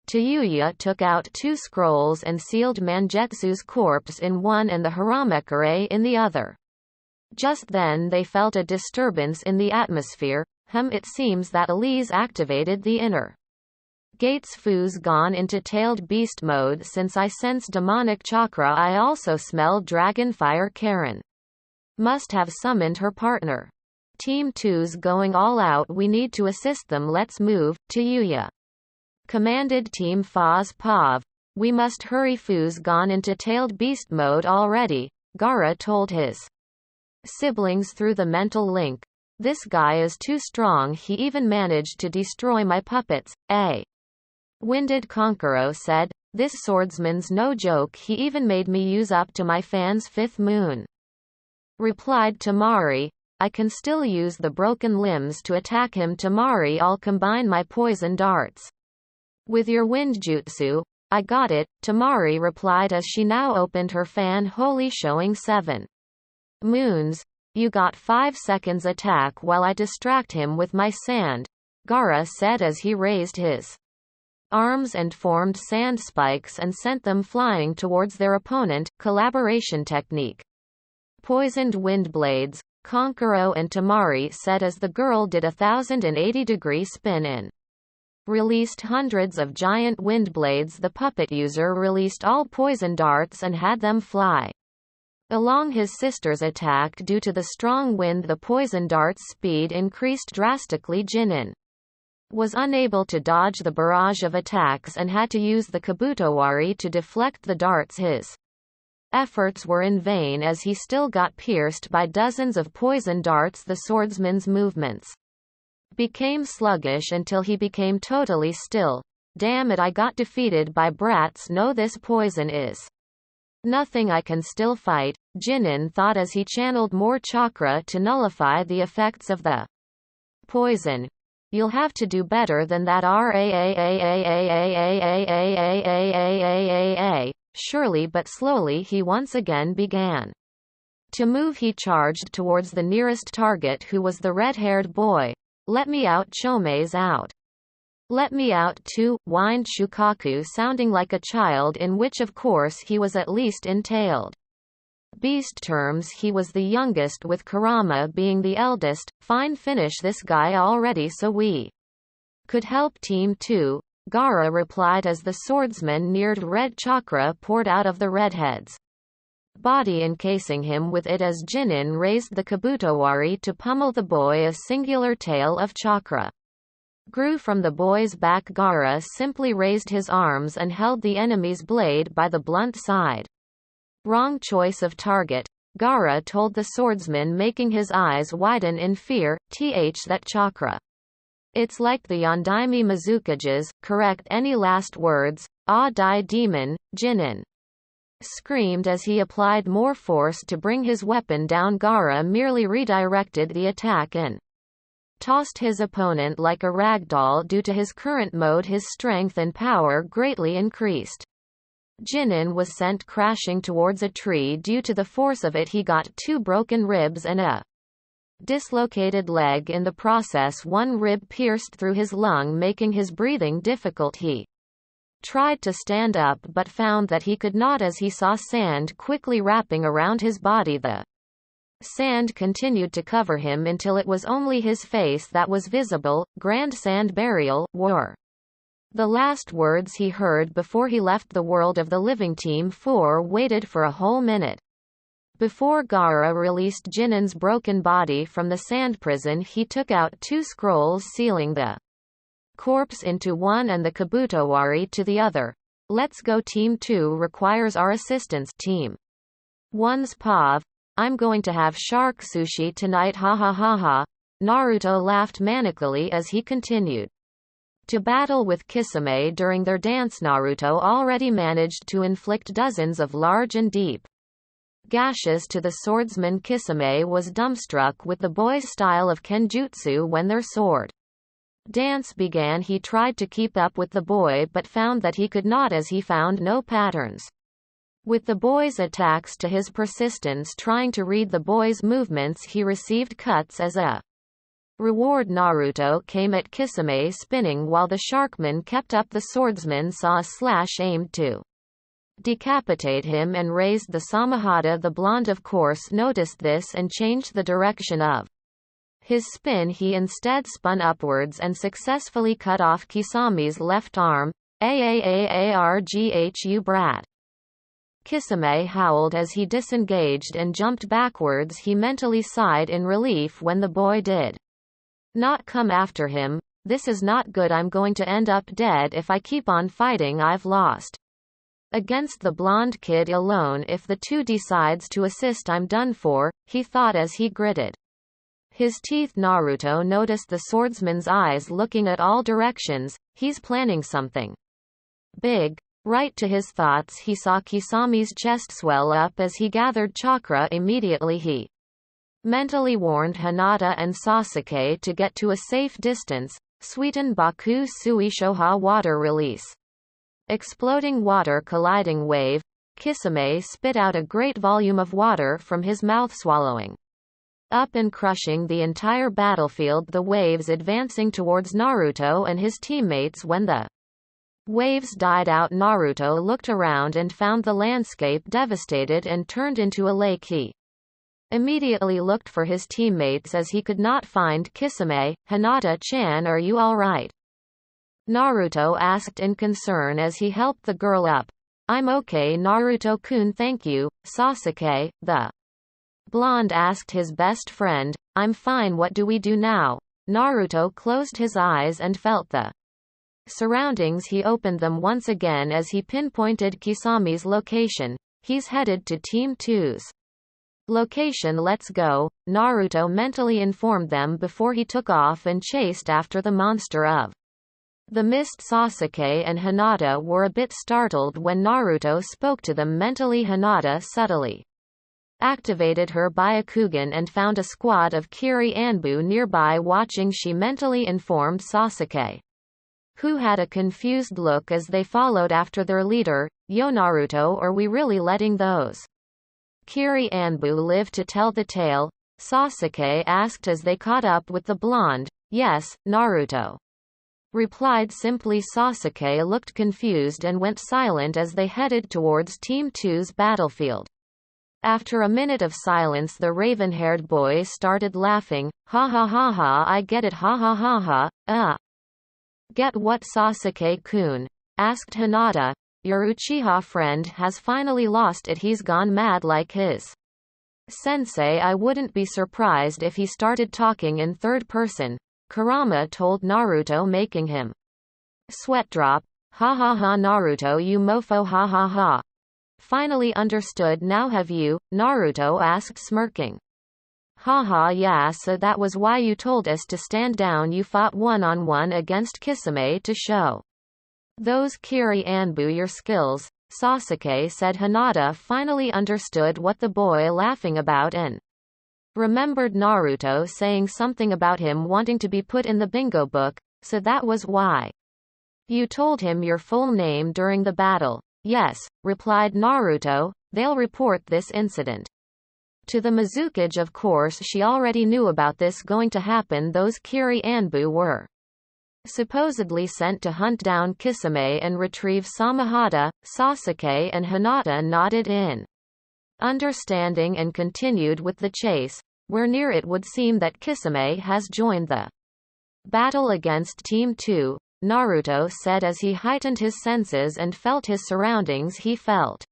Tayuya took out 2 scrolls and sealed Mangetsu's corpse in one and the Haramekure in the other. Just then they felt a disturbance in the atmosphere. It seems that Elise activated the inner gates. Fu's gone into tailed beast mode. Since I sense demonic chakra, I also smell dragon fire. Karen must have summoned her partner. Team 2's going all out. We need to assist them. Let's move, Tayuya commanded Team Fa's Pav. We must hurry. Fu's gone into tailed beast mode already, Gara told his siblings through the mental link. This guy is too strong. He even managed to destroy my puppets. Winded Konkuro said, this swordsman's no joke. He even made me use up to my fan's 5th moon. Replied Tamari, I can still use the broken limbs to attack him. Tamari, I'll combine my poison darts with your wind jutsu. I got it, Tamari replied as she now opened her fan. Holy, showing 7 moons. You got 5 seconds attack while I distract him with my sand, Gara said as he raised his arms and formed sand spikes and sent them flying towards their opponent. Collaboration technique. Poisoned wind blades, Konkuro and Tamari said as the girl did a 1080-degree spin in. Released hundreds of giant wind blades. The puppet user released all poison darts and had them fly along his sister's attack. Due to the strong wind, the poison dart's speed increased drastically. Jinin was unable to dodge the barrage of attacks and had to use the Kabutowari to deflect the darts. His efforts were in vain as he still got pierced by dozens of poison darts. The swordsman's movements became sluggish until he became totally still. Damn it, I got defeated by brats. No, this poison is Nothing, I can still fight, Chunin thought as he channeled more chakra to nullify the effects of the poison. You'll have to do better than that. Surely but slowly he once again began to move. He charged towards the nearest target, who was the red-haired boy. Let me out, Chome's out. Let me out too, whined Shukaku, sounding like a child, in which of course he was at least entailed. Beast terms, he was the youngest, with Kurama being the eldest. Fine, finish this guy already so we could help Team 2, Gaara replied as the swordsman neared. Red chakra poured out of the redhead's body, encasing him with it as Chunin raised the kabutowari to pummel the boy. A singular tail of chakra grew from the boy's back. Gaara simply raised his arms and held the enemy's blade by the blunt side. Wrong choice of target, Gaara told the swordsman, making his eyes widen in fear. That chakra. It's like the Yondaime Mizukages, correct? Any last words? Ah, die demon, Chunin screamed as he applied more force to bring his weapon down. Gaara merely redirected the attack and tossed his opponent like a ragdoll. Due to his current mode, his strength and power greatly increased. Chunin was sent crashing towards a tree. Due to the force of it, he got 2 broken ribs and a dislocated leg in the process. One rib pierced through his lung, making his breathing difficult. He tried to stand up but found that he could not, as he saw sand quickly wrapping around his body. The sand continued to cover him until it was only his face that was visible. Grand Sand Burial were the last words he heard before he left the world of the living. Team 4 waited for a whole minute before Gaara released Chunin's broken body from the sand prison. He took out 2 scrolls, sealing the corpse into one and the kabutowari to the other. Let's go. Team 2 requires our assistance. Team 1's Pav. I'm going to have shark sushi tonight, ha ha ha ha. Naruto laughed manically as he continued to battle with Kisame. During their dance, Naruto already managed to inflict dozens of large and deep gashes to the swordsman. Kisame was dumbstruck with the boy's style of Kenjutsu. When their sword dance began, he tried to keep up with the boy but found that he could not, as he found no patterns with the boy's attacks. To his persistence trying to read the boy's movements, he received cuts. As a reward, Naruto came at Kisame spinning while the sharkman kept up. The swordsman saw a slash aimed to decapitate him and raised the samahata. The blonde of course noticed this and changed the direction of his spin. He instead spun upwards and successfully cut off Kisame's left arm. Aarghu brat. Kisame howled as he disengaged and jumped backwards. He mentally sighed in relief when the boy did not come after him. This is not good. I'm going to end up dead if I keep on fighting. I've lost against the blonde kid alone. If the 2 decides to assist, I'm done for, he thought as he gritted his teeth. Naruto noticed the swordsman's eyes looking at all directions. He's planning something big. Right to his thoughts, he saw Kisame's chest swell up as he gathered chakra. Immediately he mentally warned Hinata and Sasuke to get to a safe distance. Sweeten Baku Sui Shoha water release. Exploding water colliding wave. Kisame spit out a great volume of water from his mouth, swallowing up and crushing the entire battlefield. The waves advancing towards Naruto and his teammates. When the waves died out, Naruto looked around and found the landscape devastated and turned into a lake. He immediately looked for his teammates as he could not find Kisame. Hinata-chan, are you alright? Naruto asked in concern as he helped the girl up. I'm okay, Naruto-kun, thank you. Sasuke, the blonde asked his best friend. I'm fine. What do we do now? Naruto closed his eyes and felt the surroundings. He opened them once again as he pinpointed Kisame's location. He's headed to Team 2's location. Let's go, Naruto mentally informed them before he took off and chased after the monster of The missed Sasuke and Hinata were a bit startled when Naruto spoke to them mentally. Hinata subtly activated her Byakugan and found a squad of Kiri Anbu nearby watching. She mentally informed Sasuke, who had a confused look as they followed after their leader. Yo Naruto, are we really letting those Kiri Anbu live to tell the tale? Sasuke asked as they caught up with the blonde. Yes, Naruto replied simply. Sasuke looked confused and went silent as they headed towards Team 2's battlefield. After a minute of silence, the raven-haired boy started laughing. Ha ha ha ha, I get it, ha ha ha ha. Get what, Sasuke-kun? Asked Hinata. Your Uchiha friend has finally lost it. He's gone mad like his sensei. I wouldn't be surprised if he started talking in third person, Kurama told Naruto, making him sweat drop. Ha ha ha, Naruto, you mofo, ha ha ha. Finally understood now, have you? Naruto asked, smirking. Haha, yeah, so that was why you told us to stand down. You fought one-on-one against Kisame to show those Kiri Anbu your skills, Sasuke said. Hinata finally understood what the boy laughing about and remembered Naruto saying something about him wanting to be put in the bingo book, so that was why. You told him your full name during the battle. Yes, replied Naruto, they'll report this incident to the Mizukage. Of course she already knew about this going to happen. Those Kiri Anbu were supposedly sent to hunt down Kisame and retrieve Samahata. Sasuke and Hinata nodded in understanding and continued with the chase. We're near. It would seem that Kisame has joined the battle against Team 2, Naruto said as he heightened his senses and felt his surroundings. He felt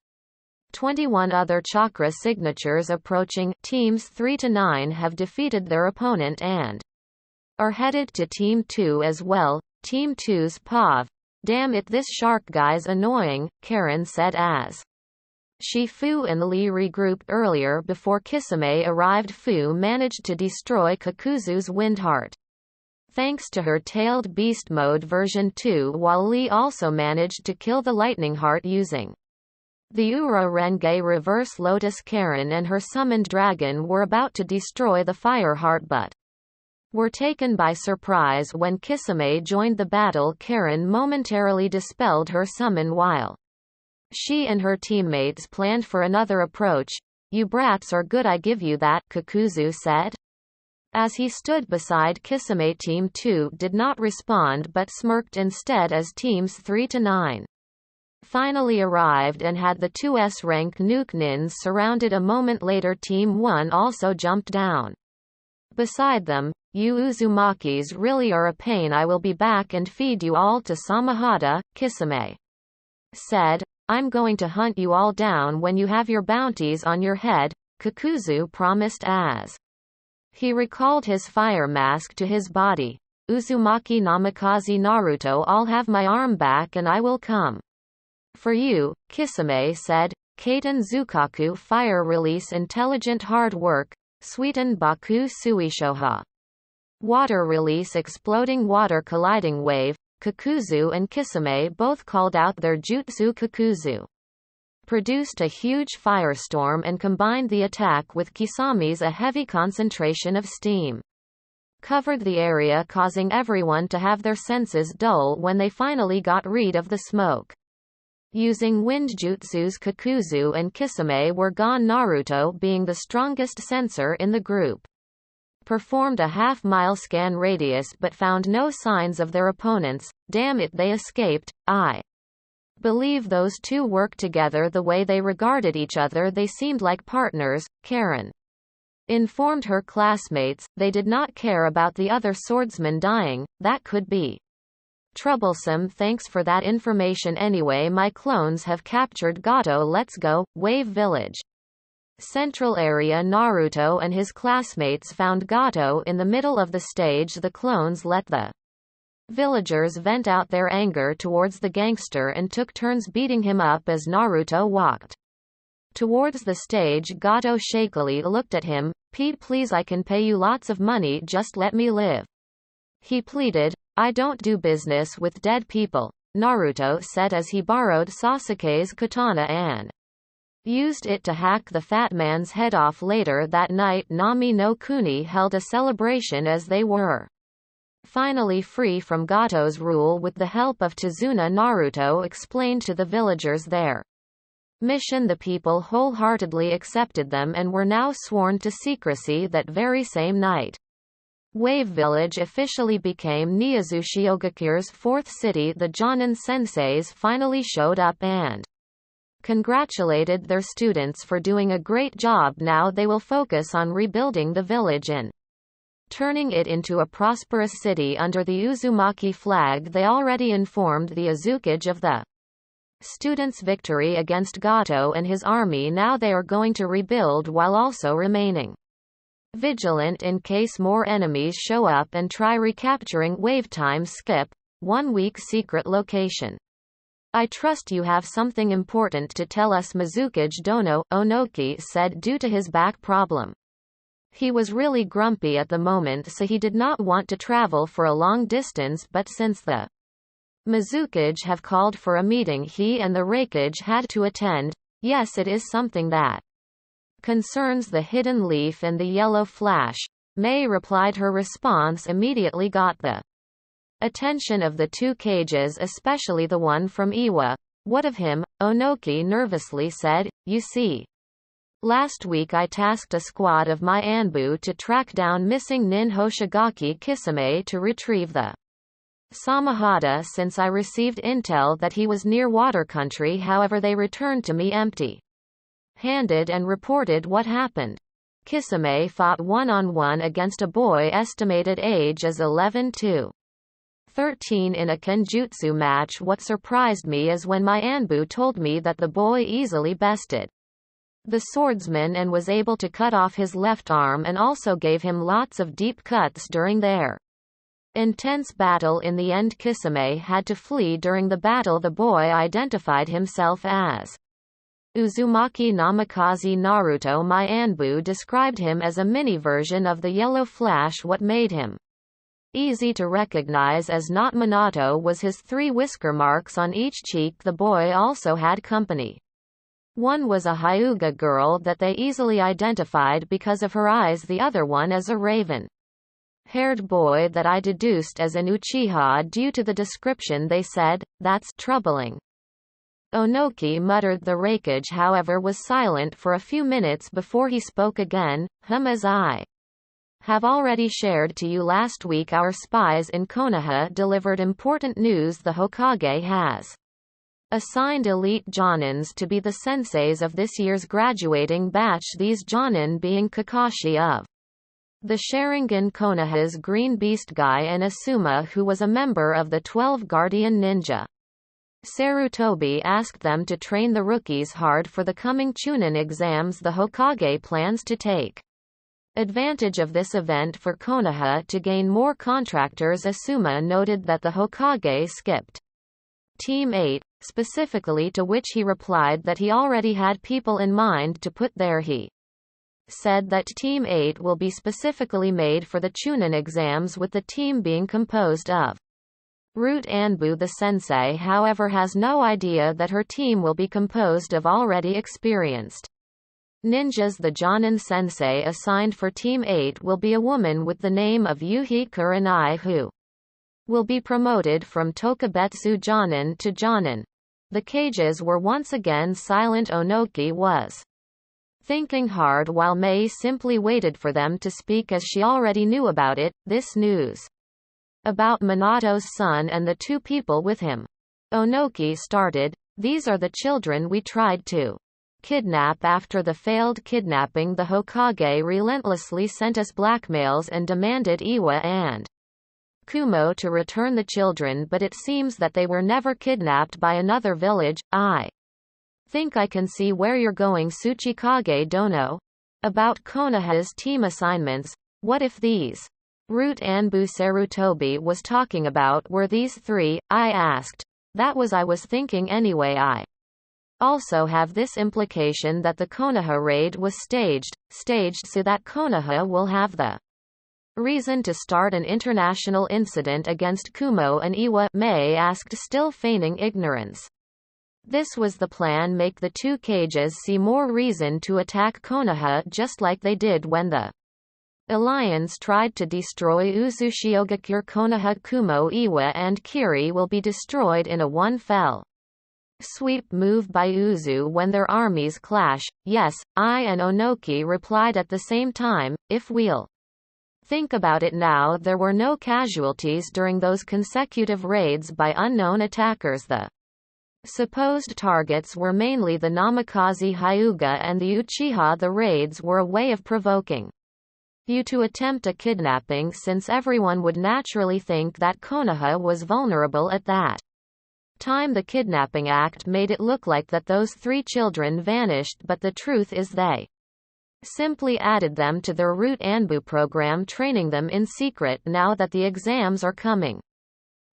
21 other chakra signatures approaching. Teams 3 to 9 have defeated their opponent and are headed to Team 2 as well. Team 2's Pav. Damn it, this shark guy's annoying, Karen said as Shifu and Lee regrouped earlier before Kisame arrived. Fu managed to destroy Kakuzu's wind heart thanks to her tailed beast mode version 2, while Lee also managed to kill the lightning heart using the Ura Renge reverse lotus. Karen and her summoned dragon were about to destroy the fire heart but were taken by surprise when Kisame joined the battle. Karen momentarily dispelled her summon while she and her teammates planned for another approach. You brats are good, I give you that, Kakuzu said as he stood beside Kisame. Team 2 did not respond but smirked instead as Teams 3 to 9 finally arrived and had the 2S rank nuke nins surrounded. A moment later Team 1 also jumped down beside them. You Uzumakis really are a pain. I will be back and feed you all to Samahata, Kisame said. I'm going to hunt you all down when you have your bounties on your head, Kakuzu promised as he recalled his fire mask to his body. Uzumaki Namikaze Naruto, I'll have my arm back and I will come for you, Kisame said. Kaiten Zukaku fire release intelligent hard work, sweeten Baku Suishoha water release exploding water colliding wave. Kakuzu and Kisame both called out their jutsu. Kakuzu produced a huge firestorm and combined the attack with Kisame's a heavy concentration of steam covered the area, causing everyone to have their senses dull when they finally got rid of the smoke. Using wind jutsus, Kakuzu and Kisame were gone. Naruto, being the strongest sensor in the group, performed a half-mile scan radius but found no signs of their opponents. Damn it, they escaped. I believe those two worked together the way they regarded each other. They seemed like partners, Karen informed her classmates. They did not care about the other swordsmen dying. That could be troublesome. Thanks for that information anyway. My clones have captured Gato. Let's go. Wave Village Central area. Naruto and his classmates found Gato in the middle of the stage. The clones let the villagers vent out their anger towards the gangster and took turns beating him up as Naruto walked towards the stage. Gato shakily looked at him. Pete, please, I can pay you lots of money, just let me live, he pleaded. I don't do business with dead people, Naruto said as he borrowed Sasuke's katana and used it to hack the fat man's head off. Later that night, Nami no Kuni held a celebration as they were finally free from Gato's rule with the help of Tazuna. Naruto explained to the villagers their mission. The people wholeheartedly accepted them and were now sworn to secrecy that very same night. Wave Village officially became Niizushiogakure's fourth city. The Jonin senseis finally showed up and congratulated their students for doing a great job. Now they will focus on rebuilding the village and turning it into a prosperous city under the Uzumaki flag. They already informed the Azukage of the students' victory against Gato and his army. Now they are going to rebuild while also remaining vigilant in case more enemies show up and try recapturing Wave. Time skip 1 week. Secret location. I trust you have something important to tell us. Mizukage Dono, Onoki said due to his back problem. He was really grumpy at the moment, so he did not want to travel for a long distance, but since the Mizukage have called for a meeting, he and the Raikage had to attend. Yes, it is something that concerns the hidden leaf and the yellow flash. Mei replied. Her response immediately got the attention of the two cages, especially the one from Iwa. What of him? Onoki nervously said. You see, last week I tasked a squad of my Anbu to track down missing Nin Hoshigaki Kisame to retrieve the Samahata since I received intel that he was near water country. However, they returned to me empty-handed and reported what happened. Kisame fought one-on-one against a boy estimated age as 11 to 13 in a Kenjutsu match. What surprised me is when my Anbu told me that the boy easily bested the swordsman and was able to cut off his left arm and also gave him lots of deep cuts during their intense battle. In the end, Kisame had to flee. During the battle, the boy identified himself as Uzumaki Namikaze Naruto. My Anbu described him as a mini version of the Yellow Flash. What made him easy to recognize as not Minato was his 3 whisker marks on each cheek. The boy also had company. One was a Hyuga girl that they easily identified because of her eyes, the other one as a raven-haired boy that I deduced as an Uchiha due to the description. They said, "That's troubling." Onoki muttered. The Raikage, however, was silent for a few minutes before he spoke again. As I have already shared to you last week, our spies in Konoha delivered important news. The Hokage has assigned elite Jonins to be the senseis of this year's graduating batch, these Jonin being Kakashi of the Sharingan, Konoha's Green Beast guy, and Asuma, who was a member of the 12 Guardian Ninja. Sarutobi asked them to train the rookies hard for the coming Chunin exams. The Hokage plans to take advantage of this event for Konoha to gain more contractors. Asuma noted that the Hokage skipped Team 8, specifically, to which he replied that he already had people in mind to put there. He said that Team 8 will be specifically made for the Chunin exams, with the team being composed of Root. Anbu the sensei, however, has no idea that her team will be composed of already experienced ninjas. The Jonin sensei assigned for Team 8 will be a woman with the name of Yuhi Kurenai, who will be promoted from Tokubetsu Jonin to Jonin. The cages were once again silent. Onoki was thinking hard while Mei simply waited for them to speak, as she already knew about it. This news about Minato's son and the 2 people with him. Onoki started. These are the children we tried to kidnap. After the failed kidnapping, the Hokage relentlessly sent us blackmails and demanded Iwa and Kumo to return the children, but it seems that they were never kidnapped by another village. I think I can see where you're going, Tsuchikage Dono. About Konoha's team assignments, what if these Root Anbu Sarutobi was talking about were these 3? I asked. That was I was thinking anyway. I also have this implication that the Konoha raid was staged so that Konoha will have the Reason to start an international incident against Kumo and Iwa? Mei asked, still feigning ignorance. This was the plan: make the two cages see more reason to attack Konoha, just like they did when the Alliance tried to destroy Uzushiogakure. Konoha, Kumo, Iwa and Kiri will be destroyed in a one fell sweep move by Uzu when their armies clash. Yes, I and Onoki replied at the same time. If we'll think about it now, there were no casualties during those consecutive raids by unknown attackers. The supposed targets were mainly the Namikaze Hyuga and the Uchiha. The raids were a way of provoking you to attempt a kidnapping, since everyone would naturally think that Konoha was vulnerable at that time. The kidnapping act made it look like that those 3 children vanished, but the truth is they simply added them to their root Anbu program, training them in secret. Now that the exams are coming,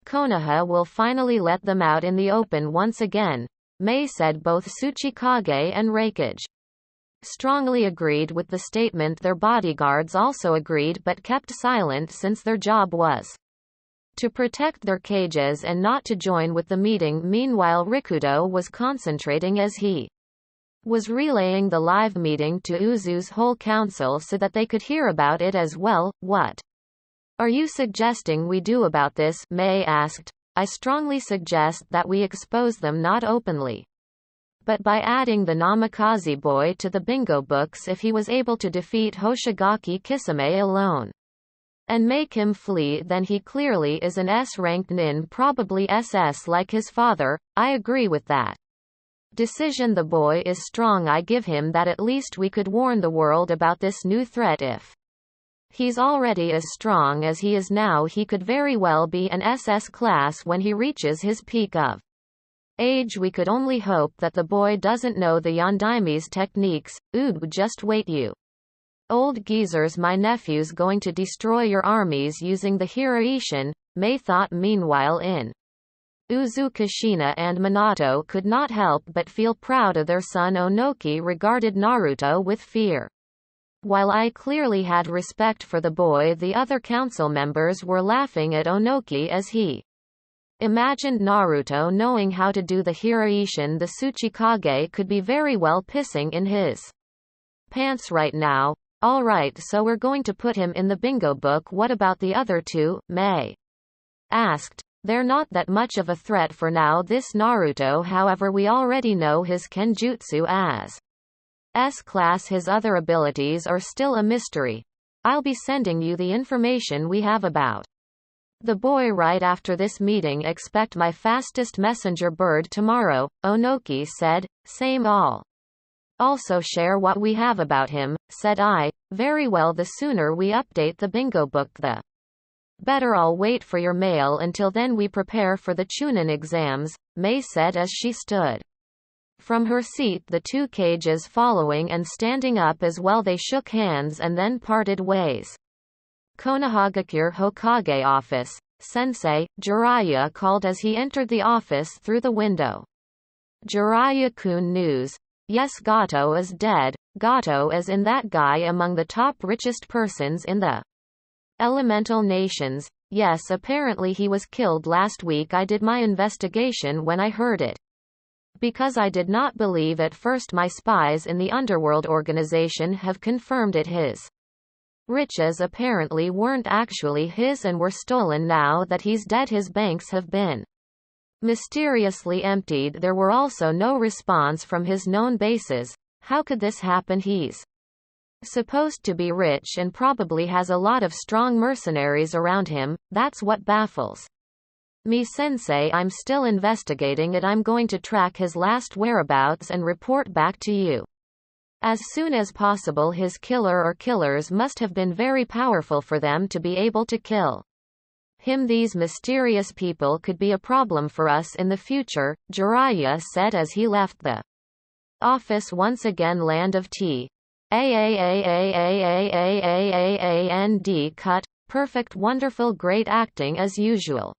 Konoha will finally let them out in the open once again, Mei said. Both Tsuchikage and Reikage strongly agreed with the statement. Their bodyguards also agreed, but kept silent, since their job was to protect their cages and not to join with the meeting. Meanwhile, Rikudo was concentrating as he was relaying the live meeting to Uzu's whole council so that they could hear about it as well. What are you suggesting we do about this? Mei asked. I strongly suggest that we expose them, not openly, but by adding the Namikaze boy to the bingo books. If he was able to defeat Hoshigaki Kisame alone and make him flee, then he clearly is an S-ranked nin, probably SS like his father. I agree with that decision. The boy is strong. I give him that. At least we could warn the world about this new threat. If he's already as strong as he is now, he could very well be an SS class when he reaches his peak of age. We could only hope that the boy doesn't know the Yondaime's techniques. Ugh, just wait, you old geezers. My nephew's going to destroy your armies using the Hiraishin, Mei thought. Meanwhile, in Uzu, Kushina and Minato could not help but feel proud of their son. Onoki regarded Naruto with fear. While I clearly had respect for the boy, the other council members were laughing at Onoki as he imagined Naruto knowing how to do the Hiraishin. The Tsuchikage could be very well pissing in his pants right now. Alright, so we're going to put him in the bingo book. What about the other 2? Mei asked. They're not that much of a threat for now. This Naruto, however, we already know his Kenjutsu as S-class. His other abilities are still a mystery. I'll be sending you the information we have about the boy right after this meeting. Expect my fastest messenger bird tomorrow, Onoki said. Same. All also share what we have about him, said I. Very well, the sooner we update the bingo book the better. I'll wait for your mail. Until then we prepare for the Chunin exams, Mei said as she stood from her seat, the 2 cages following and standing up as well. They shook hands and then parted ways. Konohagakure Hokage office. Sensei, Jiraiya called as he entered the office through the window. Jiraiya-kun, news. Yes, Gato is dead. Gato is in that guy among the top richest persons in the elemental nations. Yes, apparently he was killed last week. I did my investigation when I heard it, because I did not believe at first. My spies in the underworld organization have confirmed it. His riches apparently weren't actually his and were stolen. Now that he's dead, his banks have been mysteriously emptied. There were also no response from his known bases. How could this happen? He's supposed to be rich and probably has a lot of strong mercenaries around him. That's what baffles me, sensei. I'm still investigating it. I'm going to track his last whereabouts and report back to you as soon as possible. His killer or killers must have been very powerful for them to be able to kill him. These mysterious people could be a problem for us in the future, Jiraiya said as he left the office. Once again, land of tea. And cut. Perfect, wonderful, great acting as usual.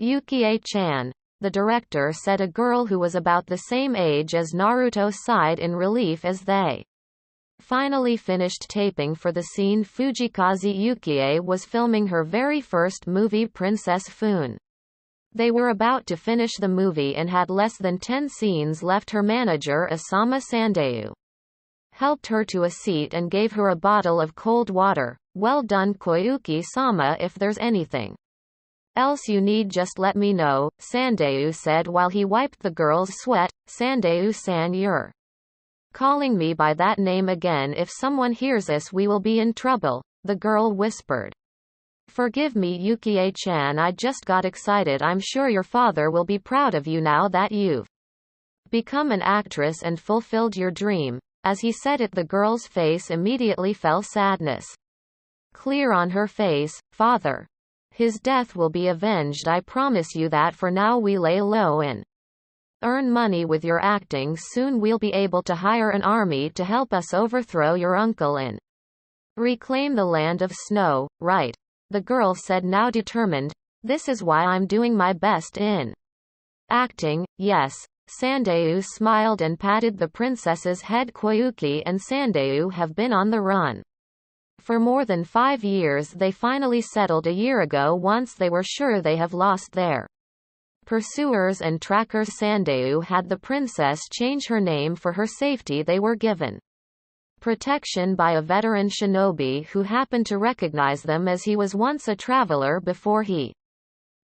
Yukie-chan, the director said. A girl who was about the same age as Naruto sighed in relief as they finally finished taping for the scene Fujikaze Yukie was filming her very first movie Princess Fune. They were about to finish the movie and had less than 10 scenes left. Her manager Asama Sandeu helped her to a seat and gave her a bottle of cold water. "Well done, Koyuki-sama. If there's anything else you need, just let me know," Sandeu said while he wiped the girl's sweat. "Sandeu-san, you're calling me by that name again. If someone hears us we will be in trouble," the girl whispered. "Forgive me, Yukie-chan, I just got excited. I'm sure your father will be proud of you now that you've become an actress and fulfilled your dream." As he said it, the girl's face immediately fell sadness clear on her face. "Father, his death will be avenged, I promise you that. For now we lay low and earn money with your acting. Soon we'll be able to hire an army to help us overthrow your uncle and reclaim the land of snow." "Right," the girl said, now determined. "This is why I'm doing my best in acting." "Yes." Sandeu smiled and patted the princess's head. "Koyuki and Sandeu have been on the run for more than 5 years. They finally settled a year ago once they were sure they have lost their pursuers and trackers." Sandeu had the princess change her name for her safety. They were given protection by a veteran shinobi who happened to recognize them as he was once a traveler before he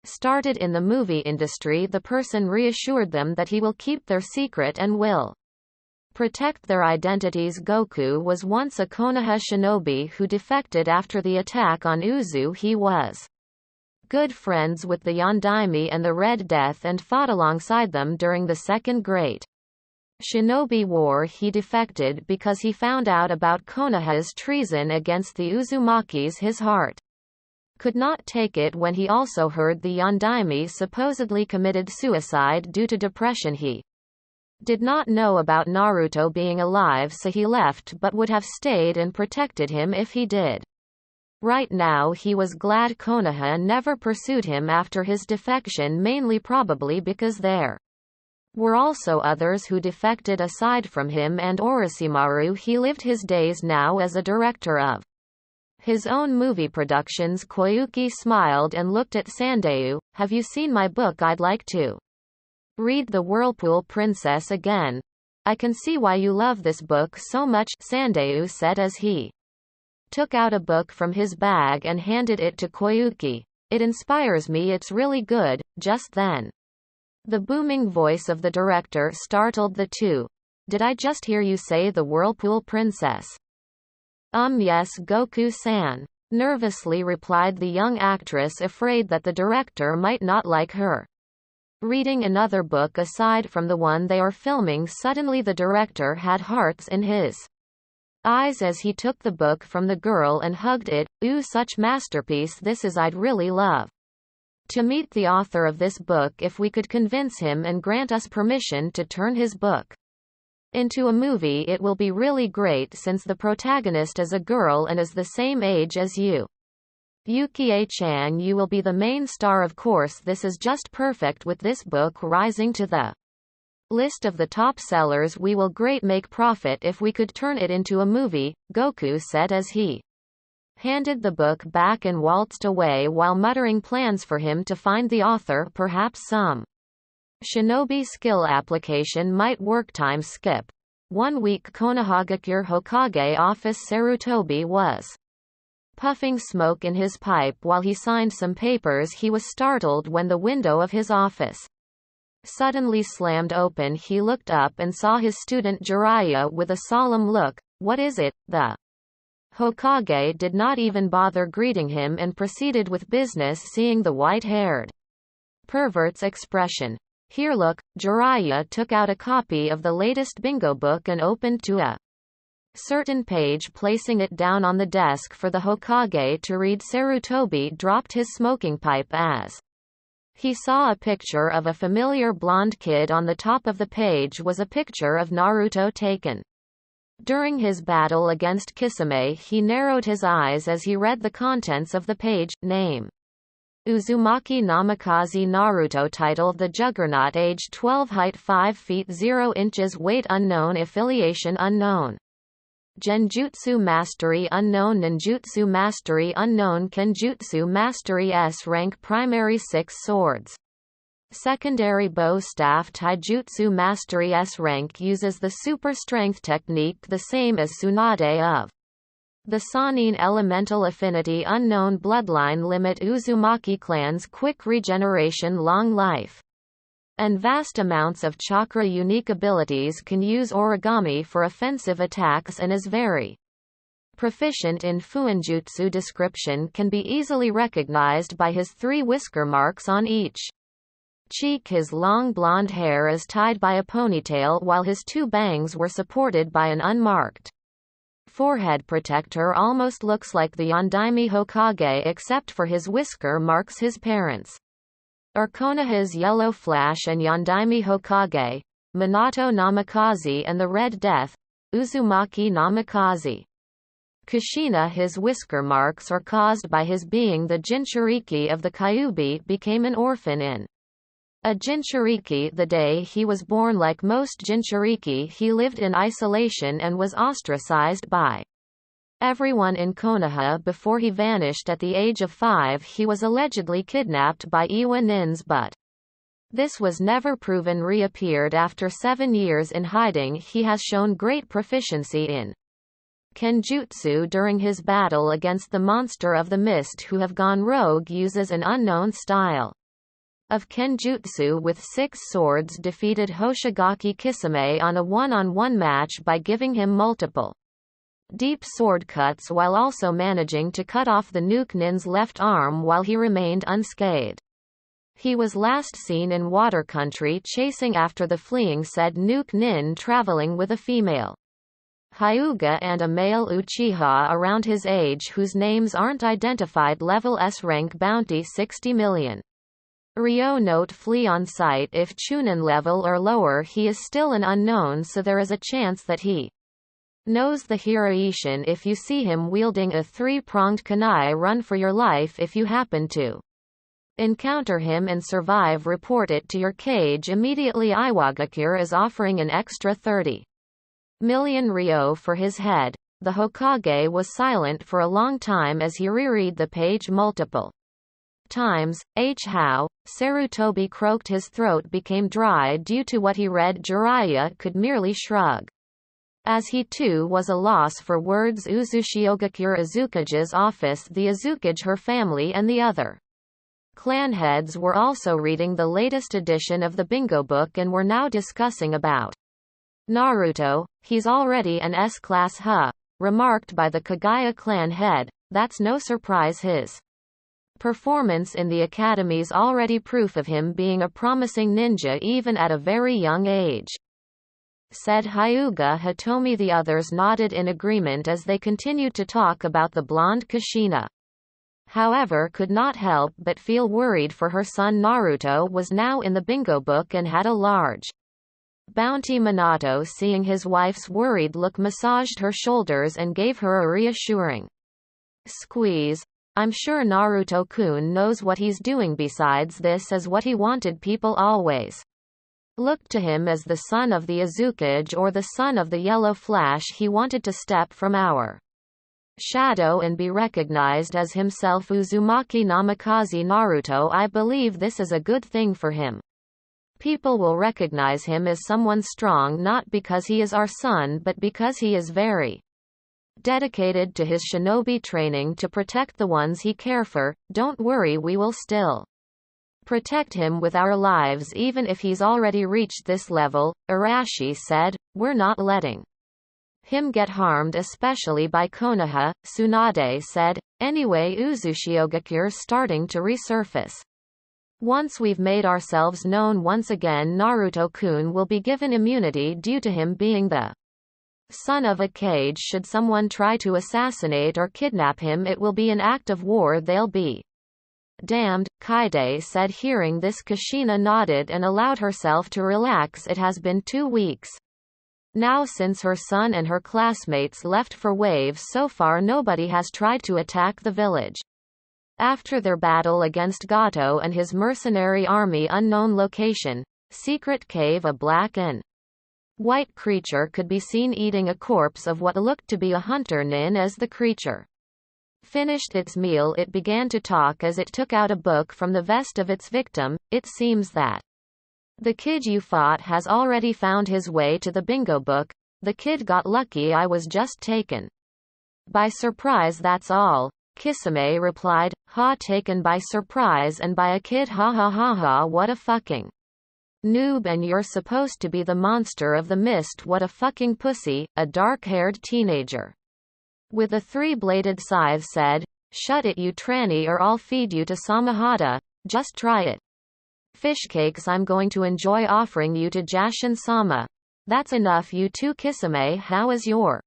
started in the movie industry. The person reassured them that he will keep their secret and will protect their identities. Goku was once a Konoha shinobi who defected after the attack on Uzu. He was good friends with the Yondaime and the Red Death and fought alongside them during the Second Great Shinobi War. He defected because he found out about Konoha's treason against the Uzumakis. His heart could not take it when he also heard the Yondaime supposedly committed suicide due to depression. He did not know about Naruto being alive, so he left, but would have stayed and protected him if he did. Right now he was glad Konoha never pursued him after his defection, mainly probably because there were also others who defected aside from him and Orochimaru. He lived his days now as a director of his own movie productions. Koyuki smiled and looked at Sandeu. "Have you seen my book? I'd like to read The Whirlpool Princess again. I can see why you love this book so much," Sandeu said as he took out a book from his bag and handed it to Koyuki. "It inspires me. It's really good." Just then, the booming voice of the director startled the two. "Did I just hear you say The Whirlpool Princess?" Yes, Goku-san," nervously replied the young actress, afraid that the director might not like her reading another book aside from the one they are filming. Suddenly the director had hearts in his eyes as he took the book from the girl and hugged it. "Ooh, such masterpiece this is. I'd really love to meet the author of this book. If we could convince him and grant us permission to turn his book into a movie, it will be really great since the protagonist is a girl and is the same age as you. Yukie-chan, you will be the main star, of course. This is just perfect with this book rising to the list of the top sellers. We will great make profit if we could turn it into a movie," Goku said as he handed the book back and waltzed away while muttering plans for him to find the author. Perhaps some shinobi skill application might work. Time skip 1 week. Konohagakure Hokage office. Sarutobi was puffing smoke in his pipe while he signed some papers. He was startled when the window of his office suddenly slammed open. He looked up and saw his student Jiraiya with a solemn look. "What is it?" The Hokage did not even bother greeting him and proceeded with business. Seeing the white-haired pervert's expression, "Here, look." Jiraiya took out a copy of the latest bingo book and opened to a certain page, placing it down on the desk for the Hokage to read. Sarutobi dropped his smoking pipe as he saw a picture of a familiar blonde kid. On the top of the page was a picture of Naruto taken during his battle against Kisame. He narrowed his eyes as he read the contents of the page. Name: Uzumaki Namikaze. Naruto. Title: The Juggernaut. Age 12. Height 5 feet 0 inches. Weight unknown. Affiliation unknown. Genjutsu Mastery Unknown, Ninjutsu Mastery Unknown, Kenjutsu Mastery S rank, primary 6 swords. Secondary bow staff. Taijutsu Mastery S rank uses the super strength technique, the same as Tsunade of the Sannin. Elemental affinity unknown, bloodline limit, Uzumaki clan's quick regeneration, long life, and vast amounts of chakra. Unique abilities, can use origami for offensive attacks and is very proficient in fuinjutsu. Description: can be easily recognized by his 3 whisker marks on each cheek. His long blonde hair is tied by a ponytail, while his 2 bangs were supported by an unmarked forehead protector. Almost looks like the Yondaime Hokage except for his whisker marks. His parents are Konoha's Yellow Flash and Yondaime Hokage, Minato Namikaze, and the Red Death, Uzumaki Namikaze. Kushina. His whisker marks are caused by his being the Jinchuriki of the Kyuubi, became an orphan in a Jinchuriki the day he was born. Like most Jinchuriki, he lived in isolation and was ostracized by everyone in Konoha before he vanished at the age of 5. He was allegedly kidnapped by Iwa Nins, but this was never proven. Reappeared after 7 years in hiding. He has shown great proficiency in Kenjutsu during his battle against the monster of the mist who have gone rogue. Uses an unknown style of Kenjutsu with 6 swords. Defeated Hoshigaki Kisame on a one-on-one match by giving him multiple deep sword cuts while also managing to cut off the Nuke Nin's left arm while he remained unscathed. He was last seen in Water Country chasing after the fleeing said Nuke Nin, traveling with a female Hyuga and a male Uchiha around his age whose names aren't identified. Level S rank, bounty 60 million. Ryo note: flee on sight. If Chunin level or lower, he is still an unknown, so there is a chance that he knows the Hiraishin. If you see him wielding a 3-pronged kunai, run for your life. If you happen to encounter him and survive, report it to your cage immediately. Iwagakure is offering an extra 30 million Ryo for his head. The Hokage was silent for a long time as he reread the page multiple times. How Sarutobi croaked, his throat became dry due to what he read. Jiraiya could merely shrug, as he too was a loss for words. Uzushiogakure Azukage's office. The Azukage, her family, and the other clan heads were also reading the latest edition of the bingo book and were now discussing about Naruto. He's already an S-class, remarked by the Kagaya clan head. That's no surprise. His performance in the academy's already proof of him being a promising ninja even at a very young age, said Hyuga Hitomi. The others nodded in agreement as they continued to talk about the blonde Kushina. However, could not help but feel worried for her son. Naruto was now in the bingo book and had a large bounty. Minato, seeing his wife's worried look, massaged her shoulders and gave her a reassuring squeeze. I'm sure Naruto-kun knows what he's doing. Besides, this is what he wanted. People always looked to him as the son of the Azukage or the son of the Yellow Flash. He wanted to step from our shadow and be recognized as himself. Uzumaki Namikaze. Naruto, I believe this is a good thing for him. People will recognize him as someone strong, not because he is our son but because he is very dedicated to his shinobi training to protect the ones he care for. Don't worry, we will still protect him with our lives even if he's already reached this level, Arashi said. We're not letting him get harmed, especially by Konoha, Tsunade said. Anyway, Uzushiogakure starting to resurface. Once we've made ourselves known once again, Naruto-kun will be given immunity due to him being the son of a Kage. Should someone try to assassinate or kidnap him, it will be an act of war. They'll be damned, Kaide said. Hearing this, Kushina nodded and allowed herself to relax. It has been 2 weeks now since her son and her classmates left for Waves. So far nobody has tried to attack the village. After their battle against Gato and his mercenary army, unknown location, secret cave, a black and White creature could be seen eating a corpse of what looked to be a hunter nin. As the creature finished its meal, it began to talk as it took out a book from the vest of its victim. It seems that the kid you fought has already found his way to the bingo book. The kid got lucky, I was just taken by surprise, that's all. Kisame replied, ha, taken by surprise and by a kid, ha ha ha ha, what a fucking noob, and you're supposed to be the monster of the mist, what a fucking pussy, a dark-haired teenager with a three-bladed scythe said, shut it you tranny or I'll feed you to Samahata, just try it. Fish cakes I'm going to enjoy offering you to Jashin-sama. That's enough you two. Kisame, how is your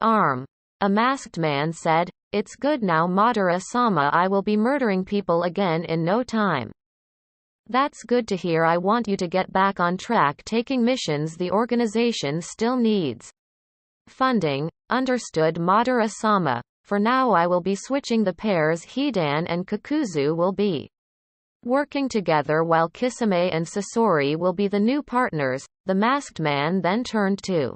arm? A masked man said, it's good now Madara-sama, I will be murdering people again in no time. That's good to hear, I want you to get back on track taking missions, the organization still needs funding. Understood Madara-sama. For now I will be switching the pairs, Hidan and Kakuzu will be working together while Kisame and Sasori will be the new partners. The masked man then turned to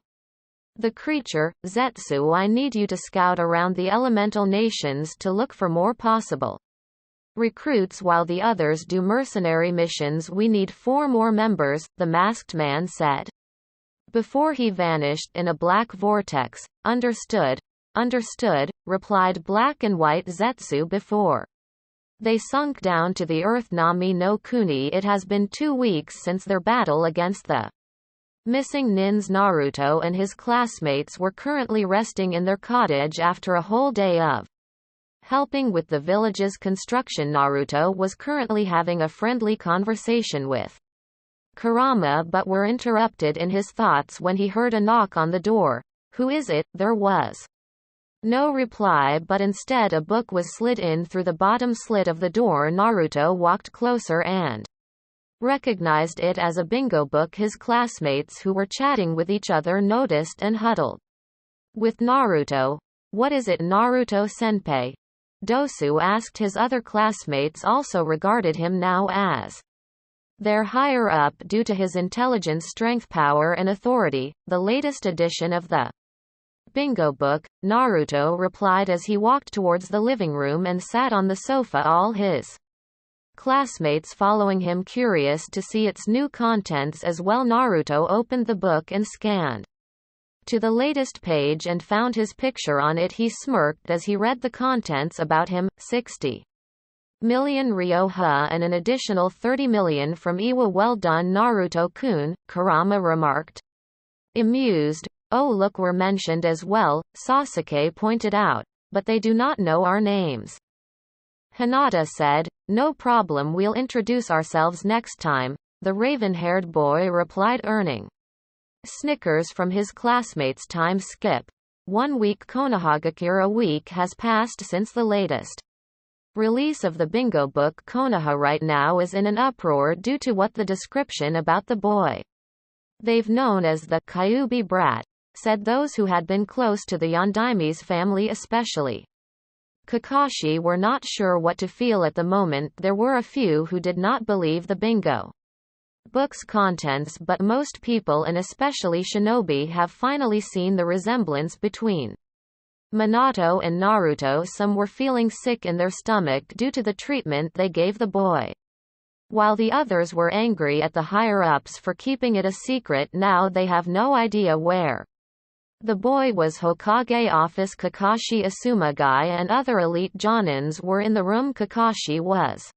the creature, Zetsu, I need you to scout around the elemental nations to look for more possible recruits while the others do mercenary missions. We need 4 more members, the masked man said before he vanished in a black vortex. Understood. Understood, replied black and white Zetsu before they sunk down to the earth. Nami no Kuni. It has been 2 weeks since their battle against the missing nins. Naruto and his classmates were currently resting in their cottage after a whole day of helping with the village's construction. Naruto was currently having a friendly conversation with Kurama but were interrupted in his thoughts when he heard a knock on the door. Who is it? There was no reply, but instead a book was slid in through the bottom slit of the door. Naruto walked closer and recognized it as a bingo book. His classmates who were chatting with each other noticed and huddled with Naruto. What is it, Naruto-senpai? Dosu asked. His other classmates also regarded him now as their higher up due to his intelligence, strength, power and authority. The latest edition of the bingo book, Naruto replied as he walked towards the living room and sat on the sofa, all his classmates following him, curious to see its new contents as well. Naruto opened the book and scanned to the latest page and found his picture on it. He smirked as he read the contents about him, 60 million Ryoha and an additional 30 million from Iwa. Well done Naruto-kun, Kurama remarked, amused. Oh look, we're mentioned as well, Sasuke pointed out. But they do not know our names. Hinata said, no problem, we'll introduce ourselves next time. The raven-haired boy replied, earning snickers from his classmates. Time skip. 1 week. Konohagakure. A week has passed since the latest release of the bingo book. Konoha right now is in an uproar due to what the description about the boy they've known as the Kyuubi brat said. Those who had been close to the Yondaime's family, especially Kakashi, were not sure what to feel at the moment. There were a few who did not believe the bingo book's contents, but most people and especially shinobi have finally seen the resemblance between Minato and Naruto. Some were feeling sick in their stomach due to the treatment they gave the boy, while the others were angry at the higher-ups for keeping it a secret. Now they have no idea where the boy was. Hokage office. Kakashi, Azumagi and other elite Jonins were in the room. Kakashi was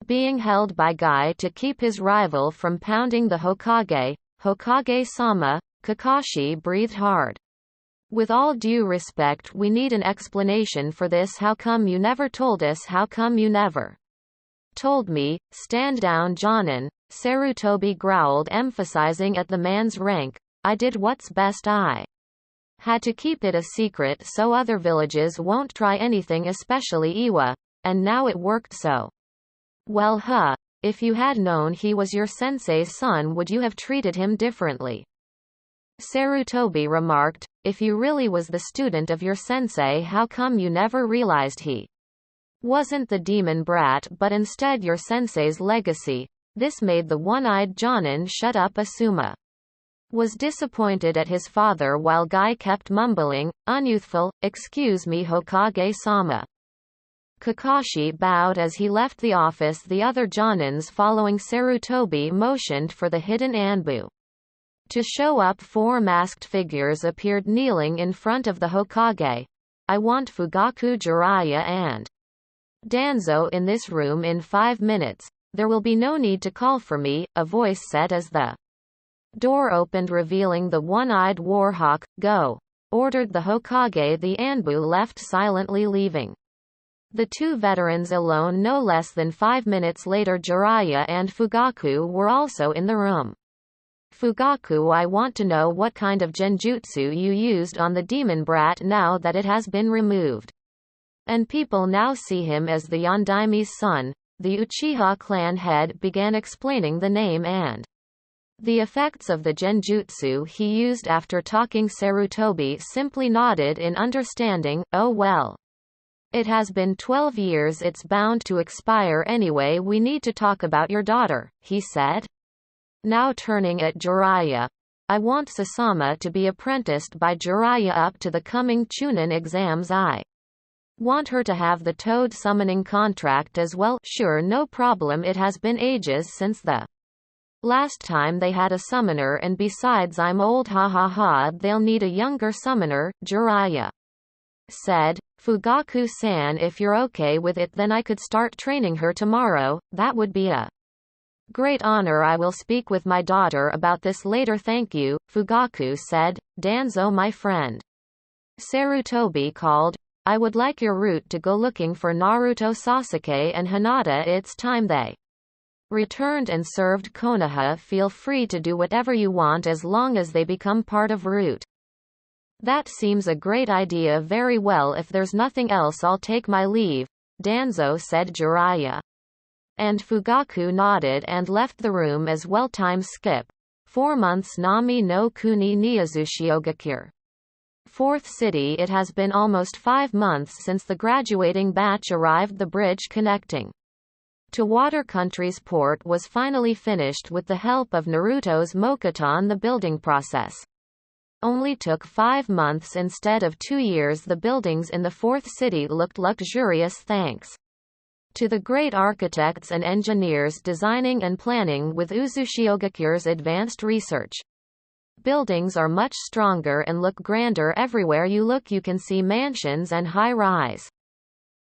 being held by Guy to keep his rival from pounding the Hokage. Hokage-sama. Kakashi breathed hard. With all due respect, we need an explanation for this. How come you never told us? How come you never told me? Stand down, Jonin. Sarutobi growled, emphasizing at the man's rank. I did what's best. I had to keep it a secret so other villages won't try anything, especially Iwa. And now it worked so well. If you had known he was your sensei's son, would you have treated him differently? Sarutobi remarked. If you really was the student of your sensei, how come you never realized he wasn't the demon brat but instead your sensei's legacy? This made the one-eyed Jonin shut up. Asuma was disappointed at his father while Guy kept mumbling, "Unyouthful, excuse me Hokage-sama." Kakashi bowed as he left the office. The other Jonins following Sarutobi motioned for the hidden Anbu. To show up, 4 masked figures appeared kneeling in front of the Hokage. "I want Fugaku, Jiraiya and Danzo in this room in 5 minutes. There will be no need to call for me," a voice said as the door opened revealing the one-eyed Warhawk. "Go," ordered the Hokage. The Anbu left silently, leaving the 2 veterans alone. No less than 5 minutes later, Jiraiya and Fugaku were also in the room. "Fugaku, I want to know what kind of genjutsu you used on the demon brat now that it has been removed. And people now see him as the Yondaimi's son." The Uchiha clan head began explaining the name and the effects of the genjutsu he used. After talking, Sarutobi simply nodded in understanding. "Oh well. It has been 12 years, it's bound to expire anyway. We need to talk about your daughter," he said. Now turning at Jiraiya. "I want Sasama to be apprenticed by Jiraiya up to the coming Chunin exams. I want her to have the toad summoning contract as well." "Sure, no problem. It has been ages since the last time they had a summoner, and besides I'm old, ha ha ha. They'll need a younger summoner," Jiraiya said. "Fugaku-san, if you're okay with it, then I could start training her tomorrow. That would be a great honor. I will speak with my daughter about this later. Thank you," Fugaku said. "Danzo, my friend," Sarutobi called. "I would like your route to go looking for Naruto, Sasuke and Hinata. It's time they returned and served Konoha. Feel free to do whatever you want as long as they become part of route." "That seems a great idea. Very well, if there's nothing else I'll take my leave," Danzo said. Jiraiya and Fugaku nodded and left the room as well. Time skip 4 months. Nami no Kuni Niyazushiyogakure. 4th City. It has been almost 5 months since the graduating batch arrived. The bridge connecting to Water Country's port was finally finished with the help of Naruto's Mokuton. The building process only took 5 months instead of 2 years. The buildings in the 4th City looked luxurious thanks to the great architects and engineers designing and planning with Uzushiyogakure's advanced research. Buildings are much stronger and look grander. Everywhere you look you can see mansions and high-rise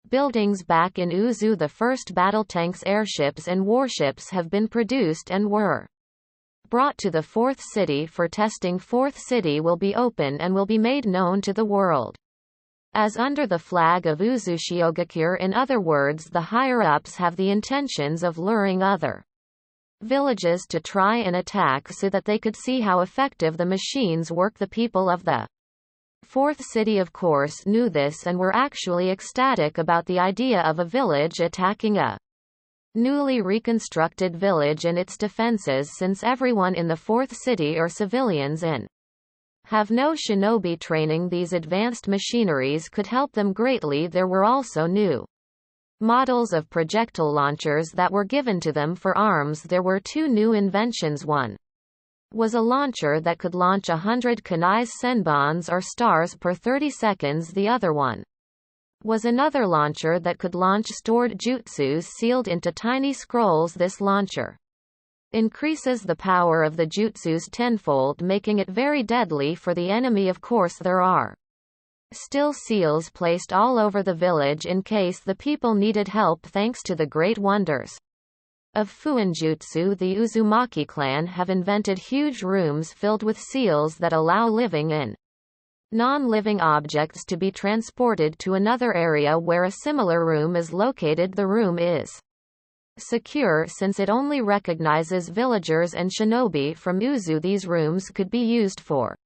buildings. Back in Uzu, the first battle tanks, airships and warships have been produced and were brought to the 4th City for testing. 4th City will be open and will be made known to the world as under the flag of Uzushiogakure. In other words, the higher-ups have the intentions of luring other villages to try and attack so that they could see how effective the machines work. The people of the 4th City of course knew this and were actually ecstatic about the idea of a village attacking a newly reconstructed village and its defenses, since everyone in the 4th City are civilians and have no shinobi training. These advanced machineries could help them greatly. There were also new models of projectile launchers that were given to them for arms. There were 2 new inventions. One was a launcher that could launch 100 kunais senbons or stars per 30 seconds. The other one was another launcher that could launch stored jutsus sealed into tiny scrolls. This launcher increases the power of the jutsus tenfold, making it very deadly for the enemy. Of course, there are still seals placed all over the village in case the people needed help. Thanks to the great wonders of Fuinjutsu, the Uzumaki clan have invented huge rooms filled with seals that allow living and non-living objects to be transported to another area where a similar room is located. The room is secure since it only recognizes villagers and shinobi from Uzu. These rooms could be used for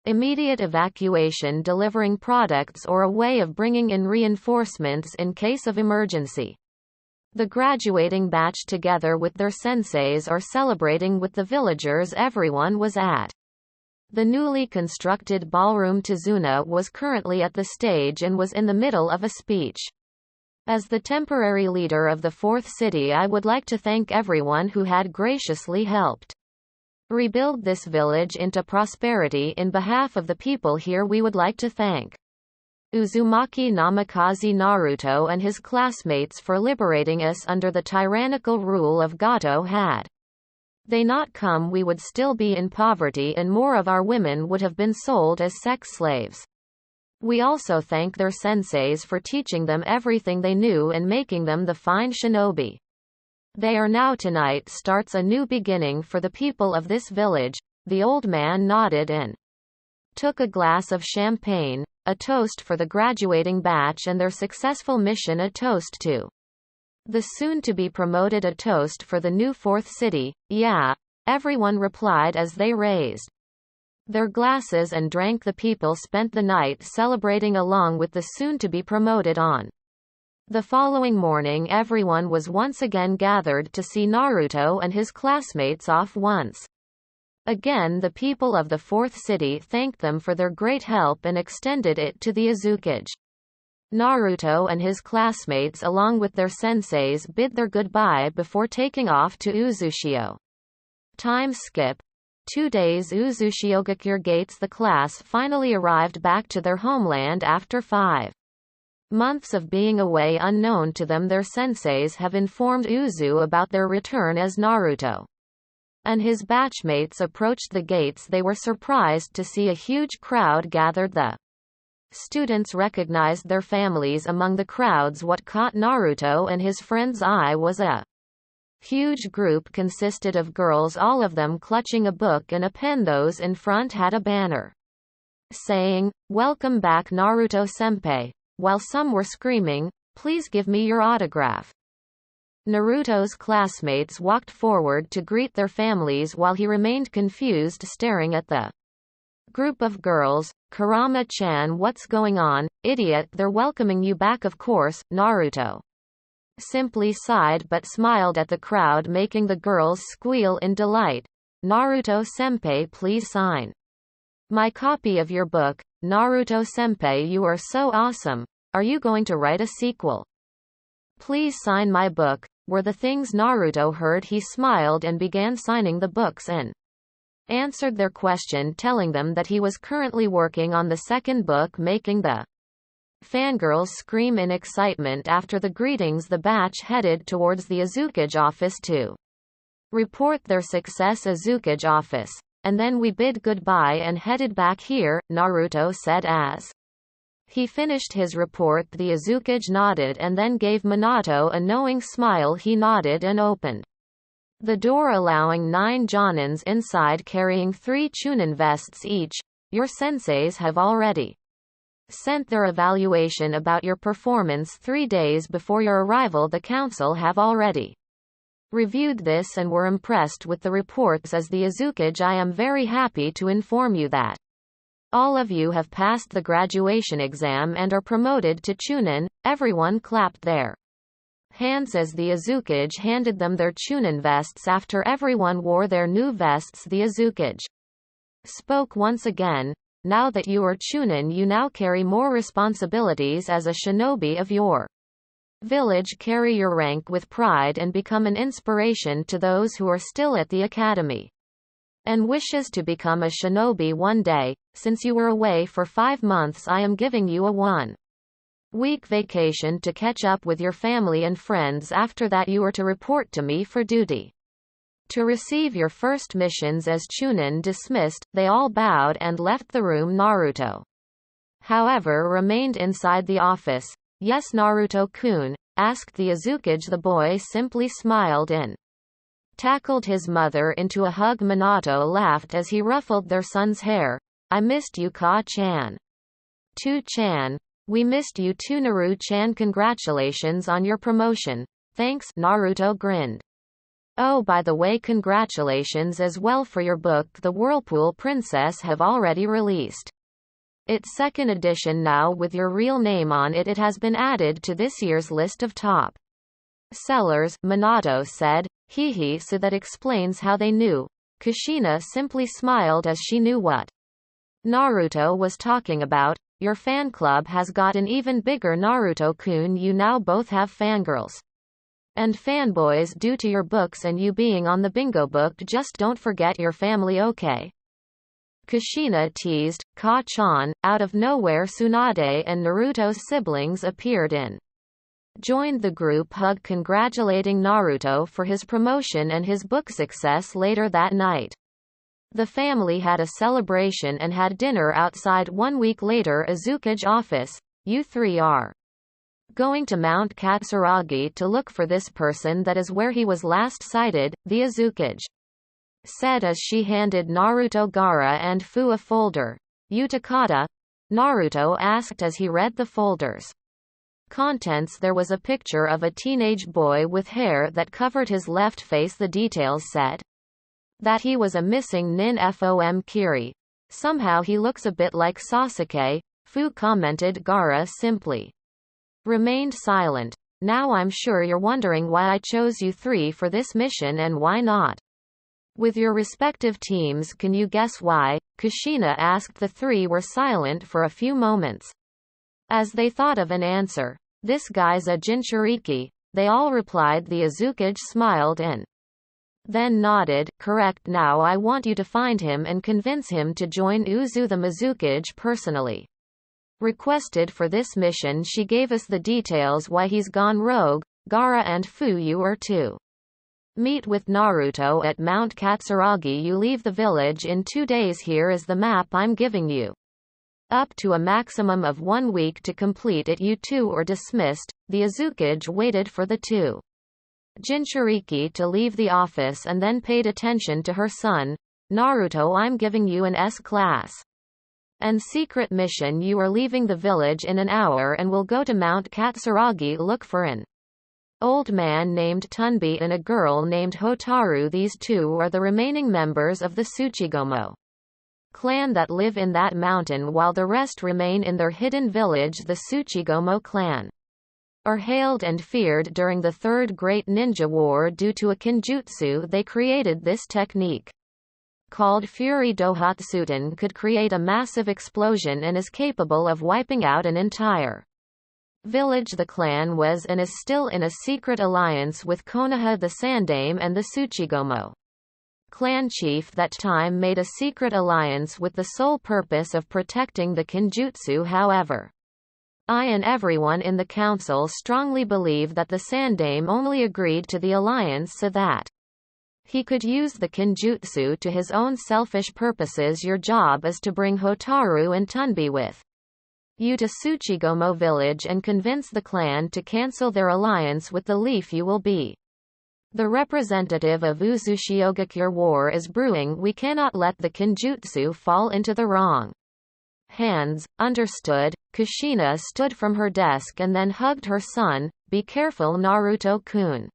immediate evacuation, delivering products, or a way of bringing in reinforcements in case of emergency. The graduating batch, together with their senseis, are celebrating with the villagers. Everyone was at the newly constructed ballroom. Tazuna was currently at the stage and was in the middle of a speech. As the temporary leader of the 4th City, I would like to thank everyone who had graciously helped Rebuild this village into prosperity in behalf of the people here. We would like to thank Uzumaki Namikaze Naruto and his classmates for liberating us under the tyrannical rule of Gato. Had they not come, we would still be in poverty and more of our women would have been sold as sex slaves. We also thank their senseis for teaching them everything they knew and making them the fine shinobi they are now. Tonight starts a new beginning for the people of this village. The old man nodded and took a glass of champagne, a toast for the graduating batch and their successful mission, a toast to the soon-to-be promoted, a toast for the new fourth city. Yeah, everyone replied as they raised their glasses and drank. The people spent the night celebrating along with the soon-to-be promoted. On the following morning, everyone was once again gathered to see Naruto and his classmates off. Once again, the people of the fourth city thanked them for their great help and extended it to the Azukage. Naruto and his classmates along with their senseis bid their goodbye before taking off to Uzushio. Time skip 2 days. Uzushio Gates. The class finally arrived back to their homeland after 5 months of being away. Unknown to them, their senseis have informed Uzu about their return. As Naruto and his batchmates approached the gates, they were surprised to see a huge crowd gathered. The students recognized their families among the crowds. What caught Naruto and his friend's eye was a huge group consisted of girls, all of them clutching a book and a pen. Those in front had a banner saying, "Welcome back Naruto-senpai," while some were screaming, "Please give me your autograph." Naruto's classmates walked forward to greet their families while he remained confused, staring at the group of girls. "Kurama-chan, what's going on, idiot? They're welcoming you back, of course." Naruto simply sighed but smiled at the crowd, making the girls squeal in delight. "Naruto-senpai, please sign my copy of your book. Naruto-senpai, you are so awesome. Are you going to write a sequel? Please sign my book," were the things Naruto heard. He smiled and began signing the books and answered their question, telling them that he was currently working on the second book, making the fangirls scream in excitement. After the greetings, the batch headed towards the Azukage office to report their success. Azukage office. "And then we bid goodbye and headed back here," Naruto said as he finished his report. The Azukage nodded and then gave Minato a knowing smile. He nodded and opened the door, allowing 9 Jonins inside carrying 3 Chunin vests each. "Your senseis have already sent their evaluation about your performance 3 days before your arrival. The council have already reviewed this and were impressed with the reports. As the Azukage, I am very happy to inform you that all of you have passed the graduation exam and are promoted to Chunin." Everyone clapped their hands as the Azukage handed them their Chunin vests. After everyone wore their new vests, the Azukage spoke once again. "Now that you are Chunin, you now carry more responsibilities as a shinobi of your village. Carry your rank with pride and become an inspiration to those who are still at the academy and wishes to become a shinobi one day. Since you were away for 5 months, I am giving you a 1-week vacation to catch up with your family and friends. After that, you are to report to me for duty to receive your first missions as Chunin." Dismissed, they all bowed and left the room. Naruto, however, remained inside the office. "Yes, Naruto-kun?" asked the Azukage. The boy simply smiled and tackled his mother into a hug. Minato laughed as he ruffled their son's hair. "I missed you, Ka-chan." "Tu-chan. We missed you too, Naru-chan. Congratulations on your promotion." "Thanks." Naruto grinned. "Oh, by the way, congratulations as well for your book. The Whirlpool Princess have already released its 2nd edition now with your real name on it. It has been added to this year's list of top sellers," Minato said. "Hee, so that explains how they knew." Kushina simply smiled as she knew what Naruto was talking about. "Your fan club has gotten even bigger, Naruto-kun. You now both have fangirls." And fanboys, due to your books and you being on the bingo book, just don't forget your family, okay? Kushina teased. Ka-chan. Out of nowhere, Tsunade and Naruto's siblings appeared in. Joined the group hug congratulating Naruto for his promotion and his book success later that night. The family had a celebration and had dinner outside. 1 week later, Uzukage office. You three are going to Mount Katsuragi to look for this person. That is where he was last sighted, the Uzukage said as she handed Naruto, Gaara and Fu a folder. You Takata? Naruto asked as he read the folder's contents. There was a picture of a teenage boy with hair that covered his left face. The details said that he was a missing nin from Kiri. Somehow he looks a bit like Sasuke, Fu commented. Gaara simply remained silent. Now I'm sure you're wondering why I chose you three for this mission and why not with your respective teams. Can you guess why? Kushina asked. The three were silent for a few moments as they thought of an answer. This guy's a Jinchuriki, they all replied. The Uzukage smiled and then nodded. Correct. Now I want you to find him and convince him to join Uzu. The Mizukage personally requested for this mission. She gave us the details why he's gone rogue. Gaara and Fu, you are to meet with Naruto at Mount Katsuragi. You leave the village in 2 days. Here is the map I'm giving you. Up to a maximum of 1 week to complete it. You two are dismissed. The Uzukage waited for the two Jinchuriki to leave the office and then paid attention to her son. Naruto, I'm giving you an S-class and secret mission. You are leaving the village in an hour and will go to Mount Katsuragi. Look for an old man named Tunbi and a girl named Hotaru. These two are the remaining members of the Tsuchigomo clan that live in that mountain, while the rest remain in their hidden village. The Tsuchigomo clan are hailed and feared during the Third Great Ninja War due to a Kenjutsu they created. This technique, called Fury Dohatsuten, could create a massive explosion and is capable of wiping out an entire village. The clan was and is still in a secret alliance with Konoha the Sandaime and the Tsuchigomo clan chief. That time made a secret alliance with the sole purpose of protecting the Kenjutsu. However, I and everyone in the council strongly believe that the Sandaime only agreed to the alliance so that he could use the Kenjutsu to his own selfish purposes. Your job is to bring Hotaru and Tunbi with you to Tsuchigomo village and convince the clan to cancel their alliance with the Leaf. You will be the representative of Uzushiogaki. Your war is brewing. We cannot let the Kenjutsu fall into the wrong hands. Understood. Kushina stood from her desk and then hugged her son. Be careful, Naruto-kun.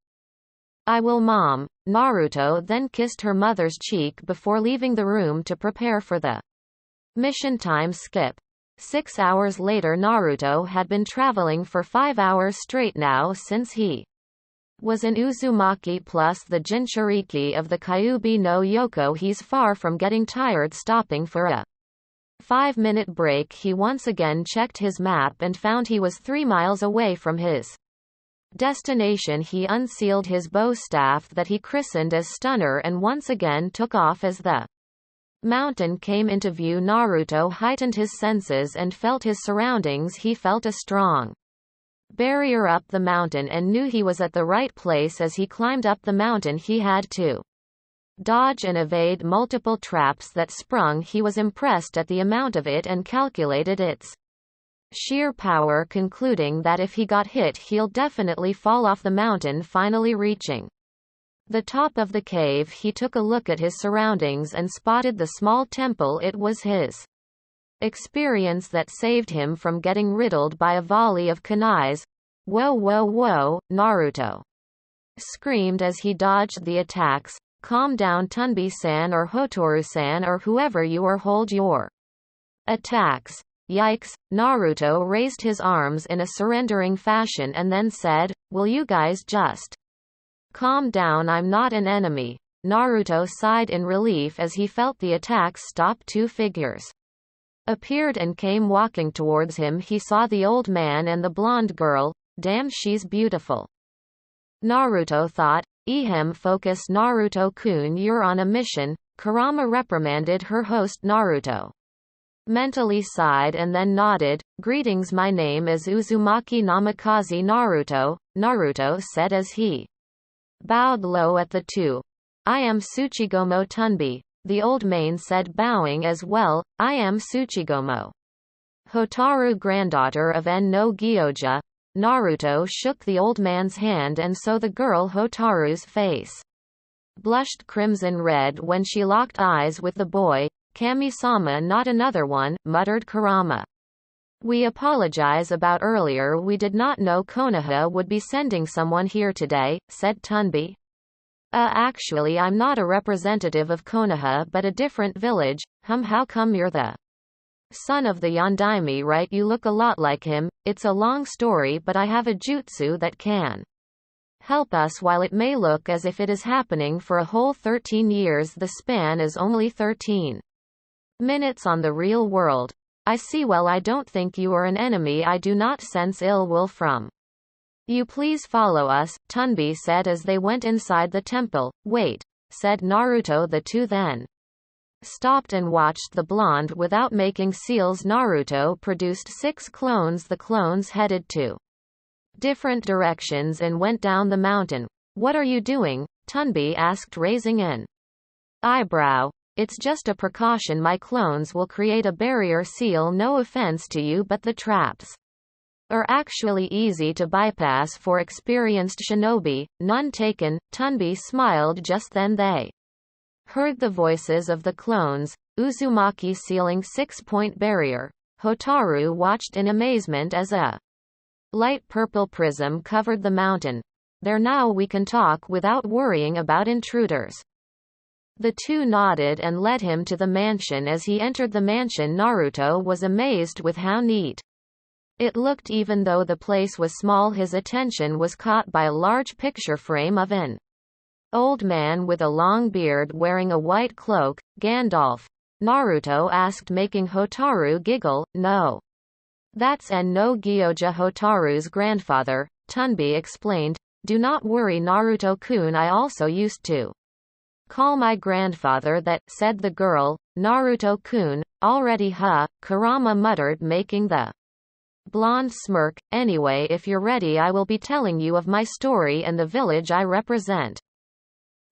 I will, Mom. Naruto then kissed her mother's cheek before leaving the room to prepare for the mission. Time skip. 6 hours later, Naruto had been traveling for 5 hours straight now since he was in Uzumaki plus the Jinchuriki of the Kyuubi no Yoko. He's far from getting tired. Stopping for a 5-minute break, he once again checked his map and found he was 3 miles away from his destination. He unsealed his bow staff that he christened as Stunner and once again took off as the mountain came into view. Naruto heightened his senses and felt his surroundings. He felt a strong barrier up the mountain and knew he was at the right place. As he climbed up the mountain, he had to dodge and evade multiple traps that sprung. He was impressed at the amount of it and calculated its sheer power, concluding that if he got hit he'll definitely fall off the mountain. Finally reaching the top of the cave, he took a look at his surroundings and spotted the small temple. It was his experience that saved him from getting riddled by a volley of kunais. Whoa, whoa, whoa, Naruto screamed as he dodged the attacks. Calm down, Tunbi-san or Hotaru-san or whoever you are, hold your attacks. Yikes. Naruto raised his arms in a surrendering fashion and then said, will you guys just calm down? I'm not an enemy. Naruto sighed in relief as he felt the attacks stop. 2 figures appeared and came walking towards him. He saw the old man and the blonde girl. Damn, she's beautiful. Naruto thought. Focus Naruto-kun, you're on a mission. Kurama reprimanded her host Naruto. Mentally sighed and then nodded. Greetings, my name is Uzumaki Namikaze Naruto, Naruto said as he bowed low at the two. I am Tsuchigomo Tunbi, the old man said, bowing as well. I am Tsuchigomo Hotaru, granddaughter of En no Gyoja. Naruto shook the old man's hand and so the girl Hotaru's face blushed crimson red when she locked eyes with the boy. Kami-sama, not another one, muttered Kurama. We apologize about earlier, we did not know Konoha would be sending someone here today, said Tunbi. Actually I'm not a representative of Konoha but a different village. How come you're the son of the Yondaime, right? You look a lot like him. It's a long story but I have a jutsu that can help us. While it may look as if it is happening for a whole 13 years, the span is only 13 minutes on the real world. I see. Well, I don't think you are an enemy. I do not sense ill will from you. Please follow us, Tunbi said as they went inside the temple. Wait, said Naruto. The two then stopped and watched the blonde without making seals. Naruto produced 6 clones. The clones headed to different directions and went down the mountain. What are you doing? Tunbi asked, raising an eyebrow. It's just a precaution. My clones will create a barrier seal. No offense to you, but the traps are actually easy to bypass for experienced shinobi. None taken. Tunbi smiled. Just then they heard the voices of the clones. Uzumaki sealing 6-point barrier. Hotaru watched in amazement as a light purple prism covered the mountain. There, now we can talk without worrying about intruders. The two nodded and led him to the mansion. As he entered the mansion, Naruto was amazed with how neat it looked. Even though the place was small, his attention was caught by a large picture frame of an old man with a long beard wearing a white cloak. Gandalf? Naruto asked, making Hotaru giggle. No. That's En no Gyoja, Hotaru's grandfather, Tunbi explained. Do not worry, Naruto-kun, I also used to call my grandfather that, said the girl. Naruto-kun, already Kurama muttered, making the blonde smirk. Anyway, if you're ready, I will be telling you of my story and the village I represent.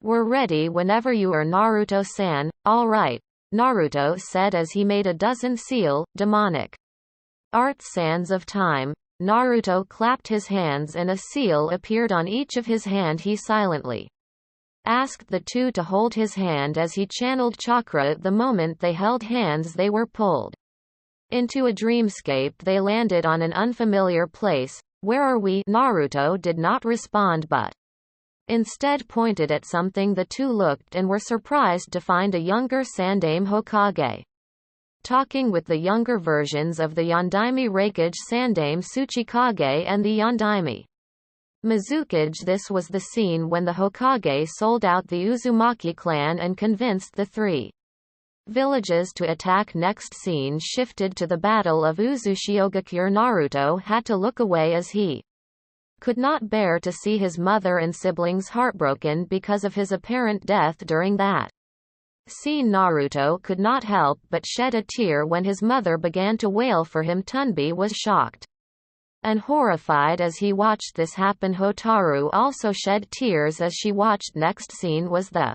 We're ready whenever you are, Naruto-san. All right, Naruto said as he made a dozen seal, demonic art sands of time. Naruto clapped his hands and a seal appeared on each of his hand. He silently asked the two to hold his hand as he channeled chakra. The moment they held hands, they were pulled into a dreamscape. They landed on an unfamiliar place. Where are we? Naruto did not respond but instead pointed at something. The two looked and were surprised to find a younger Sandaime Hokage talking with the younger versions of the Yondaime Raikage, Sandaime Tsuchikage and the Yondaime Mizukage. This was the scene when the Hokage sold out the Uzumaki clan and convinced the 3 villages to attack. Next scene shifted to the Battle of Uzushiogakure. Naruto had to look away as he could not bear to see his mother and siblings heartbroken because of his apparent death during that scene. Naruto could not help but shed a tear when his mother began to wail for him. Tunbi was shocked and horrified as he watched this happen. Hotaru also shed tears as she watched. Next scene was the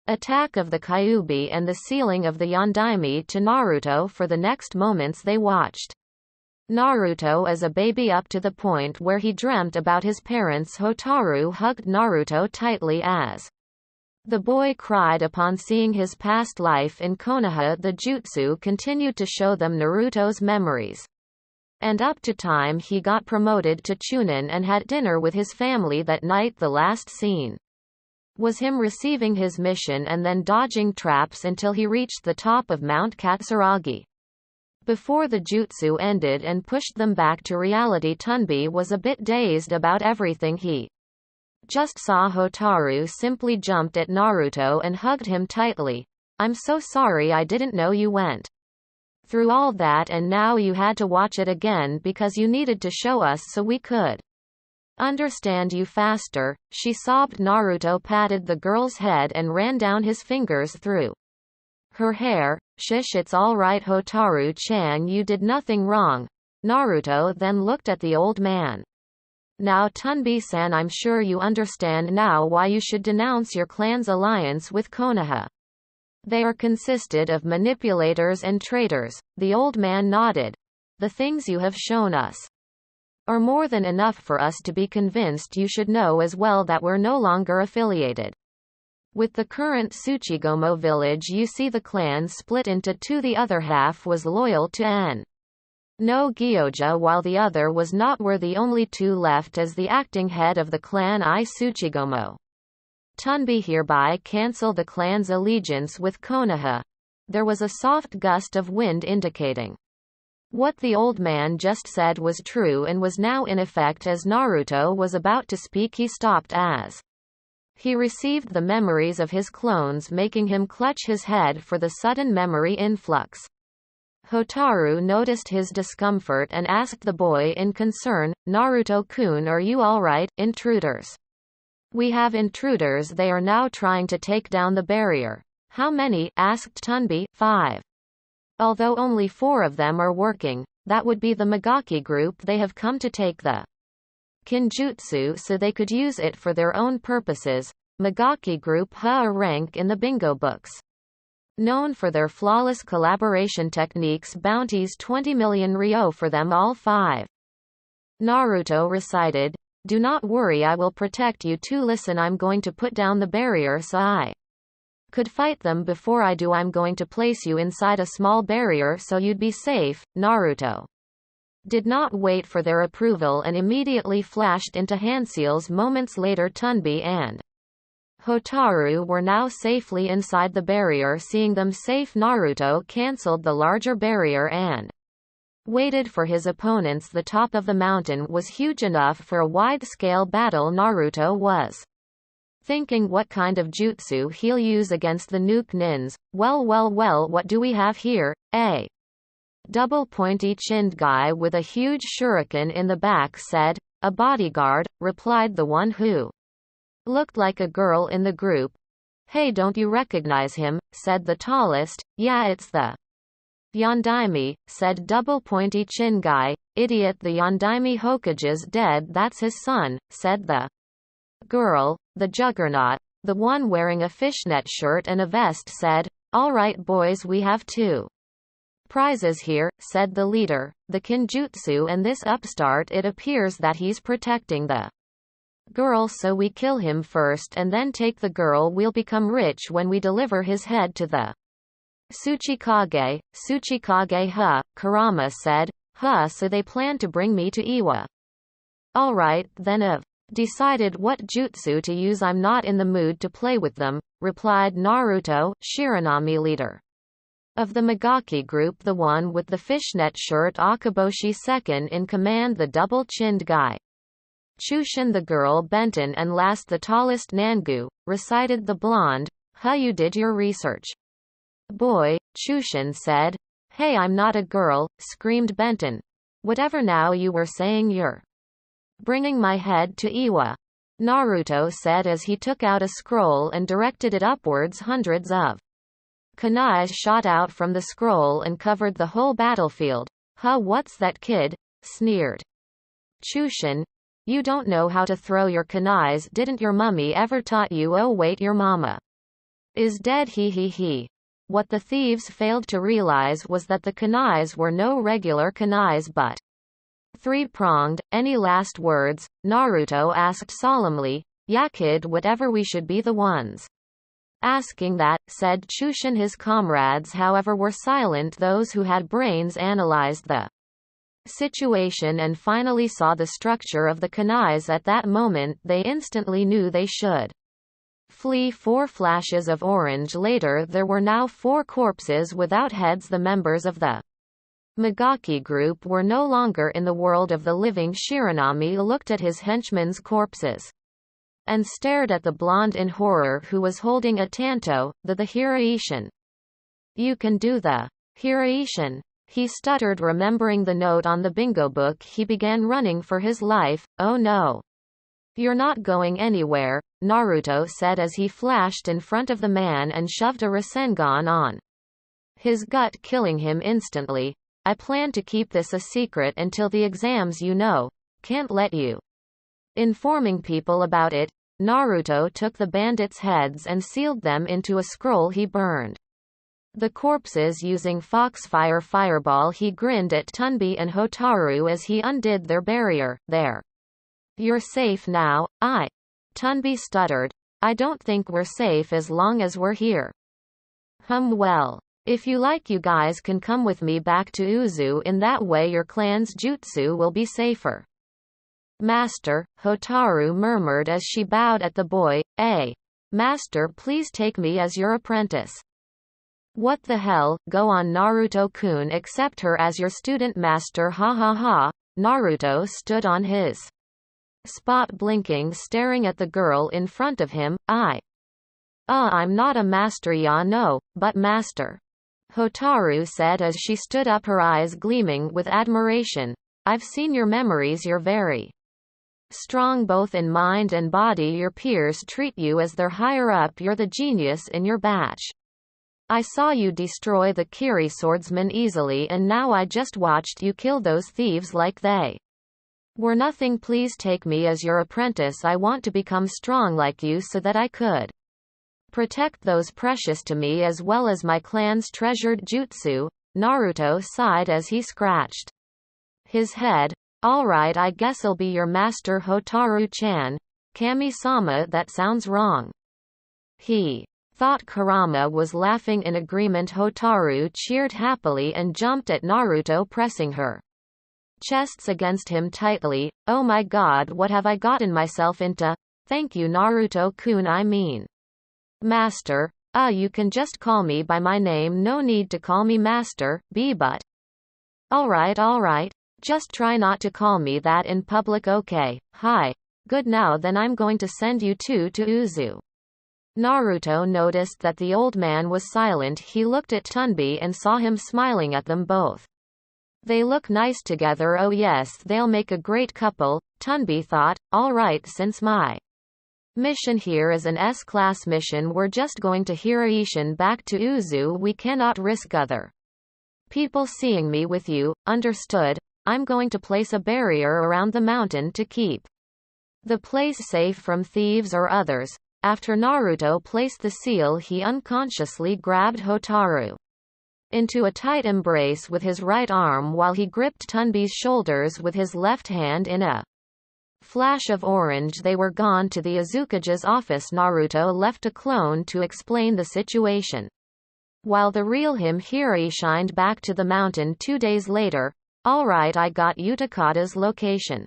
attack of the Kyuubi and the sealing of the Yondaime to Naruto. For the next moments they watched Naruto as a baby up to the point where he dreamt about his parents. Hotaru hugged Naruto tightly as the boy cried upon seeing his past life in Konoha. The jutsu continued to show them Naruto's memories. And up to time he got promoted to Chunin and had dinner with his family that night. The last scene was him receiving his mission and then dodging traps until he reached the top of Mount Katsuragi. Before the jutsu ended and pushed them back to reality, Tunbi was a bit dazed about everything. He just saw Hotaru simply jumped at Naruto and hugged him tightly. I'm so sorry, I didn't know you went through all that and now you had to watch it again because you needed to show us so we could Understand you faster, she sobbed. Naruto patted the girl's head and ran down his fingers through her hair. Shish, it's all right Hotaru-chan, you did nothing wrong. Naruto then looked at the old man. Now Tunbi-san, I'm sure you understand now why you should denounce your clan's alliance with Konoha. They are consisted of manipulators and traitors. The old man nodded. The things you have shown us are more than enough for us to be convinced. You should know as well that we're no longer affiliated with the current Tsuchigumo village. You see, the clan split into two. The other half was loyal to no Gyoja while the other was not. We're the only two left as the acting head of the clan Tsuchigumo. Tunbi hereby cancel the clan's allegiance with Konoha. There was a soft gust of wind indicating what the old man just said was true and was now in effect. As Naruto was about to speak, he stopped as he received the memories of his clones, making him clutch his head for the sudden memory influx. Hotaru noticed his discomfort and asked the boy in concern, Naruto-kun, are you alright? Intruders. We have intruders. They are now trying to take down the barrier. How many? Asked Tunbi. 5. Although only 4 of them are working, that would be the Megaki group. They have come to take the Kenjutsu so they could use it for their own purposes. Megaki group, a rank in the bingo books. Known for their flawless collaboration techniques. Bounties 20 million ryo for them all 5. Naruto recited, do not worry, I will protect you too. Listen, I'm going to put down the barrier so I could fight them. Before I do, I'm going to place you inside a small barrier so you'd be safe. Naruto did not wait for their approval and immediately flashed into handseals. Moments later, Tunbi and Hotaru were now safely inside the barrier. Seeing them safe, Naruto cancelled the larger barrier and waited for his opponents. The top of the mountain was huge enough for a wide-scale battle. Naruto was thinking what kind of jutsu he'll use against the nuke nins. Well, what do we have here? A double pointy-chinned guy with a huge shuriken in the back said. A bodyguard, replied the one who looked like a girl in the group. Hey, don't you recognize him? Said the tallest. Yeah, it's the Yondaime, said double pointy chin guy. Idiot, the Yondaime Hokage's dead. That's his son, said the girl. The juggernaut, the one wearing a fishnet shirt and a vest, said, all right boys, we have 2 prizes here, said the leader, the Kenjutsu and this upstart. It appears that he's protecting the girl, so we kill him first and then take the girl. We'll become rich when we deliver his head to the Tsuchikage. Kurama said. So they plan to bring me to Iwa. Alright, then I've decided what jutsu to use. I'm not in the mood to play with them, replied Naruto. Shiranami, leader of the Megaki group, the one with the fishnet shirt. Akaboshi, second in command, the double-chinned guy. Chushin, the girl. Benton, and last the tallest. Nangu, recited the blonde. You did your research, boy, Chushin said. Hey, I'm not a girl, screamed Benton. Whatever, now you were saying you're bringing my head to Iwa, Naruto said as he took out a scroll and directed it upwards. Hundreds of kunais shot out from the scroll and covered the whole battlefield. What's that, kid? Sneered Chushin. You don't know how to throw your kunais. Didn't your mummy ever taught you? Oh wait, your mama is dead. He. What the thieves failed to realize was that the kunais were no regular kunais but 3-pronged. Any last words? Naruto asked solemnly. Yeah kid, whatever, we should be the ones asking that, said Chushin. His comrades, however, were silent. Those who had brains analyzed the situation and finally saw the structure of the kunais. At that moment they instantly knew they should flee. 4 flashes of orange later, there were now 4 corpses without heads. The members of the Megaki group were no longer in the world of the living. Shiranami looked at his henchmen's corpses and stared at the blonde in horror who was holding a tanto, the Hiraishin. You can do the Hiraishin, he stuttered, remembering the note on the bingo book. He began running for his life. Oh no. You're not going anywhere, Naruto said as he flashed in front of the man and shoved a Rasengan on his gut, killing him instantly. I plan to keep this a secret until the exams, you know. Can't let you. Informing people about it, Naruto took the bandits' heads and sealed them into a scroll he burned. The corpses using Foxfire Fireball, he grinned at Tunbi and Hotaru as he undid their barrier. There. You're safe now, Tunbi stuttered. I don't think we're safe as long as we're here. Well. If you like, you guys can come with me back to Uzu. In that way your clan's jutsu will be safer. Master, Hotaru murmured as she bowed at the boy. Master, please take me as your apprentice. What the hell, go on Naruto-kun, accept her as your student. Master, ha ha ha. Naruto stood on his spot, blinking, staring at the girl in front of him. I'm not a master, ya no, but master. Hotaru said as she stood up, her eyes gleaming with admiration. I've seen your memories, you're very strong both in mind and body. Your peers treat you as they're higher up, you're the genius in your batch. I saw you destroy the Kiri swordsmen easily, and now I just watched you kill those thieves like they were nothing. Please take me as your apprentice. I want to become strong like you so that I could protect those precious to me as well as my clan's treasured jutsu. Naruto sighed as he scratched his head. Alright, I guess I'll be your master, Hotaru-chan. Kami-sama, that sounds wrong. He thought Kurama was laughing in agreement. Hotaru cheered happily and jumped at Naruto, pressing her chests against him tightly. Oh my god, what have I gotten myself into? Thank you, Naruto-kun, I mean master. You can just call me by my name, no need to call me master, but. Alright. Just try not to call me that in public, okay? Hi. Good, now then I'm going to send you two to Uzu. Naruto noticed that the old man was silent. He looked at Tunbi and saw him smiling at them both. They look nice together. Oh yes, they'll make a great couple, Tunbi thought. Alright, since my mission here is an S-class mission, we're just going to Hiraishin back to Uzu. We cannot risk other people seeing me with you, understood? I'm going to place a barrier around the mountain to keep the place safe from thieves or others. After Naruto placed the seal, he unconsciously grabbed Hotaru into a tight embrace with his right arm while he gripped Tunbi's shoulders with his left hand. In a flash of orange they were gone to the Azukage's office. Naruto left a clone to explain the situation, while the real him Hiraishined back to the mountain 2 days later. Alright, I got Utakata's location.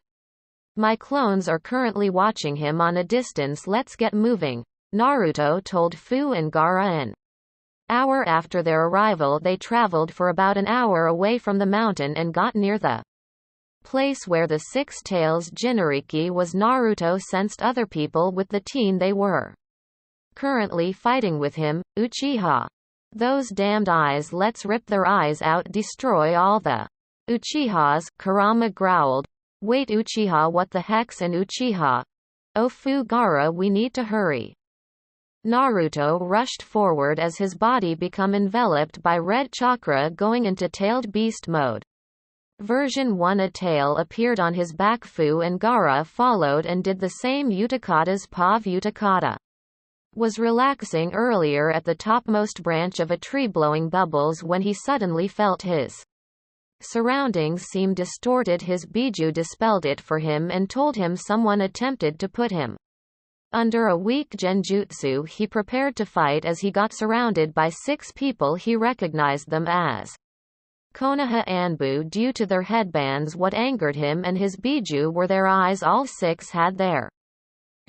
My clones are currently watching him on a distance. Let's get moving, Naruto told Fu and Gaara. An hour after their arrival, they traveled for about an hour away from the mountain and got near the place where the Six Tails Jinriki was. Naruto sensed other people with the teen they were currently fighting with him. Uchiha. Those damned eyes, let's rip their eyes out, destroy all the Uchihas, Kurama growled. Wait, Uchiha, what the heck's an Uchiha? Oh, Fu, Gaara, we need to hurry. Naruto rushed forward as his body became enveloped by red chakra, going into tailed beast mode. Version 1. A tail appeared on his back. Fu and Gaara followed and did the same. Utakata's paw. Utakata was relaxing earlier at the topmost branch of a tree, blowing bubbles when he suddenly felt his surroundings seemed distorted. His Biju dispelled it for him and told him someone attempted to put him under a weak Genjutsu. He prepared to fight as he got surrounded by 6 people. He recognized them as Konoha Anbu due to their headbands. What angered him and his Biju were their eyes. All 6 had their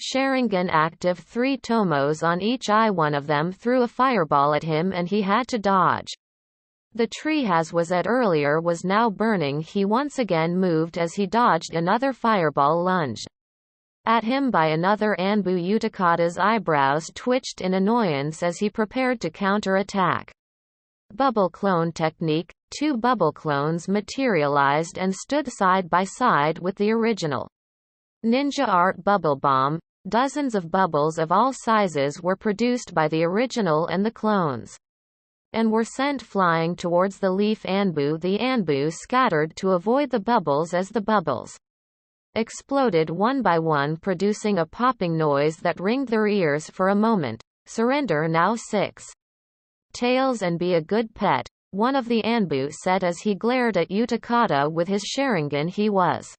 Sharingan active, 3 tomos on each eye. One of them threw a fireball at him and he had to dodge. The tree Has was at earlier was now burning. He once again moved as he dodged another fireball lunged at him by another Anbu. Utakata's eyebrows twitched in annoyance as he prepared to counter-attack. Bubble clone technique. 2 bubble clones materialized and stood side by side with the original. Ninja Art Bubble Bomb. Dozens of bubbles of all sizes were produced by the original and the clones, and were sent flying towards the leaf Anbu. The Anbu scattered to avoid the bubbles as the bubbles exploded one by one, producing a popping noise that ringed their ears for a moment. Surrender now 6 tails and be a good pet, one of the Anbu said as he glared at Utakata with his Sharingan. He was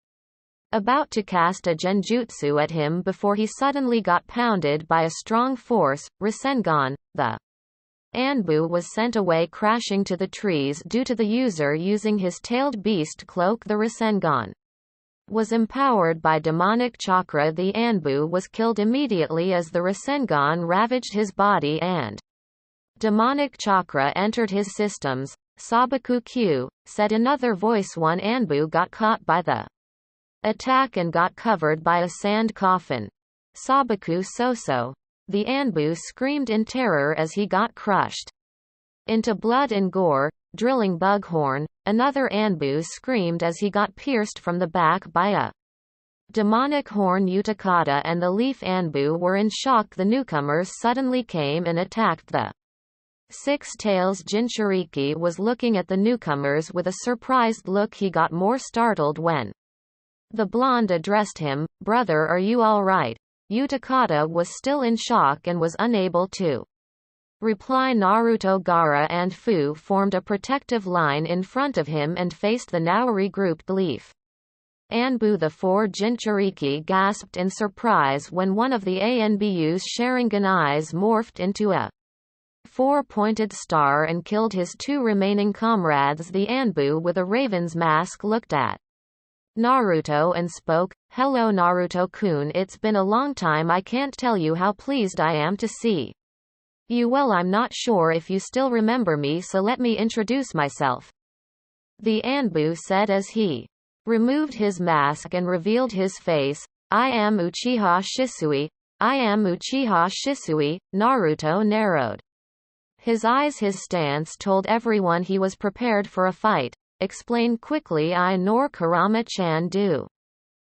about to cast a Genjutsu at him before he suddenly got pounded by a strong force, Rasengan. The Anbu was sent away crashing to the trees due to the user using his tailed beast cloak. The Rasengan was empowered by demonic chakra. The Anbu was killed immediately as the Rasengan ravaged his body and demonic chakra entered his systems. Sabaku Q, said another voice. One Anbu got caught by the attack and got covered by a sand coffin. Sabaku Soso. The Anbu screamed in terror as he got crushed into blood and gore. Drilling Bughorn. Another Anbu screamed as he got pierced from the back by a demonic horn. Utakata and the leaf Anbu were in shock. The newcomers suddenly came and attacked the 6 tails. Jinchuriki was looking at the newcomers with a surprised look. He got more startled when the blonde addressed him. Brother, are you all right? Utakata was still in shock and was unable to reply. Naruto, Gaara and Fu formed a protective line in front of him and faced the now regrouped leaf Anbu. The 4 Jinchuriki gasped in surprise when one of the Anbu's Sharingan eyes morphed into a 4-pointed star and killed his 2 remaining comrades. The Anbu with a raven's mask looked at Naruto and spoke. Hello Naruto-kun, it's been a long time. I can't tell you how pleased I am to see you. Well, I'm not sure if you still remember me, so let me introduce myself, the Anbu said as he removed his mask and revealed his face. I am Uchiha Shisui. I am Uchiha Shisui. Naruto narrowed his eyes. His stance told everyone he was prepared for a fight. Explain quickly. I nor Kurama-chan do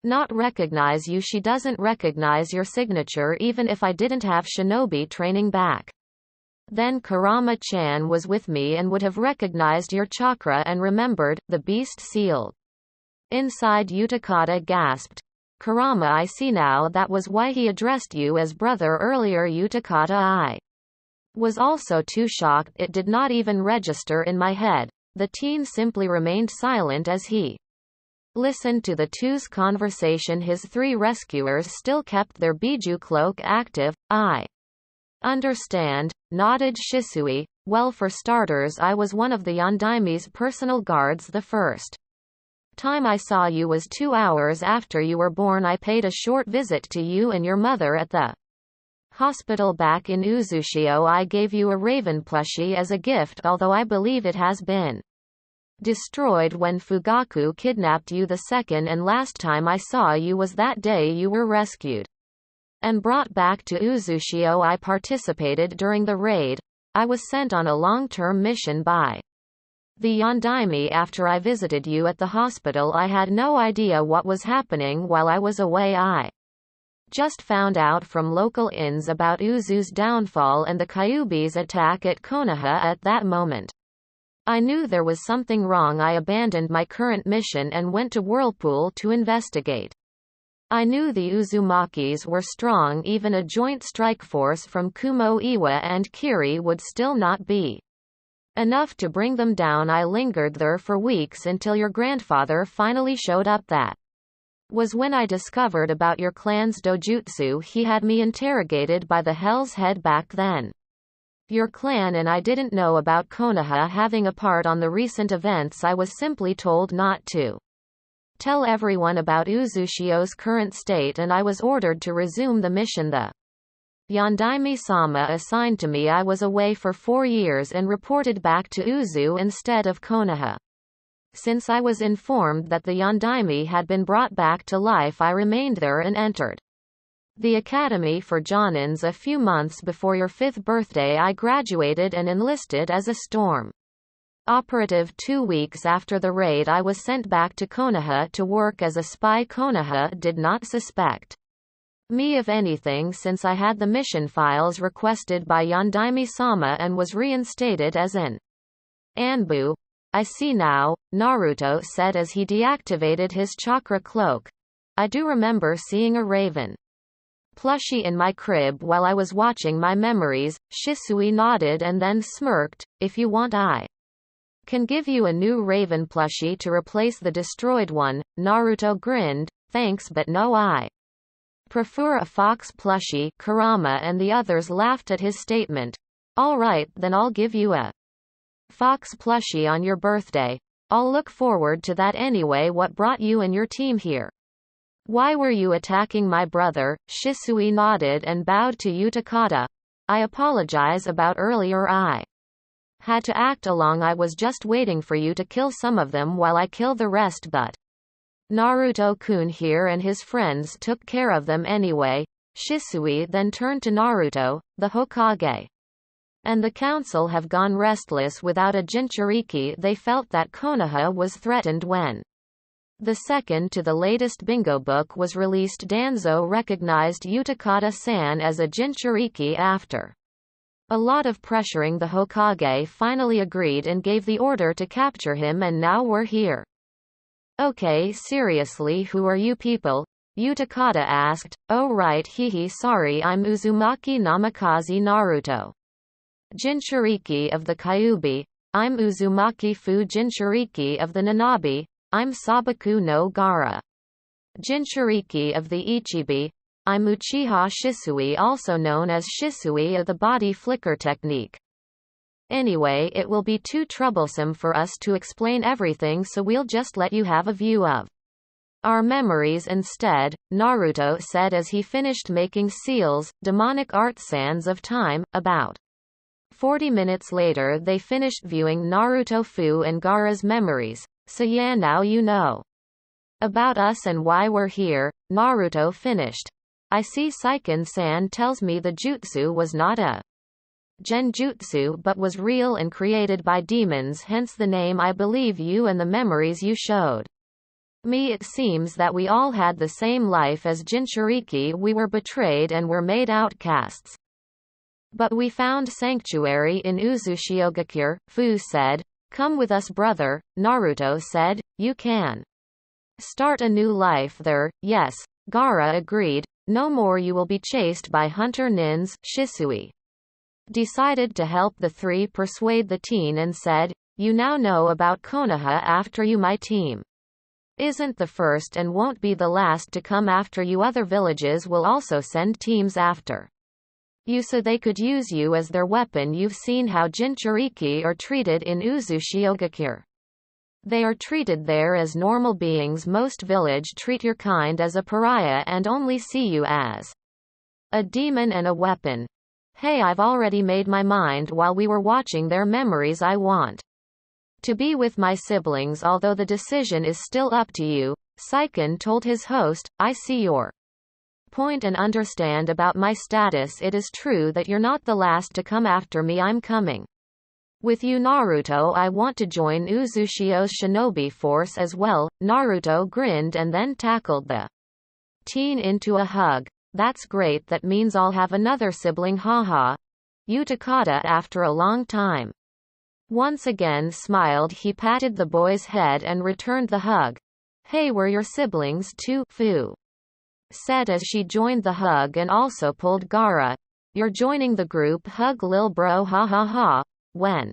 not recognize you. She doesn't recognize your signature even if I didn't have shinobi training back then. Kurama-chan was with me and would have recognized your chakra and remembered. The beast sealed inside. Utakata gasped. Kurama, I see now. That was why he addressed you as brother earlier. Utakata, I was also too shocked. It did not even register in my head. The teen simply remained silent as he listened to the two's conversation. His 3 rescuers still kept their Biju cloak active. I understand, nodded Shisui. Well, for starters, I was one of the Yondaime's personal guards. The first time I saw you was 2 hours after you were born. I paid a short visit to you and your mother at the hospital back in Uzushio. I gave you a raven plushie as a gift, although I believe it has been destroyed when Fugaku kidnapped you. The second and last time I saw you was that day you were rescued and brought back to Uzushio. I participated during the raid. I was sent on a long-term mission by the Yondaime after I visited you at the hospital. I had no idea what was happening while I was away. I just found out from local inns about Uzu's downfall and the Kyuubi's attack at Konoha. At that moment I knew there was something wrong. I abandoned my current mission and went to Whirlpool to investigate. I knew the Uzumakis were strong. Even a joint strike force from Kumo Iwa and Kiri would still not be enough to bring them down. I lingered there for weeks until your grandfather finally showed up. That was when I discovered about your clan's dojutsu. He had me interrogated by the Hell's Head back then. Your clan and I didn't know about Konoha having a part on the recent events. I was simply told not to tell everyone about Uzushio's current state, and I was ordered to resume the mission the Yondaime-sama assigned to me. I was away for 4 years and reported back to Uzu instead of Konoha. Since I was informed that the Yondaime had been brought back to life, I remained there and entered the Academy for Jonins a few months before your 5th birthday. I graduated and enlisted as a storm Operative 2 weeks after the raid, I was sent back to Konoha to work as a spy. Konoha did not suspect me of anything since I had the mission files requested by Yondaime-sama and was reinstated as an Anbu. I see now, Naruto said as he deactivated his chakra cloak. I do remember seeing a raven plushie in my crib while I was watching my memories. Shisui nodded and then smirked. If you want, I can give you a new raven plushie to replace the destroyed one. Naruto grinned. Thanks, but no, I prefer a fox plushie. Kurama and the others laughed at his statement. All right, then I'll give you a fox plushie on your birthday. I'll look forward to that anyway. What brought you and your team here? Why were you attacking my brother? Shisui nodded and bowed to Utakata. I apologize about earlier. I had to act along. I was just waiting for you to kill some of them while I kill the rest, but Naruto-kun here and his friends took care of them anyway. Shisui then turned to Naruto. The Hokage and the council have gone restless without a Jinchuriki. They felt that Konoha was threatened when the second to the latest bingo book was released. Danzo recognized Utakata-san as a Jinchuriki after a lot of pressuring. The Hokage finally agreed and gave the order to capture him, and now we're here. Okay, seriously, who are you people? Utakata asked. Oh right, hehe, sorry, I'm Uzumaki Namikaze Naruto, Jinchuriki of the Kyuubi. I'm Uzumaki Fu, Jinchuriki of the Nanabi. I'm Sabaku no Gaara, Jinchuriki of the Ichibi. I'm Uchiha Shisui, also known as Shisui of the body flicker technique. Anyway, it will be too troublesome for us to explain everything, so we'll just let you have a view of our memories instead, Naruto said as he finished making seals, demonic art sands of time. About 40 minutes later they finished viewing Naruto, Fu and Gaara's memories. So yeah, now you know about us and why we're here. Naruto finished. I see Saiken-san tells me the jutsu was not a Genjutsu but was real and created by demons, hence the name. I believe you and the memories you showed me. It seems that we all had the same life as Jinchuriki. We were betrayed and were made outcasts. But we found sanctuary in Uzushiogakure, Fu said. Come with us, brother, Naruto said. You can start a new life there. Yes, Gaara agreed. No more you will be chased by hunter nins. Shisui decided to help the three persuade the teen and said, you now know about Konoha after you. My team isn't the first and won't be the last to come after you. Other villages will also send teams after you so they could use you as their weapon. You've seen how Jinchuriki are treated in Uzushiogakure. They are treated there as normal beings. Most village treat your kind as a pariah and only see you as a demon and a weapon. Hey, I've already made my mind while we were watching their memories. I want to be with my siblings, although the decision is still up to you. Saiken told his host. I see your point and understand about my status. It is true that you're not the last to come after me. I'm coming with you, Naruto. I want to join Uzushio's shinobi force as well. Naruto grinned and then tackled the teen into a hug. That's great, that means I'll have another sibling, haha. Utakata after a long time once again smiled. He patted the boy's head and returned the hug. Hey, we're your siblings too, Fu said as she joined the hug and also pulled Gaara. You're joining the group, hug lil bro, ha ha ha. When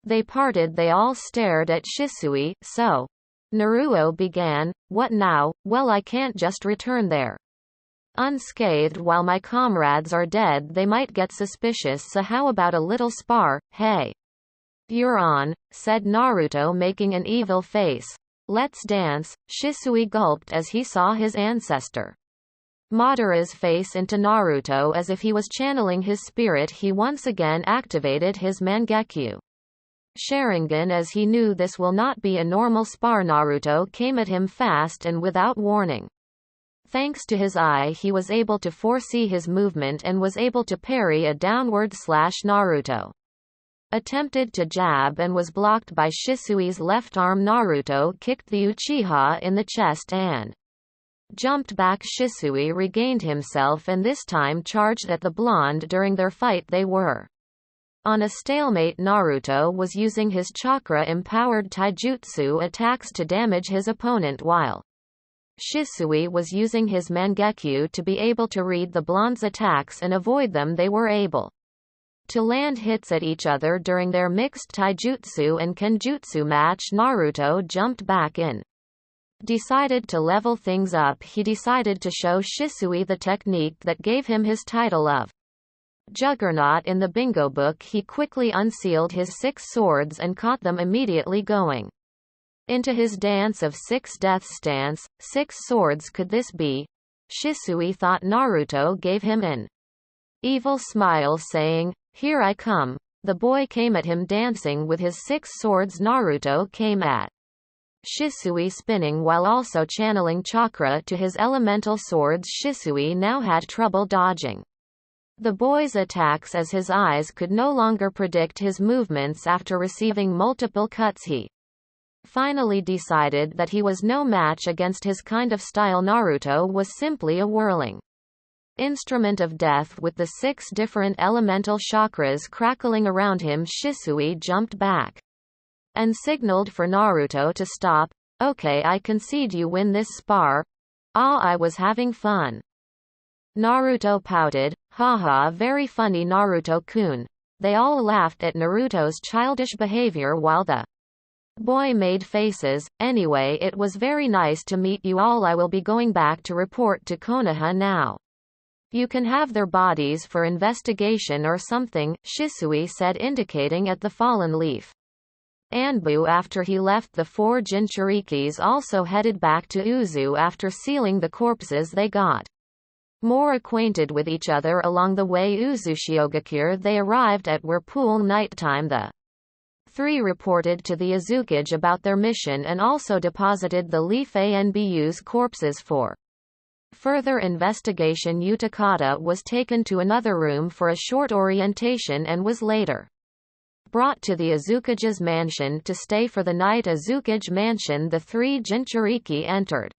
they parted they all stared at Shisui. So Naruto began, what now? Well, I can't just return there unscathed while my comrades are dead. They might get suspicious, so how about a little spar? Hey, you're on, said Naruto making an evil face. Let's dance. Shisui gulped as he saw his ancestor Madara's face into Naruto as if he was channeling his spirit. He once again activated his Mangekyo Sharingan as he knew this will not be a normal spar. Naruto came at him fast and without warning. Thanks to his eye he was able to foresee his movement and was able to parry a downward slash. Naruto attempted to jab and was blocked by Shisui's left arm. Naruto kicked the Uchiha in the chest and jumped back. Shisui regained himself and this time charged at the blonde. During their fight they were on a stalemate. Naruto was using his chakra-empowered taijutsu attacks to damage his opponent while Shisui was using his mangekyu to be able to read the blonde's attacks and avoid them. They were able to land hits at each other during their mixed taijutsu and kenjutsu match. Naruto jumped back in. Decided to level things up. He decided to show Shisui the technique that gave him his title of Juggernaut in the bingo book. He quickly unsealed his 6 swords and caught them immediately going into his dance of 6 death stance. 6 swords could this be? Shisui thought. Naruto gave him an evil smile saying, "Here I come." The boy came at him dancing with his 6 swords. Naruto came at Shisui spinning while also channeling chakra to his elemental swords. Shisui now had trouble dodging the boy's attacks as his eyes could no longer predict his movements. After receiving multiple cuts, he finally decided that he was no match against his kind of style. Naruto was simply a whirling instrument of death with the 6 different elemental chakras crackling around him. Shisui jumped back and signaled for Naruto to stop. "Okay, I concede you win this spar. I was having fun." Naruto pouted. "Haha, very funny Naruto-kun." They all laughed at Naruto's childish behavior while the boy made faces. "Anyway, it was very nice to meet you all. I will be going back to report to Konoha now. You can have their bodies for investigation or something," Shisui said, indicating at the fallen leaf. Anbu, after he left the 4 Jinchurikis, also headed back to Uzu. After sealing the corpses, they got more acquainted with each other along the way. Uzushiogakure they arrived at Whirlpool nighttime. The 3 reported to the Azukage about their mission and also deposited the Leaf Anbu's corpses for further investigation. Utakata was taken to another room for a short orientation and was later brought to the Azukage's mansion to stay for the night. Azukage mansion. The 3 Jinchuriki entered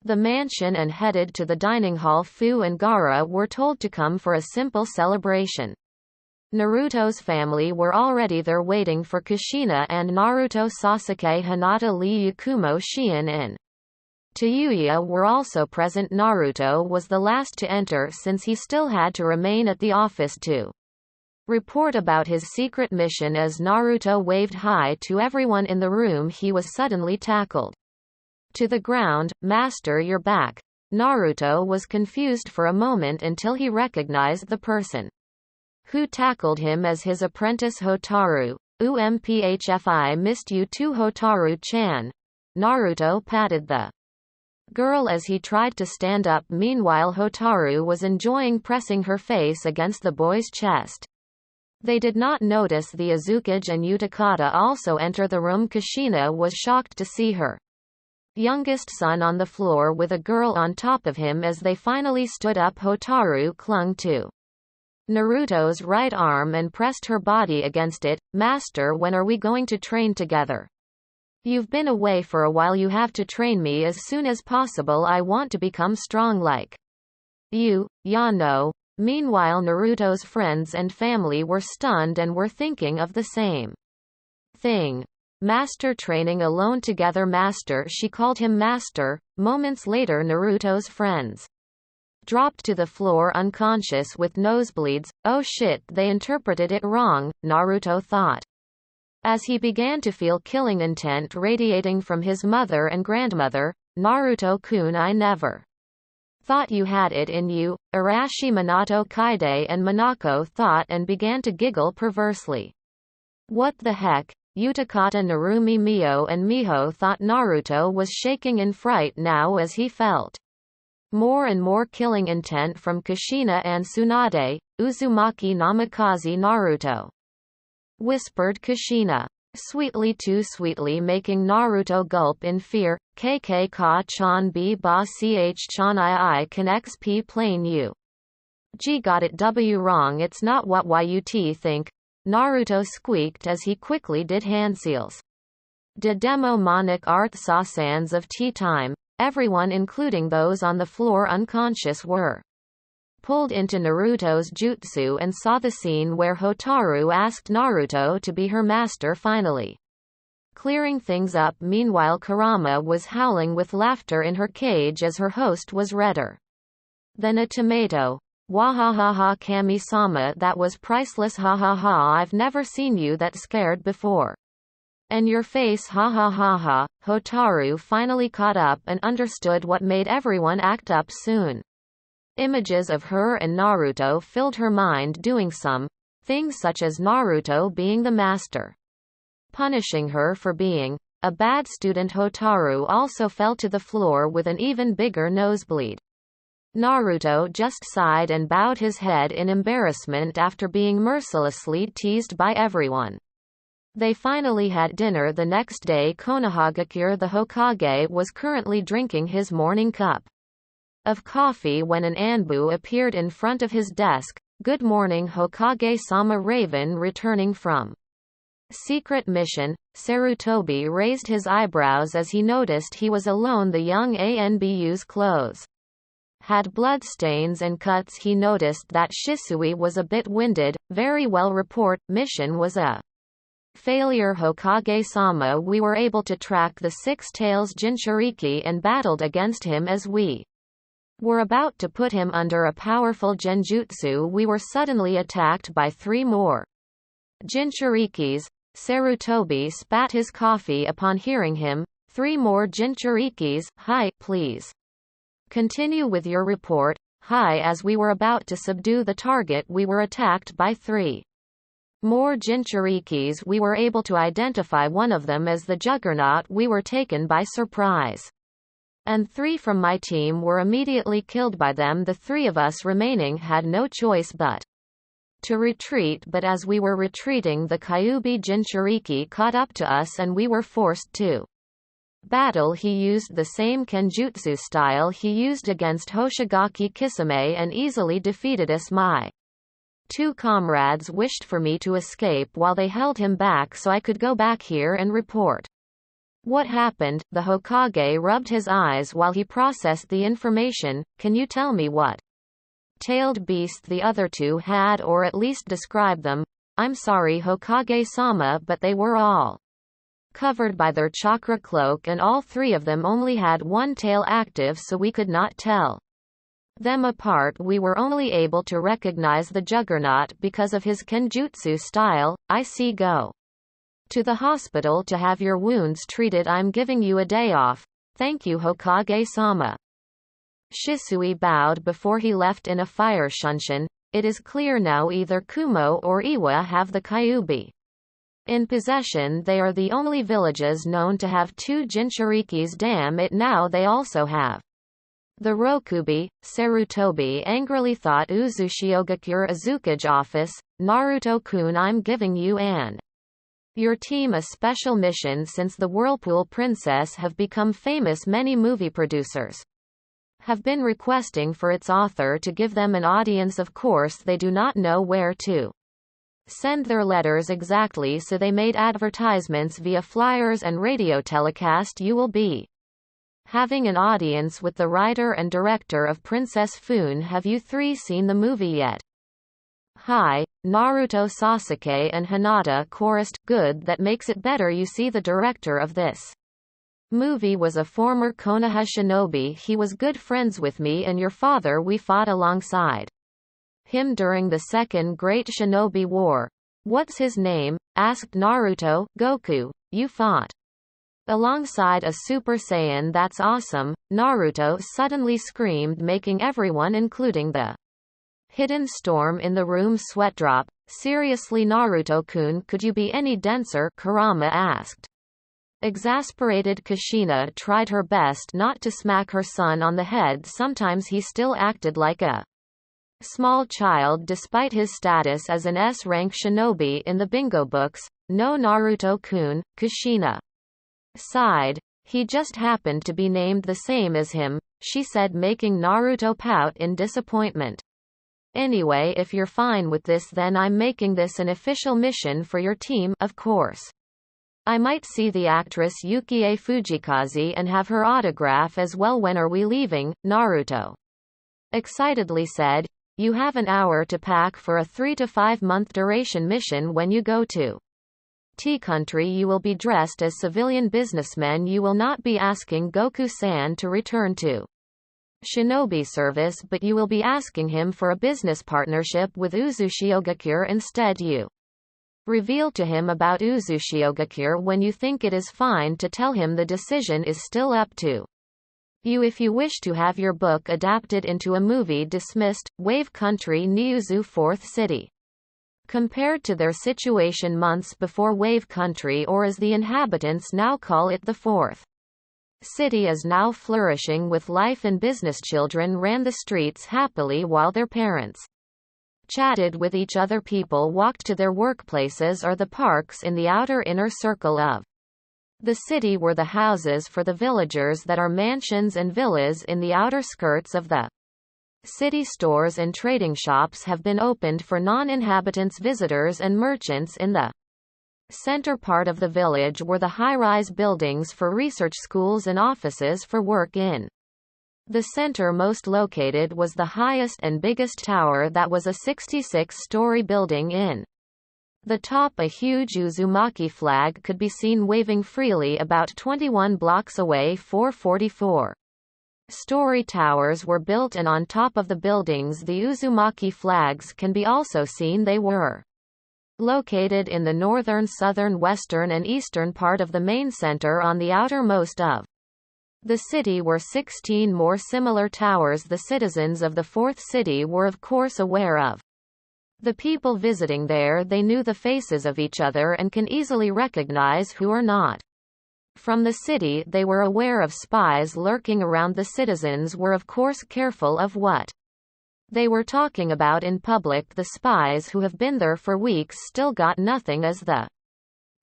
the mansion and headed to the dining hall. Fu and Gaara were told to come for a simple celebration. Naruto's family were already there waiting for Kushina and Naruto. Sasuke, Hinata, Lee, Yakumo, Shion and Tayuya were also present. Naruto was the last to enter since he still had to remain at the office to report about his secret mission. As Naruto waved hi to everyone in the room, he was suddenly tackled to the ground. "Master, you're back." Naruto was confused for a moment until he recognized the person who tackled him as his apprentice Hotaru. "Umphfi missed you too, Hotaru-chan." Naruto patted the girl as he tried to stand up. Meanwhile, Hotaru was enjoying pressing her face against the boy's chest. They did not notice the Azukage and Utakata also enter the room. Kushina was shocked to see her youngest son on the floor with a girl on top of him. As they finally stood up, Hotaru clung to Naruto's right arm and pressed her body against it. "Master, when are we going to train together? You've been away for a while. You have to train me as soon as possible. I want to become strong like you, Yano." Meanwhile, Naruto's friends and family were stunned and were thinking of the same thing. "Master, training alone together." "Master," she called him master. Moments later, Naruto's friends dropped to the floor unconscious with nosebleeds. "Oh shit, they interpreted it wrong," Naruto thought, as he began to feel killing intent radiating from his mother and grandmother. "Naruto-kun, I never thought you had it in you," Arashi, Minato, Kaide and Minako thought and began to giggle perversely. "What the heck?" Utakata, Narumi, Mio and Miho thought. Naruto was shaking in fright now as he felt more and more killing intent from Kushina and Tsunade. "Uzumaki namikaze Naruto," whispered Kushina. Sweetly, too sweetly, making Naruto gulp in fear. "KK ka chan b ba ch chan I can xp plain you. G got it W wrong. It's not what yut think." Naruto squeaked as he quickly did handseals. De demonic art sausans of tea time. Everyone including those on the floor unconscious were pulled into Naruto's jutsu and saw the scene where Hotaru asked Naruto to be her master finally. Clearing things up meanwhile Kurama was howling with laughter in her cage as her host was redder than a tomato. Wahahaha Kami-sama, that was priceless, ha ha ha, I've never seen you that scared before. And your face, ha ha ha ha. Hotaru finally caught up and understood what made everyone act up soon. Images of her and Naruto filled her mind doing some things such as Naruto being the master, punishing her for being a bad student. Hotaru also fell to the floor with an even bigger nosebleed. Naruto just sighed and bowed his head in embarrassment after being mercilessly teased by everyone. They finally had dinner the next day. Konohagakure the Hokage was currently drinking his morning cup of coffee when an Anbu appeared in front of his desk. Good morning Hokage-sama. Raven returning from secret mission. Sarutobi raised his eyebrows as he noticed he was alone. The young Anbu's clothes had bloodstains and cuts. He noticed that Shisui was a bit winded. Very well, report. Mission was a failure Hokage-sama. We were able to track the Six Tails Jinchuriki and battled against him. As we were about to put him under a powerful Genjutsu, we were suddenly attacked by 3 more Jinchurikis. Sarutobi spat his coffee upon hearing him. 3 more Jinchurikis. Hi, please continue with your report. Hi, as we were about to subdue the target, we were attacked by 3 more Jinchurikis. We were able to identify one of them as the Juggernaut. We were taken by surprise, and 3 from my team were immediately killed by them. The 3 of us remaining had no choice but to retreat, but as we were retreating the Kyuubi Jinchuriki caught up to us and we were forced to battle. He used the same Kenjutsu style he used against Hoshigaki Kisame and easily defeated us. My 2 comrades wished for me to escape while they held him back so I could go back here and report what happened. The Hokage rubbed his eyes while he processed the information. Can you tell me what tailed beast the other 2 had, or at least describe them? I'm sorry Hokage-sama, but they were all covered by their chakra cloak and all 3 of them only had 1 tail active, so we could not tell them apart. We were only able to recognize the Juggernaut because of his Kenjutsu style. I see. Go to the hospital to have your wounds treated. I'm giving you a day off. Thank you Hokage-sama. Shisui bowed before he left in a fire. Shunshin, it is clear now either Kumo or Iwa have the Kyuubi in possession. They are the only villages known to have 2 Jinchurikis. Damn it, now they also have the Rokubi. Sarutobi angrily thought. Uzushiogakure Azukage office. Naruto-kun, I'm giving you and your team a special mission. Since the Whirlpool Princess have become famous, many movie producers have been requesting for its author to give them an audience. Of course they do not know where to send their letters exactly, so they made advertisements via flyers and radio telecast. You will be having an audience with the writer and director of Princess Fune. Have you 3 seen the movie yet? Hi, Naruto. Sasuke and Hinata chorused. Good, that makes it better. You see, the director of this movie was a former Konoha shinobi. He was good friends with me and your father. We fought alongside him during the Second Great Shinobi War. What's his name? Asked Naruto. Goku. You fought alongside a Super Saiyan? That's awesome, Naruto suddenly screamed, making everyone including the hidden storm in the room sweat drop. Seriously Naruto-kun, could you be any denser? Kurama asked. Exasperated Kushina tried her best not to smack her son on the head. Sometimes he still acted like a small child despite his status as an S-rank shinobi in the bingo books. No Naruto-kun, Kushina sighed. He just happened to be named the same as him, she said, making Naruto pout in disappointment. Anyway, if you're fine with this, then I'm making this an official mission for your team, of course. I might see the actress Yukie Fujikaze and have her autograph as well. When are we leaving? Naruto excitedly said. You have an hour to pack for a 3 to 5 month duration mission. When you go to T-Country, you will be dressed as civilian businessmen. You will not be asking Goku-san to return to shinobi service, but you will be asking him for a business partnership with Uzushiogakure instead. You reveal to him about Uzushiogakure when you think it is fine to tell him the decision is still up to you. If you wish to have your book adapted into a movie, dismissed. Wave Country Niuzu, fourth city. Compared to their situation months before, Wave Country, or as the inhabitants now call it, the fourth city, is now flourishing with life and business. Children ran the streets happily while their parents chatted with each other. People walked to their workplaces or the parks. In the outer inner circle of the city were the houses for the villagers that are mansions and villas. In the outer skirts of the city, stores and trading shops have been opened for non-inhabitants, visitors and merchants. In the center part of the village were the high-rise buildings for research schools and offices for work. In the center most located was the highest and biggest tower, that was a 66-story building. In the top, a huge Uzumaki flag could be seen waving freely about 21 blocks away. 444-story towers were built, and on top of the buildings the Uzumaki flags can be also seen. They were located in the northern, southern, western and eastern part of the main center. On the outermost of the city were 16 more similar towers. The citizens of the fourth city were of course aware of the people visiting there. They knew the faces of each other and can easily recognize who are not from the city. They were aware of spies lurking around. The citizens were of course careful of what they were talking about in public. The spies who have been there for weeks still got nothing, as the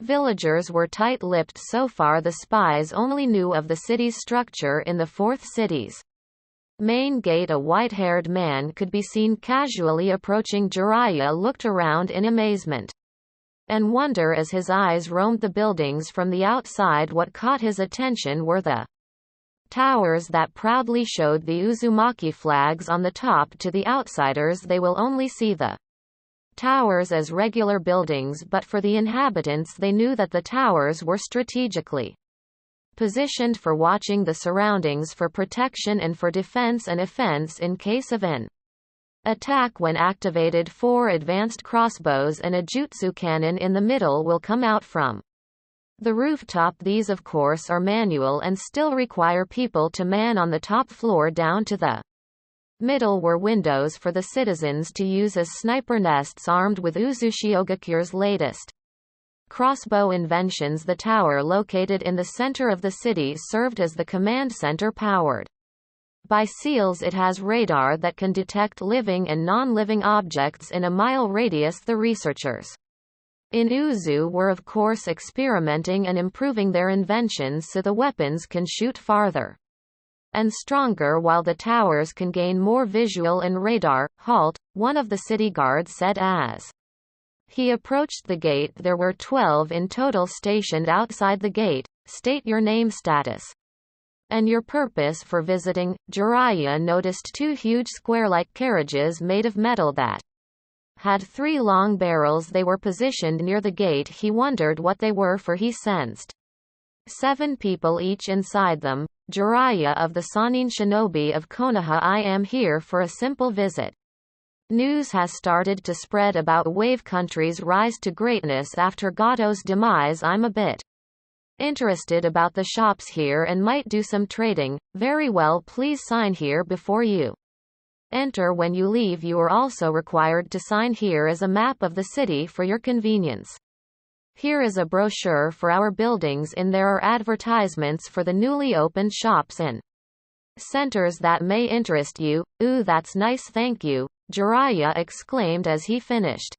villagers were tight-lipped. So far the spies only knew of the city's structure. In the fourth city's main gate, a white-haired man could be seen casually approaching. Jiraiya looked around in amazement and wonder as his eyes roamed the buildings from the outside. What caught his attention were the towers that proudly showed the Uzumaki flags on the top. To the outsiders, they will only see the towers as regular buildings, but for the inhabitants, they knew that the towers were strategically positioned for watching the surroundings, for protection and for defense and offense in case of an attack. When activated, 4 advanced crossbows and a jutsu cannon in the middle will come out from the rooftop. These of course are manual and still require people to man on the top floor. Down to the middle were windows for the citizens to use as sniper nests, armed with Uzushiogakures latest crossbow inventions. The tower located in the center of the city served as the command center. Powered by seals, it has radar that can detect living and non-living objects in a mile radius. The researchers in Uzu were of course experimenting and improving their inventions so the weapons can shoot farther and stronger, while the towers can gain more visual and radar. Halt, one of the city guards said as he approached the gate. There were 12 in total stationed outside the gate. State your name, status, and your purpose for visiting. Jiraiya noticed 2 huge square-like carriages made of metal that had 3 long barrels. They were positioned near the gate. He wondered what they were, for he sensed 7 people each inside them. Jiraiya of the Sannin Shinobi of Konoha. I am here for a simple visit. News has started to spread about Wave Country's rise to greatness after Gato's demise. I'm a bit interested about the shops here and might do some trading. Very well, please sign here before you enter. When you leave, you are also required to sign here as a map of the city for your convenience. Here is a brochure for our buildings. In there are advertisements for the newly opened shops and centers that may interest you. Ooh, that's nice, thank you, Jiraiya exclaimed as he finished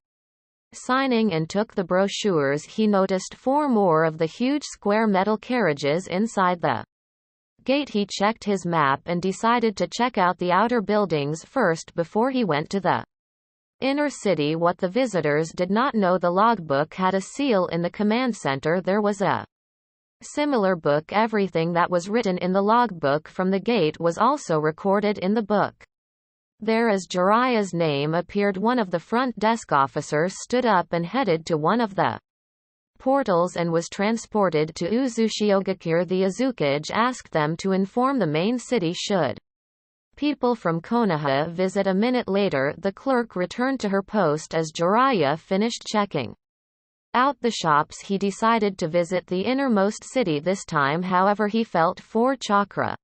signing and took the brochures. He noticed 4 more of the huge square metal carriages inside the gate. He checked his map and decided to check out the outer buildings first before he went to the Inner city. What the visitors did not know, the logbook had a seal in the command center. There was a similar book. Everything that was written in the logbook from the gate was also recorded in the book. There, as Jiraiya's name appeared, one of the front desk officers stood up and headed to one of the portals and was transported to Uzushiogakure. The Azukage asked them to inform the main city should people from Konoha visit. A minute later, the clerk returned to her post as Jiraiya finished checking out the shops. He decided to visit the innermost city this time, however he felt 4 chakra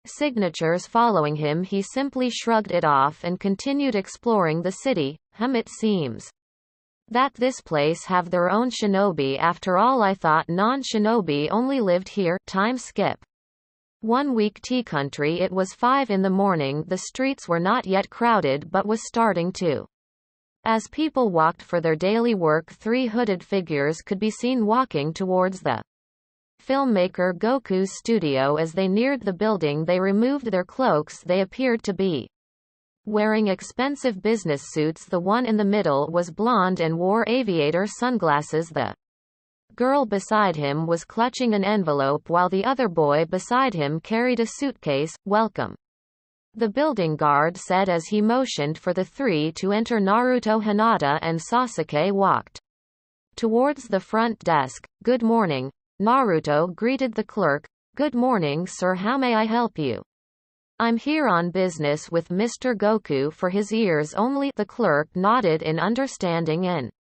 signatures following him. He simply shrugged it off and continued exploring the city. It seems that this place have their own shinobi. After all, I thought non-shinobi only lived here. Time skip. 1 week. Tea country. It was 5 in the morning. The streets were not yet crowded but was starting to. As people walked for their daily work, 3 hooded figures could be seen walking towards the filmmaker Goku's studio. As they neared the building, they removed their cloaks. They appeared to be wearing expensive business suits. The one in the middle was blonde and wore aviator sunglasses. The girl beside him was clutching an envelope while the other boy beside him carried a suitcase. Welcome, the building guard said as he motioned for the 3 to enter. Naruto, Hinata and Sasuke walked towards the front desk. Good morning. Naruto greeted the clerk. Good morning, sir. How may I help you? I'm here on business with Mr. Goku. For his ears only. The clerk nodded in understanding and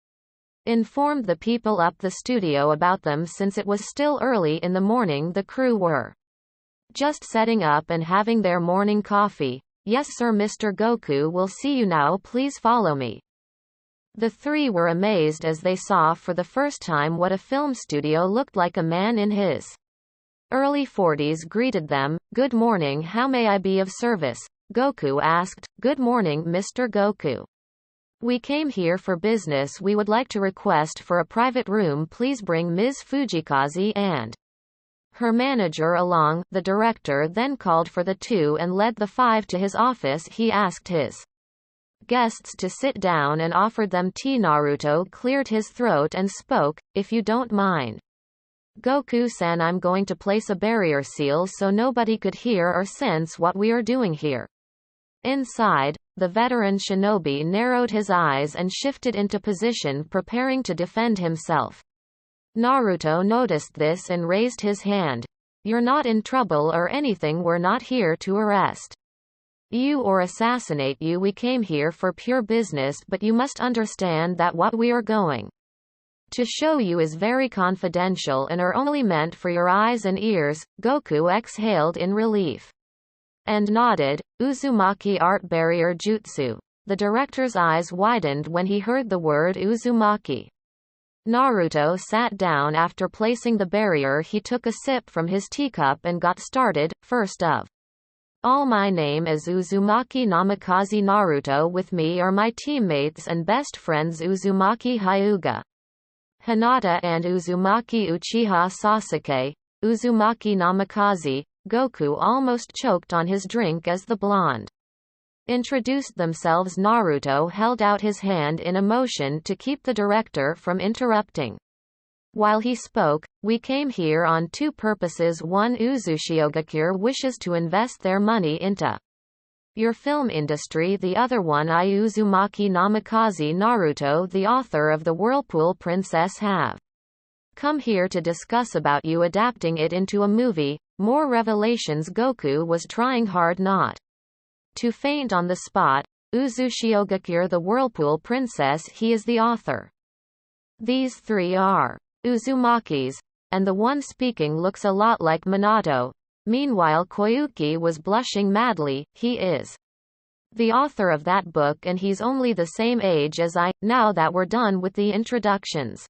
informed the people up the studio about them. Since it was still early in the morning, the crew were just setting up and having their morning coffee. Yes sir, Mr. Goku will see you now. Please follow me. The 3 were amazed as they saw for the first time what a film studio looked like. A man in his early 40s greeted them. Good morning. How may I be of service? Goku asked. Good morning, Mr. Goku. We came here for business. We would like to request for a private room. Please bring Ms. Fujikaze and her manager along. The director then called for the 2 and led the 5 to his office. He asked his guests to sit down and offered them tea. Naruto cleared his throat and spoke. If you don't mind, Goku-san, I'm going to place a barrier seal so nobody could hear or sense what we are doing here. Inside, the veteran shinobi narrowed his eyes and shifted into position, preparing to defend himself. Naruto noticed this and raised his hand. You're not in trouble or anything. We're not here to arrest you or assassinate you. We came here for pure business, but you must understand that what we are going to show you is very confidential and are only meant for your eyes and ears. Goku exhaled in relief and nodded. Uzumaki art barrier jutsu. The director's eyes widened when he heard the word Uzumaki. Naruto sat down after placing the barrier. He took a sip from his teacup and got started. First of all, my name is Uzumaki Namikaze. Naruto. With me are my teammates and best friends Uzumaki Hyuga, Hinata and Uzumaki Uchiha. Sasuke, Uzumaki Namikaze. Goku almost choked on his drink as the blonde introduced themselves. Naruto held out his hand in a motion to keep the director from interrupting. While he spoke, we came here on 2 purposes. 1, Uzushiogakure wishes to invest their money into your film industry. The other one, I, Uzumaki Namikaze Naruto, the author of The Whirlpool Princess, have come here to discuss about you adapting it into a movie. More revelations. Goku was trying hard not to faint on the spot. Uzushiogakure, The Whirlpool Princess. He is the author. These 3 are Uzumakis, and the one speaking looks a lot like Minato. Meanwhile, Koyuki was blushing madly. He is the author of that book and he's only the same age as I. Now that we're done with the introductions,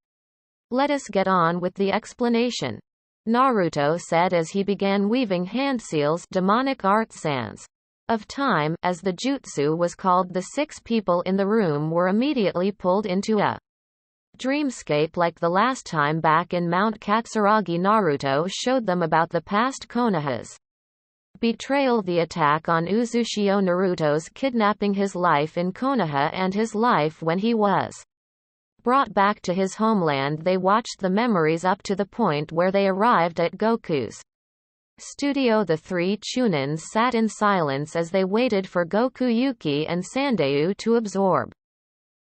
let us get on with the explanation, Naruto said as he began weaving hand seals, demonic art sans of time, as the jutsu was called. The 6 people in the room were immediately pulled into a dreamscape like the last time back in Mount Katsuragi. Naruto showed them about the past Konoha's Betrayal. The attack on Uzushio. Naruto's kidnapping. His life in Konoha and his life when he was brought back to his homeland. They watched the memories up to the point where they arrived at Goku's studio. The three Chunins sat in silence as they waited for Goku, Yuki and Sandayu to absorb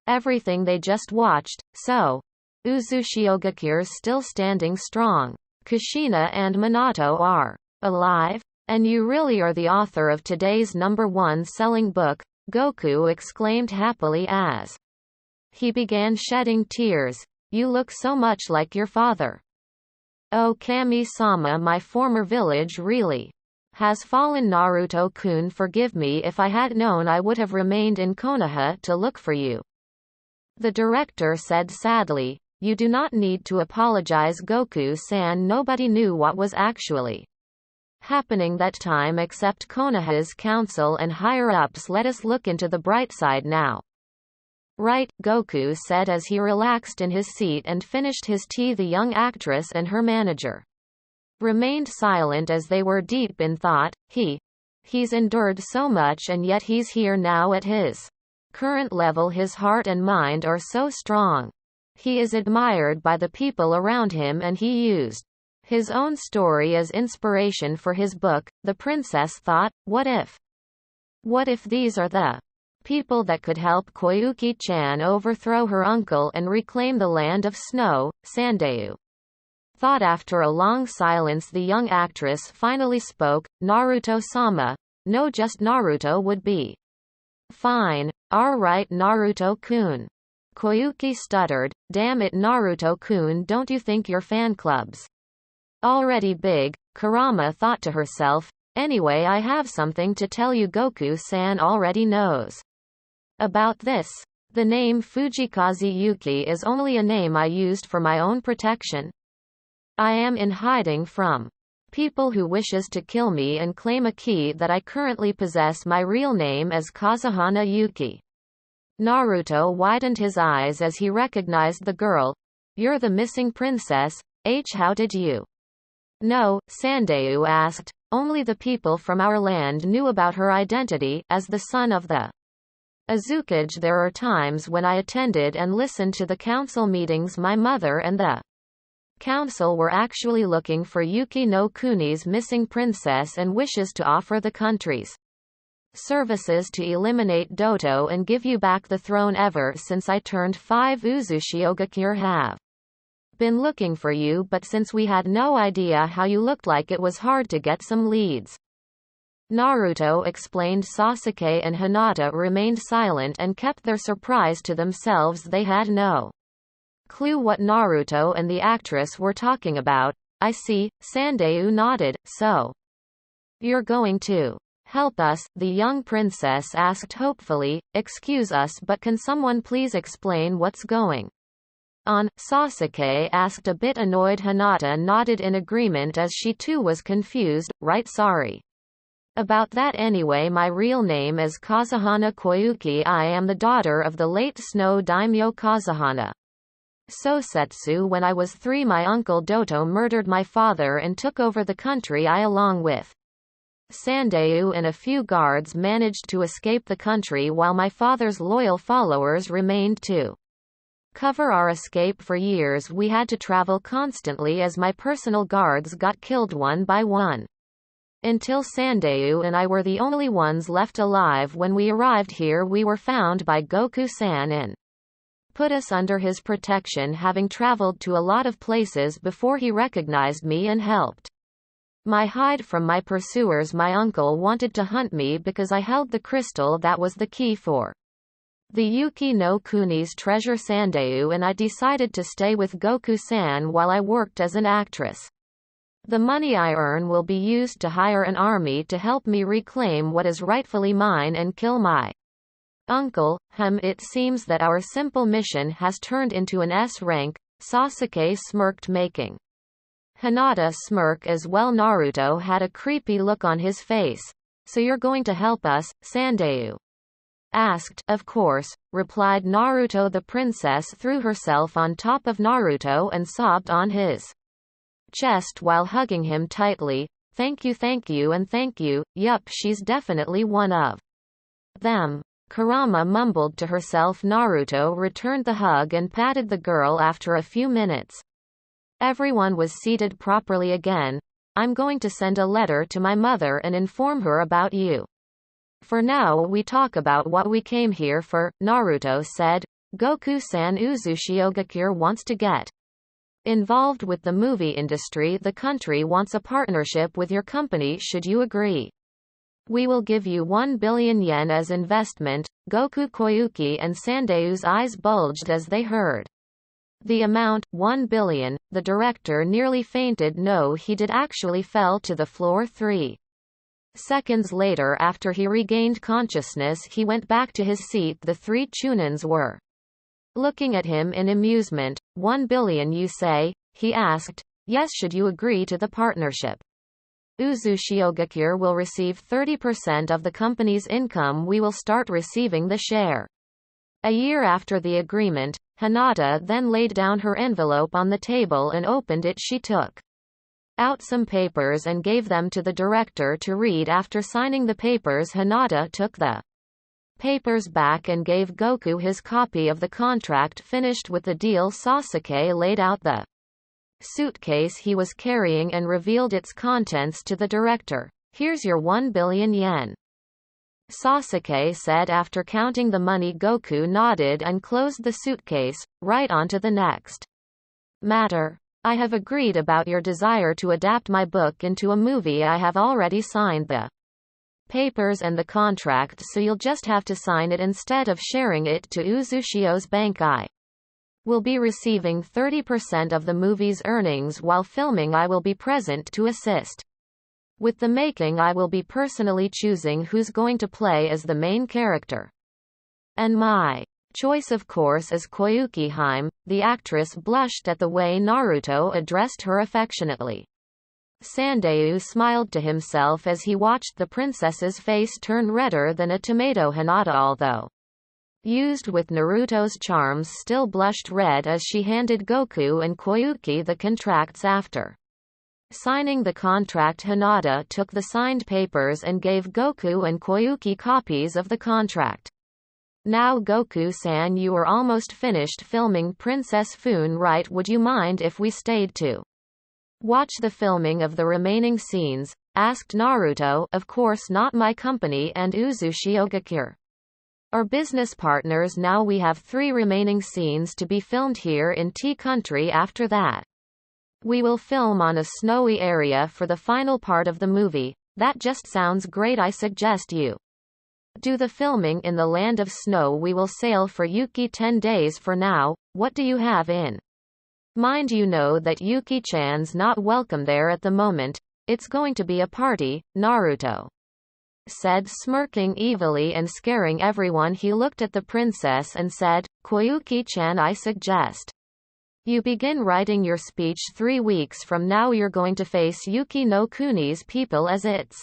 everything they just watched. So, Uzushio Gaku's still standing strong. Kushina and Minato are alive? And you really are the author of today's #1 selling book, Goku exclaimed happily as he began shedding tears. You look so much like your father. Oh Kami-sama, my former village really has fallen. Naruto-kun, forgive me. If I had known, I would have remained in Konoha to look for you. The director said sadly. You do not need to apologize, Goku-san. Nobody knew what was actually happening that time except Konoha's council and higher-ups. Let us look into the bright side now. Right, Goku said as he relaxed in his seat and finished his tea. The young actress and her manager remained silent as they were deep in thought. He's endured so much, and yet he's here now at his current level. His heart and mind are so strong. He is admired by the people around him, and he used his own story as inspiration for his book. The princess thought, what if these are the people that could help Koyuki-chan overthrow her uncle and reclaim the land of snow? Sandayu thought. After a long silence, the young actress finally spoke. Naruto-sama. No, just Naruto would be fine. Alright, Naruto-kun. Koyuki stuttered. Damn it, Naruto-kun, don't you think your fan club's already big? Kurama thought to herself. Anyway, I have something to tell you. Goku-san already knows about this. The name Fujikaze Yuki is only a name I used for my own protection. I am in hiding from people who wishes to kill me and claim a key that I currently possess. My real name is Kazuhana Yuki. Naruto widened his eyes as he recognized the girl. You're the missing princess. How did you know? Sandayu asked. Only the people from our land knew about her identity. As the son of the Azukage, there are times when I attended and listened to the council meetings. My mother and the council were actually looking for Yuki no Kuni's missing princess and wishes to offer the country's services to eliminate Doto and give you back the throne. Ever since I turned 5, Uzushio Gaku have been looking for you, but since we had no idea how you looked like, it was hard to get some leads. Naruto explained. Sasuke and Hinata remained silent and kept their surprise to themselves. They had no clue what Naruto and the actress were talking about. I see, Sandayu nodded. So, you're going to help us? The young princess asked hopefully. Excuse us, but can someone please explain what's going on? Sasuke asked, a bit annoyed. Hinata nodded in agreement as she too was confused. Right, sorry about that. Anyway, my real name is Kazuhana Koyuki. I am the daughter of the late Snow Daimyo Kazuhana Sosetsu. When I was 3, my uncle Doto murdered my father and took over the country. I, along with Sandayu and a few guards, managed to escape the country while my father's loyal followers remained to cover our escape. For years we had to travel constantly as my personal guards got killed one by one, until Sandayu and I were the only ones left alive. When we arrived here, we were found by Goku-san and put us under his protection, having traveled to a lot of places before he recognized me and helped my hide from my pursuers. My uncle wanted to hunt me because I held the crystal that was the key for the Yuki no Kuni's treasure. Sandayu and I decided to stay with Goku-san while I worked as an actress. The money I earn will be used to hire an army to help me reclaim what is rightfully mine and kill my uncle. It seems that our simple mission has turned into an S rank. Sasuke smirked, making Hinata smirk as well. Naruto had a creepy look on his face. So you're going to help us? Sandayu asked. Of course, replied Naruto. The princess threw herself on top of Naruto and sobbed on his chest while hugging him tightly. Thank you and thank you, yup, she's definitely one of them. Kurama mumbled to herself. Naruto returned the hug and patted the girl after a few minutes. Everyone was seated properly again. I'm going to send a letter to my mother and inform her about you. For now we talk about what we came here for, Naruto said. Goku-san, Uzushiogakure wants to get involved with the movie industry. The country wants a partnership with your company. Should you agree? We will give you 1 billion yen as investment. Goku, Koyuki and Sandeu's eyes bulged as they heard the amount, 1 billion. The director nearly fainted. No, he did actually fell to the floor. 3 seconds later, after he regained consciousness, he went back to his seat. The 3 Chunins were looking at him in amusement. 1 billion, you say? He asked. Yes. Should you agree to the partnership? Uzushiogakure will receive 30% of the company's income. We will start receiving the share. A year after the agreement, Hinata then laid down her envelope on the table and opened it. She took out some papers and gave them to the director to read. After signing the papers, Hinata took the papers back and gave Goku his copy of the contract. Finished with the deal, Sasuke laid out the suitcase he was carrying and revealed its contents to the director. Here's your 1 billion yen. Sasuke said after counting the money. Goku nodded and closed the suitcase. Right on to the next matter. I have agreed about your desire to adapt my book into a movie. I have already signed the papers and the contract, so you'll just have to sign it instead of sharing it to Uzushio's bank. I will be receiving 30% of the movie's earnings. While filming, I will be present to assist with the making. I will be personally choosing who's going to play as the main character. And my choice, of course, is Koyuki Hime. The actress blushed at the way Naruto addressed her affectionately. Sandeu smiled to himself as he watched the princess's face turn redder than a tomato. Hinata, although used with Naruto's charms, still blushed red as she handed Goku and Koyuki the contracts. After signing the contract, Hinata took the signed papers and gave Goku and Koyuki copies of the contract. Now Goku-san, you are almost finished filming Princess Fune, right? Would you mind if we stayed to watch the filming of the remaining scenes? Asked Naruto. Of course not. My company and Uzushiogakure are business partners. Now we have 3 remaining scenes to be filmed here in T Country. After that, we will film on a snowy area for the final part of the movie. That just sounds great. I suggest you do the filming in the land of snow. We will sail for Yuki 10 days for now. What do you have in mind? You know that Yuki-chan's not welcome there at the moment. It's going to be a party, Naruto said, smirking evilly and scaring everyone. He looked at the princess and said, Koyuki-chan, I suggest you begin writing your speech 3 weeks from now. You're going to face Yuki no Kuni's people as its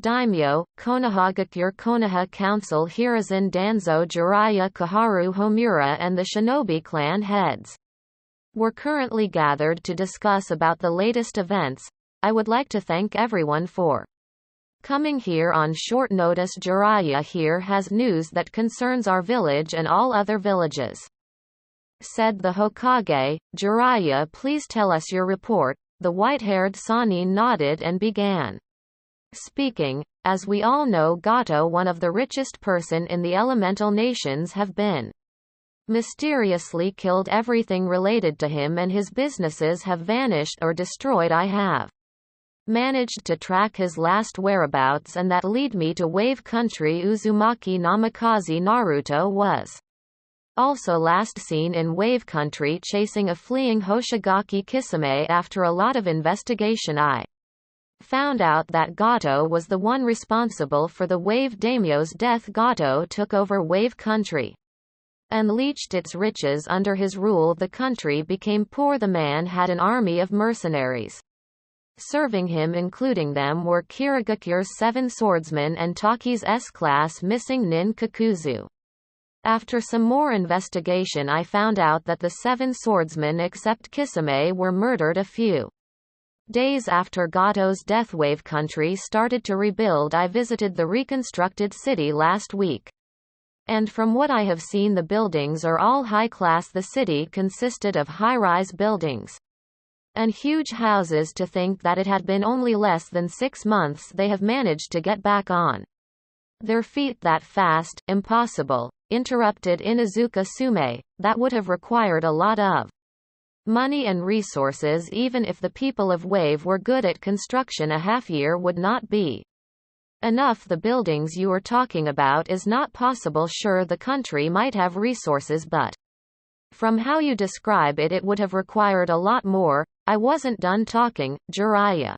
daimyo, Konohagakure Konoha Council, Hiruzen Danzo, Jiraiya, Koharu, Homura and the shinobi clan heads were currently gathered to discuss about the latest events. I would like to thank everyone for coming here on short notice. Jiraiya here has news that concerns our village and all other villages, said the Hokage. Jiraiya, please tell us your report. The white-haired Sannin nodded and began speaking. As we all know, Gato, one of the richest person in the elemental nations, have been mysteriously killed. Everything related to him and his businesses have vanished or destroyed. I have managed to track his last whereabouts, and that lead me to Wave Country. Uzumaki Namikaze Naruto was also last seen in Wave Country chasing a fleeing Hoshigaki Kisame. After a lot of investigation, I found out that Gato was the one responsible for the Wave Daimyo's death. Gato took over Wave Country and leached its riches under his rule. The country became poor. The man had an army of mercenaries serving him, including them were Kiragakure's 7 swordsmen and Taki's S-class missing Nin Kakuzu. After some more investigation, I found out that the 7 swordsmen except Kisame were murdered. A few Days after Gato's Deathwave country started to rebuild, I visited the reconstructed city last week. And from what I have seen, the buildings are all high class. The city consisted of high-rise buildings and huge houses. To think that it had been only less than 6 months they have managed to get back on their feet that fast. Impossible, interrupted Inuzuka Sume. That would have required a lot of money and resources. Even if the people of Wave were good at construction, a half year would not be enough. The buildings you are talking about is not possible. Sure, the country might have resources, but from how you describe it, it would have required a lot more. I wasn't done talking, Jiraiya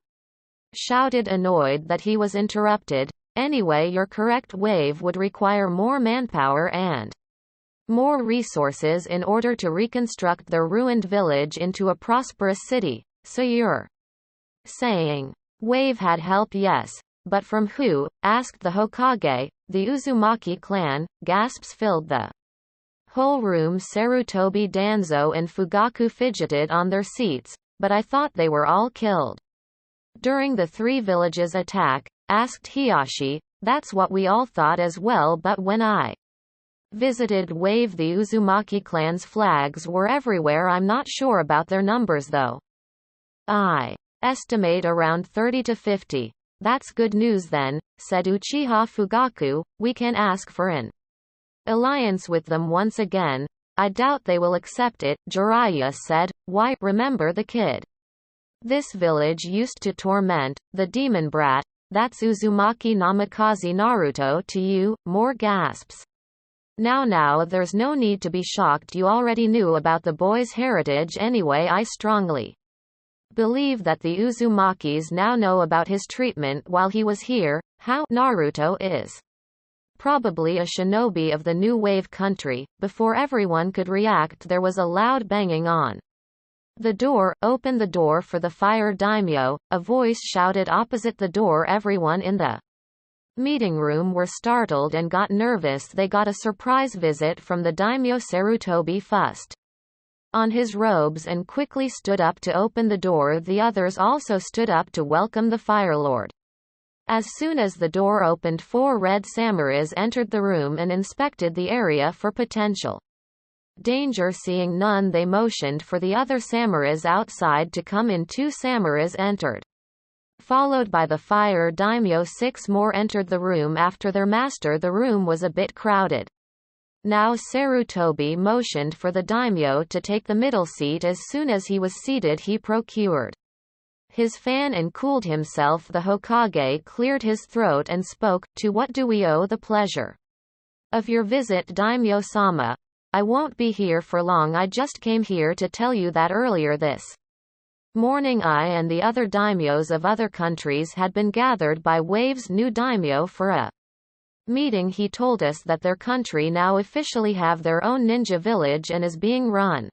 shouted, annoyed that he was interrupted. Anyway, you're correct. Wave would require more manpower and more resources in order to reconstruct their ruined village into a prosperous city. So you're saying Wave had help? Yes. But from who? Asked the Hokage. The Uzumaki clan. Gasps filled the whole room. Sarutobi, Danzo and Fugaku fidgeted on their seats. But I thought they were all killed during the 3 villages attack, asked Hiyashi. That's what we all thought as well, but when I visited Wave, the Uzumaki clan's flags were everywhere. I'm not sure about their numbers though. I estimate around 30 to 50. That's good news then, said Uchiha Fugaku. We can ask for an alliance with them once again. I doubt they will accept it, Jiraiya said. Why? Remember the kid this village used to torment, the demon brat? That's Uzumaki Namikaze Naruto to you. More gasps. Now, there's no need to be shocked. You already knew about the boy's heritage anyway. I strongly believe that the Uzumakis now know about his treatment while he was here. How? Naruto is probably a shinobi of the new Wave country. Before everyone could react, there was a loud banging on the door. Open the door for the fire daimyo, a voice shouted opposite the door. Everyone in the meeting room were startled and got nervous. They got a surprise visit from the daimyo. Sarutobi fussed on his robes and quickly stood up to open the door. The others also stood up to welcome the Fire Lord. As soon as the door opened, 4 red samurais entered the room and inspected the area for potential danger. Seeing none, they motioned for the other samurais outside to come in. 2 samurais entered, followed by the fire daimyo. 6 more entered the room after their master. The room was a bit crowded. Now Sarutobi motioned for the daimyo to take the middle seat. As soon as he was seated, he procured his fan and cooled himself. The Hokage cleared his throat and spoke. To what do we owe the pleasure of your visit, Daimyo-sama? I won't be here for long. I just came here to tell you that earlier this morning I and the other daimyos of other countries had been gathered by Wave's new daimyo for a meeting. He told us that their country now officially have their own ninja village and is being run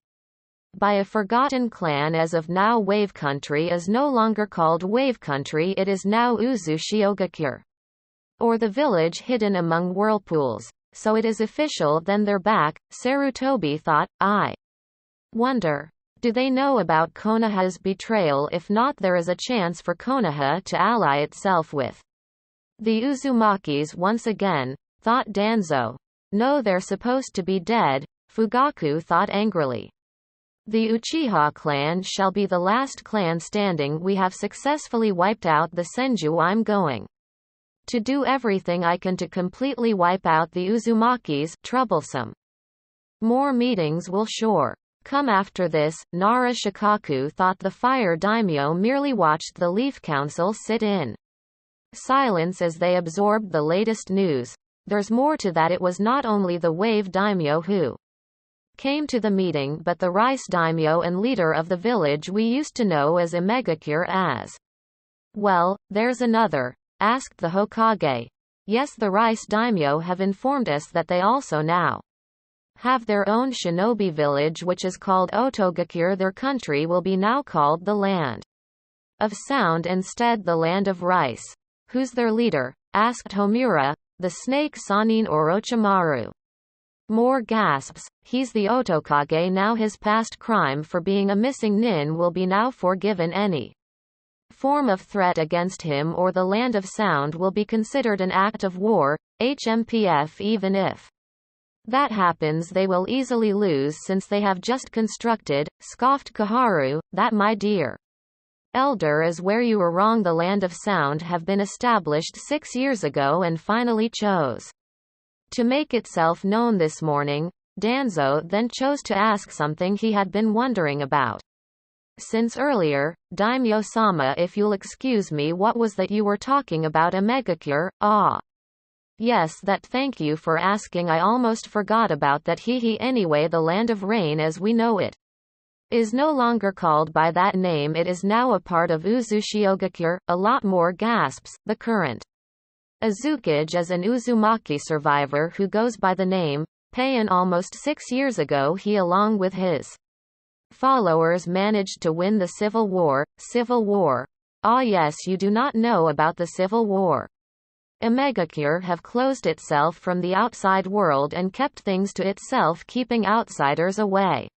by a forgotten clan. As of now, Wave country is no longer called Wave country. It is now Uzushiogakure, or the village hidden among whirlpools. So it is official. Then they're back, Sarutobi thought. I wonder, do they know about Konoha's betrayal? If not, there is a chance for Konoha to ally itself with the Uzumakis once again, thought Danzo. No, they're supposed to be dead, Fugaku thought angrily. The Uchiha clan shall be the last clan standing. We have successfully wiped out the Senju. I'm going to do everything I can to completely wipe out the Uzumakis. Troublesome. More meetings will sure come after this. Nara Shikaku thought the fire daimyo merely watched the Leaf Council sit in silence as they absorbed the latest news. There's more to that. It was not only the Wave daimyo who came to the meeting, but the Rice daimyo and leader of the village we used to know as Imegakure as well. There's another? Asked the Hokage. Yes, the Rice daimyo have informed us that they also now have their own shinobi village, which is called Otogakure. Their country will be now called the Land of Sound instead, the Land of Rice. Who's their leader? Asked Homura. The snake Sanin Orochimaru. More gasps. He's the Otokage now. His past crime for being a missing nin will be now forgiven. Any form of threat against him or the Land of Sound will be considered an act of war, HMPF. Even if that happens, they will easily lose since they have just constructed, scoffed Koharu. That, my dear elder, is where you were wrong. The Land of Sound have been established 6 years ago and finally chose to make itself known this morning. Danzo then chose to ask something he had been wondering about since earlier. Daimyo-sama, if you'll excuse me, what was that you were talking about? A megacure? Ah. Yes, that. Thank you for asking. I almost forgot about that. Anyway, the Land of Rain as we know it is no longer called by that name. It is now a part of Uzushiogakure. A lot more gasps. The current Azukage is an Uzumaki survivor who goes by the name Pain. Almost 6 years ago he, along with his followers, managed to win the Civil War. Civil War? Ah yes, you do not know about the Civil War. Omegakure have closed itself from the outside world and kept things to itself, keeping outsiders away.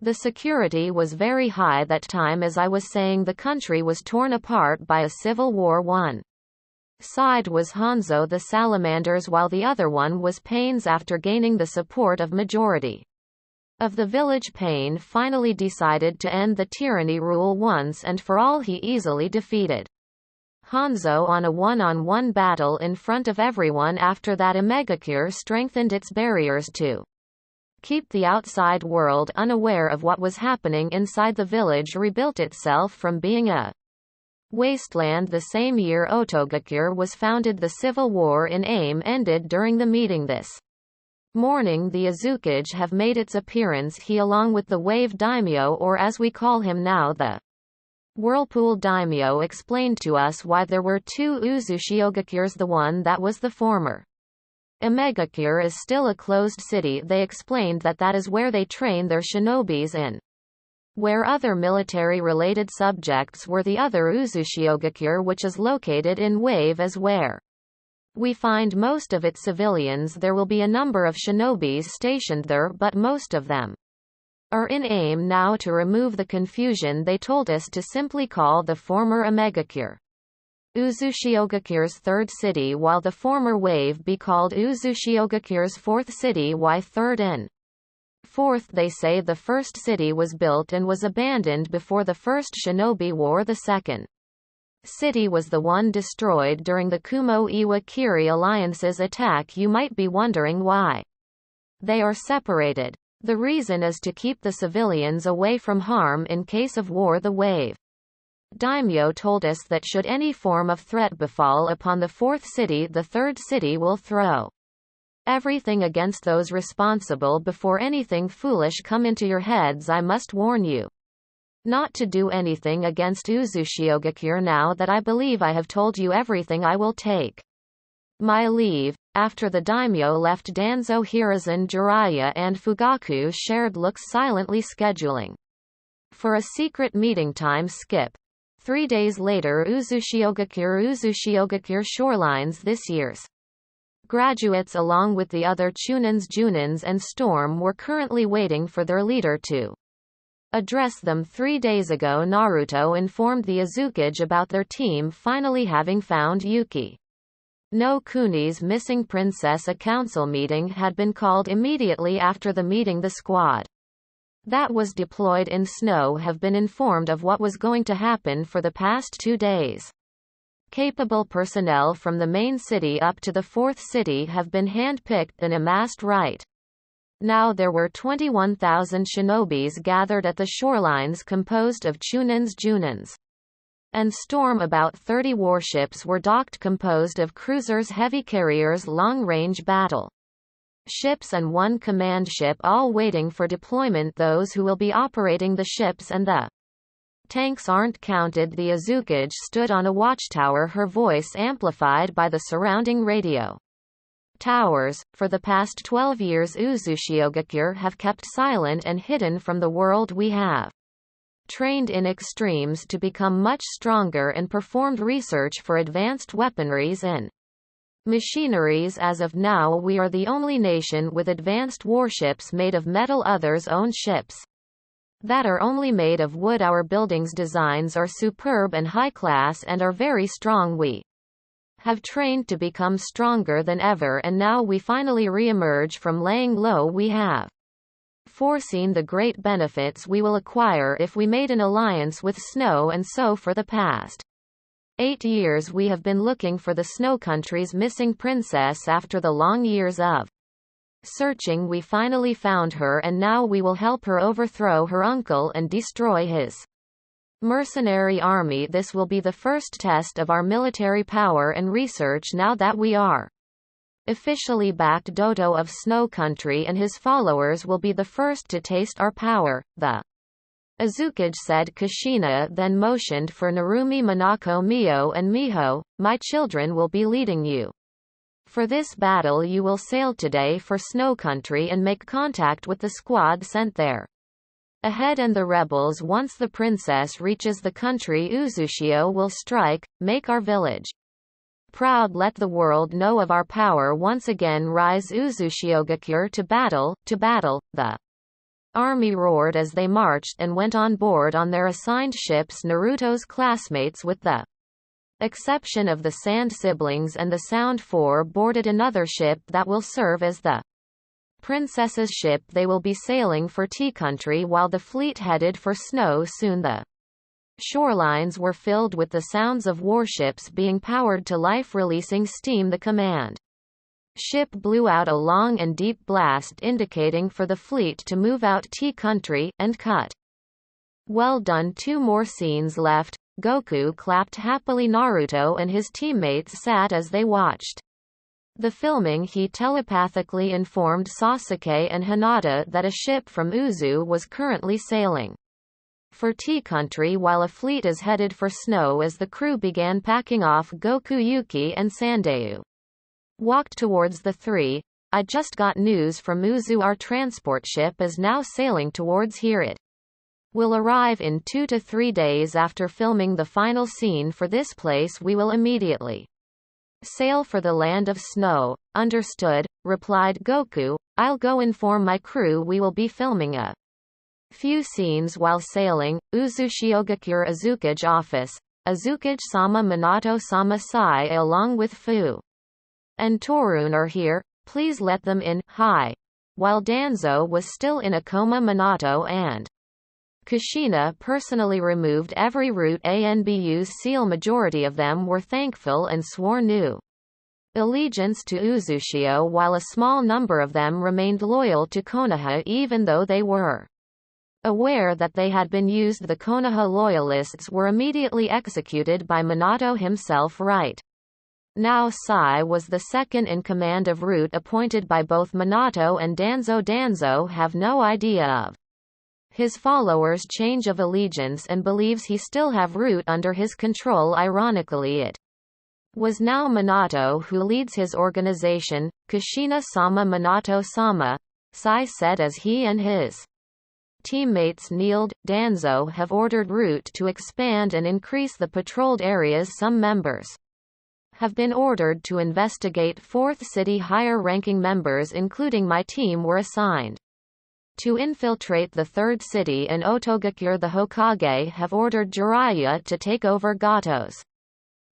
The security was very high that time. As I was saying, the country was torn apart by a civil war. One side was Hanzo the Salamanders while the other one was Pain's. After gaining the support of majority of the village, Pain finally decided to end the tyranny rule once and for all. He easily defeated Hanzo on a one-on-one battle in front of everyone. After that, Omegakure strengthened its barriers to keep the outside world unaware of what was happening inside the village, rebuilt itself from being a wasteland. The same year Otogakure was founded. The civil war in AIM ended during the meeting this morning. The Azukage have made its appearance. He, along with the Wave Daimyo, or as we call him now, the Whirlpool Daimyo, explained to us why there were two Uzushiogakures. The one that was the former Omegakure is still a closed city. They explained that that is where they train their shinobis in. Where other military-related subjects were the other Uzushiogakure, which is located in Wave, as where we find most of its civilians. There will be a number of shinobis stationed there, but most of them are in AIM now. To remove the confusion, they told us to simply call the former Omegakure Uzushiogakures third city, while the former Wave be called Uzushiogakures fourth city. Why third and fourth? They say the first city was built and was abandoned before the first Shinobi War. The second city was the one destroyed during the Kumo-Iwa-Kiri Alliance's attack. You might be wondering why they are separated. The reason is to keep the civilians away from harm in case of war. The Wave Daimyo told us that should any form of threat befall upon the fourth city, the third city will throw everything against those responsible. Before anything foolish come into your heads, I must warn you not to do anything against Uzushiogakure. Now that I believe I have told you everything, I will take my leave. After the daimyo left, Danzo, Hiruzen, Jiraiya and Fugaku shared looks, silently scheduling for a secret meeting time skip. 3 days later, Uzushiogakure Shorelines. This year's graduates, along with the other Chunins, Junins and Storm, were currently waiting for their leader to address them. 3 days ago, Naruto informed the Azukage about their team finally having found Yuki no Kuni's missing princess. A council meeting had been called immediately after the meeting. The squad that was deployed in snow have been informed of what was going to happen for the past 2 days. Capable personnel from the main city up to the fourth city have been hand-picked and amassed right now. There were 21,000 shinobis gathered at the shorelines, composed of Chunins, Junins and Storm. About 30 warships were docked, composed of cruisers, heavy carriers, long-range battle ships and 1 command ship, all waiting for deployment. Those who will be operating the ships and the tanks aren't counted. The Azukage stood on a watchtower, her voice amplified by the surrounding radio towers. For the past 12 years, Uzushiogakure have kept silent and hidden from the world. We have trained in extremes to become much stronger and performed research for advanced weaponries and machineries. As of now, we are the only nation with advanced warships made of metal. Others own ships that are only made of wood. Our buildings' designs are superb and high class and are very strong. We have trained to become stronger than ever, and now we finally re-emerge from laying low. We have foreseen the great benefits we will acquire if we made an alliance with Snow, and so for the past 8 years we have been looking for the Snow Country's missing princess. After the long years of searching, we finally found her, and now we will help her overthrow her uncle and destroy his mercenary army. This will be the first test of our military power and research. Now that we are officially backed, Dodo of Snow Country and his followers will be the first to taste our power. The Azukage said. Kushina then motioned for Narumi, Monako, Mio and Miho. My children will be leading you. For this battle you will sail today for Snow Country and make contact with the squad sent there ahead and the rebels. Once the princess reaches the country, Uzushio will strike, make our village proud, let the world know of our power once again. Rise Uzushiogakure, to battle, to battle. The army roared as they marched and went on board on their assigned ships. Naruto's classmates, with the exception of the Sand siblings and the Sound Four, boarded another ship that will serve as the princess's ship. They will be sailing for Tea Country while the fleet headed for Snow. Soon the shorelines were filled with the sounds of warships being powered to life, releasing steam. The command ship blew out a long and deep blast, indicating for the fleet to move out Tea Country, and cut. Well done. 2 more scenes left. Goku clapped happily. Naruto and his teammates sat as they watched the filming. He telepathically informed Sasuke and Hinata that a ship from Uzu was currently sailing for Tea Country while a fleet is headed for Snow. As the crew began packing off, Goku, Yuki and Sandeu walked towards the three. I just got news from Uzu. Our transport ship is now sailing towards here. It will arrive in 2 to 3 days. After filming the final scene for this place, we will immediately sail for the land of Snow. Understood, replied Goku. I'll go inform my crew. We will be filming a few scenes while sailing. Uzushiogakure Azukage office. Azukage-sama, Minato-sama, Sai along with Fu and Torun are here. Please let them in. Hi. While Danzo was still in a coma, Minato and Kushina personally removed every root ANBU's seal. Majority of them were thankful and swore new allegiance to Uzushio, while a small number of them remained loyal to Konoha even though they were aware that they had been used. The Konoha loyalists were immediately executed by Minato himself. Right now Sai was the second in command of Root, appointed by both Minato and Danzo. Danzo have no idea of his followers' change of allegiance and believes he still have Root under his control. Ironically, it was now Minato who leads his organization. Kushina-sama, Minato-sama, Sai said as he and his teammates kneeled. Danzo have ordered Root to expand and increase the patrolled areas. Some members have been ordered to investigate 4th City. Higher-ranking members including my team were assigned to infiltrate the 3rd City, and Otogakure the Hokage have ordered Jiraiya to take over Gato's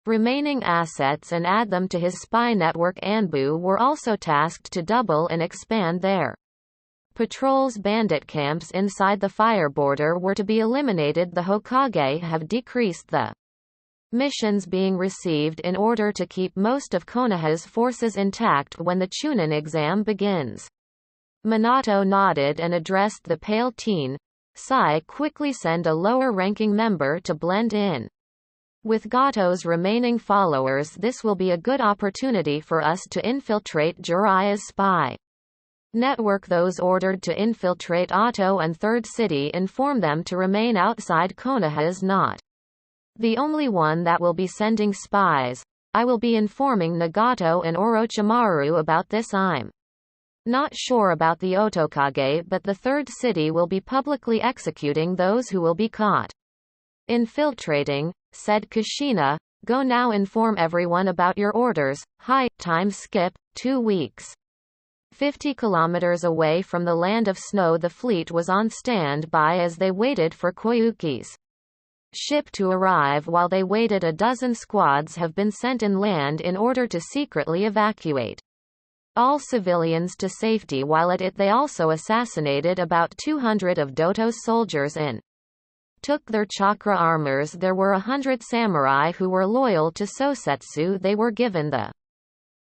remaining assets and add them to his spy network. Anbu were also tasked to double and expand their patrols. Bandit camps inside the fire border were to be eliminated. The Hokage have decreased the missions being received in order to keep most of Konoha's forces intact when the Chunin exam begins. Minato nodded and addressed the pale teen. Sai, quickly send a lower-ranking member to blend in with Gato's remaining followers. This will be a good opportunity for us to infiltrate Jiraiya's spy network. Those ordered to infiltrate Otto and 3rd City, inform them to remain outside. Konoha is not the only one that will be sending spies. I will be informing Nagato and Orochimaru about this. I'm not sure about the Otokage, but the 3rd City will be publicly executing those who will be caught infiltrating, said Kushina. Go now, inform everyone about your orders. Hi. Time skip 2 weeks. 50 kilometers away from the land of snow, the fleet was on standby as they waited for Koyuki's ship to arrive. While they waited, a dozen squads have been sent inland in order to secretly evacuate all civilians to safety. While at it, they also assassinated about 200 of Doto's soldiers and took their chakra armors. There were 100 samurai who were loyal to Sosetsu. They were given the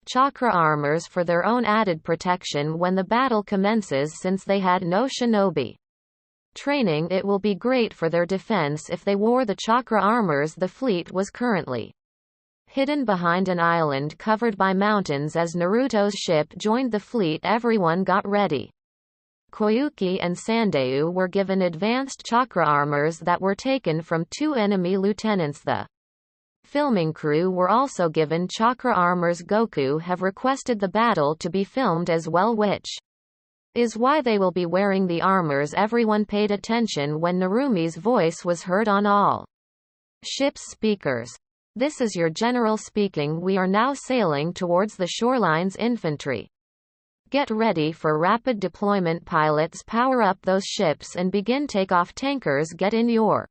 chakra armors for their own added protection when the battle commences. Since they had no shinobi training, it will be great for their defense if they wore the chakra armors. The fleet was currently hidden behind an island covered by mountains. As Naruto's ship joined the fleet, everyone got ready. Koyuki and Sandeu were given advanced chakra armors that were taken from 2 enemy lieutenants. The filming crew were also given chakra armors. Goku have requested the battle to be filmed as well, which is why they will be wearing the armors. Everyone paid attention when Narumi's voice was heard on all ship's speakers. "This is your general speaking. We are now sailing towards the shorelines. Infantry, get ready for rapid deployment. Pilots, power up those ships and begin takeoff. Tankers, get in your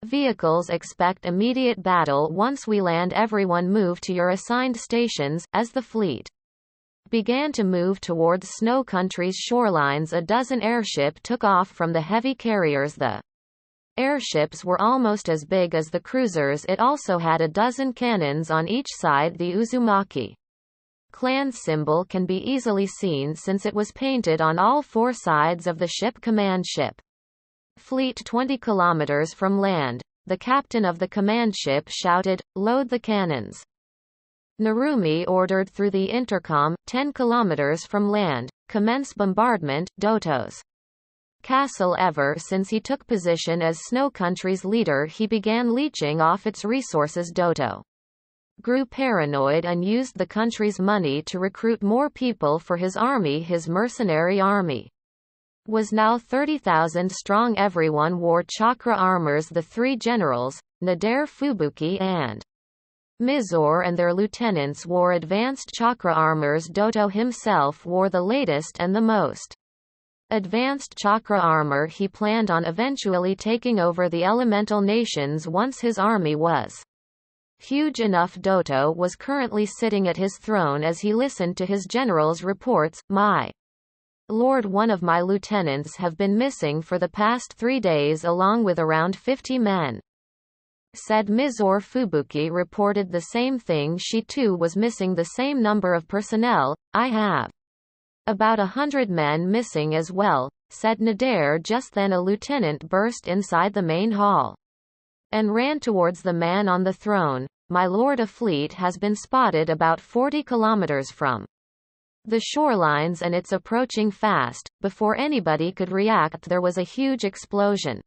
vehicles. Expect immediate battle once we land. Everyone move to your assigned stations." As the fleet began to move towards Snow Country's shorelines, a dozen airship took off from the heavy carriers. The airships were almost as big as the cruisers. It also had a dozen cannons on each side. The Uzumaki clan's symbol can be easily seen since it was painted on all 4 sides of the ship. Command ship fleet 20 kilometers from land. The captain of the command ship shouted, "Load the cannons." Narumi ordered through the intercom, 10 kilometers from land, "Commence bombardment." Doto's castle. Ever since he took position as Snow Country's leader, he began leeching off its resources. Doto grew paranoid and used the country's money to recruit more people for his army. His mercenary army was now 30,000 strong. Everyone wore chakra armors. The 3 generals, Nader, Fubuki and Mizore, and their lieutenants wore advanced chakra armors. Doto himself wore the latest and the most advanced chakra armor. He planned on eventually taking over the elemental nations once his army was huge enough. Doto was currently sitting at his throne as he listened to his general's reports. "My lord, one of my lieutenants have been missing for the past 3 days along with around 50 men," said Mizore. Fubuki reported the same thing. She too was missing the same number of personnel. "I have about 100 men missing as well," said Nader. Just then a lieutenant burst inside the main hall and ran towards the man on the throne. "My lord, a fleet has been spotted about 40 kilometers from the shorelines and it's approaching fast." Before anybody could react, there was a huge explosion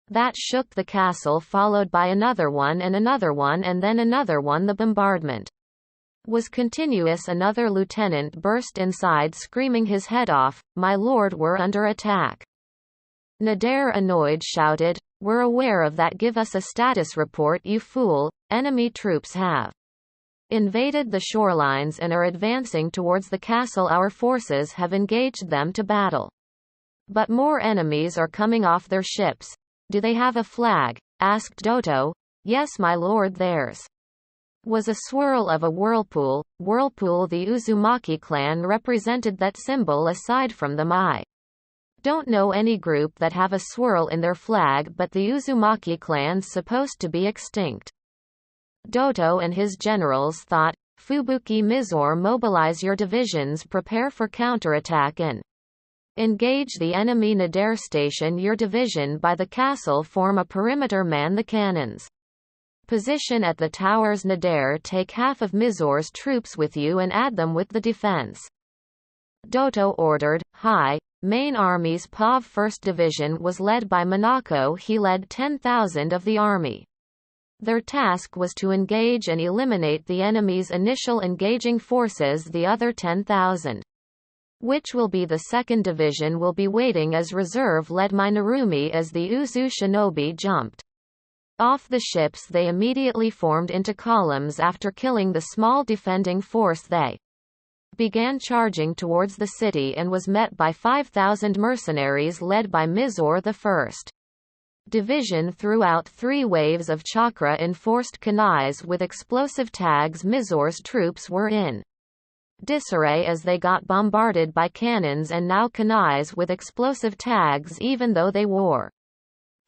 that shook the castle, followed by another one and then another one. The bombardment was continuous. Another lieutenant burst inside screaming his head off, "My lord, we're under attack." Nader, annoyed, shouted, "We're aware of that. Give us a status report, you fool. Enemy troops have invaded the shorelines and are advancing towards the castle. Our forces have engaged them to battle, but more enemies are coming off their ships." "Do they have a flag?" asked Doto. "Yes, my lord, theirs was a swirl of a whirlpool. The Uzumaki clan represented that symbol. Aside from them, I don't know any group that have a swirl in their flag, but the Uzumaki clan's supposed to be extinct." Doto and his generals thought. Fubuki, Mizore, mobilize your divisions, prepare for counterattack and engage the enemy. Nader, station your division by the castle, form a perimeter, man the cannons. Position at the towers. Nader, take half of Mizore's troops with you and add them with the defense." Doto ordered. High main army's POV 1st Division was led by Monako. He led 10,000 of the army. Their task was to engage and eliminate the enemy's initial engaging forces. The other 10,000, which will be the 2nd Division, will be waiting as reserve, led by Narumi. As the Uzu shinobi jumped off the ships, they immediately formed into columns after killing the small defending force. They began charging towards the city and was met by 5,000 mercenaries led by Mizor the First. Division threw out 3 waves of Chakra enforced kunais with explosive tags. Mizor's troops were in disarray as they got bombarded by cannons and now kunais with explosive tags. Even though they wore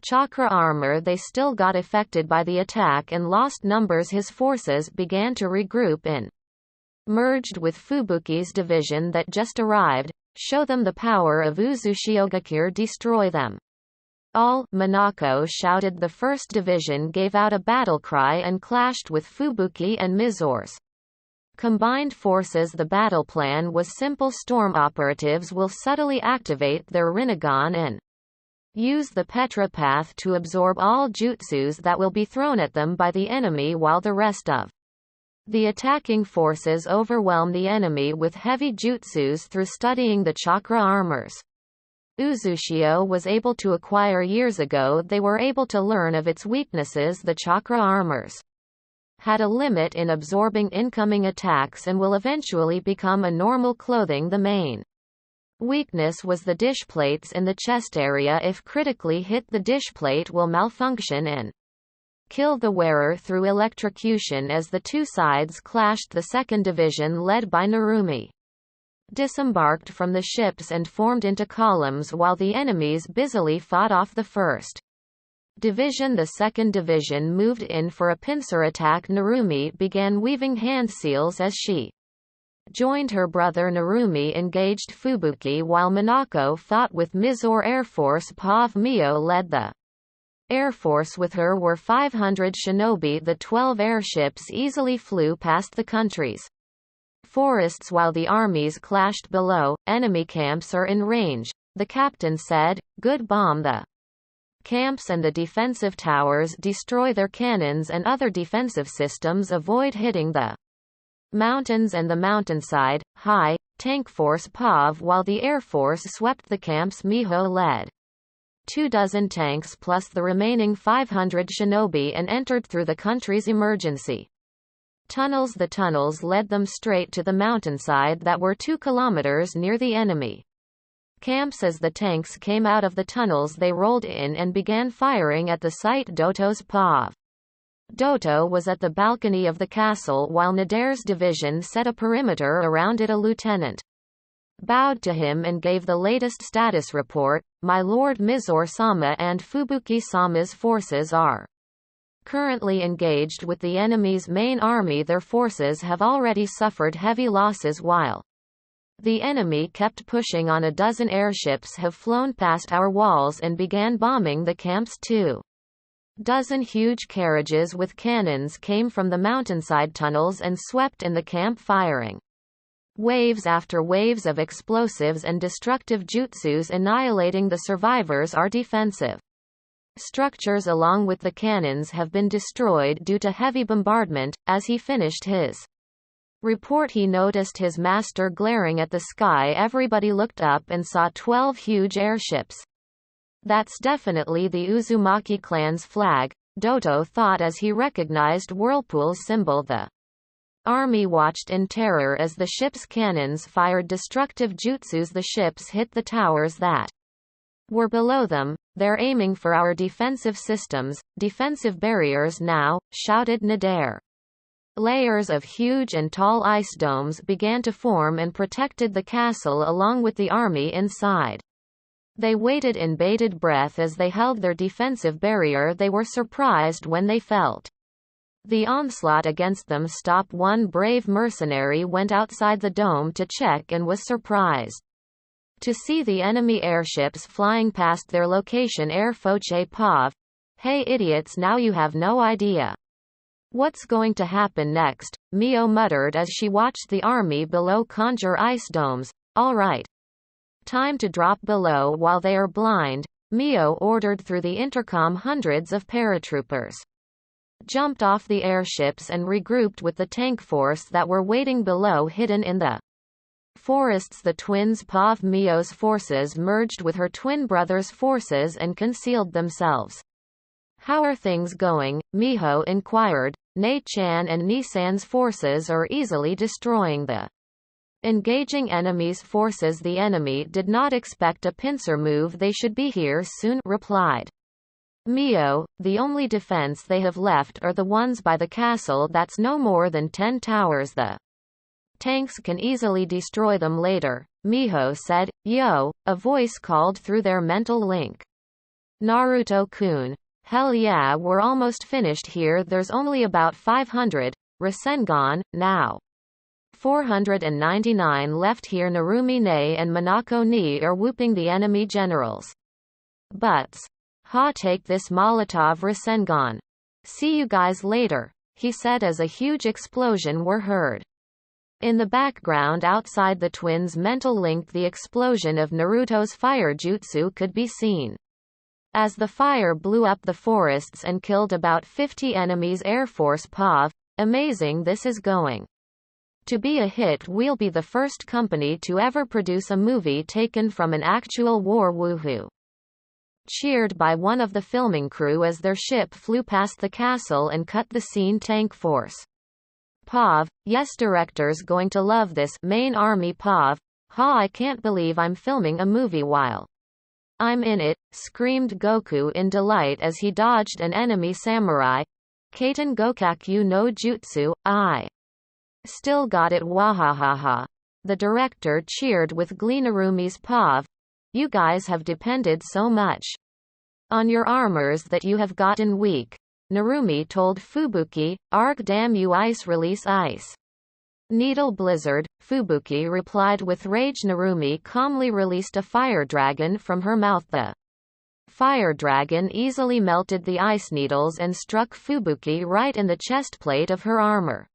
Chakra armor, they still got affected by the attack and lost numbers. His forces began to regroup and merged with Fubuki's division that just arrived. Show them the power of Uzushiogakure, destroy them all, Minako shouted. The first division gave out a battle cry and clashed with Fubuki and Mizor's combined forces. The battle plan was simple. Storm operatives will subtly activate their Rinnegan and use the Petra path to absorb all jutsus that will be thrown at them by the enemy, while the rest of the attacking forces overwhelm the enemy with heavy jutsus through studying the Chakra armors Uzushio was able to acquire years ago. They were able to learn of its weaknesses. The Chakra armors had a limit in absorbing incoming attacks and will eventually become a normal clothing. The main weakness was the dish plates in the chest area. If critically hit, the dish plate will malfunction and kill the wearer through electrocution. As the two sides clashed, the second division led by Narumi disembarked from the ships and formed into columns while the enemies busily fought off the first division. The second division moved in for a pincer attack. Narumi began weaving hand seals as she joined her brother. Narumi engaged Fubuki while Minako fought with Mizor Air Force. Pav Mio led the Air Force. With her were 500 shinobi. The 12 airships easily flew past the country's forests while the armies clashed below. Enemy camps are in range, the captain said. Good, bomb the camps and the defensive towers. Destroy their cannons and other defensive systems. Avoid hitting the mountains and the mountainside. High tank force Pav while the Air Force swept the camps. Miho led 24 tanks plus the remaining 500 shinobi and entered through the country's emergency tunnels. The tunnels led them straight to the mountainside that were 2 kilometers near the enemy camps. As the tanks came out of the tunnels, they rolled in and began firing at the site. Doto's Pav Doto was at the balcony of the castle while Nadare's division set a perimeter around it. A lieutenant bowed to him and gave the latest status report. My lord, Mizor-sama and Fubuki-sama's forces are currently engaged with the enemy's main army. Their forces have already suffered heavy losses while the enemy kept pushing on. A dozen airships have flown past our walls and began bombing the camps. 24 huge carriages with cannons came from the mountainside tunnels and swept in the camp, firing waves after waves of explosives and destructive jutsus, annihilating the survivors. Our defensive structures along with the cannons have been destroyed due to heavy bombardment. As he finished his report, he noticed his master glaring at the sky. Everybody looked up and saw 12 huge airships. That's definitely the Uzumaki clan's flag, Doto thought as he recognized Whirlpool's symbol. The army watched in terror as the ship's cannons fired destructive jutsus. The ships hit the towers that were below them. They're aiming for our defensive systems, defensive barriers now, shouted Nadare. Layers of huge and tall ice domes began to form and protected the castle along with the army inside. They waited in bated breath as they held their defensive barrier. They were surprised when they felt the onslaught against them stop. One brave mercenary went outside the dome to check and was surprised to see the enemy airships flying past their location. Air Foche Pav. Hey idiots, now you have no idea what's going to happen next, Mio muttered as she watched the army below conjure ice domes. All right. Time to drop below while they are blind, Mio ordered through the intercom. Hundreds of paratroopers jumped off the airships and regrouped with the tank force that were waiting below, hidden in the forests. The twins Pav Mio's forces merged with her twin brother's forces and concealed themselves. How are things going? Miho inquired. Nei-chan and Nisan's forces are easily destroying the Engaging enemy's forces. The enemy did not expect a pincer move. They should be here soon, replied Mio. The only defense they have left are the ones by the castle. That's no more than 10 towers. The tanks can easily destroy them later, Miho said. Yo, a voice called through their mental link. Naruto-kun. Hell yeah, we're almost finished here. There's only about 500 Rasengan now. 499 left here. Narumi-ne and Minako-ni are whooping the enemy generals' butts. Ha, take this Molotov Rasengan. See you guys later, he said as a huge explosion were heard. In the background outside the twins' mental link, the explosion of Naruto's fire jutsu could be seen. As the fire blew up the forests and killed about 50 enemies. Air Force POV. Amazing, this is going to be a hit. We'll be the first company to ever produce a movie taken from an actual war. Woohoo. Cheered by one of the filming crew as their ship flew past the castle and cut the scene. Tank Force POV. Yes, director's going to love this. Main Army POV. Ha, I can't believe I'm filming a movie while I'm in it, screamed Goku in delight as he dodged an enemy samurai. Kaiten Gokaku no Jutsu, I still got it. Wahahaha. The director cheered with glee. Narumi's POV. You guys have depended so much on your armors that you have gotten weak. Narumi told Fubuki. Arg, damn you, ice, release ice needle blizzard. Fubuki replied with rage. Narumi calmly released a fire dragon from her mouth. The fire dragon easily melted the ice needles and struck Fubuki right in the chest plate of her armor.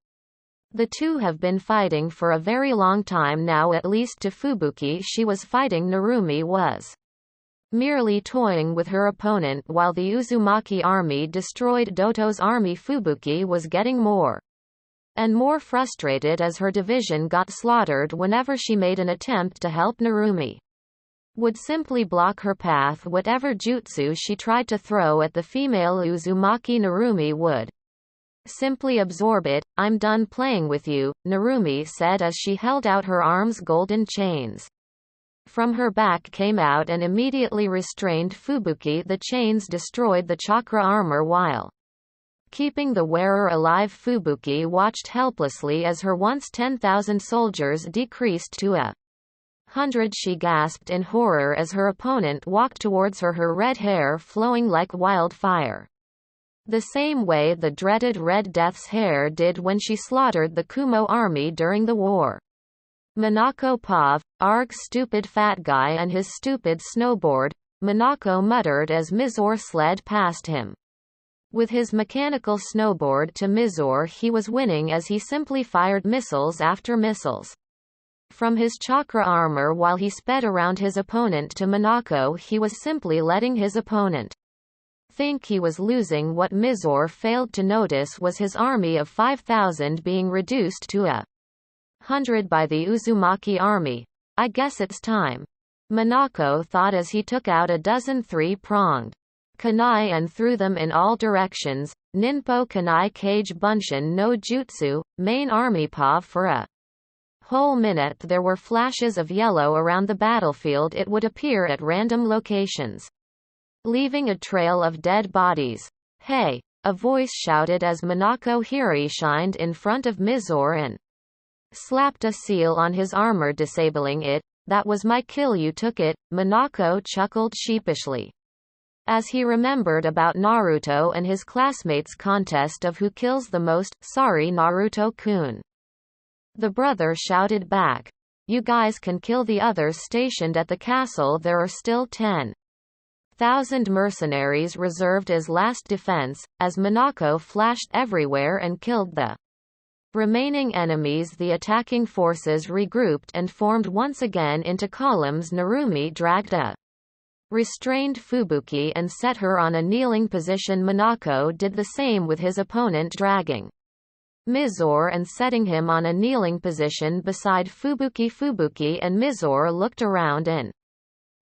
The two have been fighting for a very long time now. At least to Fubuki, she was fighting. Narumi was merely toying with her opponent while the Uzumaki army destroyed Doto's army. Fubuki was getting more and more frustrated as her division got slaughtered. Whenever she made an attempt to help, Narumi would simply block her path. Whatever jutsu she tried to throw at the female Uzumaki, Narumi would simply absorb it. I'm done playing with you, Narumi said as she held out her arms. Golden chains from her back came out and immediately restrained Fubuki. The chains destroyed the chakra armor while keeping the wearer alive. Fubuki watched helplessly as her once 10,000 soldiers decreased to 100. She gasped in horror as her opponent walked towards her, her red hair flowing like wildfire, the same way the dreaded Red Death's hair did when she slaughtered the Kumo army during the war. Minako POV. Arg, stupid fat guy and his stupid snowboard, Minako muttered as Mizore sled past him. With his mechanical snowboard to Mizore, he was winning as he simply fired missiles after missiles from his chakra armor while he sped around his opponent. To Minako, he was simply letting his opponent think he was losing. What Mizore failed to notice was his army of 5,000 being reduced to 100 by the Uzumaki army. I guess it's time, Minako thought as he took out a dozen three-pronged kunai and threw them in all directions. Ninpo kunai kage bunshin no jutsu, main army POV. For a whole minute there were flashes of yellow around the battlefield. It would appear at random locations, leaving a trail of dead bodies. Hey! A voice shouted as Minako Hiri shined in front of Mizore and slapped a seal on his armor, disabling it. That was my kill, you took it, Minako chuckled sheepishly as he remembered about Naruto and his classmates' contest of who kills the most. Sorry, Naruto-kun. The brother shouted back. You guys can kill the others stationed at the castle. There are still 10,000 mercenaries reserved as last defense, as Minako flashed everywhere and killed the remaining enemies. The attacking forces regrouped and formed once again into columns. Narumi dragged a restrained Fubuki and set her on a kneeling position. Minako did the same with his opponent, dragging Mizore and setting him on a kneeling position beside Fubuki. Fubuki and Mizore looked around and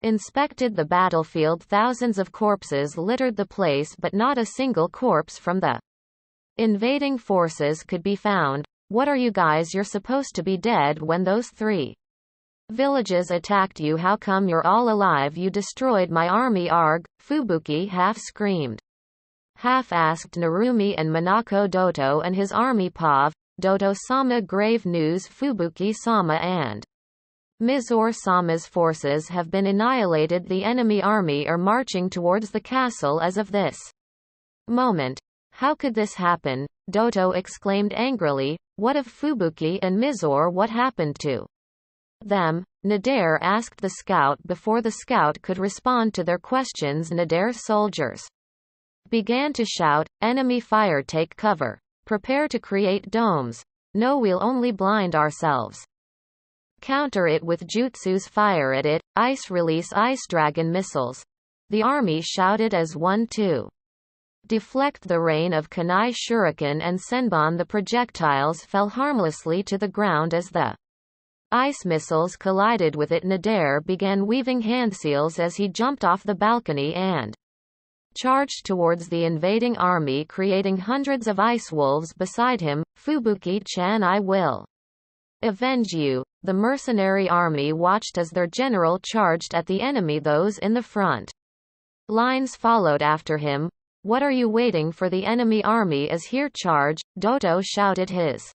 inspected the battlefield. Thousands of corpses littered the place, but not a single corpse from the invading forces could be found. What are you guys? You're supposed to be dead when those 3 villages attacked you. How come you're all alive? You destroyed my army. Arg, Fubuki half screamed. Half asked Narumi and Minako Doto and his army. Pav, Doto-sama. Grave news. Fubuki-sama and Mizore-sama's forces have been annihilated. The enemy army are marching towards the castle as of this moment. How could this happen? Doto exclaimed angrily. What of Fubuki and Mizore? What happened to them? Nader asked the scout. Before the scout could respond to their questions, Nader's soldiers began to shout, enemy fire, take cover. Prepare to create domes. No, we'll only blind ourselves. Counter it with jutsus, fire at it, ice, release ice dragon missiles. The army shouted as one to deflect the rain of kunai shuriken and senbon. The projectiles fell harmlessly to the ground as the ice missiles collided with it. Nader began weaving handseals as he jumped off the balcony and charged towards the invading army, creating hundreds of ice wolves beside him. Fubuki-chan, I will avenge you. The mercenary army watched as their general charged at the enemy. Those in the front lines followed after him. What are you waiting for? The enemy army is here. Charge! Doto shouted. His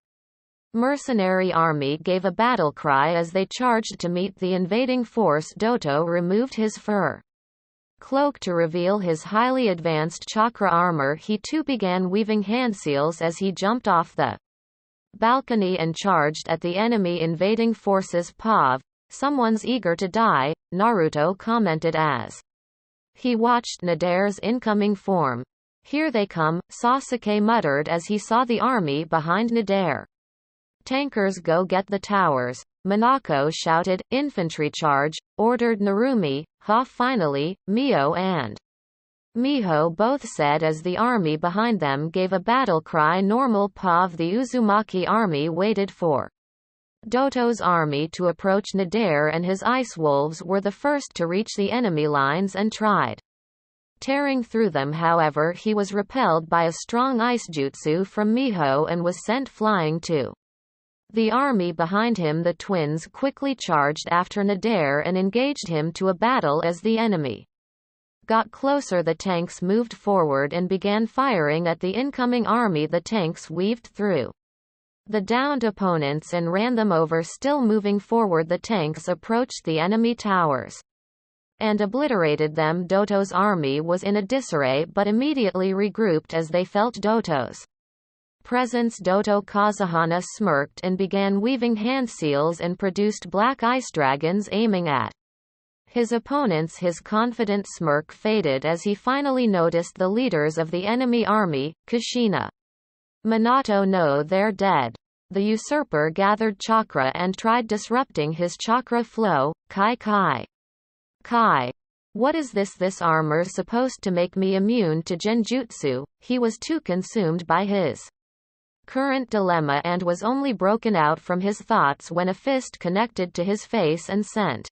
mercenary army gave a battle cry as they charged to meet the invading force. Doto removed his fur cloak to reveal his highly advanced chakra armor. He too began weaving handseals as he jumped off the balcony and charged at the enemy invading forces. Pav, someone's eager to die, Naruto commented as he watched Nader's incoming form. Here they come, Sasuke muttered as he saw the army behind Nader. Tankers, go get the towers. Minako shouted. Infantry charge, ordered Narumi. Ha! Finally, Mio and Miho both said as the army behind them gave a battle cry. Normal. Pav, the Uzumaki army waited for Doto's army to approach. Nader and his ice wolves were the first to reach the enemy lines and tried tearing through them. However, he was repelled by a strong ice jutsu from Miho and was sent flying to the army behind him. The twins quickly charged after Nader and engaged him to a battle. As the enemy got closer, the tanks moved forward and began firing at the incoming army. The tanks weaved through the downed opponents and ran them over. Still moving forward, the tanks approached the enemy towers and obliterated them. Doto's army was in a disarray but immediately regrouped as they felt Doto's presence. Doto Kazuhana smirked and began weaving handseals and produced black ice dragons aiming at his opponents. His confident smirk faded as he finally noticed the leaders of the enemy army, Kushina, Minato. No, they're dead. The usurper gathered chakra and tried disrupting his chakra flow. Kai. What is this? This armor's supposed to make me immune to Genjutsu. He was too consumed by his current dilemma and was only broken out from his thoughts when a fist connected to his face and sent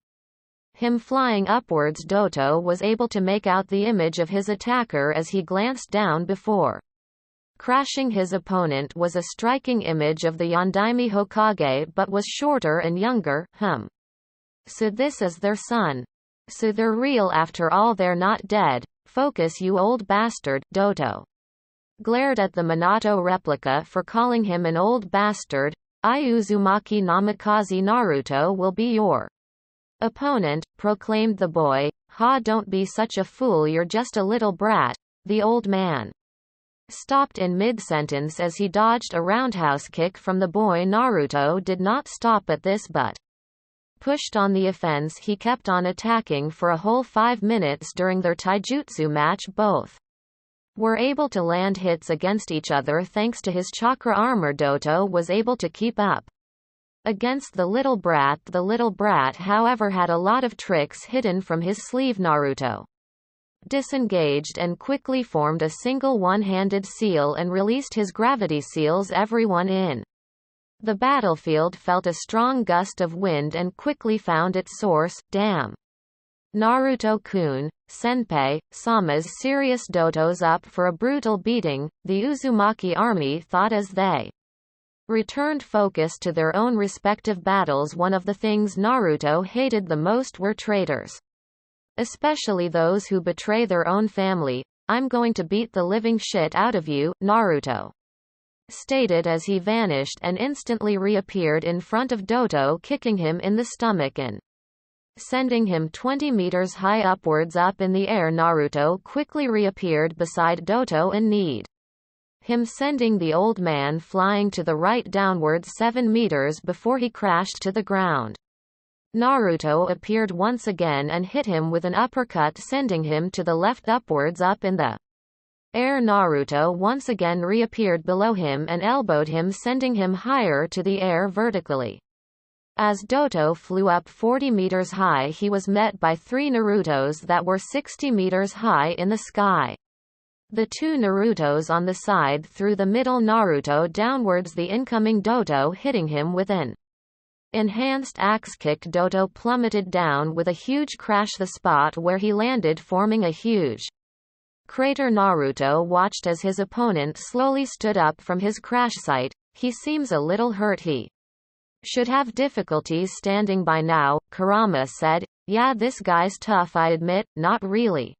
him flying upwards. Doto was able to make out the image of his attacker as he glanced down. Before crashing, his opponent was a striking image of the Yondaime Hokage but was shorter and younger. So this is their son. So they're real after all. They're not dead. Focus, you old bastard. Doto glared at the Minato replica for calling him an old bastard. Uzumaki Namikaze. Naruto will be your opponent, proclaimed the boy. Ha! Don't be such a fool, you're just a little brat. The old man stopped in mid-sentence as he dodged a roundhouse kick from the boy. Naruto did not stop at this but pushed on the offense. He kept on attacking for a whole 5 minutes during their taijutsu match. Both were able to land hits against each other thanks to his chakra armor. Doto was able to keep up against the little brat. The little brat, however, had a lot of tricks hidden from his sleeve. Naruto disengaged and quickly formed a single one-handed seal and released his gravity seals. Everyone in the battlefield felt a strong gust of wind and quickly found its source. Damn. Naruto-kun, senpai, Sama's serious. Doto's up for a brutal beating, the Uzumaki army thought as they returned focus to their own respective battles. One of the things Naruto hated the most were traitors. Especially those who betray their own family. "I'm going to beat the living shit out of you," Naruto stated as he vanished and instantly reappeared in front of Doto, kicking him in the stomach and sending him 20 meters high upwards up in the air. Naruto quickly reappeared beside Doto and kneed him, sending the old man flying to the right downwards 7 meters before he crashed to the ground. Naruto appeared once again and hit him with an uppercut, sending him to the left upwards up in the air. Naruto once again reappeared below him and elbowed him, sending him higher to the air vertically. As Doto flew up 40 meters high, he was met by 3 Narutos that were 60 meters high in the sky. The 2 Narutos on the side threw the middle Naruto downwards, the incoming Doto hitting him with an enhanced axe kick. Doto plummeted down with a huge crash, the spot where he landed forming a huge crater. Naruto watched as his opponent slowly stood up from his crash site. "He seems a little hurt. He should have difficulties standing by now," Kurama said. "Yeah, this guy's tough, I admit." "Not really.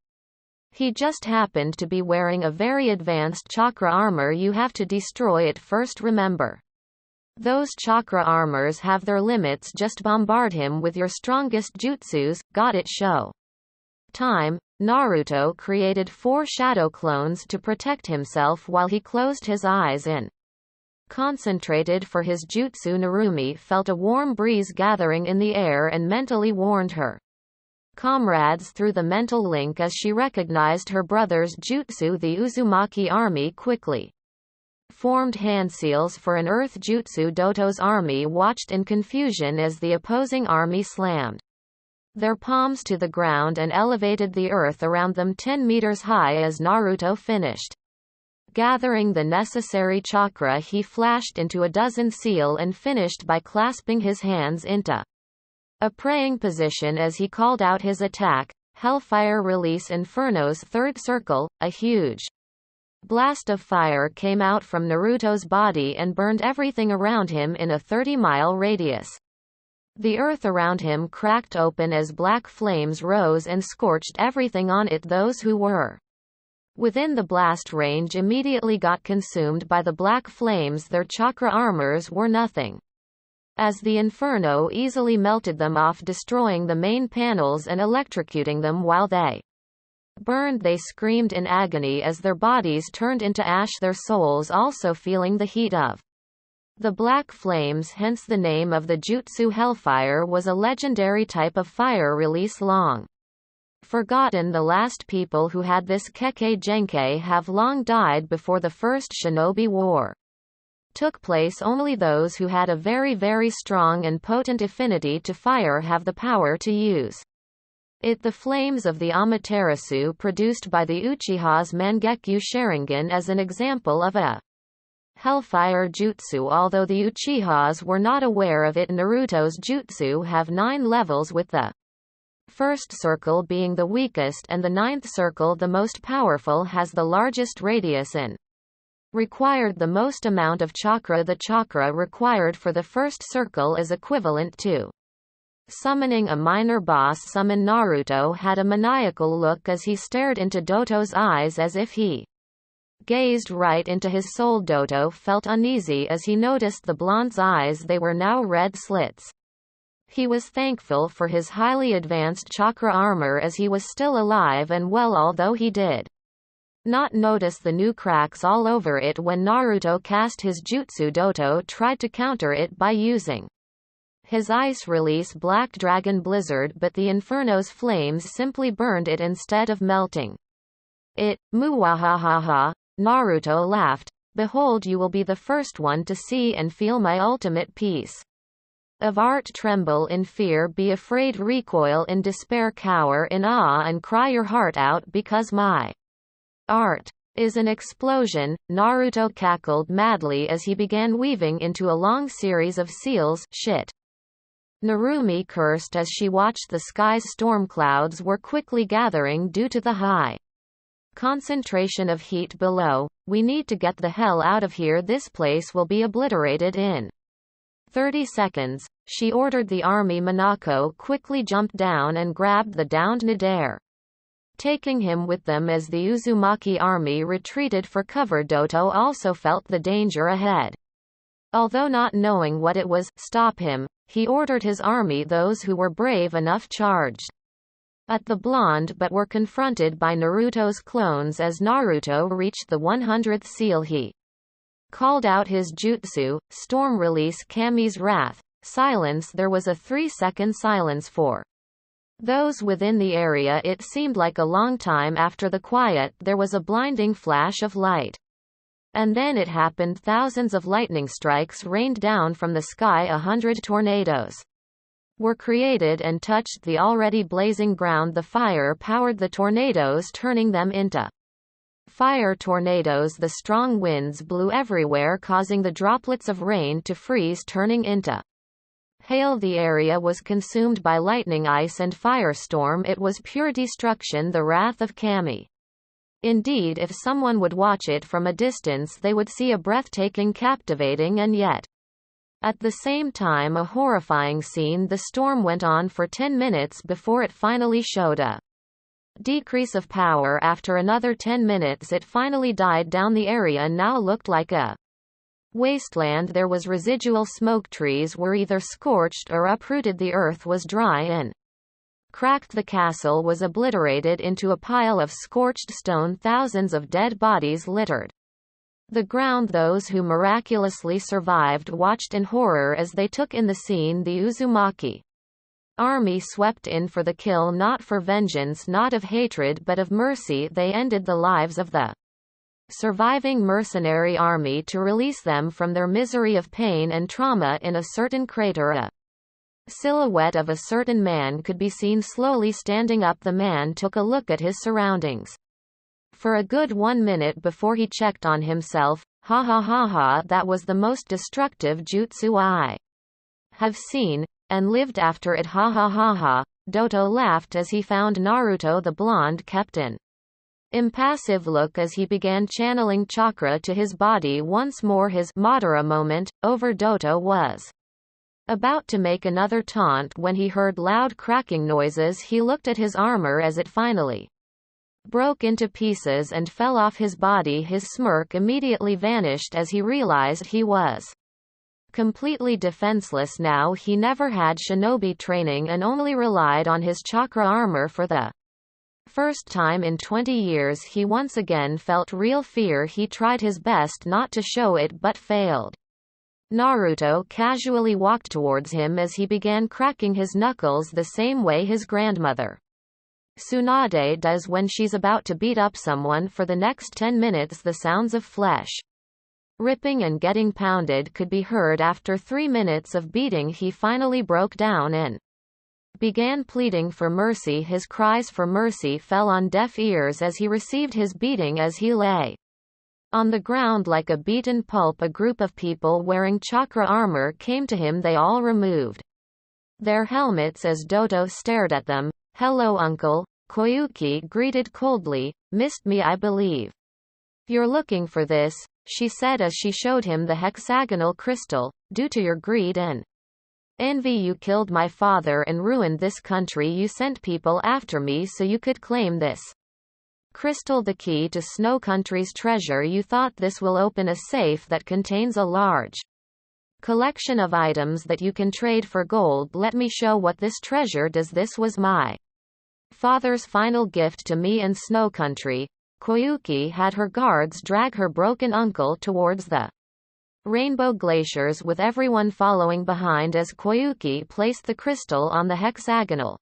He just happened to be wearing a very advanced chakra armor. You have to destroy it first, remember. Those chakra armors have their limits. Just bombard him with your strongest jutsus. Got it?" Show time. Naruto created 4 shadow clones to protect himself while he closed his eyes and concentrated for his jutsu. Narumi felt a warm breeze gathering in the air and mentally warned her comrades through the mental link as she recognized her brother's jutsu. The Uzumaki army quickly formed hand seals for an earth jutsu. Doto's army watched in confusion as the opposing army slammed their palms to the ground and elevated the earth around them 10 meters high. As Naruto finished gathering the necessary chakra, he flashed into a dozen seal and finished by clasping his hands into a praying position as he called out his attack, Hellfire Release Inferno's third circle. A huge blast of fire came out from Naruto's body and burned everything around him in a 30-mile radius. The earth around him cracked open as black flames rose and scorched everything on it. Those who were within the blast range immediately got consumed by the black flames. Their chakra armors were nothing, as the inferno easily melted them off, destroying the main panels and electrocuting them. While they burned, they screamed in agony as their bodies turned into ash, their souls also feeling the heat of the black flames. Hence the name of the jutsu. Hellfire was a legendary type of fire release, long forgotten. The last people who had this Kekkei Genkei have long died before the first Shinobi War took place. Only those who had a very, very strong and potent affinity to fire have the power to use it. The flames of the Amaterasu produced by the Uchiha's Mangekyo Sharingan as an example of a hellfire jutsu. Although the Uchihas were not aware of it, Naruto's jutsu have 9 levels, with the first circle being the weakest and the 9th circle the most powerful, has the largest radius and required the most amount of chakra. The chakra required for the first circle is equivalent to summoning a minor boss summon. Naruto had a maniacal look as he stared into Doto's eyes as if he gazed right into his soul. Doto felt uneasy as he noticed the blonde's eyes. They were now red slits. He was thankful for his highly advanced chakra armor as he was still alive and well, although he did not notice the new cracks all over it when Naruto cast his jutsu. Doto tried to counter it by using his ice release Black Dragon Blizzard, but the Inferno's flames simply burned it instead of melting it. Muwahahaha. Naruto laughed. "Behold, you will be the first one to see and feel my ultimate piece of art. Tremble in fear, be afraid, recoil in despair, cower in awe, and cry your heart out, because my art is an explosion." Naruto cackled madly as he began weaving into a long series of seals. "Shit." Narumi cursed as she watched the sky's storm clouds were quickly gathering due to the high Concentration of heat below. We need to get the hell out of here. This place will be obliterated in 30 seconds. She ordered the army. Minako quickly jumped down and grabbed the downed Nadare, taking him with them as the Uzumaki army retreated for cover. Doto also felt the danger ahead. Although not knowing what it was, stop him, he ordered his army. Those who were brave enough charged at the blonde but were confronted by Naruto's clones. As Naruto reached the 100th seal, he called out his jutsu, storm. Release Kami's wrath. Silence. There was a 3-second silence for those within the area. It seemed like a long time. After the quiet, there was a blinding flash of light. And then it happened. Thousands of lightning strikes rained down from the sky. 100 tornadoes were created and touched the already blazing ground. The fire powered the tornadoes, turning them into fire tornadoes. The strong winds blew everywhere, causing the droplets of rain to freeze, turning into hail. The area was consumed by lightning, ice and firestorm. It was pure destruction, the wrath of Kami. Indeed, if someone would watch it from a distance, they would see a breathtaking, captivating and yet at the same time a horrifying scene. The storm went on for 10 minutes before it finally showed a decrease of power. After another 10 minutes it finally died down. The area now looked like a wasteland. There was residual smoke. Trees were either scorched or uprooted. The earth was dry and cracked. The castle was obliterated into a pile of scorched stone. Thousands of dead bodies littered the ground. Those who miraculously survived watched in horror as they took in the scene. The Uzumaki army swept in for the kill, not for vengeance, not of hatred but of mercy. They ended the lives of the surviving mercenary army to release them from their misery of pain and trauma. In a certain crater, a silhouette of a certain man could be seen slowly standing up. The man took a look at his surroundings for a good 1 minute before he checked on himself. Ha ha ha ha, that was the most destructive jutsu I have seen, and lived after it. Ha ha ha ha. Doto laughed as he found Naruto. The blonde kept an impassive look as he began channeling chakra to his body once more. His Madara moment over. Doto was about to make another taunt when he heard loud cracking noises. He looked at his armor as it finally broke into pieces and fell off his body. His smirk immediately vanished as he realized he was completely defenseless now. He never had shinobi training and only relied on his chakra armor. For the first time in 20 years he once again felt real fear. He tried his best not to show it but failed. Naruto casually walked towards him as he began cracking his knuckles the same way his grandmother Tsunade does when she's about to beat up someone. For the next 10 minutes the sounds of flesh ripping and getting pounded could be heard. After 3 minutes of beating he finally broke down and began pleading for mercy. His cries for mercy fell on deaf ears as he received his beating. As he lay on the ground like a beaten pulp, a group of people wearing chakra armor came to him. They all removed their helmets as Doto stared at them. Hello uncle, Koyuki greeted coldly. Missed me I believe. You're looking for this, she said as she showed him the hexagonal crystal. Due to your greed and envy you killed my father and ruined this country. You sent people after me so you could claim this crystal, the key to Snow Country's treasure. You thought this will open a safe that contains a large collection of items that you can trade for gold. Let me show what this treasure does. This was my father's final gift to me and Snow Country. Koyuki had her guards drag her broken uncle towards the rainbow glaciers with everyone following behind as Koyuki placed the crystal on the hexagonal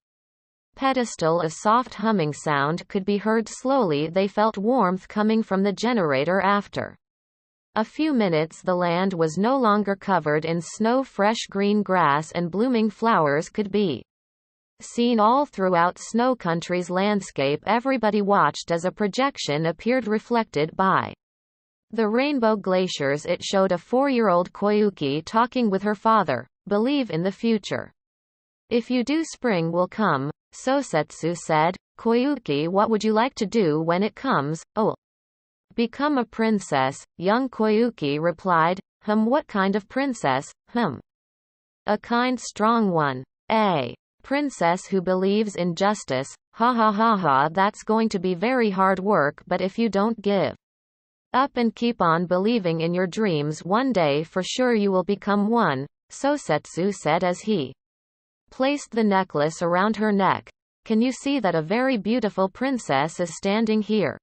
pedestal. A soft humming sound could be heard slowly. They felt warmth coming from the generator. After a few minutes the land was no longer covered in snow. Fresh green grass and blooming flowers could be seen all throughout Snow Country's landscape. Everybody watched as a projection appeared reflected by the rainbow glaciers. It showed a 4-year-old Koyuki talking with her father. Believe in the future. If you do, spring will come, Sosetsu said. Koyuki, what would you like to do when it comes? Oh, become a princess, young Koyuki replied. What kind of princess? A kind, strong one. A princess who believes in justice. Ha ha ha ha, that's going to be very hard work, but if you don't give up and keep on believing in your dreams, one day for sure you will become one, Sosetsu said as he placed the necklace around her neck. Can you see that a very beautiful princess is standing here?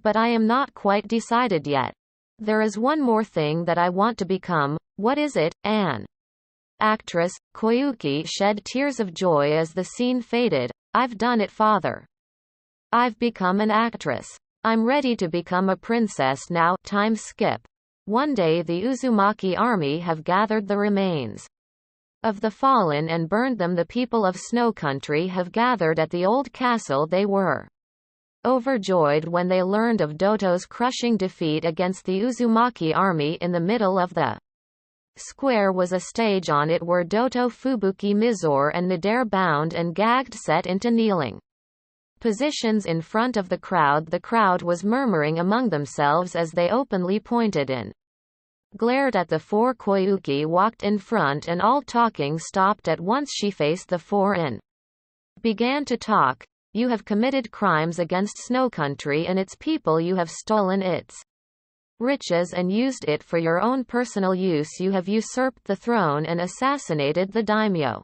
But I am not quite decided yet. There is one more thing that I want to become. What is it? An actress. Koyuki shed tears of joy as the scene faded. I've done it, father. I've become an actress. I'm ready to become a princess now. Time skip. One day the Uzumaki army have gathered the remains of the fallen and burned them. The people of Snow Country have gathered at the old castle. They were overjoyed when they learned of Doto's crushing defeat against the Uzumaki army. In the middle of the square was a stage. On it were Doto, Fubuki, Mizore and Nadare bound and gagged, set into kneeling positions in front of the crowd. The crowd was murmuring among themselves as they openly pointed and glared at the four. Koyuki walked in front and all talking stopped at once. She faced the four and began to talk. You have committed crimes against Snow Country and its people. You have stolen its riches and used it for your own personal use. You have usurped the throne and assassinated the daimyo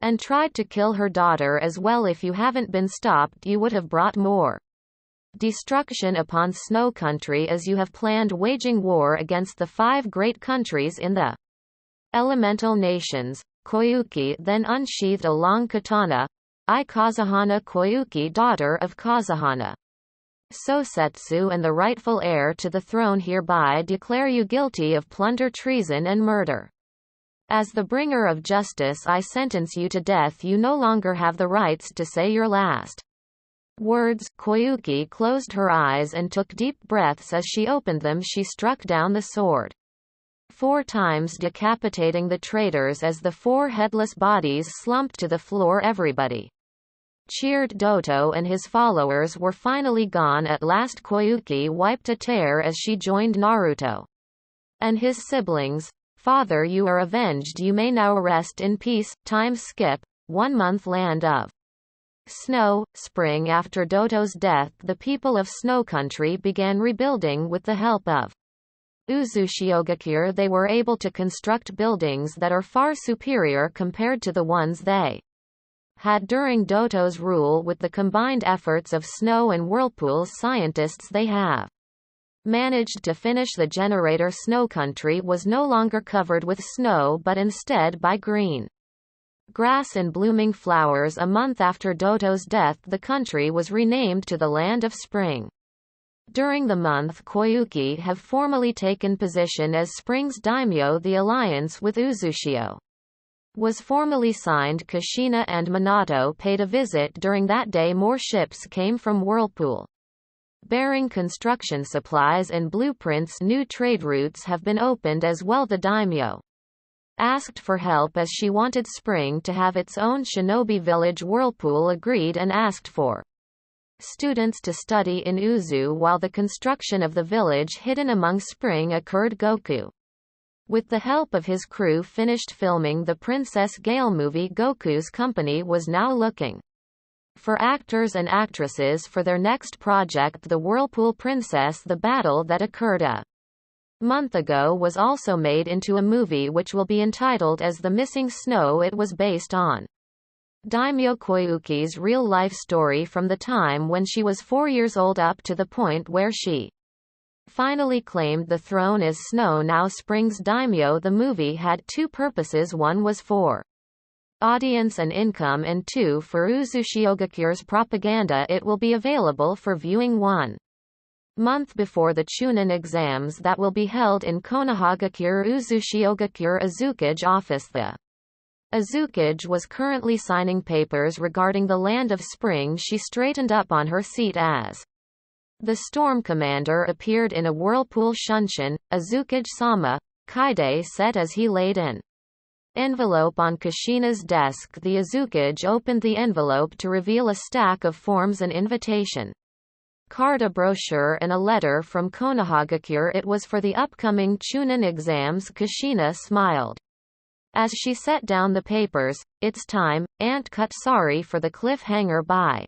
and tried to kill her daughter as well. If you haven't been stopped, you would have brought more destruction upon Snow Country, as you have planned waging war against the 5 great countries in the elemental nations. Koyuki then unsheathed a long katana. I, Kazahana Koyuki, daughter of Kazahana Sosetsu and the rightful heir to the throne, hereby declare you guilty of plunder, treason and murder. As the bringer of justice, I sentence you to death. You no longer have the rights to say your last words. Koyuki closed her eyes and took deep breaths. As she opened them, she struck down the sword 4 times, decapitating the traitors as the 4 headless bodies slumped to the floor. Everybody cheered. Doto and his followers were finally gone at last. Koyuki wiped a tear as she joined Naruto and his siblings. Father, you are avenged. You may now rest in peace. Time skip. 1 month. Land of Snow, spring. After Doto's death, the people of Snow Country began rebuilding with the help of Uzushiogakure. They were able to construct buildings that are far superior compared to the ones they had during Doto's rule. With the combined efforts of Snow and Whirlpool's scientists, they have managed to finish the generator. Snow Country was no longer covered with snow but instead by green grass and blooming flowers. A month after Doto's death, the country was renamed to the Land of Spring. During the month, Koyuki have formally taken position as Spring's daimyo. The alliance with Uzushio was formally signed. Kushina and Minato paid a visit during that day. More ships came from Whirlpool bearing construction supplies and blueprints. New trade routes have been opened as well. The daimyo asked for help as she wanted Spring to have its own shinobi village. Whirlpool agreed and asked for students to study in Uzu while the construction of the village hidden among Spring occurred. Goku, with the help of his crew, finished filming the Princess Gale movie. Goku's company was now looking for actors and actresses for their next project, The Whirlpool Princess. The battle that occurred a month ago was also made into a movie which will be entitled as The Missing Snow. It was based on Daimyo Koyuki's real-life story from the time when she was 4 years old up to the point where she finally claimed the throne as Snow Now Spring's daimyo. The movie had 2 purposes. 1 was for audience and income, and 2 for Uzushiogakure's propaganda. It will be available for viewing 1 month before the Chunin exams that will be held in Konohagakure Uzushiogakure Azukage office. The Azukage was currently signing papers regarding the Land of Spring. She straightened up on her seat as the Storm Commander appeared in a Whirlpool Shunshin. Azukage-sama, Kaide said as he laid in Envelope on Kushina's desk. The Azukage opened the envelope to reveal a stack of forms and invitation card, a brochure and a letter from Konohagakure. It was for the upcoming Chunin exams. Kushina smiled as she set down the papers. It's time, Aunt Cut. Sorry for the cliffhanger. Bye.